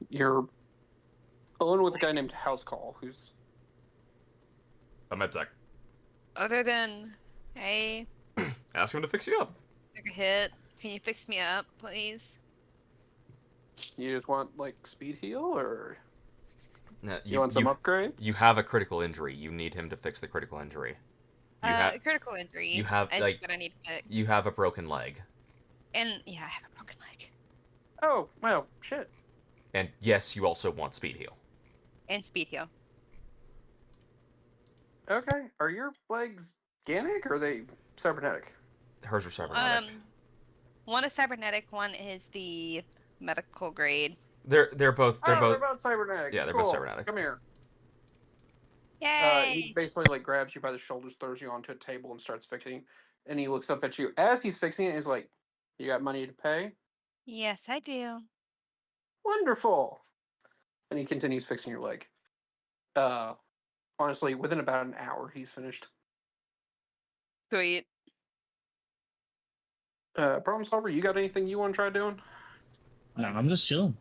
A: You're alone with a guy named House Call, who's
B: A medtech.
E: Other than, hey,
B: Ask him to fix you up.
E: took a hit. Can you fix me up, please?
A: you just want like speed heal, or
B: No,
A: you want some upgrades?
B: You have a critical injury. You need him to fix the critical injury.
E: Critical injury.
B: you have,
E: I
B: like,
E: what I need fixed.
B: You have a broken leg.
E: And yeah, I have a broken leg.
A: Oh well, shit.
B: And yes, you also want speed heal.
E: And speed heal.
A: Okay, are your legs organic or are they cybernetic?
B: Hers are cybernetic.
E: One is cybernetic. One is the medical grade.
B: They're both
A: They're both cybernetic.
B: Yeah, they're
A: Cool.
B: both cybernetic.
A: Come here.
E: Yay!
A: He basically like grabs you by the shoulders, throws you onto a table, and starts fixing. And he looks up at you as he's fixing it. He's like, "You got money to pay?
E: Yes, I do.
A: Wonderful." And he continues fixing your leg. Honestly, within about an hour, he's finished.
E: Sweet.
A: Problem solver, you got anything you want to try doing?
D: No, I'm just chilling.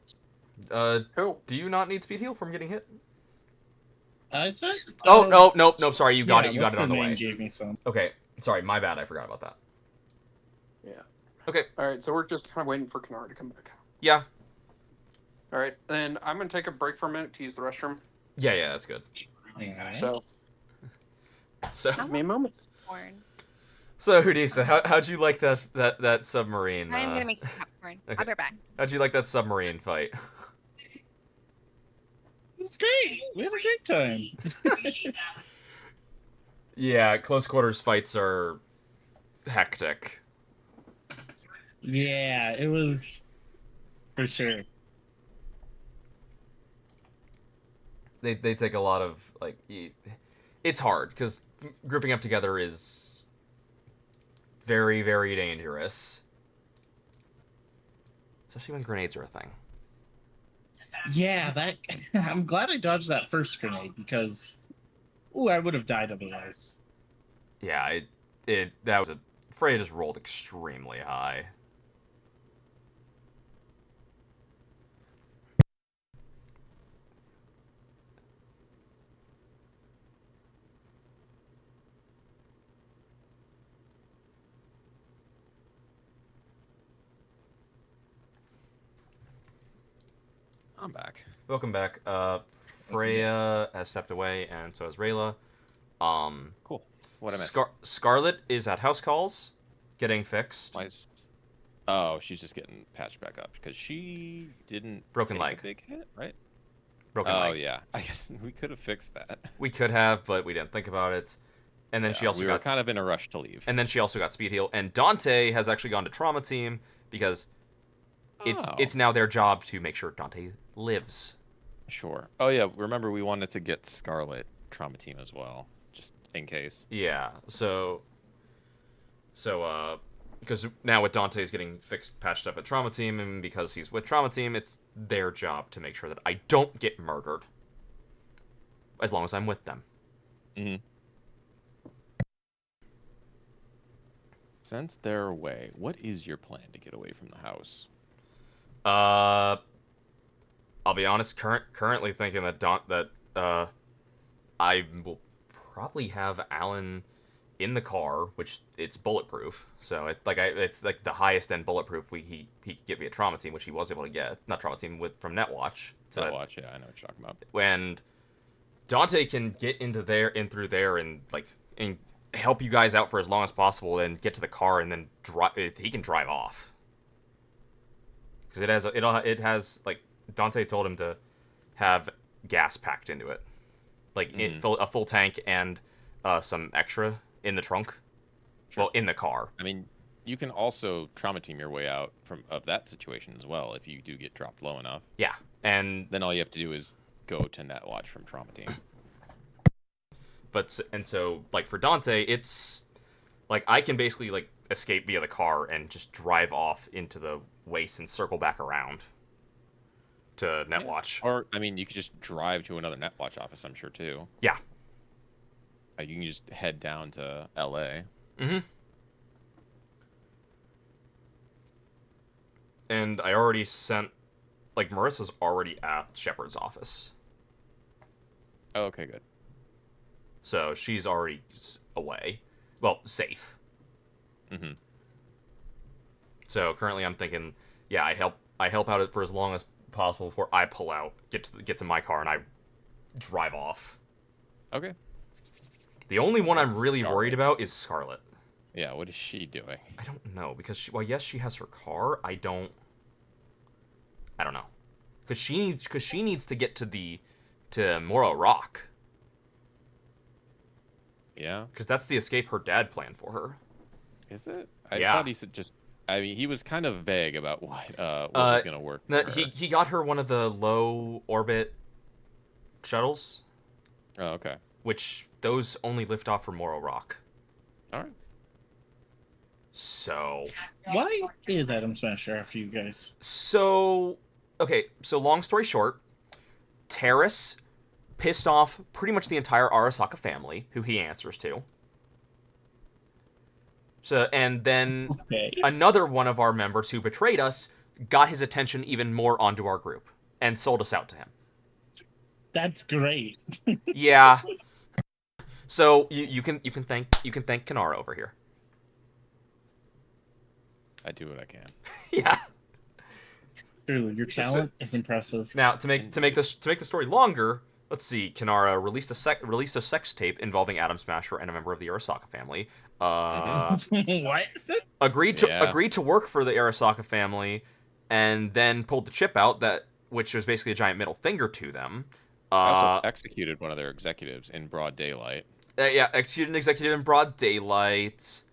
A: Cool.
B: Do you not need speed heal from getting hit?
D: I think.
B: Oh, nope. Sorry, you got it. You got
D: what's
B: it on the
D: name
B: way.
D: Gave me some.
B: Okay, sorry, my bad. I forgot about that.
A: Yeah.
B: Okay.
A: All right, so we're just kind of waiting for Kanara to come back.
B: Yeah.
A: All right, then I'm gonna take a break for a minute to use the restroom.
B: Yeah, that's good.
D: Alright.
B: So,
A: Give me a moment.
E: Popcorn.
B: so Hudisa, how'd you like that submarine?
E: I'm gonna make some popcorn.
B: okay.
E: I'll be right back.
B: How'd you like that submarine fight?
D: It's great. We had a great time.
B: Yeah, close quarters fights are hectic.
D: Yeah, it was for sure.
B: They take a lot of it's hard because grouping up together is very, very dangerous, especially when grenades are a thing.
D: Yeah, that. I'm glad I dodged that first grenade because, I would have died otherwise.
B: Yeah, that was a Freya just rolled extremely high.
C: I'm back.
B: Welcome back. Freya has stepped away, and so has Rayla.
C: Cool. What I missed?
B: Scarlet is at house calls, getting fixed.
C: Oh, she's just getting patched back up because she didn't
B: Broken
C: take
B: leg.
C: a big hit, right?
B: Broken
C: Oh
B: leg.
C: yeah, I guess we could have fixed that.
B: We could have, but we didn't think about it. And then she also
C: we
B: got
C: were kind of in a rush to leave.
B: And then she also got speed heal. And Dante has actually gone to trauma team because it's now their job to make sure Dante lives.
C: Sure. Oh yeah, remember we wanted to get Scarlet trauma team as well, just in case.
B: Yeah. So because now with Dante's getting patched up at trauma team, and because he's with trauma team, it's their job to make sure that I don't get murdered. As long as I'm with them.
C: Mm-hmm. Since they're away, what is your plan to get away from the house?
B: I'll be honest. Currently thinking that I will probably have Alan in the car, which it's bulletproof. So it's like the highest end bulletproof he could get via trauma team, which he was able to get. Not trauma team from Netwatch. So
C: Netwatch, yeah, I know what you're talking about.
B: When Dante can get into there and through there and help you guys out for as long as possible, and get to the car and then drive. He can drive off because it has like Dante told him to have gas packed into it, like a full tank and some extra in the trunk.
C: Sure.
B: Well, in the car.
C: I mean, you can also trauma team your way out of that situation as well if you do get dropped low enough.
B: Yeah, and
C: then all you have to do is go to Netwatch from trauma team.
B: So like for Dante, it's like I can basically like escape via the car and just drive off into the waste and circle back around. to Netwatch.
C: Or I mean, you could just drive to another Netwatch office. I'm sure too.
B: Yeah.
C: Like you can just head down to L.A.
B: Mm-hmm. And I already sent, like, Marissa's already at Shepard's office.
C: Oh, okay, good.
B: So she's already away. Well, safe.
C: Mm-hmm.
B: So currently I'm thinking, yeah, I help out for as long as possible before I pull out, get to my car, and I drive off.
C: Okay.
B: The only one I'm
C: That's
B: really worried
C: Scarlet.
B: about is Scarlet.
C: Yeah, what is she doing?
B: I don't know, because well, yes, she has her car. I don't know, because she needs to get to Moro Rock,
C: Yeah,
B: because that's the escape her dad planned for her.
C: is it? I
B: Yeah.
C: thought he said just. I mean, he was kind of vague about what was gonna work. For her.
B: He got her one of the low orbit shuttles,
C: Oh, okay.
B: which those only lift off from Moro Rock.
C: All right.
B: So
D: Why is Adam Smasher after you guys?
B: Okay, so long story short, Terrace pissed off pretty much the entire Arasaka family, who he answers to. So, and then
D: Okay.
B: another one of our members who betrayed us got his attention even more onto our group and sold us out to him.
D: That's great.
B: Yeah. So you can thank Kanara over here.
C: I do what I can.
B: Yeah.
D: Truly, your talent is impressive.
B: Now to make the story longer, let's see. Kanara released a sex tape involving Adam Smasher and a member of the Arasaka family.
D: What?
B: Agreed to work for the Arasaka family, and then pulled the chip out which was basically a giant middle finger to them.
C: Also executed one of their executives in broad daylight.
B: Yeah, executed an executive in broad daylight.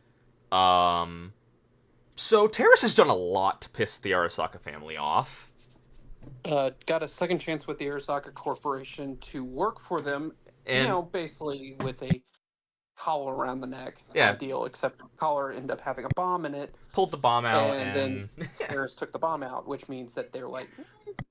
B: So Terrace has done a lot to piss the Arasaka family off.
A: Got a second chance with the Arasaka Corporation to work for them,
B: And
A: basically with a collar around the neck
B: Yeah.
A: deal, except the collar ended up having a bomb in it,
B: pulled the bomb out,
A: and then Terrace took the bomb out, which means that they're like,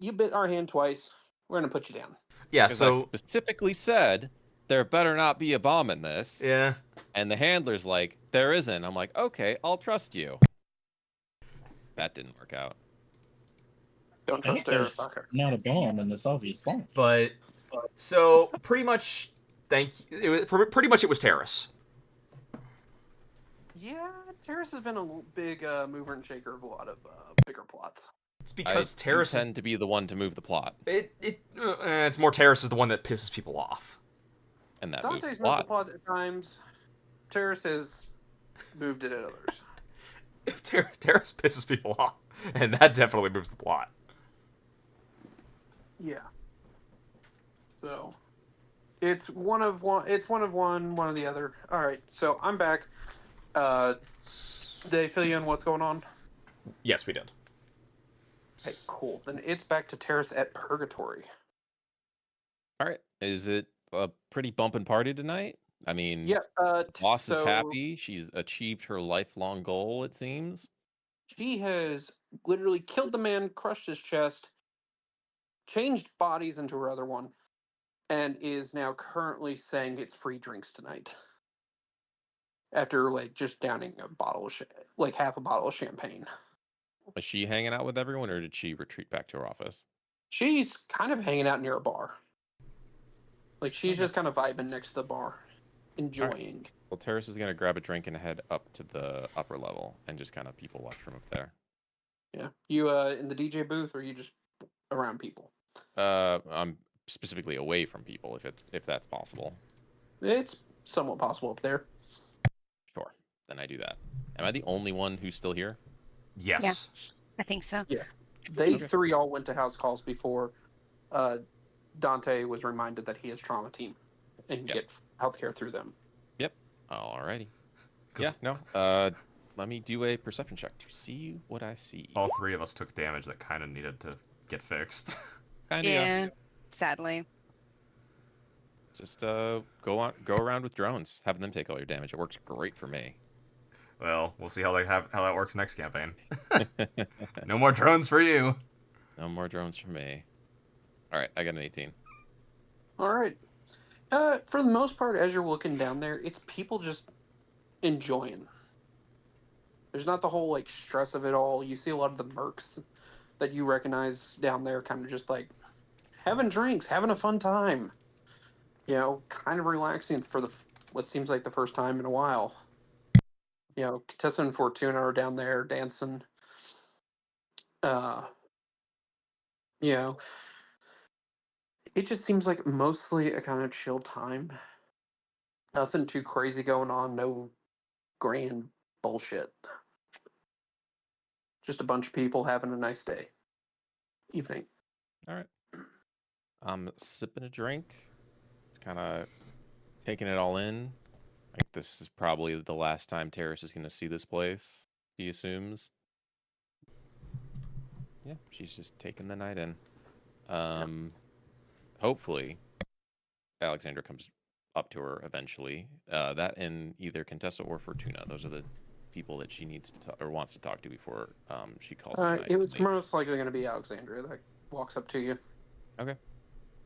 A: you bit our hand twice, we're going to put you down.
B: yeah,
C: Because I
B: so
C: specifically said there better not be a bomb in this.
B: yeah.
C: And the handler's like, there isn't. I'm like, okay, I'll trust you. That didn't work out.
A: Don't
D: I
A: trust
D: hope there's
A: Arasaka.
D: not a bomb in this obvious bomb.
B: But so pretty much it was Terrace.
A: Yeah, Terrace has been a big mover and shaker of a lot of bigger plots.
B: It's because
C: I
B: Terrace
C: tend to be the one to move the plot,
B: it's more Terrace is the one that pisses people off.
C: and that moves
A: Dante's
C: the
A: moved the
C: plot.
A: plot at times. Terrace has moved it at others.
B: Terrace pisses people off, and that definitely moves the plot.
A: Yeah. So it's one of one. It's one of one of the other. All right. So I'm back. Did they fill you in what's going on?
B: Yes, we did.
A: Okay, cool. Then it's back to Terrace at Purgatory.
C: All right, is it a pretty bumping party tonight? I mean,
A: Yeah.
C: the boss is
A: so
C: happy. She's achieved her lifelong goal, it seems.
A: She has literally killed the man, crushed his chest, changed bodies into her other one, and is now currently saying it's free drinks tonight. After just downing a bottle of half a bottle of champagne.
C: Was she hanging out with everyone, or did she retreat back to her office?
A: She's kind of hanging out near a bar. She's
C: Okay.
A: just kind of vibing next to the bar, enjoying.
C: Well, Terrace is gonna grab a drink and head up to the upper level and just kind of people watch from up there.
A: Yeah. You in the DJ booth, or you just around people?
C: I'm specifically away from people, if that's possible.
A: It's somewhat possible up there.
C: Sure, then I do that. Am I the only one who's still here?
B: Yes.
E: I think so.
A: They
C: Okay.
A: three all went to house calls before Dante was reminded that he has trauma team and
C: Yep.
A: get healthcare through them.
C: Alrighty.
B: 'Cause-
C: Yeah. No. Let me do a perception check to see what I see.
B: All three of us took damage that kind of needed to get fixed.
C: Kinda,
E: Yeah. Sadly.
C: Just go around with drones, having them take all your damage. It works great for me.
B: Well, we'll see how that works next campaign. No more drones for you.
C: No more drones for me. All right, I got an 18.
A: All right. For the most part, as you're looking down there, it's people just enjoying. There's not the whole like stress of it all. You see a lot of the mercs that you recognize down there, kind of just like having drinks, having a fun time. You know, kind of relaxing for what seems like the first time in a while. You know, Contessa and Fortuna are down there dancing. Uh, you know, it just seems like mostly a kind of chill time. Nothing too crazy going on. No grand bullshit. Just a bunch of people having a nice day. Evening.
C: All right. I'm sipping a drink, kind of taking it all in. Like this is probably the last time Terrace is going to see this place. He assumes. Yeah, she's just taking the night in. Hopefully, Alexandra comes up to her eventually. That and either Contessa or Fortuna. Those are the people that she needs to or wants to talk to before she calls it a night.
A: It was
C: and leaves.
A: most likely going to be Alexandria that walks up to you.
C: Okay.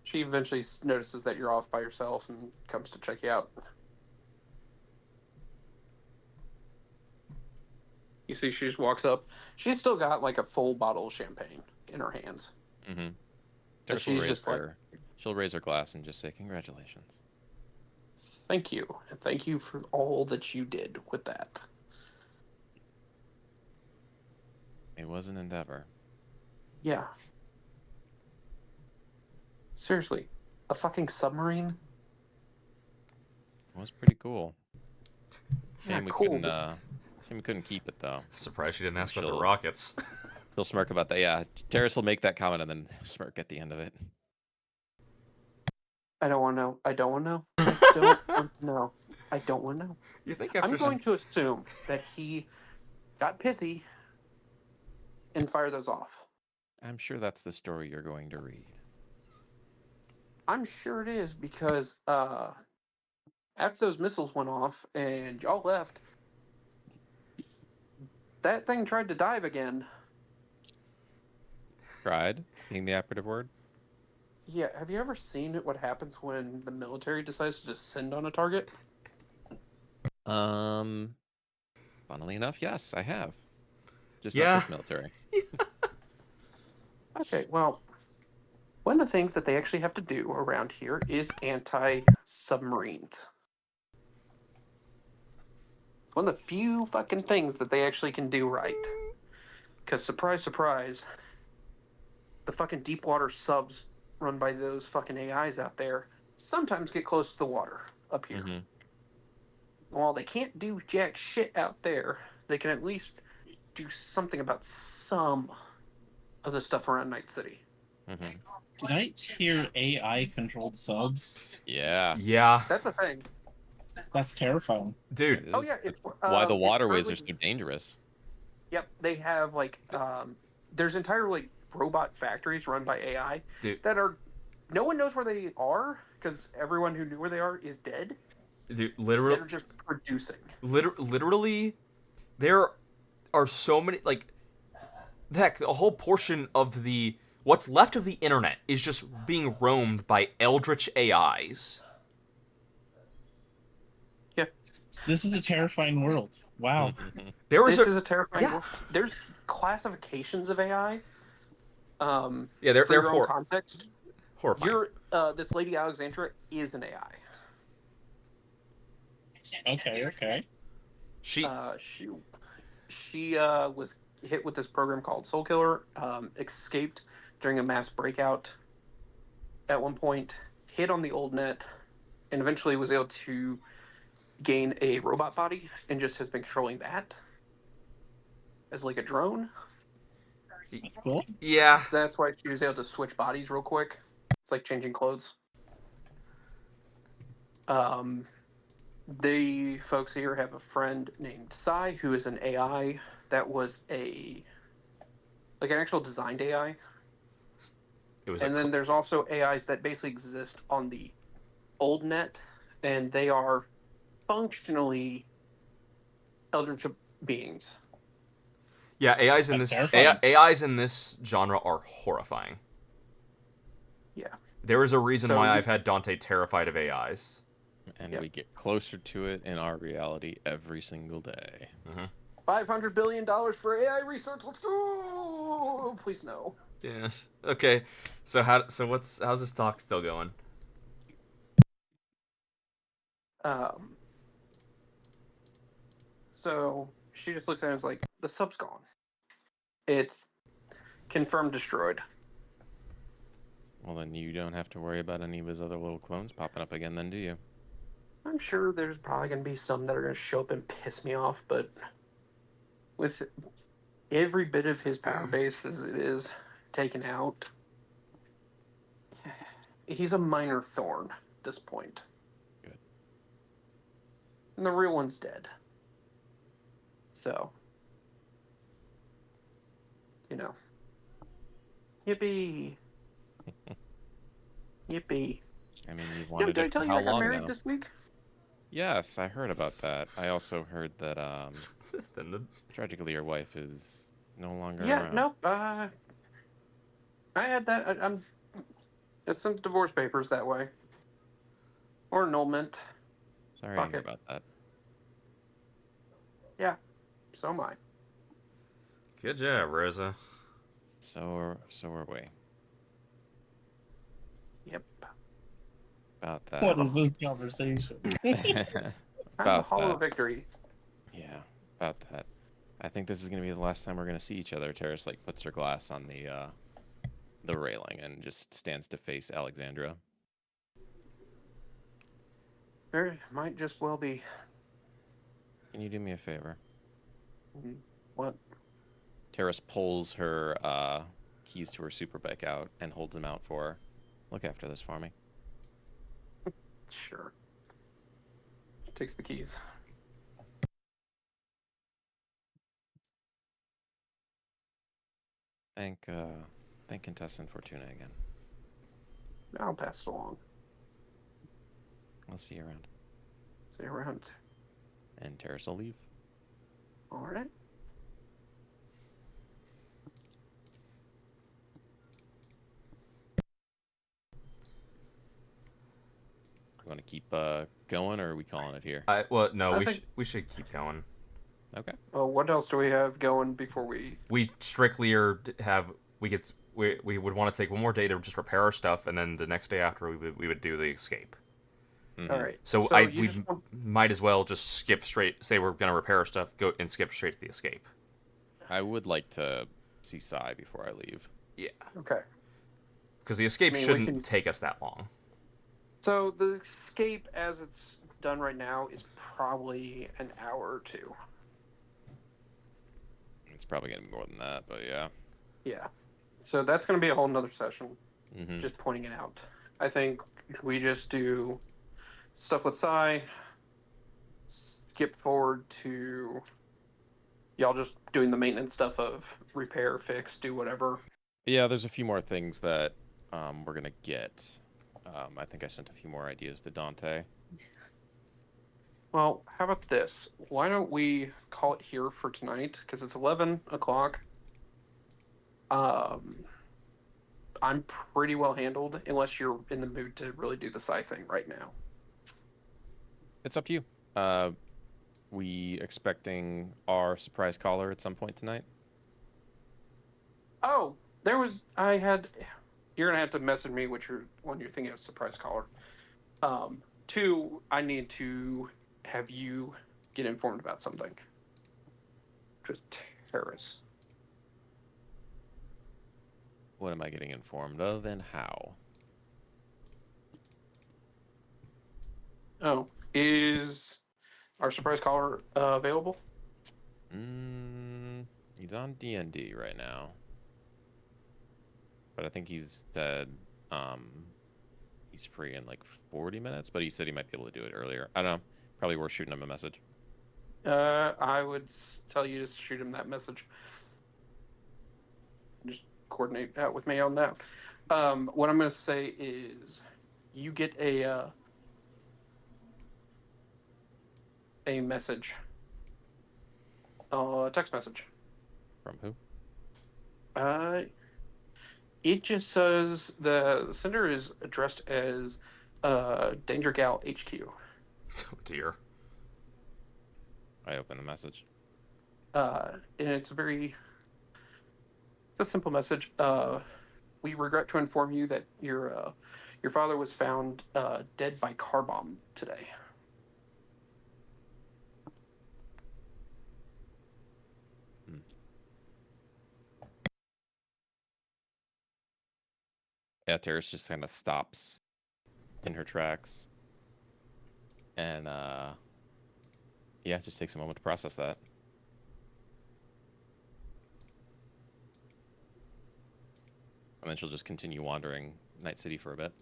A: She eventually notices that you're off by yourself and comes to check you out. You see, she just walks up. She's still got like a full bottle of champagne in her hands.
C: Mm-hmm.
A: But she's just like,
C: she'll raise her glass and just say, "Congratulations."
A: thank you. And thank you for all that you did with that.
C: It was an endeavor.
A: Yeah. Seriously, a fucking submarine?
C: It was pretty cool.
A: Yeah,
C: Shame we
A: cool.
C: couldn't. Shame we couldn't keep it though.
B: Surprised she didn't ask about the
C: She'll-
B: rockets.
C: She'll smirk about that. Yeah, Terrace will make that comment and then smirk at the end of it.
A: I don't want to know. I don't want to know. I don't want to know. I don't want to know.
B: You think after
A: I'm going to assume that he got pissy and fired those off.
C: I'm sure that's the story you're going to read.
A: I'm sure it is because after those missiles went off and y'all left, that thing tried to dive again.
C: Tried being the operative word.
A: Yeah, have you ever seen what happens when the military decides to descend on a target?
C: Funnily enough, yes, I have. Just
B: Yeah.
C: not this military.
A: Okay, well, one of the things that they actually have to do around here is anti-submarines. One of the few fucking things that they actually can do right. Because, surprise, surprise, the fucking deep water subs run by those fucking AIs out there sometimes get close to the water up here.
C: Mm-hmm.
A: While they can't do jack shit out there, they can at least do something about some of the stuff around Night City.
C: Mm-hmm.
D: Did I hear AI controlled subs?
C: Yeah.
B: Yeah,
A: That's a thing.
D: That's terrifying.
B: dude.
A: Oh, yeah,
C: That's
A: it's,
C: why the
A: it's
C: waterways
A: really-
C: are so dangerous.
A: Yep, they have like there's entire like robot factories run by AI
B: Dude.
A: that are no one knows where they are because everyone who knew where they are is dead.
B: Dude,
A: They're just producing.
B: literally, there are so many, like, heck, a whole portion of the what's left of the internet is just being roamed by eldritch AIs.
A: Yeah,
D: This is a terrifying world. Wow.
B: There
A: this
B: was
A: is a terrifying.
B: yeah.
A: World. There's classifications of AI.
B: Yeah, they're
A: for your own
B: hor-
A: context.
B: horrifying.
A: This lady Alexandra is an AI.
D: Okay.
B: She
A: She was hit with this program called Soul Killer, escaped during a mass breakout at one point, hit on the old net, and eventually was able to gain a robot body and just has been controlling that as like a drone.
D: That's cool.
B: yeah.
A: So that's why she was able to switch bodies real quick. It's like changing clothes. The folks here have a friend named Sai, who is an AI that was an actual designed AI.
B: It was
A: And then there's also AIs that basically exist on the old net, and they are functionally eldritch beings.
B: yeah. AIs in
D: That's
B: this
D: terrifying.
B: AIs in this genre are horrifying.
A: Yeah.
B: There is a reason
A: So
B: why
A: you-
B: I've had Dante terrified of AIs.
C: And
A: Yep.
C: we get closer to it in our reality every single day.
A: $500 billion for AI research. Let's go. Please no.
B: Yeah. Okay. So how's this talk still going?
A: So she just looks at it and is like, the sub's gone. It's confirmed destroyed.
C: Well, then you don't have to worry about any of his other little clones popping up again, then, do you?
A: I'm sure there's probably going to be some that are going to show up and piss me off, but with every bit of his power base as it is taken out, he's a minor thorn at this point.
C: Good.
A: And the real one's dead. So, yippee. Yippee.
C: I mean, you've
A: Yo,
C: wanted
A: did I
C: it
A: tell
C: for
A: you
C: how
A: I got
C: long
A: married
C: now?
A: this week?
C: Yes, I heard about that. I also heard that
B: Then the
C: tragically your wife is no longer
A: Yeah,
C: around.
A: nope. I had that. I'm. I sent divorce papers that way. Or annulment.
C: Sorry
A: Fuck
C: to hear
A: it.
C: about that.
A: Yeah, so am I.
B: good job, Rosa.
C: So are we.
A: Yep.
C: About that.
D: What is this conversation?
A: I have a
C: About
A: hollow
C: that.
A: victory.
C: Yeah, about that. I think this is gonna be the last time we're gonna see each other. Terrace like puts her glass on the railing and just stands to face Alexandra.
A: There might just well be.
C: Can you do me a favor?
A: What?
C: Terrace pulls her keys to her superbike out and holds them out for her. Look after this for me.
A: Sure. Takes the keys.
C: Thank contestant Fortuna again.
A: I'll pass it along.
C: I'll see you around.
A: See you around.
C: And Terrace will leave.
A: All right.
C: You want to keep going, or are we calling it here?
B: No,
A: I
B: we
A: think-
B: we should keep going.
C: Okay.
A: Well, what else do we have going before we?
B: We strictly we would want to take one more day to just repair our stuff, and then the next day after we would do the escape.
C: Mhm.
A: All right.
B: So,
A: you
B: we
A: just want-
B: might as well just skip straight. Say we're gonna repair our stuff, go and skip straight to the escape.
C: I would like to see Sai before I leave.
B: Yeah,
A: Okay.
B: because the escape
A: I mean, we
B: shouldn't
A: can-
B: take us that long.
A: So the escape, as it's done right now, is probably an hour or two.
C: It's probably gonna be more than that, but yeah.
A: Yeah. So that's going to be a whole nother session.
C: Hmm.
A: Just pointing it out. I think we just do stuff with Psy, skip forward to y'all just doing the maintenance stuff of repair, fix, do whatever.
C: Yeah, there's a few more things that we're gonna get. I think I sent a few more ideas to Dante.
A: Well, how about this? Why don't we call it here for tonight? Because it's 11 o'clock. I'm pretty well handled, unless you're in the mood to really do the Psy thing right now.
C: It's up to you. We expecting our surprise caller at some point tonight?
A: Oh, you're gonna have to message me when you're thinking of surprise caller. Two, I need to have you get informed about something. Just terrorists.
C: What am I getting informed of, and how?
A: Oh, is our surprise caller available?
C: He's on D&D right now, but I think he's said he's free in like 40 minutes. But he said he might be able to do it earlier. I don't know. Probably worth shooting him a message.
A: I would tell you to shoot him that message. Just coordinate out with me on that. What I'm going to say is, you get a message, a text message.
C: From who?
A: It just says the sender is addressed as Danger Gal HQ.
B: Oh dear.
C: I open the message.
A: And it's a simple message. We regret to inform you that your father was found dead by car bomb today.
C: Yeah, Terrace just kind of stops in her tracks. And yeah, it just takes a moment to process that. And then she'll just continue wandering Night City for a bit.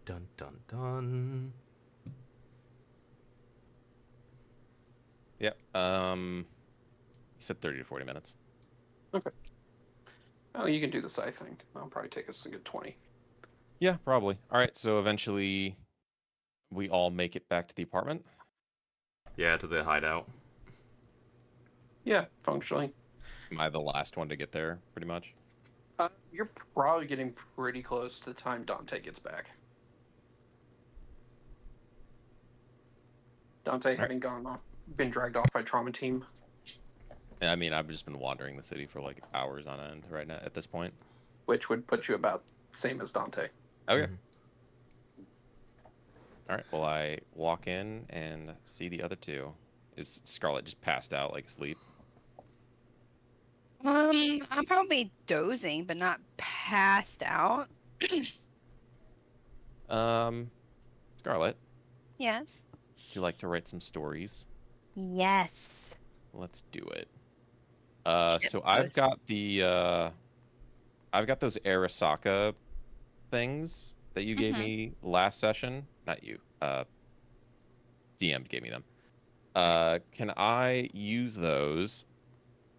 B: Dun dun dun.
C: Yep. You said 30 to 40 minutes.
A: Okay. Oh, you can do the side thing. That'll probably take us a good 20.
C: Yeah, probably. All right, so eventually we all make it back to the apartment.
B: Yeah, to the hideout.
A: Yeah, functionally.
C: Am I the last one to get there, pretty much?
A: You're probably getting pretty close to the time Dante gets back. Dante having been dragged off by trauma team.
C: I mean, I've just been wandering the city for like hours on end right now at this point.
A: Which would put you about same as Dante.
C: Okay.
B: Mhm.
C: All right. Well, I walk in and see the other two. Is Scarlet just passed out like asleep?
E: I'm probably dozing, but not passed out.
C: Scarlet,
E: Yes.
C: would you like to write some stories?
E: Yes.
C: Let's do it.
E: Shit
C: So I've
E: posts.
C: got those Arasaka things that you gave
E: Mhm.
C: me last session. Not you. DM gave me them. Can I use those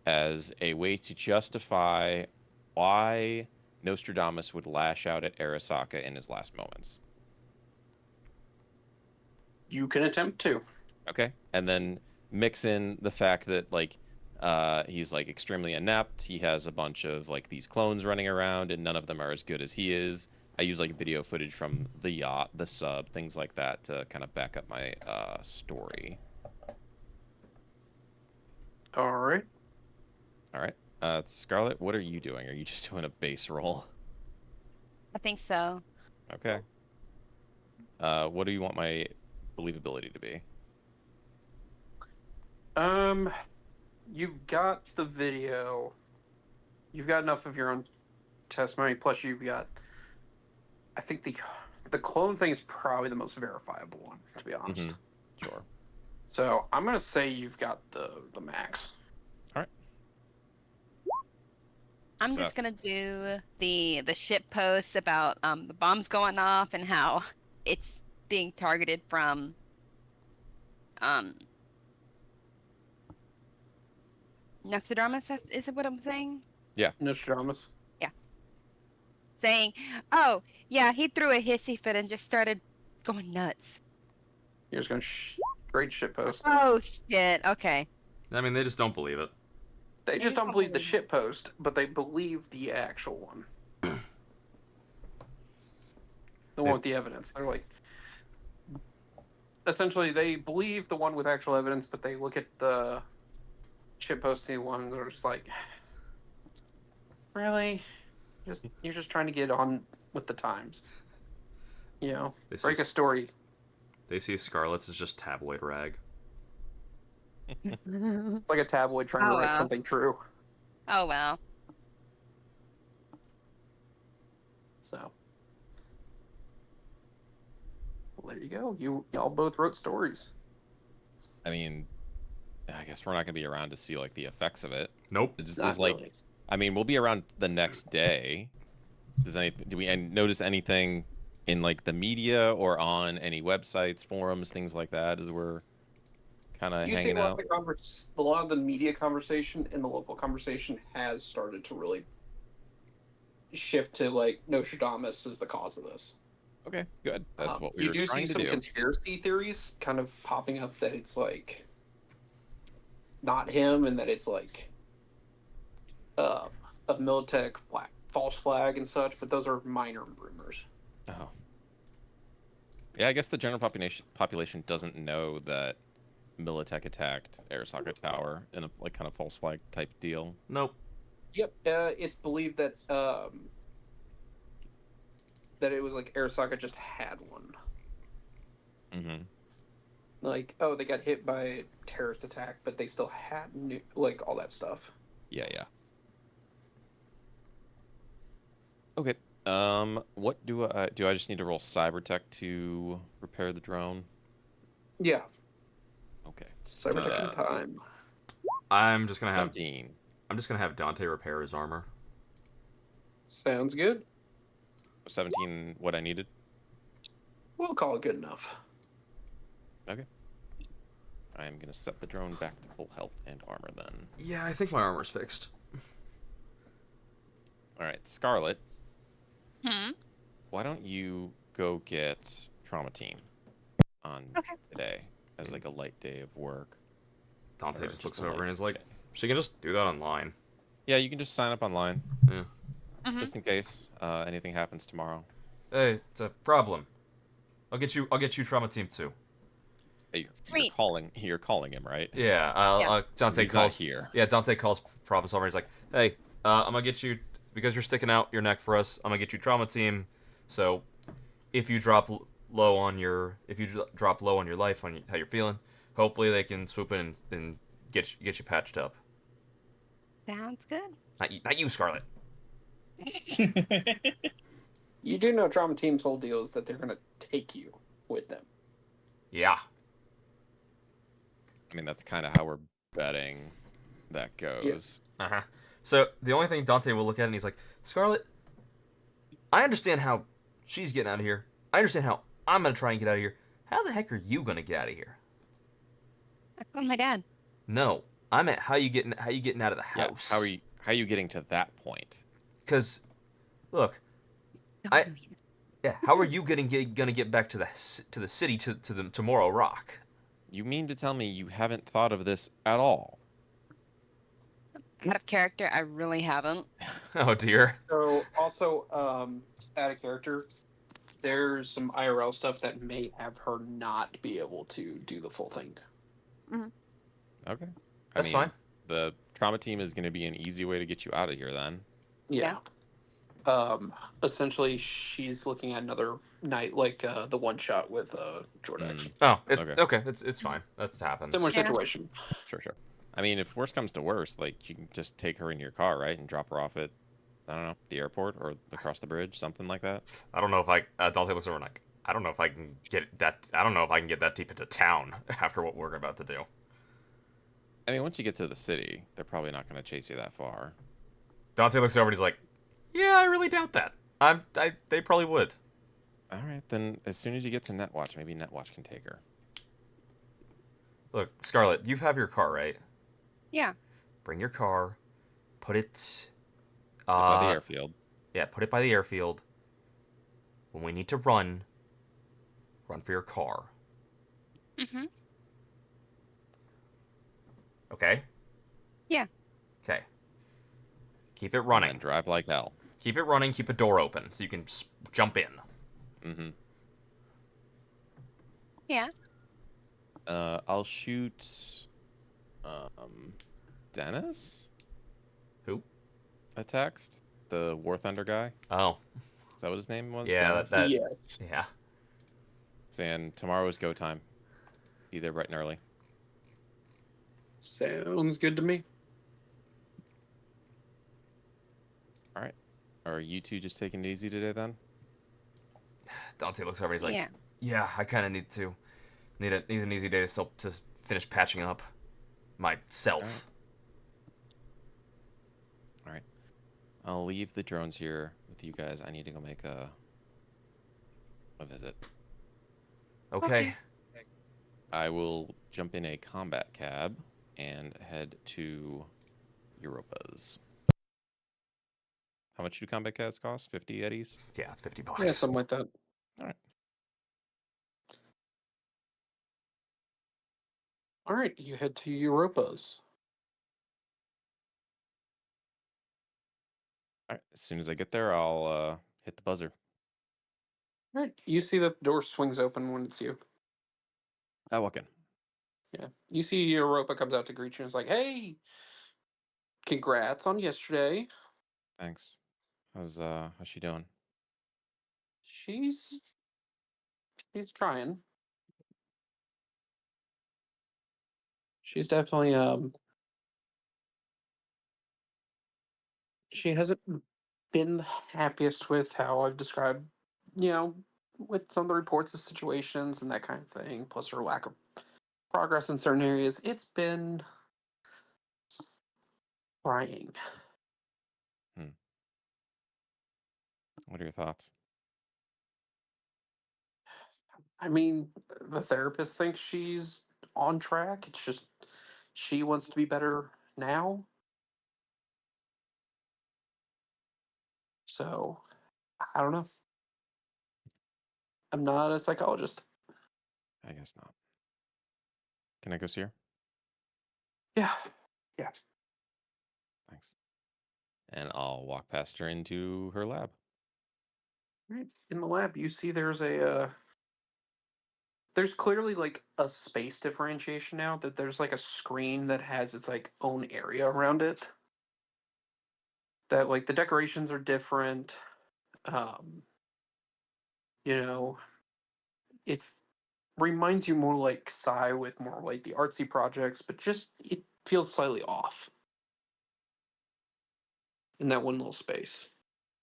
C: as a way to justify why Nostradamus would lash out at Arasaka in his last moments?
A: You can attempt to.
C: Okay. And then mix in the fact that he's like extremely inept. He has a bunch of like these clones running around and none of them are as good as he is. I use like video footage from the yacht, the sub, things like that to kind of back up my story.
A: All right.
C: All right. Scarlett, what are you doing? Are you just doing a base roll?
E: I think so.
C: Okay. What do you want my believability to be?
A: You've got the video. You've got enough of your own testimony. Plus, you've got. I think the clone thing is probably the most verifiable one, to be honest.
C: Mm-hmm. Sure.
A: So I'm gonna say you've got the max.
C: All right.
E: I'm just gonna do the shit post about the bombs going off and how it's being targeted from um Noxodermus, is it what I'm saying?
A: Nostradamus.
E: Saying, oh yeah, he threw a hissy fit and just started going nuts.
A: You're just gonna great shit post.
E: Oh shit. Okay.
B: I mean, they just don't believe it.
A: They
E: Maybe
A: just don't believe the
E: probably.
A: shit post, but they believe the actual one. The one with the evidence. They're like, essentially, they believe the one with actual evidence, but they look at the shit posting one and they're just like, really? You're just trying to get on with the times. You know,
B: They
A: break
B: see,
A: a story.
B: they see Scarlet's as just tabloid rag.
A: It's like a tabloid trying to
E: Oh,
A: write
E: wow.
A: something true.
E: Oh well.
A: So, well, there you go. Y'all both wrote stories.
C: I mean, I guess we're not gonna be around to see like the effects of it.
B: Nope.
C: It just
A: Not
C: is like,
A: really.
C: I mean, we'll be around the next day. Do we notice anything in like the media or on any websites, forums, things like that as we're kind of
A: You see
C: hanging
A: a lot
C: out?
A: of a lot of the media conversation and the local conversation has started to really shift to like Nostradamus is the cause of this.
C: Okay, good. That's what we
A: You
C: were
A: do see
C: trying to
A: some
C: do.
A: conspiracy theories kind of popping up that it's like not him, and that it's like a Militech false flag and such. But those are minor rumors.
C: Oh. Yeah, I guess the general population doesn't know that Militech attacked Arasaka Tower in a like kind of false flag type deal.
B: Nope.
A: Yep, it's believed that that it was like Arasaka just had one.
C: Mm-hmm.
A: Like, oh, they got hit by a terrorist attack, but they still had like all that stuff.
C: Yeah, yeah. Okay. What do I do? I just need to roll Cybertech to repair the drone.
A: Yeah,
C: Okay.
A: Cybertech in time.
B: I'm just gonna have
C: 17.
B: Dante repair his armor.
A: Sounds good.
C: 17. What I needed.
A: We'll call it good enough.
C: Okay. I am gonna set the drone back to full health and armor then.
B: Yeah, I think my armor's fixed.
C: All right, Scarlet.
E: Hmm.
C: Why don't you go get Trauma Team on
E: Okay.
C: today as like a light day of work?
B: Dante
C: Or
B: just
C: just
B: looks
C: a
B: over
C: light
B: and is like,
C: check.
B: she can just do that online.
C: Yeah, you can just sign up online
B: Yeah.
E: Mhm.
C: just in case anything happens tomorrow.
B: Hey, it's a problem. I'll get you Trauma Team too.
C: Hey,
E: Sweet.
C: You're calling him, right?
B: Yeah,
E: Yeah.
B: Dante
C: He's not
B: calls.
C: here.
B: Yeah, Dante calls problem solver. He's like, hey, I'm gonna get you because you're sticking out your neck for us. I'm gonna get you Trauma Team. So, if you drop low on your life on how you're feeling, hopefully they can swoop in and get you patched up.
E: Sounds good.
B: Not you, Scarlet.
A: You do know Trauma Team's whole deal is that they're gonna take you with them.
B: Yeah.
C: I mean, that's kind of how we're betting that goes.
B: Uh huh. So the only thing Dante will look at and he's like, Scarlet, I understand how she's getting out of here. I understand how I'm gonna try and get out of here. How the heck are you gonna get out of here?
E: I called my dad.
B: No, I meant how you getting out of the
C: Yeah.
B: house.
C: How are you getting to that point?
B: Because, look,
E: Don't do it.
B: how are you gonna get back to the city to the Tomorrow Rock?
C: You mean to tell me you haven't thought of this at all?
E: Out of character, I really haven't.
B: Oh dear.
A: So also, out of character, there's some IRL stuff that may have her not be able to do the full thing.
C: Okay.
B: That's fine.
C: The Trauma Team is going to be an easy way to get you out of here then.
A: Yeah. Essentially, she's looking at another night, like the one shot with Jordax.
B: Oh,
C: Okay.
B: okay. It's fine. That happens.
A: Similar
E: Yeah.
A: situation.
C: Sure. I mean, if worst comes to worst, like you can just take her in your car, right, and drop her off at, I don't know, the airport or across the bridge, something like that.
B: I don't know if Dante looks over and like, I don't know if I can get that. I don't know if I can get that deep into town after what we're about to do.
C: I mean, once you get to the city, they're probably not going to chase you that far.
B: Dante looks over and he's like, yeah, I really doubt that. They probably would.
C: All right, then as soon as you get to Netwatch, maybe Netwatch can take her.
B: Look, Scarlet, you have your car, right?
E: Yeah.
B: Bring your car, put it
C: By the airfield.
B: Yeah, put it by the airfield. When we need to run for your car.
E: Mhm.
B: Okay?
E: Yeah.
B: Okay. Keep it running.
C: And drive like hell.
B: Keep it running, keep a door open so you can jump in.
C: Mm-hmm.
E: Yeah.
C: I'll shoot Dennis
B: Who?
C: a text. The War Thunder guy.
B: Oh.
C: Is that what his name was?
B: Yeah,
C: Dennis?
B: that
A: Yes.
B: yeah.
C: Saying tomorrow is go time. Be there bright and early.
A: Sounds good to me.
C: All right. Are you two just taking it easy today then?
B: Dante looks over and he's like,
E: Yeah.
B: yeah, I kind of need an easy day to finish patching up myself.
C: All right. I'll leave the drones here with you guys. I need to go make a visit.
B: Okay.
C: I will jump in a combat cab and head to Europa's. How much do combat cabs cost? 50 eddies?
B: Yeah, it's $50.
A: Yeah, something like that.
C: All right.
A: All right, you head to Europa's.
C: All right. As soon as I get there, I'll hit the buzzer.
A: Right. You see that the door swings open when it's you.
C: I walk in.
A: Yeah. You see Europa comes out to greet you and is like, "Hey, congrats on yesterday."
C: Thanks. How's she doing?
A: She's trying. She's definitely she hasn't been the happiest with how I've described, you know, with some of the reports of situations and that kind of thing, plus her lack of progress in certain areas. It's been trying.
C: What are your thoughts?
A: I mean, the therapist thinks she's on track. It's just she wants to be better now. So I don't know. I'm not a psychologist.
C: I guess not. Can I go see her?
A: Yeah. Yeah.
C: Thanks. And I'll walk past her into her lab.
A: Right. In the lab, you see there's clearly like a space differentiation now, that there's like a screen that has its like own area around it. That like the decorations are different. Um, you know, it reminds you more like Psy with more like the artsy projects, but just it feels slightly off in that one little space.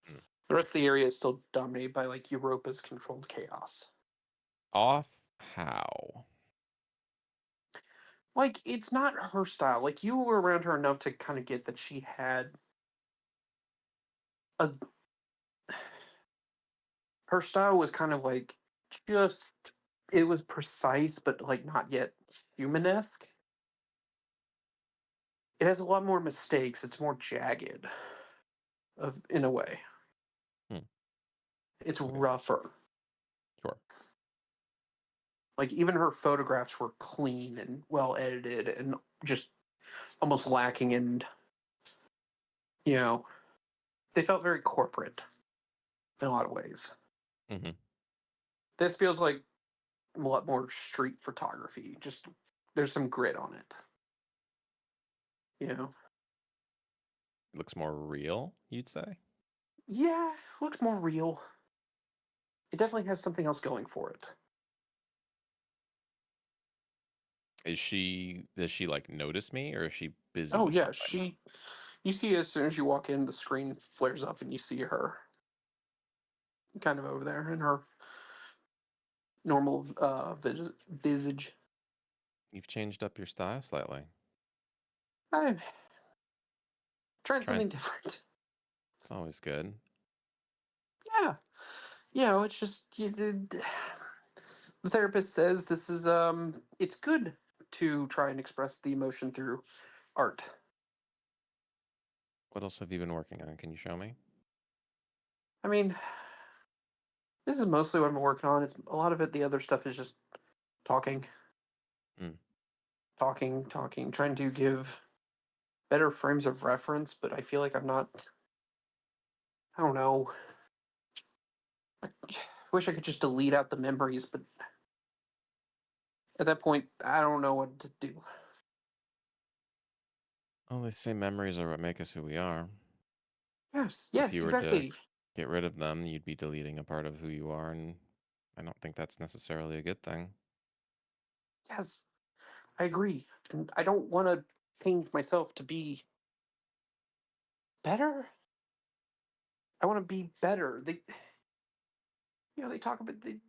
C: Hmm.
A: The rest of the area is still dominated by like Europa's controlled chaos.
C: Off how?
A: Like it's not her style. Like you were around her enough to kind of get that she had a her style was kind of like just it was precise but like not yet humanesque. It has a lot more mistakes. It's more jagged of in a way.
C: Hmm.
A: It's
C: Okay.
A: rougher.
C: Sure.
A: Like even her photographs were clean and well edited and just almost lacking in, you know, they felt very corporate in a lot of ways.
C: Mm-hmm.
A: This feels like a lot more street photography. Just there's some grit on it. You know?
C: Looks more real, you'd say?
A: Yeah, looks more real. It definitely has something else going for it.
C: Does she like notice me, or is she busy
A: Oh
C: with
A: yeah,
C: something?
A: you see as soon as you walk in, the screen flares up and you see her kind of over there in her normal visage.
C: You've changed up your style slightly.
A: I'm trying
C: Trying.
A: something different.
C: It's always good.
A: Yeah, it's just the therapist says this is it's good to try and express the emotion through art.
C: What else have you been working on? Can you show me?
A: I mean, this is mostly what I'm working on. It's a lot of it. The other stuff is just talking,
C: Mm.
A: talking, trying to give better frames of reference. But I feel like I'm not. I don't know. I wish I could just delete out the memories, but at that point, I don't know what to do.
C: Oh, they say memories are what make us who we are.
A: Yes,
C: If
A: yes,
C: you were to
A: exactly.
C: get rid of them, you'd be deleting a part of who you are, and I don't think that's necessarily a good thing.
A: Yes, I agree, and I don't want to change myself to be better. I want to be better. They talk about the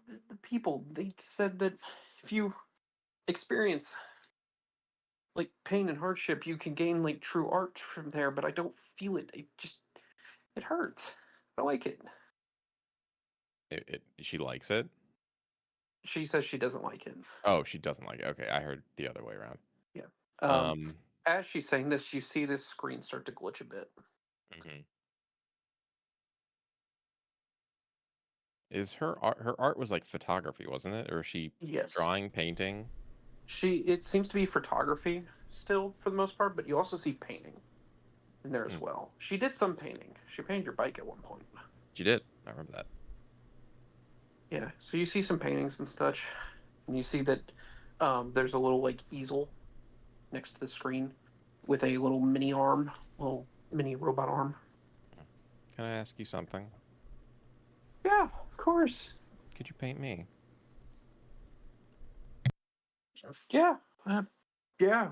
A: people. They said that if you experience like pain and hardship, you can gain like true art from there. But I don't feel it. It hurts. I like it.
C: She likes it.
A: She says she doesn't like it.
C: Oh, she doesn't like it. Okay, I heard the other way around.
A: Yeah. Um,
C: Um,
A: as she's saying this, you see this screen start to glitch a bit.
C: mhm. Is her art was like photography, wasn't it? Or is she
A: Yes.
C: drawing, painting?
A: It seems to be photography still for the most part, but you also see painting. in there as well. She did some painting. She painted your bike at one point.
C: She did. I remember that.
A: Yeah, so you see some paintings and such, and you see that there's a little like easel next to the screen with a little little mini robot arm.
C: Can I ask you something?
A: Yeah, of course.
C: Could you paint me?
A: Yeah, yeah.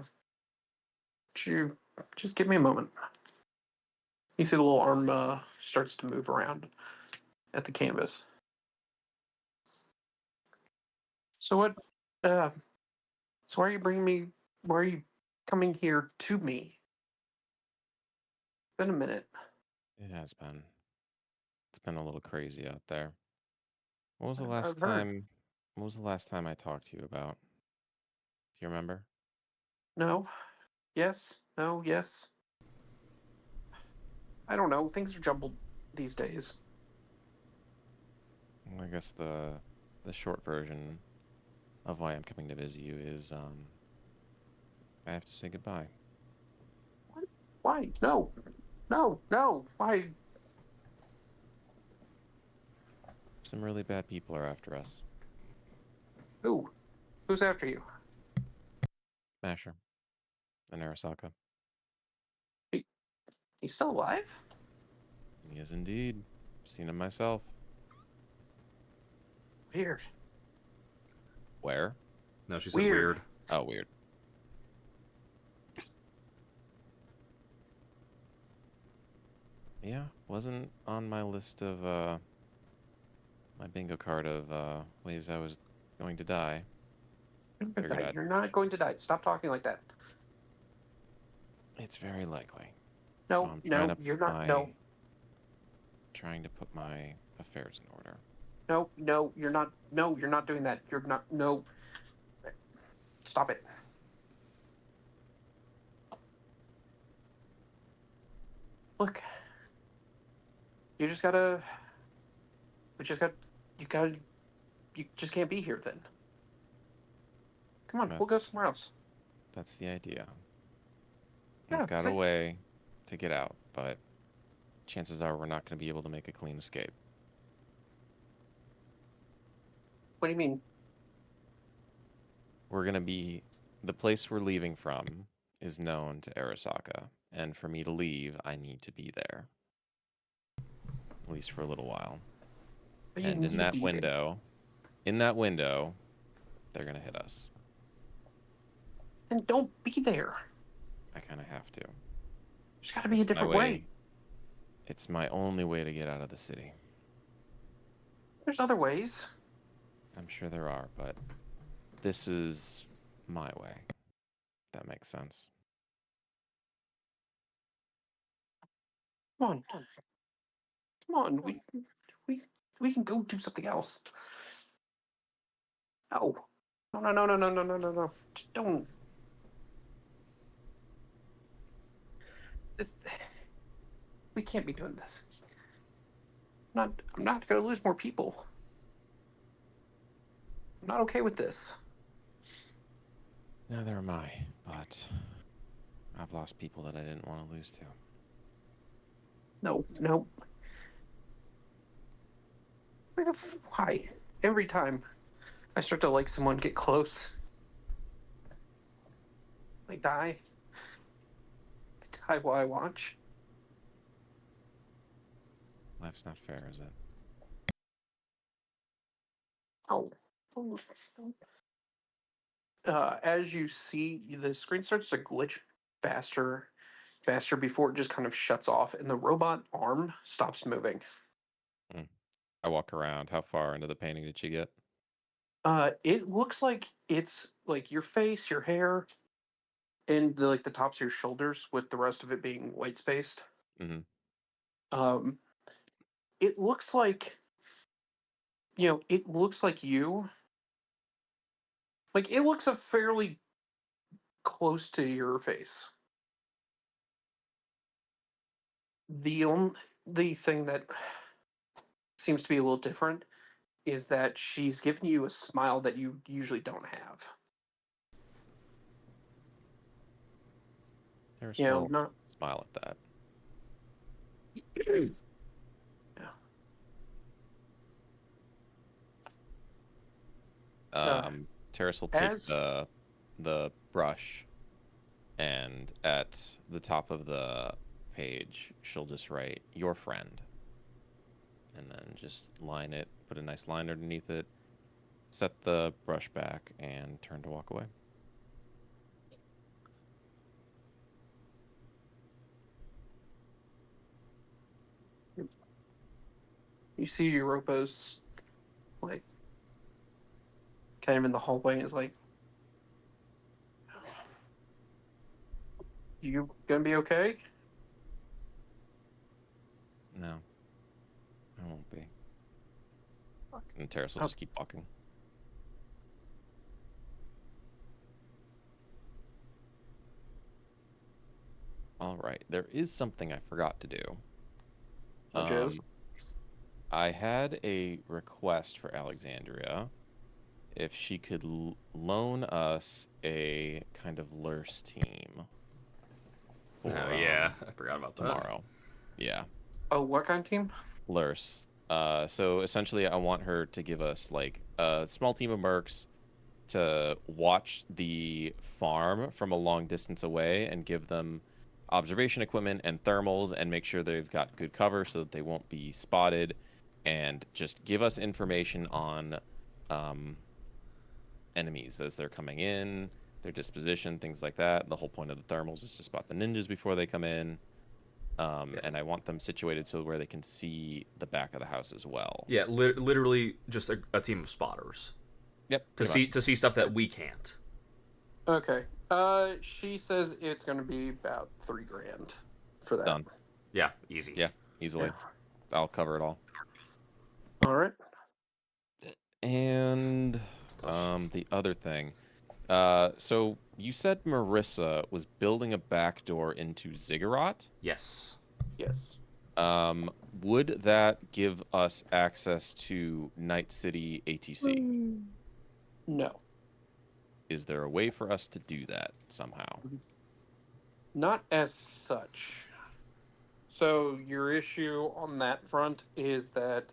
A: You just give me a moment. You see the little arm starts to move around at the canvas. So what? Uh, so why are you bringing me? Why are you coming here to me? It's been a minute.
C: It has been. It's been a little crazy out there. What was the
A: I've
C: last
A: heard.
C: time? What was the last time I talked to you about? Do you remember?
A: No. Yes. No. Yes. I don't know. Things are jumbled these days.
C: Well, I guess the short version of why I'm coming to visit you is I have to say goodbye.
A: Why? No. No. No. Why?
C: Some really bad people are after us.
A: Who? Who's after you?
C: Masher and Arasaka.
A: He's still alive?
C: He is indeed. Seen him myself.
A: Weird.
C: Where?
B: No, she said
A: Weird.
B: weird.
C: Oh, weird. Yeah, wasn't on my list of my bingo card of ways I was going to die. Figured I'd-
A: You're not going to die. Stop talking like that.
C: It's very likely.
A: No.
C: So I'm
A: No. You're not. No.
C: trying to put my affairs in order.
A: No. No. You're not. No. You're not doing that. You're not. No. Stop it. Look. You just gotta. We just got. You gotta. You just can't be here then. Come on. We'll go
C: That's
A: somewhere else.
C: that's the idea.
A: Yeah,
C: I've got
A: see?
C: a way to get out, but chances are we're not going to be able to make a clean escape.
A: What do you mean?
C: We're going to be the place we're leaving from is known to Arasaka, and for me to leave, I need to be there. At least for a little while.
A: But you
C: And
A: need
C: in
A: to
C: that
A: be there.
C: window, they're going to hit us.
A: And don't be there.
C: I kind of have to.
A: There's got to be a
C: It's my
A: different way.
C: It's my only way to get out of the city.
A: There's other ways.
C: I'm sure there are, but this is my way. If that makes sense.
A: Come on. Come on. We we can go do something else. No. No, no, no, no, no, no, no, no, no. Just don't. This, we can't be doing this. I'm not going to lose more people. I'm not okay with this.
C: Neither am I, but I've lost people that I didn't want to lose to.
A: No, no. Why? Every time I start to like someone get close, they die. They die while I watch.
C: Life's not fair, is it?
A: Oh. Oh, don't. As you see, the screen starts to glitch faster before it just kind of shuts off, and the robot arm stops moving.
C: I walk around. How far into the painting did she get?
A: It looks like it's like your face, your hair, and like the tops of your shoulders, with the rest of it being white spaced.
C: Mhm.
A: Um, it looks like it looks like you. Like it looks a fairly close to your face. The thing that seems to be a little different is that she's giving you a smile that you usually don't have.
C: There's
A: You know,
C: will
A: not
C: smile at that. Terrace will take
A: As
C: the brush, and at the top of the page, she'll just write "your friend," and then just line it, put a nice line underneath it, set the brush back, and turn to walk away.
A: you see Europa's like kind of in the hallway and is like, "You gonna be okay?"
C: No, I won't be. And Terrace will
A: Oh.
C: just keep walking. All right, there is something I forgot to do.
A: Which is
C: I had a request for Alexandria if she could loan us a kind of Lurse team for
B: Oh yeah, I forgot about that.
C: tomorrow. Yeah,
A: oh, what kind of team?
C: Lurse. So essentially, I want her to give us like a small team of mercs to watch the farm from a long distance away and give them observation equipment and thermals and make sure they've got good cover so that they won't be spotted, and just give us information on enemies as they're coming in, their disposition, things like that. The whole point of the thermals is to spot the ninjas before they come in. And I want them situated so where they can see the back of the house as well.
B: Yeah, literally just a team of spotters
C: Yep.
B: to see stuff that we can't.
A: Okay. She says it's gonna be about $3,000 for that.
C: Done.
B: Yeah, easy.
C: Yeah, easily.
A: Yeah.
C: I'll cover it all.
A: All right.
C: And the other thing. So you said Marissa was building a back door into Ziggurat.
B: Yes.
A: Yes.
C: Would that give us access to Night City ATC?
A: No.
C: Is there a way for us to do that somehow?
A: Not as such. So your issue on that front is that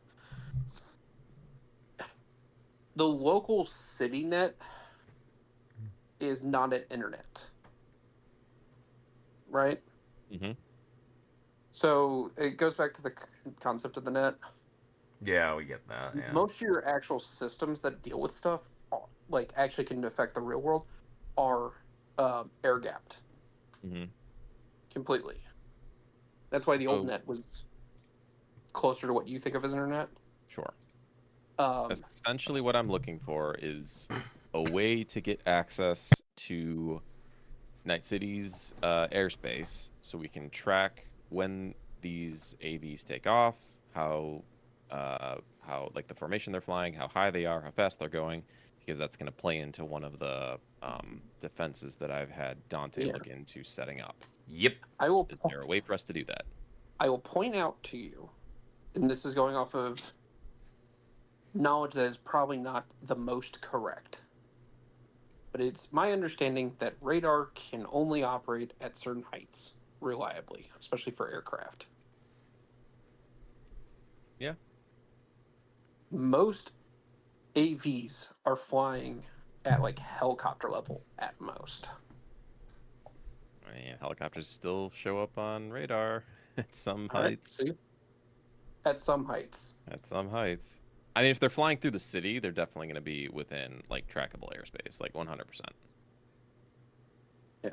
A: the local city net is not an internet. Right?
C: Mm-hmm.
A: So it goes back to the concept of the net.
B: Yeah, we get that. Yeah.
A: Most of your actual systems that deal with stuff, like actually can affect the real world, are air gapped
C: Mm-hmm.
A: completely. That's why the old
C: So-
A: net was closer to what you think of as internet.
C: Sure.
A: Um,
C: Essentially, what I'm looking for is a way to get access to Night City's airspace, so we can track when these AVs take off, how like the formation they're flying, how high they are, how fast they're going, because that's going to play into one of the defenses that I've had Dante
A: Yeah.
C: look into setting up.
B: Yep.
A: I will.
C: Is there a way for us to do that?
A: I will point out to you, and this is going off of knowledge that is probably not the most correct, but it's my understanding that radar can only operate at certain heights reliably, especially for aircraft.
C: Yeah.
A: Most AVs are flying at like helicopter level at most.
C: I mean, helicopters still show up on radar at some
A: All right,
C: heights.
A: see? At some heights.
C: At some heights. I mean, if they're flying through the city, they're definitely going to be within like trackable airspace, like 100%.
A: Yeah.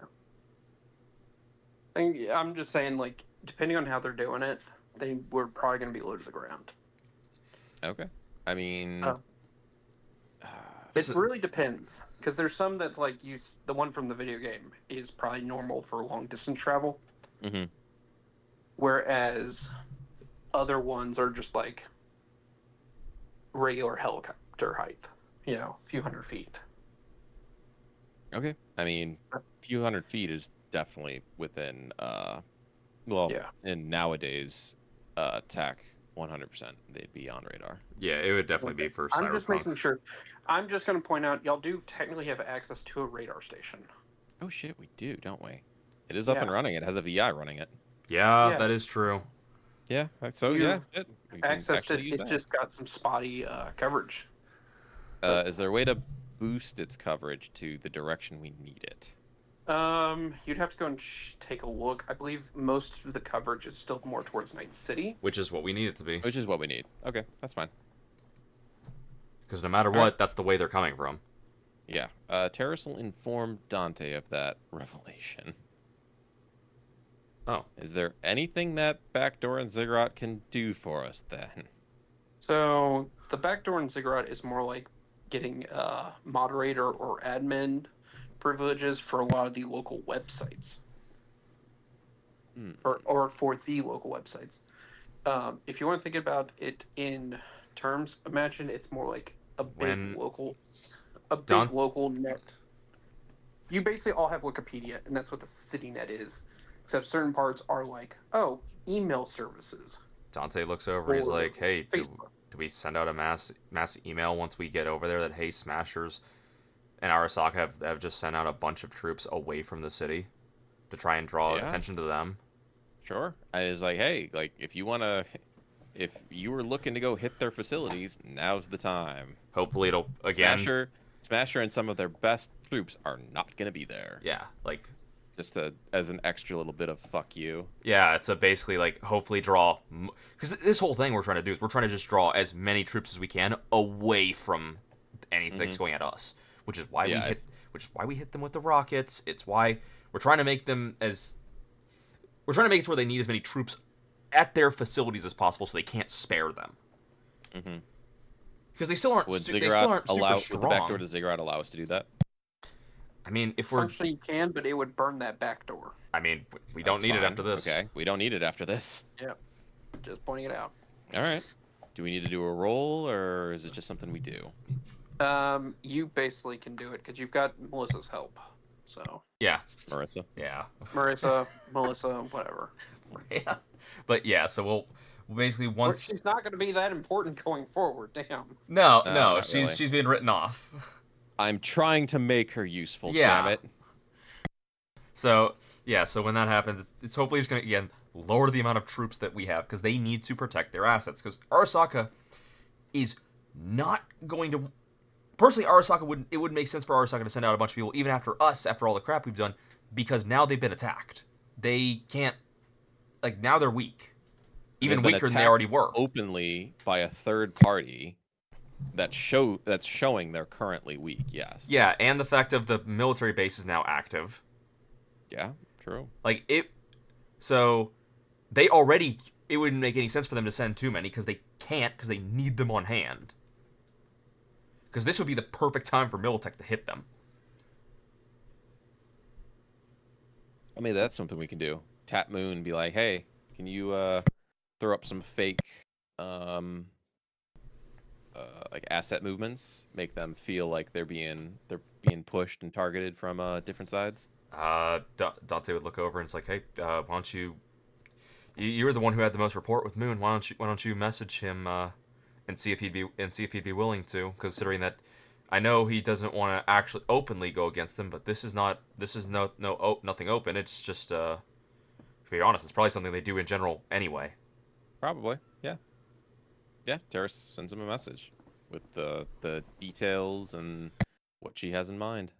A: And I'm just saying, like, depending on how they're doing it, they were probably going to be low to the ground.
C: Okay. I mean,
A: Oh. It
B: So-
A: really depends, because there's some that's like the one from the video game is probably normal for long distance travel,
C: mhm.
A: whereas other ones are just like regular helicopter height, a few hundred feet.
C: Okay. I mean, a few hundred feet is definitely within, well,
A: Yeah.
C: in nowadays, tech, 100%, they'd be on radar.
B: Yeah, it would definitely be for
A: I'm just making
B: Cyberpunk.
A: sure. I'm just going to point out, y'all do technically have access to a radar station.
C: Oh shit, we do, don't we? It is up and
A: Yeah.
C: running. It has a VI running it.
B: Yeah,
A: Yeah.
B: that is true.
C: Yeah. So
A: You
C: yeah, that's it. We can
A: accessed
C: actually
A: it.
C: use
A: It's
C: that.
A: just got some spotty coverage.
C: Is there a way to boost its coverage to the direction we need it?
A: You'd have to go and take a look. I believe most of the coverage is still more towards Night City.
B: Which is what we need it to be.
C: Which is what we need. Okay, that's fine.
B: Because no matter
C: All
B: what,
C: right.
B: that's the way they're coming from.
C: Yeah. Terrace will inform Dante of that revelation.
B: Oh.
C: Is there anything that Backdoor and Ziggurat can do for us then?
A: So the backdoor in Ziggurat is more like getting moderator or admin privileges for a lot of the local websites,
C: Hmm.
A: or for the local websites. If you want to think about it in terms, imagine it's more like a big
B: When
A: big local net. You basically all have Wikipedia, and that's what the city net is. Except certain parts are like, oh, email services
B: Dante looks over and he's
A: or
B: like, "Hey,
A: Facebook.
B: do we send out a mass email once we get over there that hey, Smashers and Arasaka have just sent out a bunch of troops away from the city to try and draw
C: Yeah.
B: attention to them?"
C: Sure. I was like, hey, like if you were looking to go hit their facilities, now's the time.
B: Hopefully it'll again.
C: Smasher and some of their best troops are not gonna be there.
B: Yeah, like
C: Just as an extra little bit of fuck you.
B: yeah, it's a basically like hopefully draw because this whole thing we're trying to do is we're trying to just draw as many troops as we can away from anything that's going at us, which is why we hit them with the rockets. It's why we're trying to make them as we're trying to make it so where they need as many troops at their facilities as possible, so they can't spare them.
C: Mm-hmm.
B: Because they still aren't.
C: Would
B: They still aren't super strong.
C: Would the backdoor to Ziggurat allow us to do that?
B: I mean, if we're,
A: Functionally, you can, but it would burn that back door.
B: I mean, we don't
C: That's
B: need it
C: fine.
B: after this.
C: Okay, we don't need it after this.
A: Yep. Just pointing it out.
C: All right. Do we need to do a roll, or is it just something we do?
A: You basically can do it because you've got Melissa's help. So
B: Yeah.
C: Marissa?
B: Yeah.
A: Marissa, Melissa, whatever.
B: Yeah. But yeah, so we'll basically once.
A: She's not going to be that important going forward. Damn.
B: No,
C: No,
B: no,
C: not
B: she's
C: really.
B: she's been written off.
C: I'm trying to make her useful,
B: Yeah.
C: damn it.
B: So yeah, so when that happens, it's hopefully just gonna again lower the amount of troops that we have because they need to protect their assets. Because Arasaka is not going to. Personally, Arasaka it would make sense for Arasaka to send out a bunch of people even after us, after all the crap we've done, because now they've been attacked. They can't. Like now they're weak, even
C: They've been
B: weaker than they
C: attacked
B: already were.
C: Openly by a third party that's showing they're currently weak. Yes.
B: Yeah, and the fact of the military base is now active.
C: Yeah. True.
B: Like it. So they already. It wouldn't make any sense for them to send too many because they can't because they need them on hand. Because this would be the perfect time for Militech to hit them.
C: I mean, that's something we can do. Tap Moon, be like, hey, can you throw up some fake like asset movements, make them feel like they're being pushed and targeted from different sides.
B: Dante would look over and it's like, hey, why don't you? You're the one who had the most rapport with Moon. Why don't you message him and see if he'd be willing to? Considering that, I know he doesn't want to actually openly go against them, but this is nothing open. It's just to be honest, it's probably something they do in general anyway.
C: Probably, yeah. Yeah, Terrace sends him a message with the details and what she has in mind.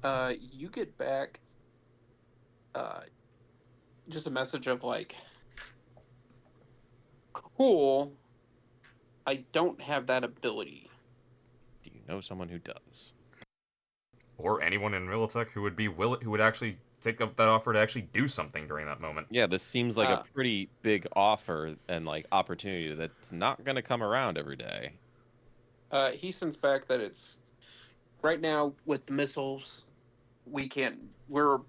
A: You get back just a message of like, cool, I don't have that ability.
C: Do you know someone who does?
B: Or anyone in Militech who would actually take up that offer to actually do something during that moment.
C: Yeah, this seems like a pretty big offer and like opportunity that's not going to come around every day.
A: He sends back that it's right now with the missiles, we're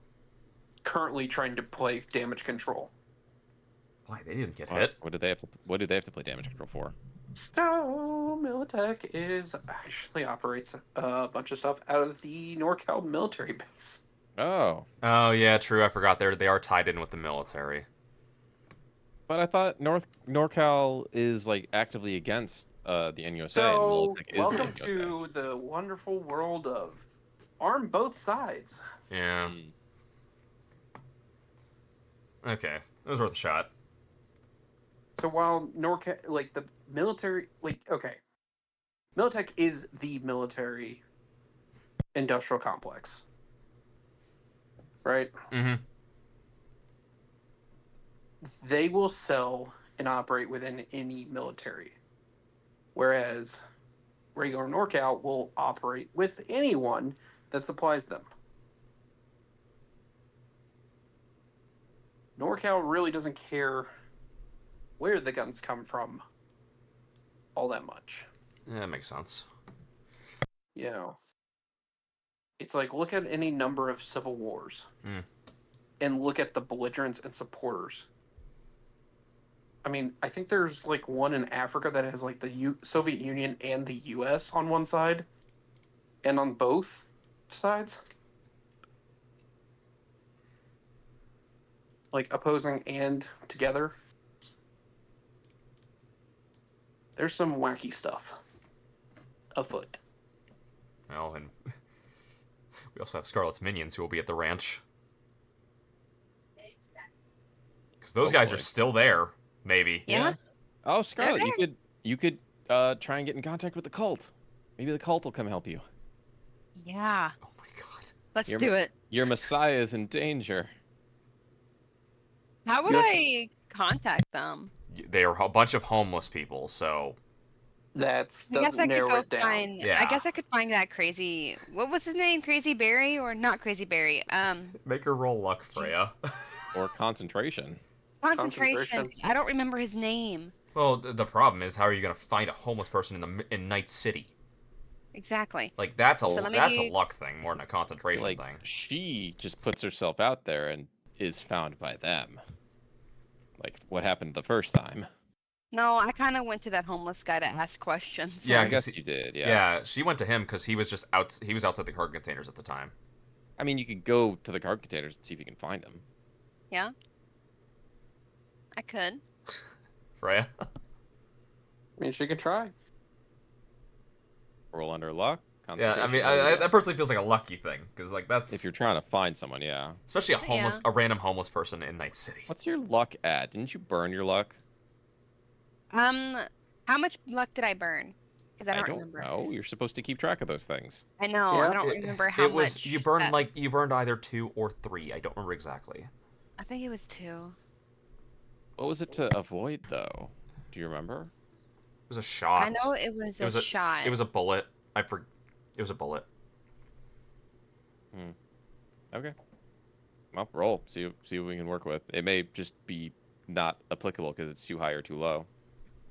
A: currently trying to play damage control.
B: Why they didn't get hit?
C: What do they have to play damage control for?
A: So Militech actually operates a bunch of stuff out of the NorCal military base.
C: Oh,
B: Yeah, true. I forgot they are tied in with the military.
C: but I thought NorCal is like actively against the NUSA.
A: So
C: and Militech
A: welcome
C: is the
A: to the wonderful world of arm both sides.
B: Yeah.
C: NUSA.
B: Okay. It was worth a shot.
A: So while NorCal, like the military, like okay, Militech is the military industrial complex, right?
B: Mm-hmm.
A: They will sell and operate within any military, whereas regular NorCal will operate with anyone that supplies them. NorCal really doesn't care where the guns come from all that much.
B: Yeah, that makes sense.
A: You know, it's like look at any number of civil wars and look at the belligerents and supporters. I mean, I think there's like one in Africa that has like the Soviet Union and the US on one side and on both sides. Like opposing and together. There's some wacky stuff afoot.
B: Well, and we also have Scarlet's minions who will be at the ranch. Because those guys are
C: Hopefully.
B: still there, maybe.
E: Yeah.
C: Oh, Scarlet,
E: there.
C: you could try and get in contact with the cult. Maybe the cult will come help you.
E: Yeah.
B: Oh my god.
E: Let's
C: You're-
E: do it.
C: Your Messiah is in danger.
E: How would
A: You have
E: I contact them?
B: They are a bunch of homeless people, so
A: That
E: I guess
A: doesn't
E: I could
A: narrow
E: go
A: it down.
E: find.
B: Yeah.
E: I guess I could find that crazy. What was his name? Crazy Barry or not Crazy Barry?
B: make her roll luck, Freya.
C: Or concentration.
E: Concentration. I don't remember his name.
B: Well, the problem is, how are you going to find a homeless person in Night City?
E: Exactly.
B: Like that's a
E: So let me
B: that's
E: do-
B: a luck thing more than a concentration
C: Like
B: thing.
C: she just puts herself out there and is found by them. Like what happened the first time.
E: No, I kind of went to that homeless guy to ask questions.
B: Yeah,
C: I
B: 'cause
C: guess you did.
B: Yeah, she went to him because he was just out. He was outside the cargo containers at the time.
C: I mean, you could go to the cargo containers and see if you can find them.
E: I could.
B: Freya.
A: I mean, she could try.
C: Roll under luck.
B: Yeah, I mean,
C: concentration, there you
B: that
C: go.
B: personally feels like a lucky thing because like that's
C: If you're trying to find someone, yeah.
B: especially
E: Yeah.
B: a random homeless person in Night City.
C: What's your luck at? Didn't you burn your luck?
E: How much luck did I burn? Because I don't remember.
C: know. You're supposed to keep track of those things.
E: I know.
A: Yeah.
E: I don't remember how
B: it was
E: much.
B: you burned you burned either 2 or 3. I don't remember exactly.
E: I think it was 2.
C: What was it to avoid though? Do you remember?
B: It was a shot.
E: I know it was a shot.
B: It was a bullet. It was a bullet.
C: Okay. Well, roll. See what we can work with. It may just be not applicable because it's too high or too low.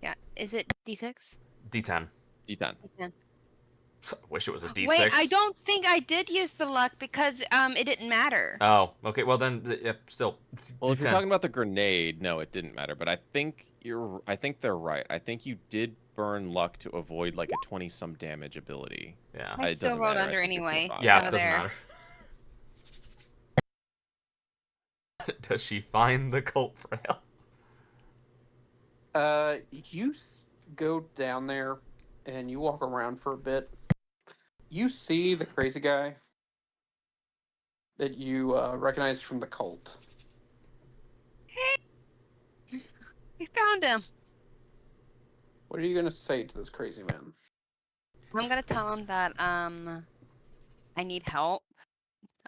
E: Yeah. Is it D6?
B: D10.
C: D10.
E: D10.
B: I wish it was a D6.
E: Wait, I don't think I did use the luck because it didn't matter.
B: Oh, okay. Well then, yeah, still.
C: Well, if
B: D10.
C: you're talking about the grenade, no, it didn't matter. But I think they're right. I think you did burn luck to avoid like a 20-some damage ability.
B: Yeah.
E: I
C: It
E: still
C: doesn't
E: rolled
C: matter. I
E: under
C: think you're
E: anyway.
C: fine.
B: Yeah,
E: so
B: it doesn't
E: there.
B: matter. Does she find the cult Freya?
A: You go down there and you walk around for a bit. You see the crazy guy that you recognized from the cult.
E: We found him.
A: What are you gonna say to this crazy man?
E: I'm gonna tell him that I need help.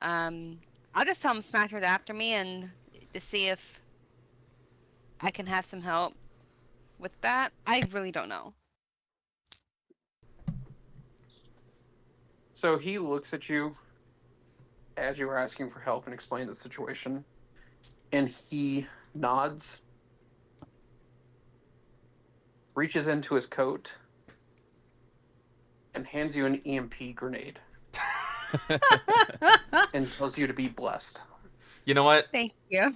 E: I'll just tell him Smash was after me and to see if I can have some help with that. I really don't know.
A: So he looks at you as you were asking for help and explain the situation, and he nods, reaches into his coat, and hands you an EMP grenade and tells you to be blessed.
B: You know what?
E: Thank you.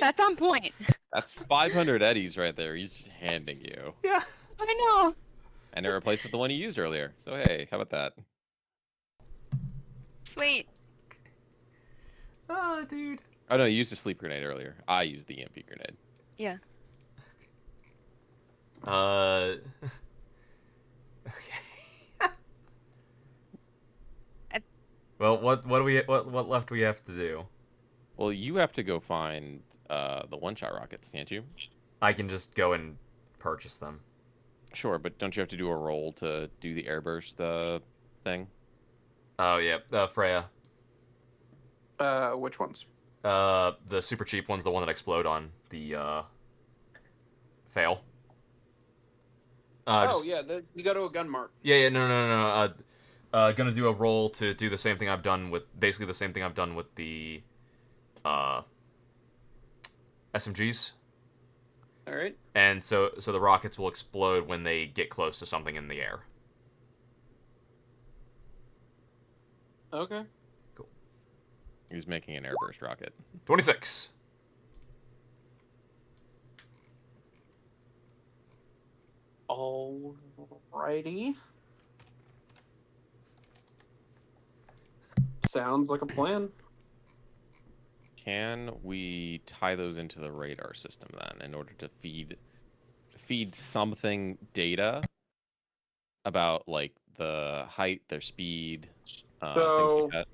E: That's on point.
C: That's 500 eddies right there. He's just handing you.
B: Yeah.
E: I know.
C: And it replaces the one you used earlier. So hey, how about that?
E: Sweet.
B: Oh, dude.
C: Oh no, you used a sleep grenade earlier. I used the EMP grenade.
E: Yeah.
B: Okay. Well, what left do we have to do?
C: Well, you have to go find the one-shot rockets, can't you?
B: I can just go and purchase them.
C: Sure, but don't you have to do a roll to do the airburst thing?
B: Oh yeah, Freya.
A: Which ones?
B: The super cheap one's the one that explode on the fail.
A: Oh yeah, you go to a gun mart.
B: Yeah, no. Gonna do a roll to do the same thing I've done with basically the same thing I've done with the uh SMGs.
A: All right.
B: And so the rockets will explode when they get close to something in the air.
A: Okay.
C: He's making an airburst rocket.
B: 26.
A: Alrighty. Sounds like a plan.
C: Can we tie those into the radar system then in order to feed something data about like the height, their speed, things
A: So
C: like that?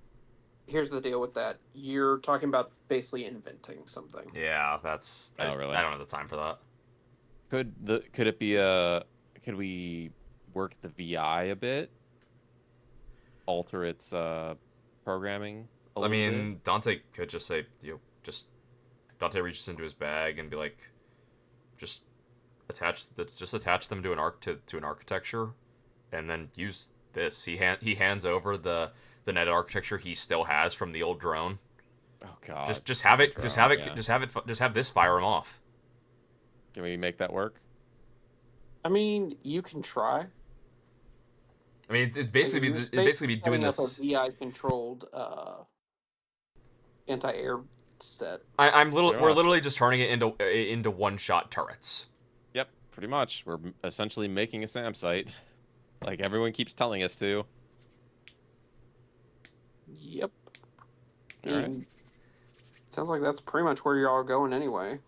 A: here's the deal with that. You're talking about basically inventing something.
B: Yeah, that's
C: Oh, really?
B: I don't have the time for that.
C: Could it be could we work the VI a bit? Alter its programming a
B: I
C: little
B: mean, Dante could just say, just Dante reaches into his bag and be like, just attach them to an architecture, and then use this. He hands over the net architecture he still has from the old drone.
C: bit? Oh god.
B: Just have it.
C: Yeah.
B: Just have this fire him off.
C: Can we make that work?
A: I mean, you can try.
B: I mean, it's basically
A: You're
B: it'd basically be doing
A: setting up
B: this.
A: a VI controlled anti-air set.
B: We're literally just turning it into one-shot turrets.
C: Yep, pretty much. We're essentially making a SAM site, like everyone keeps telling us to.
A: Yep.
C: All right.
A: And sounds like that's pretty much where you're all going anyway.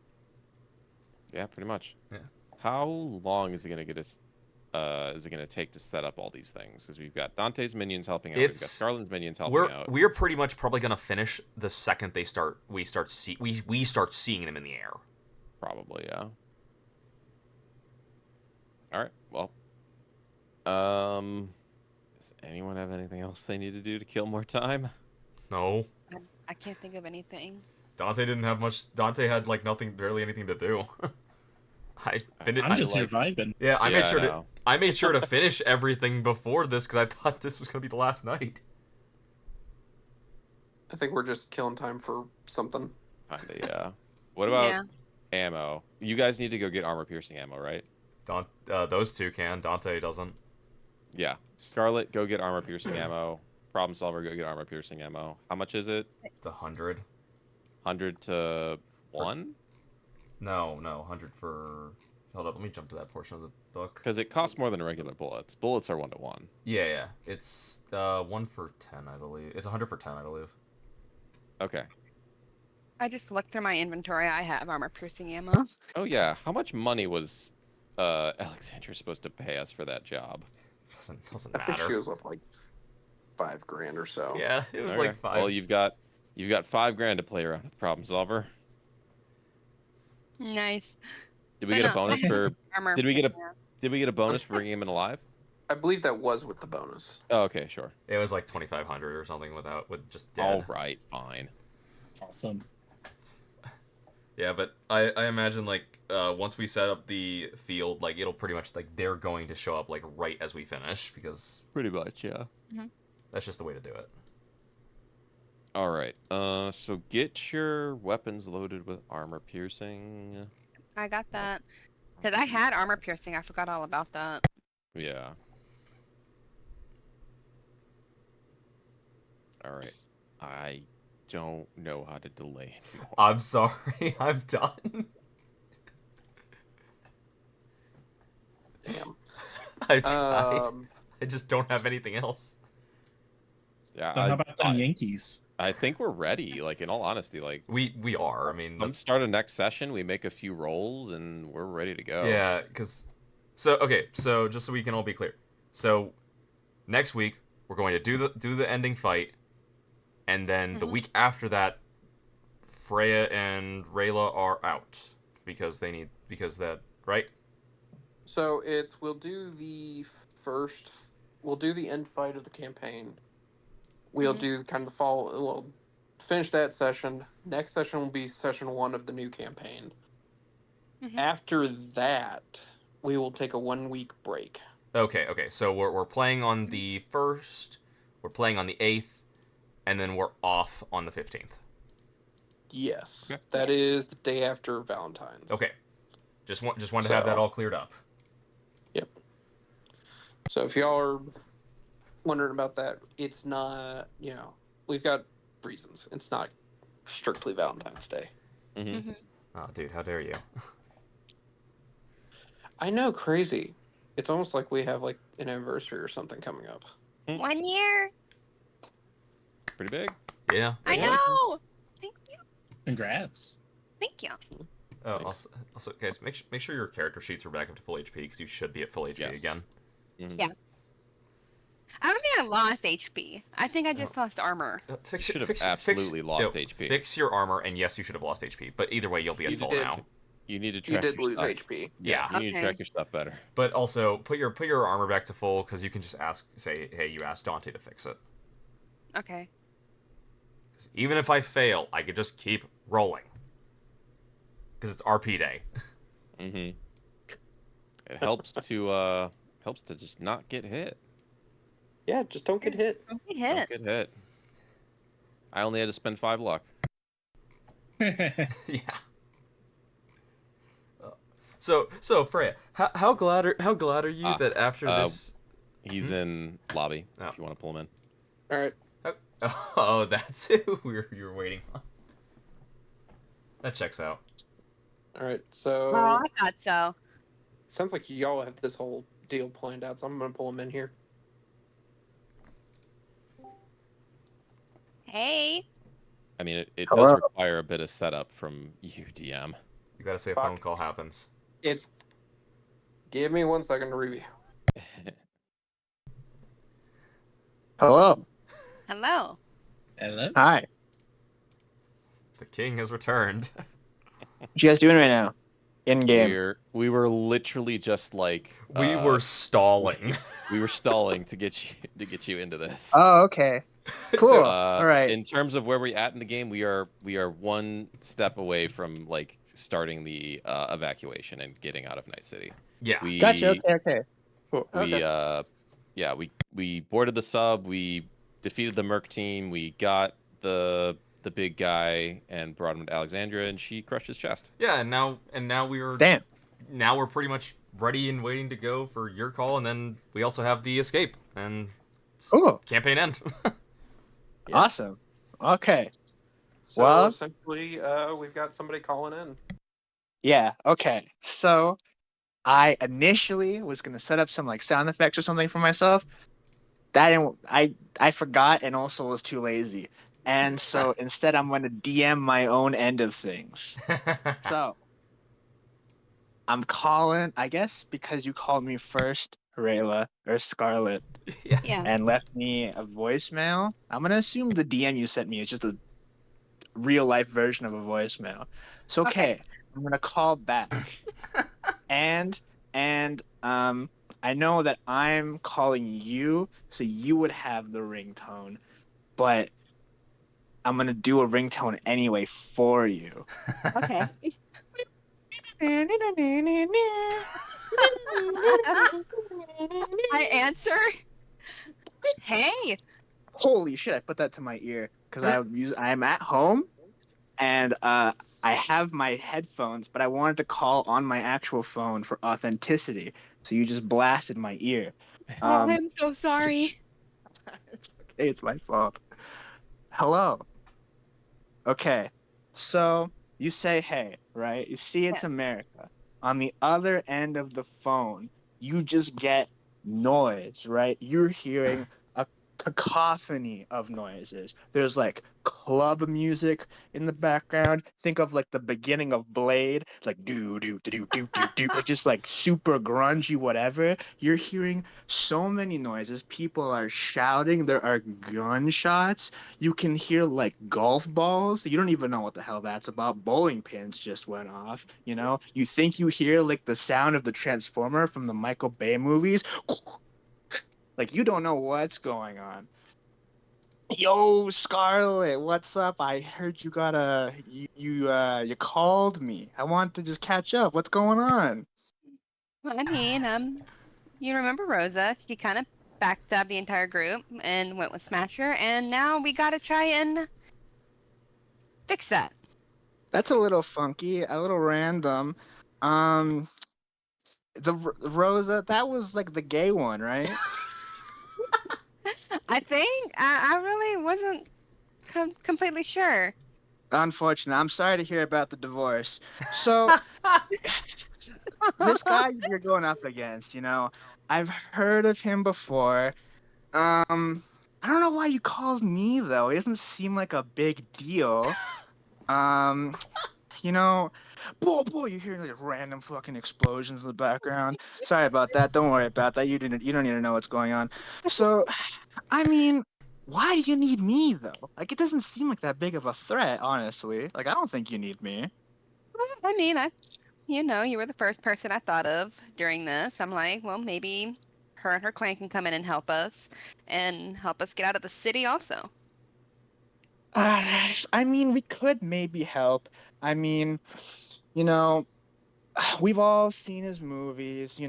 C: Yeah, pretty much.
B: Yeah.
C: How long is it gonna get us? Is it gonna take to set up all these things? Because we've got Dante's minions helping out. We've got Scarlin's minions helping out.
B: We're pretty much probably gonna finish the second we start seeing them in the air.
C: Probably, yeah. All right. Well, does anyone have anything else they need to do to kill more time?
B: No,
E: I can't think of anything.
B: Dante didn't have much. Dante had like barely anything to do.
D: I'm just here vibing.
B: Yeah, I made sure
C: I know.
B: I made sure to finish everything before this because I thought this was gonna be the last night.
A: I think we're just killing time for something.
C: Kinda, yeah. What about
E: Yeah.
C: ammo? You guys need to go get armor-piercing ammo, right?
B: Those two can. Dante doesn't.
C: Yeah. Scarlet, go get armor-piercing ammo. Problem Solver, go get armor-piercing ammo. How much is it?
B: It's 100.
C: 100 to 1?
B: No, 100 for. Hold up, let me jump to that portion of the book.
C: Because it costs more than regular bullets. Bullets are 1 to 1.
B: Yeah. It's 1 for 10, I believe. It's 100 for 10, I believe.
C: Okay.
E: I just looked through my inventory. I have armor piercing ammo.
C: Oh yeah. How much money was Alexandra supposed to pay us for that job?
B: Doesn't
A: I
B: matter.
A: think she was up like $5,000 or so.
B: Yeah, it was
C: Okay.
B: like 5.
C: Well, you've got $5,000 to play around with Problem Solver.
E: Nice.
C: Did we
E: I
C: get a
E: know.
C: bonus for?
E: Armor
C: Did we get a-
E: piercing ammo.
C: Did we get a bonus for bringing him in alive?
A: I believe that was with the bonus.
C: Oh, okay, sure.
B: It was like 2,500 or something with just dead.
C: All right, fine.
D: Awesome.
B: Yeah, but I imagine like once we set up the field, like it'll pretty much like they're going to show up like right as we finish because
C: Pretty much, yeah.
B: that's just the way to do it.
C: All right. So get your weapons loaded with armor piercing.
E: I got that. Because I had armor piercing. I forgot all about that.
C: Yeah. All right. I don't know how to delay anymore.
B: I'm sorry, I'm done.
A: Damn.
B: I tried.
A: Um,
B: I just don't have anything else.
C: Yeah.
D: So how about them Yankees?
C: I think we're ready. Like in all honesty, like
B: We are. I mean,
C: let's start a next session. We make a few rolls and we're ready to go.
B: yeah, because so just so we can all be clear. So next week we're going to do the ending fight, and then the week after that, Freya and Rayla are out because that right.
A: So we'll do the end fight of the campaign. We'll do kind of the fall. We'll finish that session. Next session will be session 1 of the new campaign.
E: Mhm.
A: After that, we will take a 1-week break.
B: Okay. So we're playing on the 1st, we're playing on the 8th, and then we're off on the 15th.
A: Yes,
C: Okay.
A: that is the day after Valentine's.
B: Okay. Just wanted to have that all cleared up.
A: Yep. So if y'all are wondering about that, it's not, we've got reasons. It's not strictly Valentine's Day.
C: Mm-hmm.
B: Oh, dude, how dare you?
A: I know, crazy. It's almost like we have like an anniversary or something coming up.
E: 1 year.
C: Pretty big.
B: Yeah.
E: I
A: Yeah.
E: know. Thank you.
D: Congrats.
E: Thank you.
B: Oh, also, guys, make sure your character sheets are back up to full HP because you should be at full HP
C: Yes.
B: again.
C: Mm-hmm.
E: Yeah. I don't think I lost HP. I think I just lost armor.
C: Should have absolutely lost HP.
B: Fix your armor, and yes, you should have lost HP. But either way, you'll be at
C: You
B: full
A: did.
B: now.
C: You need to
A: You
C: track
A: did
C: your
A: lose
C: stuff.
A: HP.
B: Yeah.
C: You need to
E: Okay.
C: track your stuff better.
B: But also, put your armor back to full because you can just say, hey, you asked Dante to fix it.
E: Okay.
B: 'Cause even if I fail, I could just keep rolling. Because it's RP day.
C: Mm-hmm. It helps to just not get hit.
A: Yeah, just don't get hit.
E: Don't get
C: Don't
E: hit.
C: get hit. I only had to spend 5 luck.
B: Yeah. So Freya, how glad are you that after this?
C: He's in lobby.
B: Oh.
C: If you want to pull him in.
A: All right.
B: Oh, that's who you were waiting on. That checks out.
A: All right. So
E: Oh, I thought so.
A: sounds like y'all have this whole deal planned out. So I'm gonna pull him in here.
E: Hey.
C: I mean, it
F: Hello?
C: does require a bit of setup from you, DM.
B: You gotta say a
A: Fuck.
B: phone call happens.
A: Give me 1 second to review.
F: Hello.
E: Hello.
D: Hello.
F: Hi.
B: The king has returned.
F: What you guys doing right now? In game.
C: We were literally just like
B: We were stalling.
C: we were stalling to get you into this.
F: Oh, okay. Cool.
B: So,
F: All right.
C: In terms of where we're at in the game, we are 1 step away from like starting the evacuation and getting out of Night City.
B: Yeah.
F: Gotcha. Okay. Cool.
C: We boarded the sub. We defeated the Merc team. We got the big guy and brought him to Alexandria, and she crushed his chest.
B: Yeah, and now we're
F: Damn.
B: now we're pretty much ready and waiting to go for your call, and then we also have the escape and
F: Cool.
B: campaign end.
A: Yeah.
F: Awesome. Okay.
A: So
F: Well-
A: essentially, we've got somebody calling in.
F: Yeah. Okay. So, I initially was gonna set up some like sound effects or something for myself. That didn't, I forgot and also was too lazy. And so instead, I'm gonna DM my own end of things. So, I'm calling, I guess, because you called me first, Rayla or Scarlet,
B: Yeah.
E: Yeah.
F: and left me a voicemail. I'm gonna assume the DM you sent me is just a real life version of a voicemail. So okay, I'm gonna call back, and I know that I'm calling you, so you would have the ringtone, but I'm gonna do a ringtone anyway for you.
E: Okay. I answer. Hey.
F: Holy shit! I put that to my ear because I'm at home, and I have my headphones, but I wanted to call on my actual phone for authenticity. So you just blasted my ear.
E: Oh, I'm so sorry.
F: It's okay. It's my fault. Hello. Okay. So you say hey, right? You see it's America. On the other end of the phone, you just get noise, right? You're hearing a cacophony of noises. There's like club music in the background. Think of like the beginning of Blade, like do do do do do do, like just like super grungy whatever. You're hearing so many noises. People are shouting. There are gunshots. You can hear like golf balls. You don't even know what the hell that's about. Bowling pins just went off. You know, you think you hear like the sound of the Transformer from the Michael Bay movies. Like you don't know what's going on. Yo, Scarlet, what's up? I heard you got you called me. I want to just catch up. What's going on?
E: Well, I mean, you remember Rosa? She kind of backstabbed the entire group and went with Smasher, and now we gotta try and fix that.
F: That's a little funky, a little random. Um, Rosa, that was like the gay one, right?
E: I think I really wasn't completely sure.
F: Unfortunate. I'm sorry to hear about the divorce. So this guy you're going up against, I've heard of him before. I don't know why you called me though. It doesn't seem like a big deal. Um, you know, boy, you're hearing like random fucking explosions in the background. Sorry about that. Don't worry about that. You don't need to know what's going on. So, I mean, why do you need me though? Like, it doesn't seem like that big of a threat, honestly. Like, I don't think you need me.
E: I mean, you were the first person I thought of during this. I'm like, well, maybe her and her clan can come in and help us get out of the city also.
F: I mean, we could maybe help. I mean, you know, we've all seen his movies,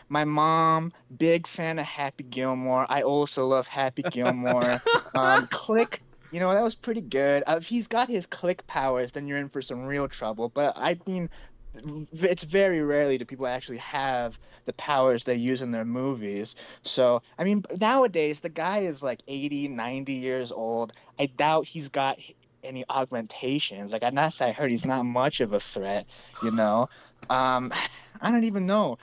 F: My mom, big fan of Happy Gilmore. I also love Happy Gilmore. Click, that was pretty good. If he's got his click powers, then you're in for some real trouble. But I mean, it's very rarely do people actually have the powers they use in their movies. So, I mean, nowadays, the guy is like 80, 90 years old. I doubt he's got any augmentations. Like, unless I heard he's not much of a threat, you know? Um, I don't even know.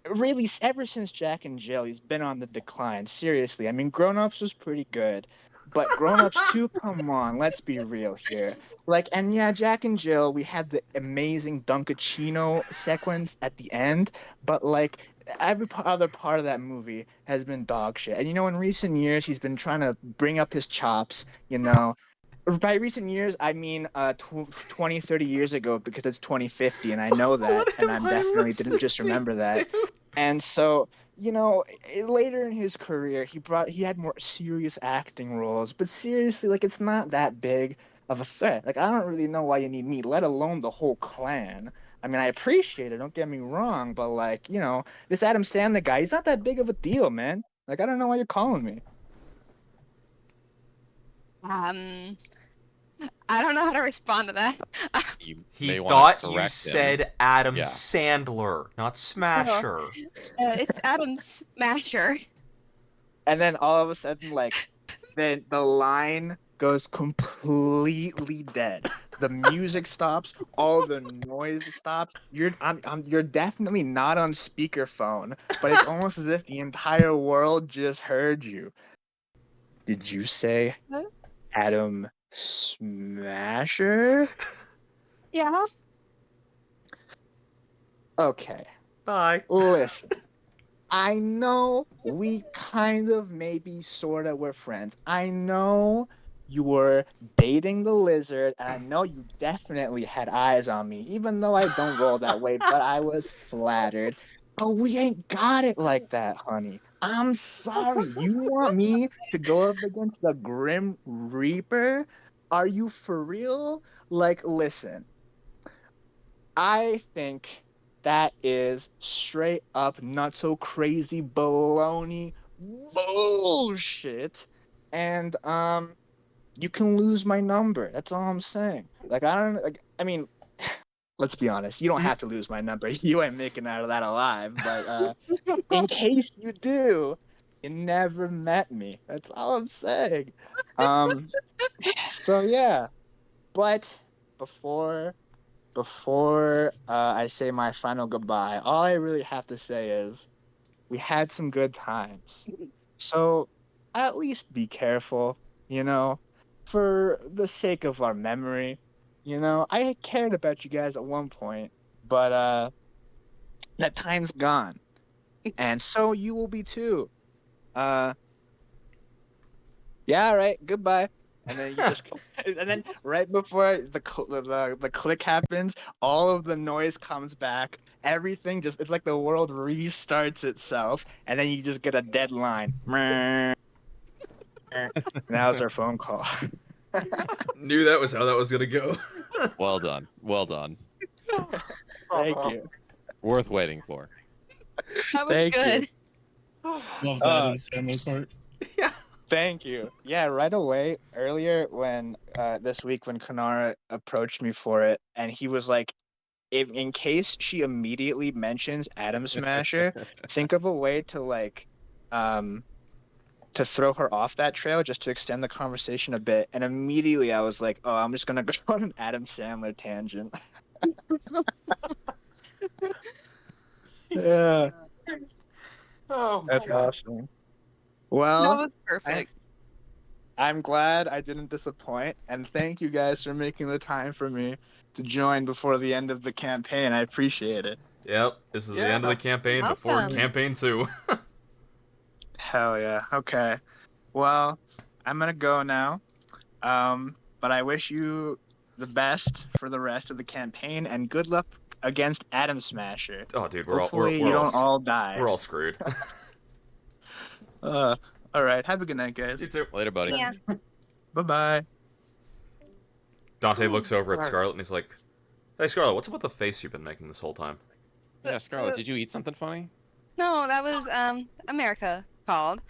F: Really, ever since Jack and Jill, he's been on the decline. Seriously, I mean, Grown Ups was pretty good, but Grown Ups 2, come on, let's be real here. Like, and yeah, Jack and Jill, we had the amazing Dunkachino sequence at the end, but like every other part of that movie has been dog shit. And in recent years, he's been trying to bring up his chops, by recent years, I mean 20, 30 years ago because it's 2050 and I know that
B: What
F: and
B: am
F: I'm
B: I
F: definitely didn't just
B: listening
F: remember that.
B: to?
F: And so, later in his career, he had more serious acting roles, but seriously, like it's not that big of a threat. Like I don't really know why you need me, let alone the whole clan. I mean, I appreciate it, don't get me wrong, but like, this Adam Sandler guy, he's not that big of a deal, man. Like I don't know why you're calling me.
E: Um, I don't know how to respond to that.
C: You
B: He
C: may want
B: thought
C: to
B: you
C: correct him.
B: said Adam
C: Yeah.
B: Sandler, not Smasher.
E: It's Adam Smasher.
F: And then all of a sudden, like, then the line goes completely dead. The music stops, all the noise stops. You're definitely not on speakerphone, but it's almost as if the entire world just heard you. Did you say
E: Huh?
F: Adam Smasher?
E: Yeah.
F: Okay,
B: Bye.
F: listen. I know we kind of maybe sort of were friends. I know you were dating the lizard, and I know you definitely had eyes on me, even though I don't roll that way, but I was flattered. But we ain't got it like that, honey. I'm sorry. You want me to go up against the Grim Reaper? Are you for real? Like, listen. I think that is straight up not so crazy baloney bullshit. And you can lose my number. That's all I'm saying. Like I mean, let's be honest, you don't have to lose my number. You ain't making out of that alive, but in case you do, you never met me. That's all I'm saying. Um so yeah, but before I say my final goodbye, all I really have to say is we had some good times. So at least be careful, you know, for the sake of our memory. You know, I cared about you guys at one point, but that time's gone, and so you will be too. Uh, yeah, all right, goodbye. And then you just, and then right before the click happens, all of the noise comes back. Everything just, it's like the world restarts itself, and then you just get a dead line. And that was our phone call.
B: Knew that was how that was gonna go.
C: Well done. Well done.
F: Thank
A: Bravo.
F: you.
C: Worth waiting for.
E: That was
F: Thank you.
E: good.
D: Love that Adam Sandler part.
B: Yeah.
F: Thank you. Yeah, right away earlier when this week when Kanara approached me for it, and he was like, if in case she immediately mentions Atom Smasher, think of a way to like to throw her off that trail just to extend the conversation a bit. And immediately I was like, oh, I'm just gonna go on an Adam Sandler tangent. Yeah,
A: Oh my
F: that's
A: god.
F: awesome.
E: That
F: Well,
E: was perfect.
F: I'm glad I didn't disappoint, and thank you guys for making the time for me to join before the end of the campaign. I appreciate it.
B: Yep. This is the end of the
A: Yeah.
B: campaign before
E: Welcome.
B: campaign 2.
F: Hell yeah. Okay. Well, I'm gonna go now. But I wish you the best for the rest of the campaign, and good luck against Atom Smasher.
B: Oh, dude,
F: Hopefully you don't all die.
B: we're all screwed.
F: Uh, all right. Have a good night,
B: You
F: guys.
B: too.
C: Later, buddy.
E: Yeah.
F: Bye bye.
B: Dante looks over at
A: Alright.
B: Scarlet and he's like, "Hey, Scarlet, what's up with the face you've been making this whole time?"
C: Yeah, Scarlett, did you eat something funny?
E: No, that was America called,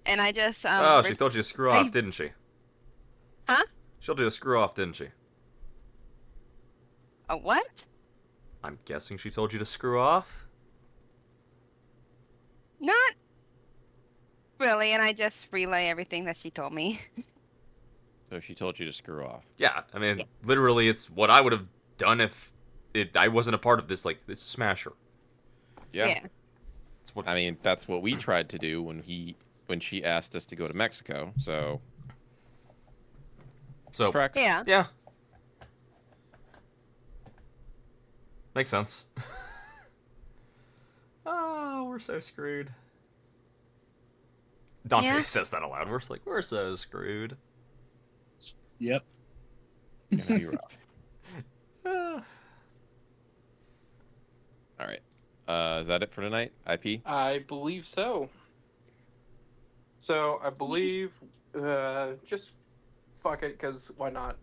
E: and I just
B: Oh, she told you to screw
E: I-
B: off, didn't she?
E: Huh?
B: She told you to screw off, didn't she?
E: a what?
B: I'm guessing she told you to screw off?
E: Not really, and I just relay everything that she told me.
C: So she told you to screw off.
B: Yeah, I mean, literally, it's what I would have done if I wasn't a part of this, like, this smasher.
C: Yeah.
B: It's what,
C: I mean, that's what we tried to do when she asked us to go to Mexico. So
B: so,
C: tracks.
E: Yeah.
B: yeah. Makes sense. Oh, we're so screwed. Dante
E: Yeah.
B: says that aloud. We're just like, we're so screwed.
D: Yep.
C: Gonna be rough.
B: Ah.
C: All right. Is that it for tonight? IP?
A: I believe so. So I believe just fuck it, because why not?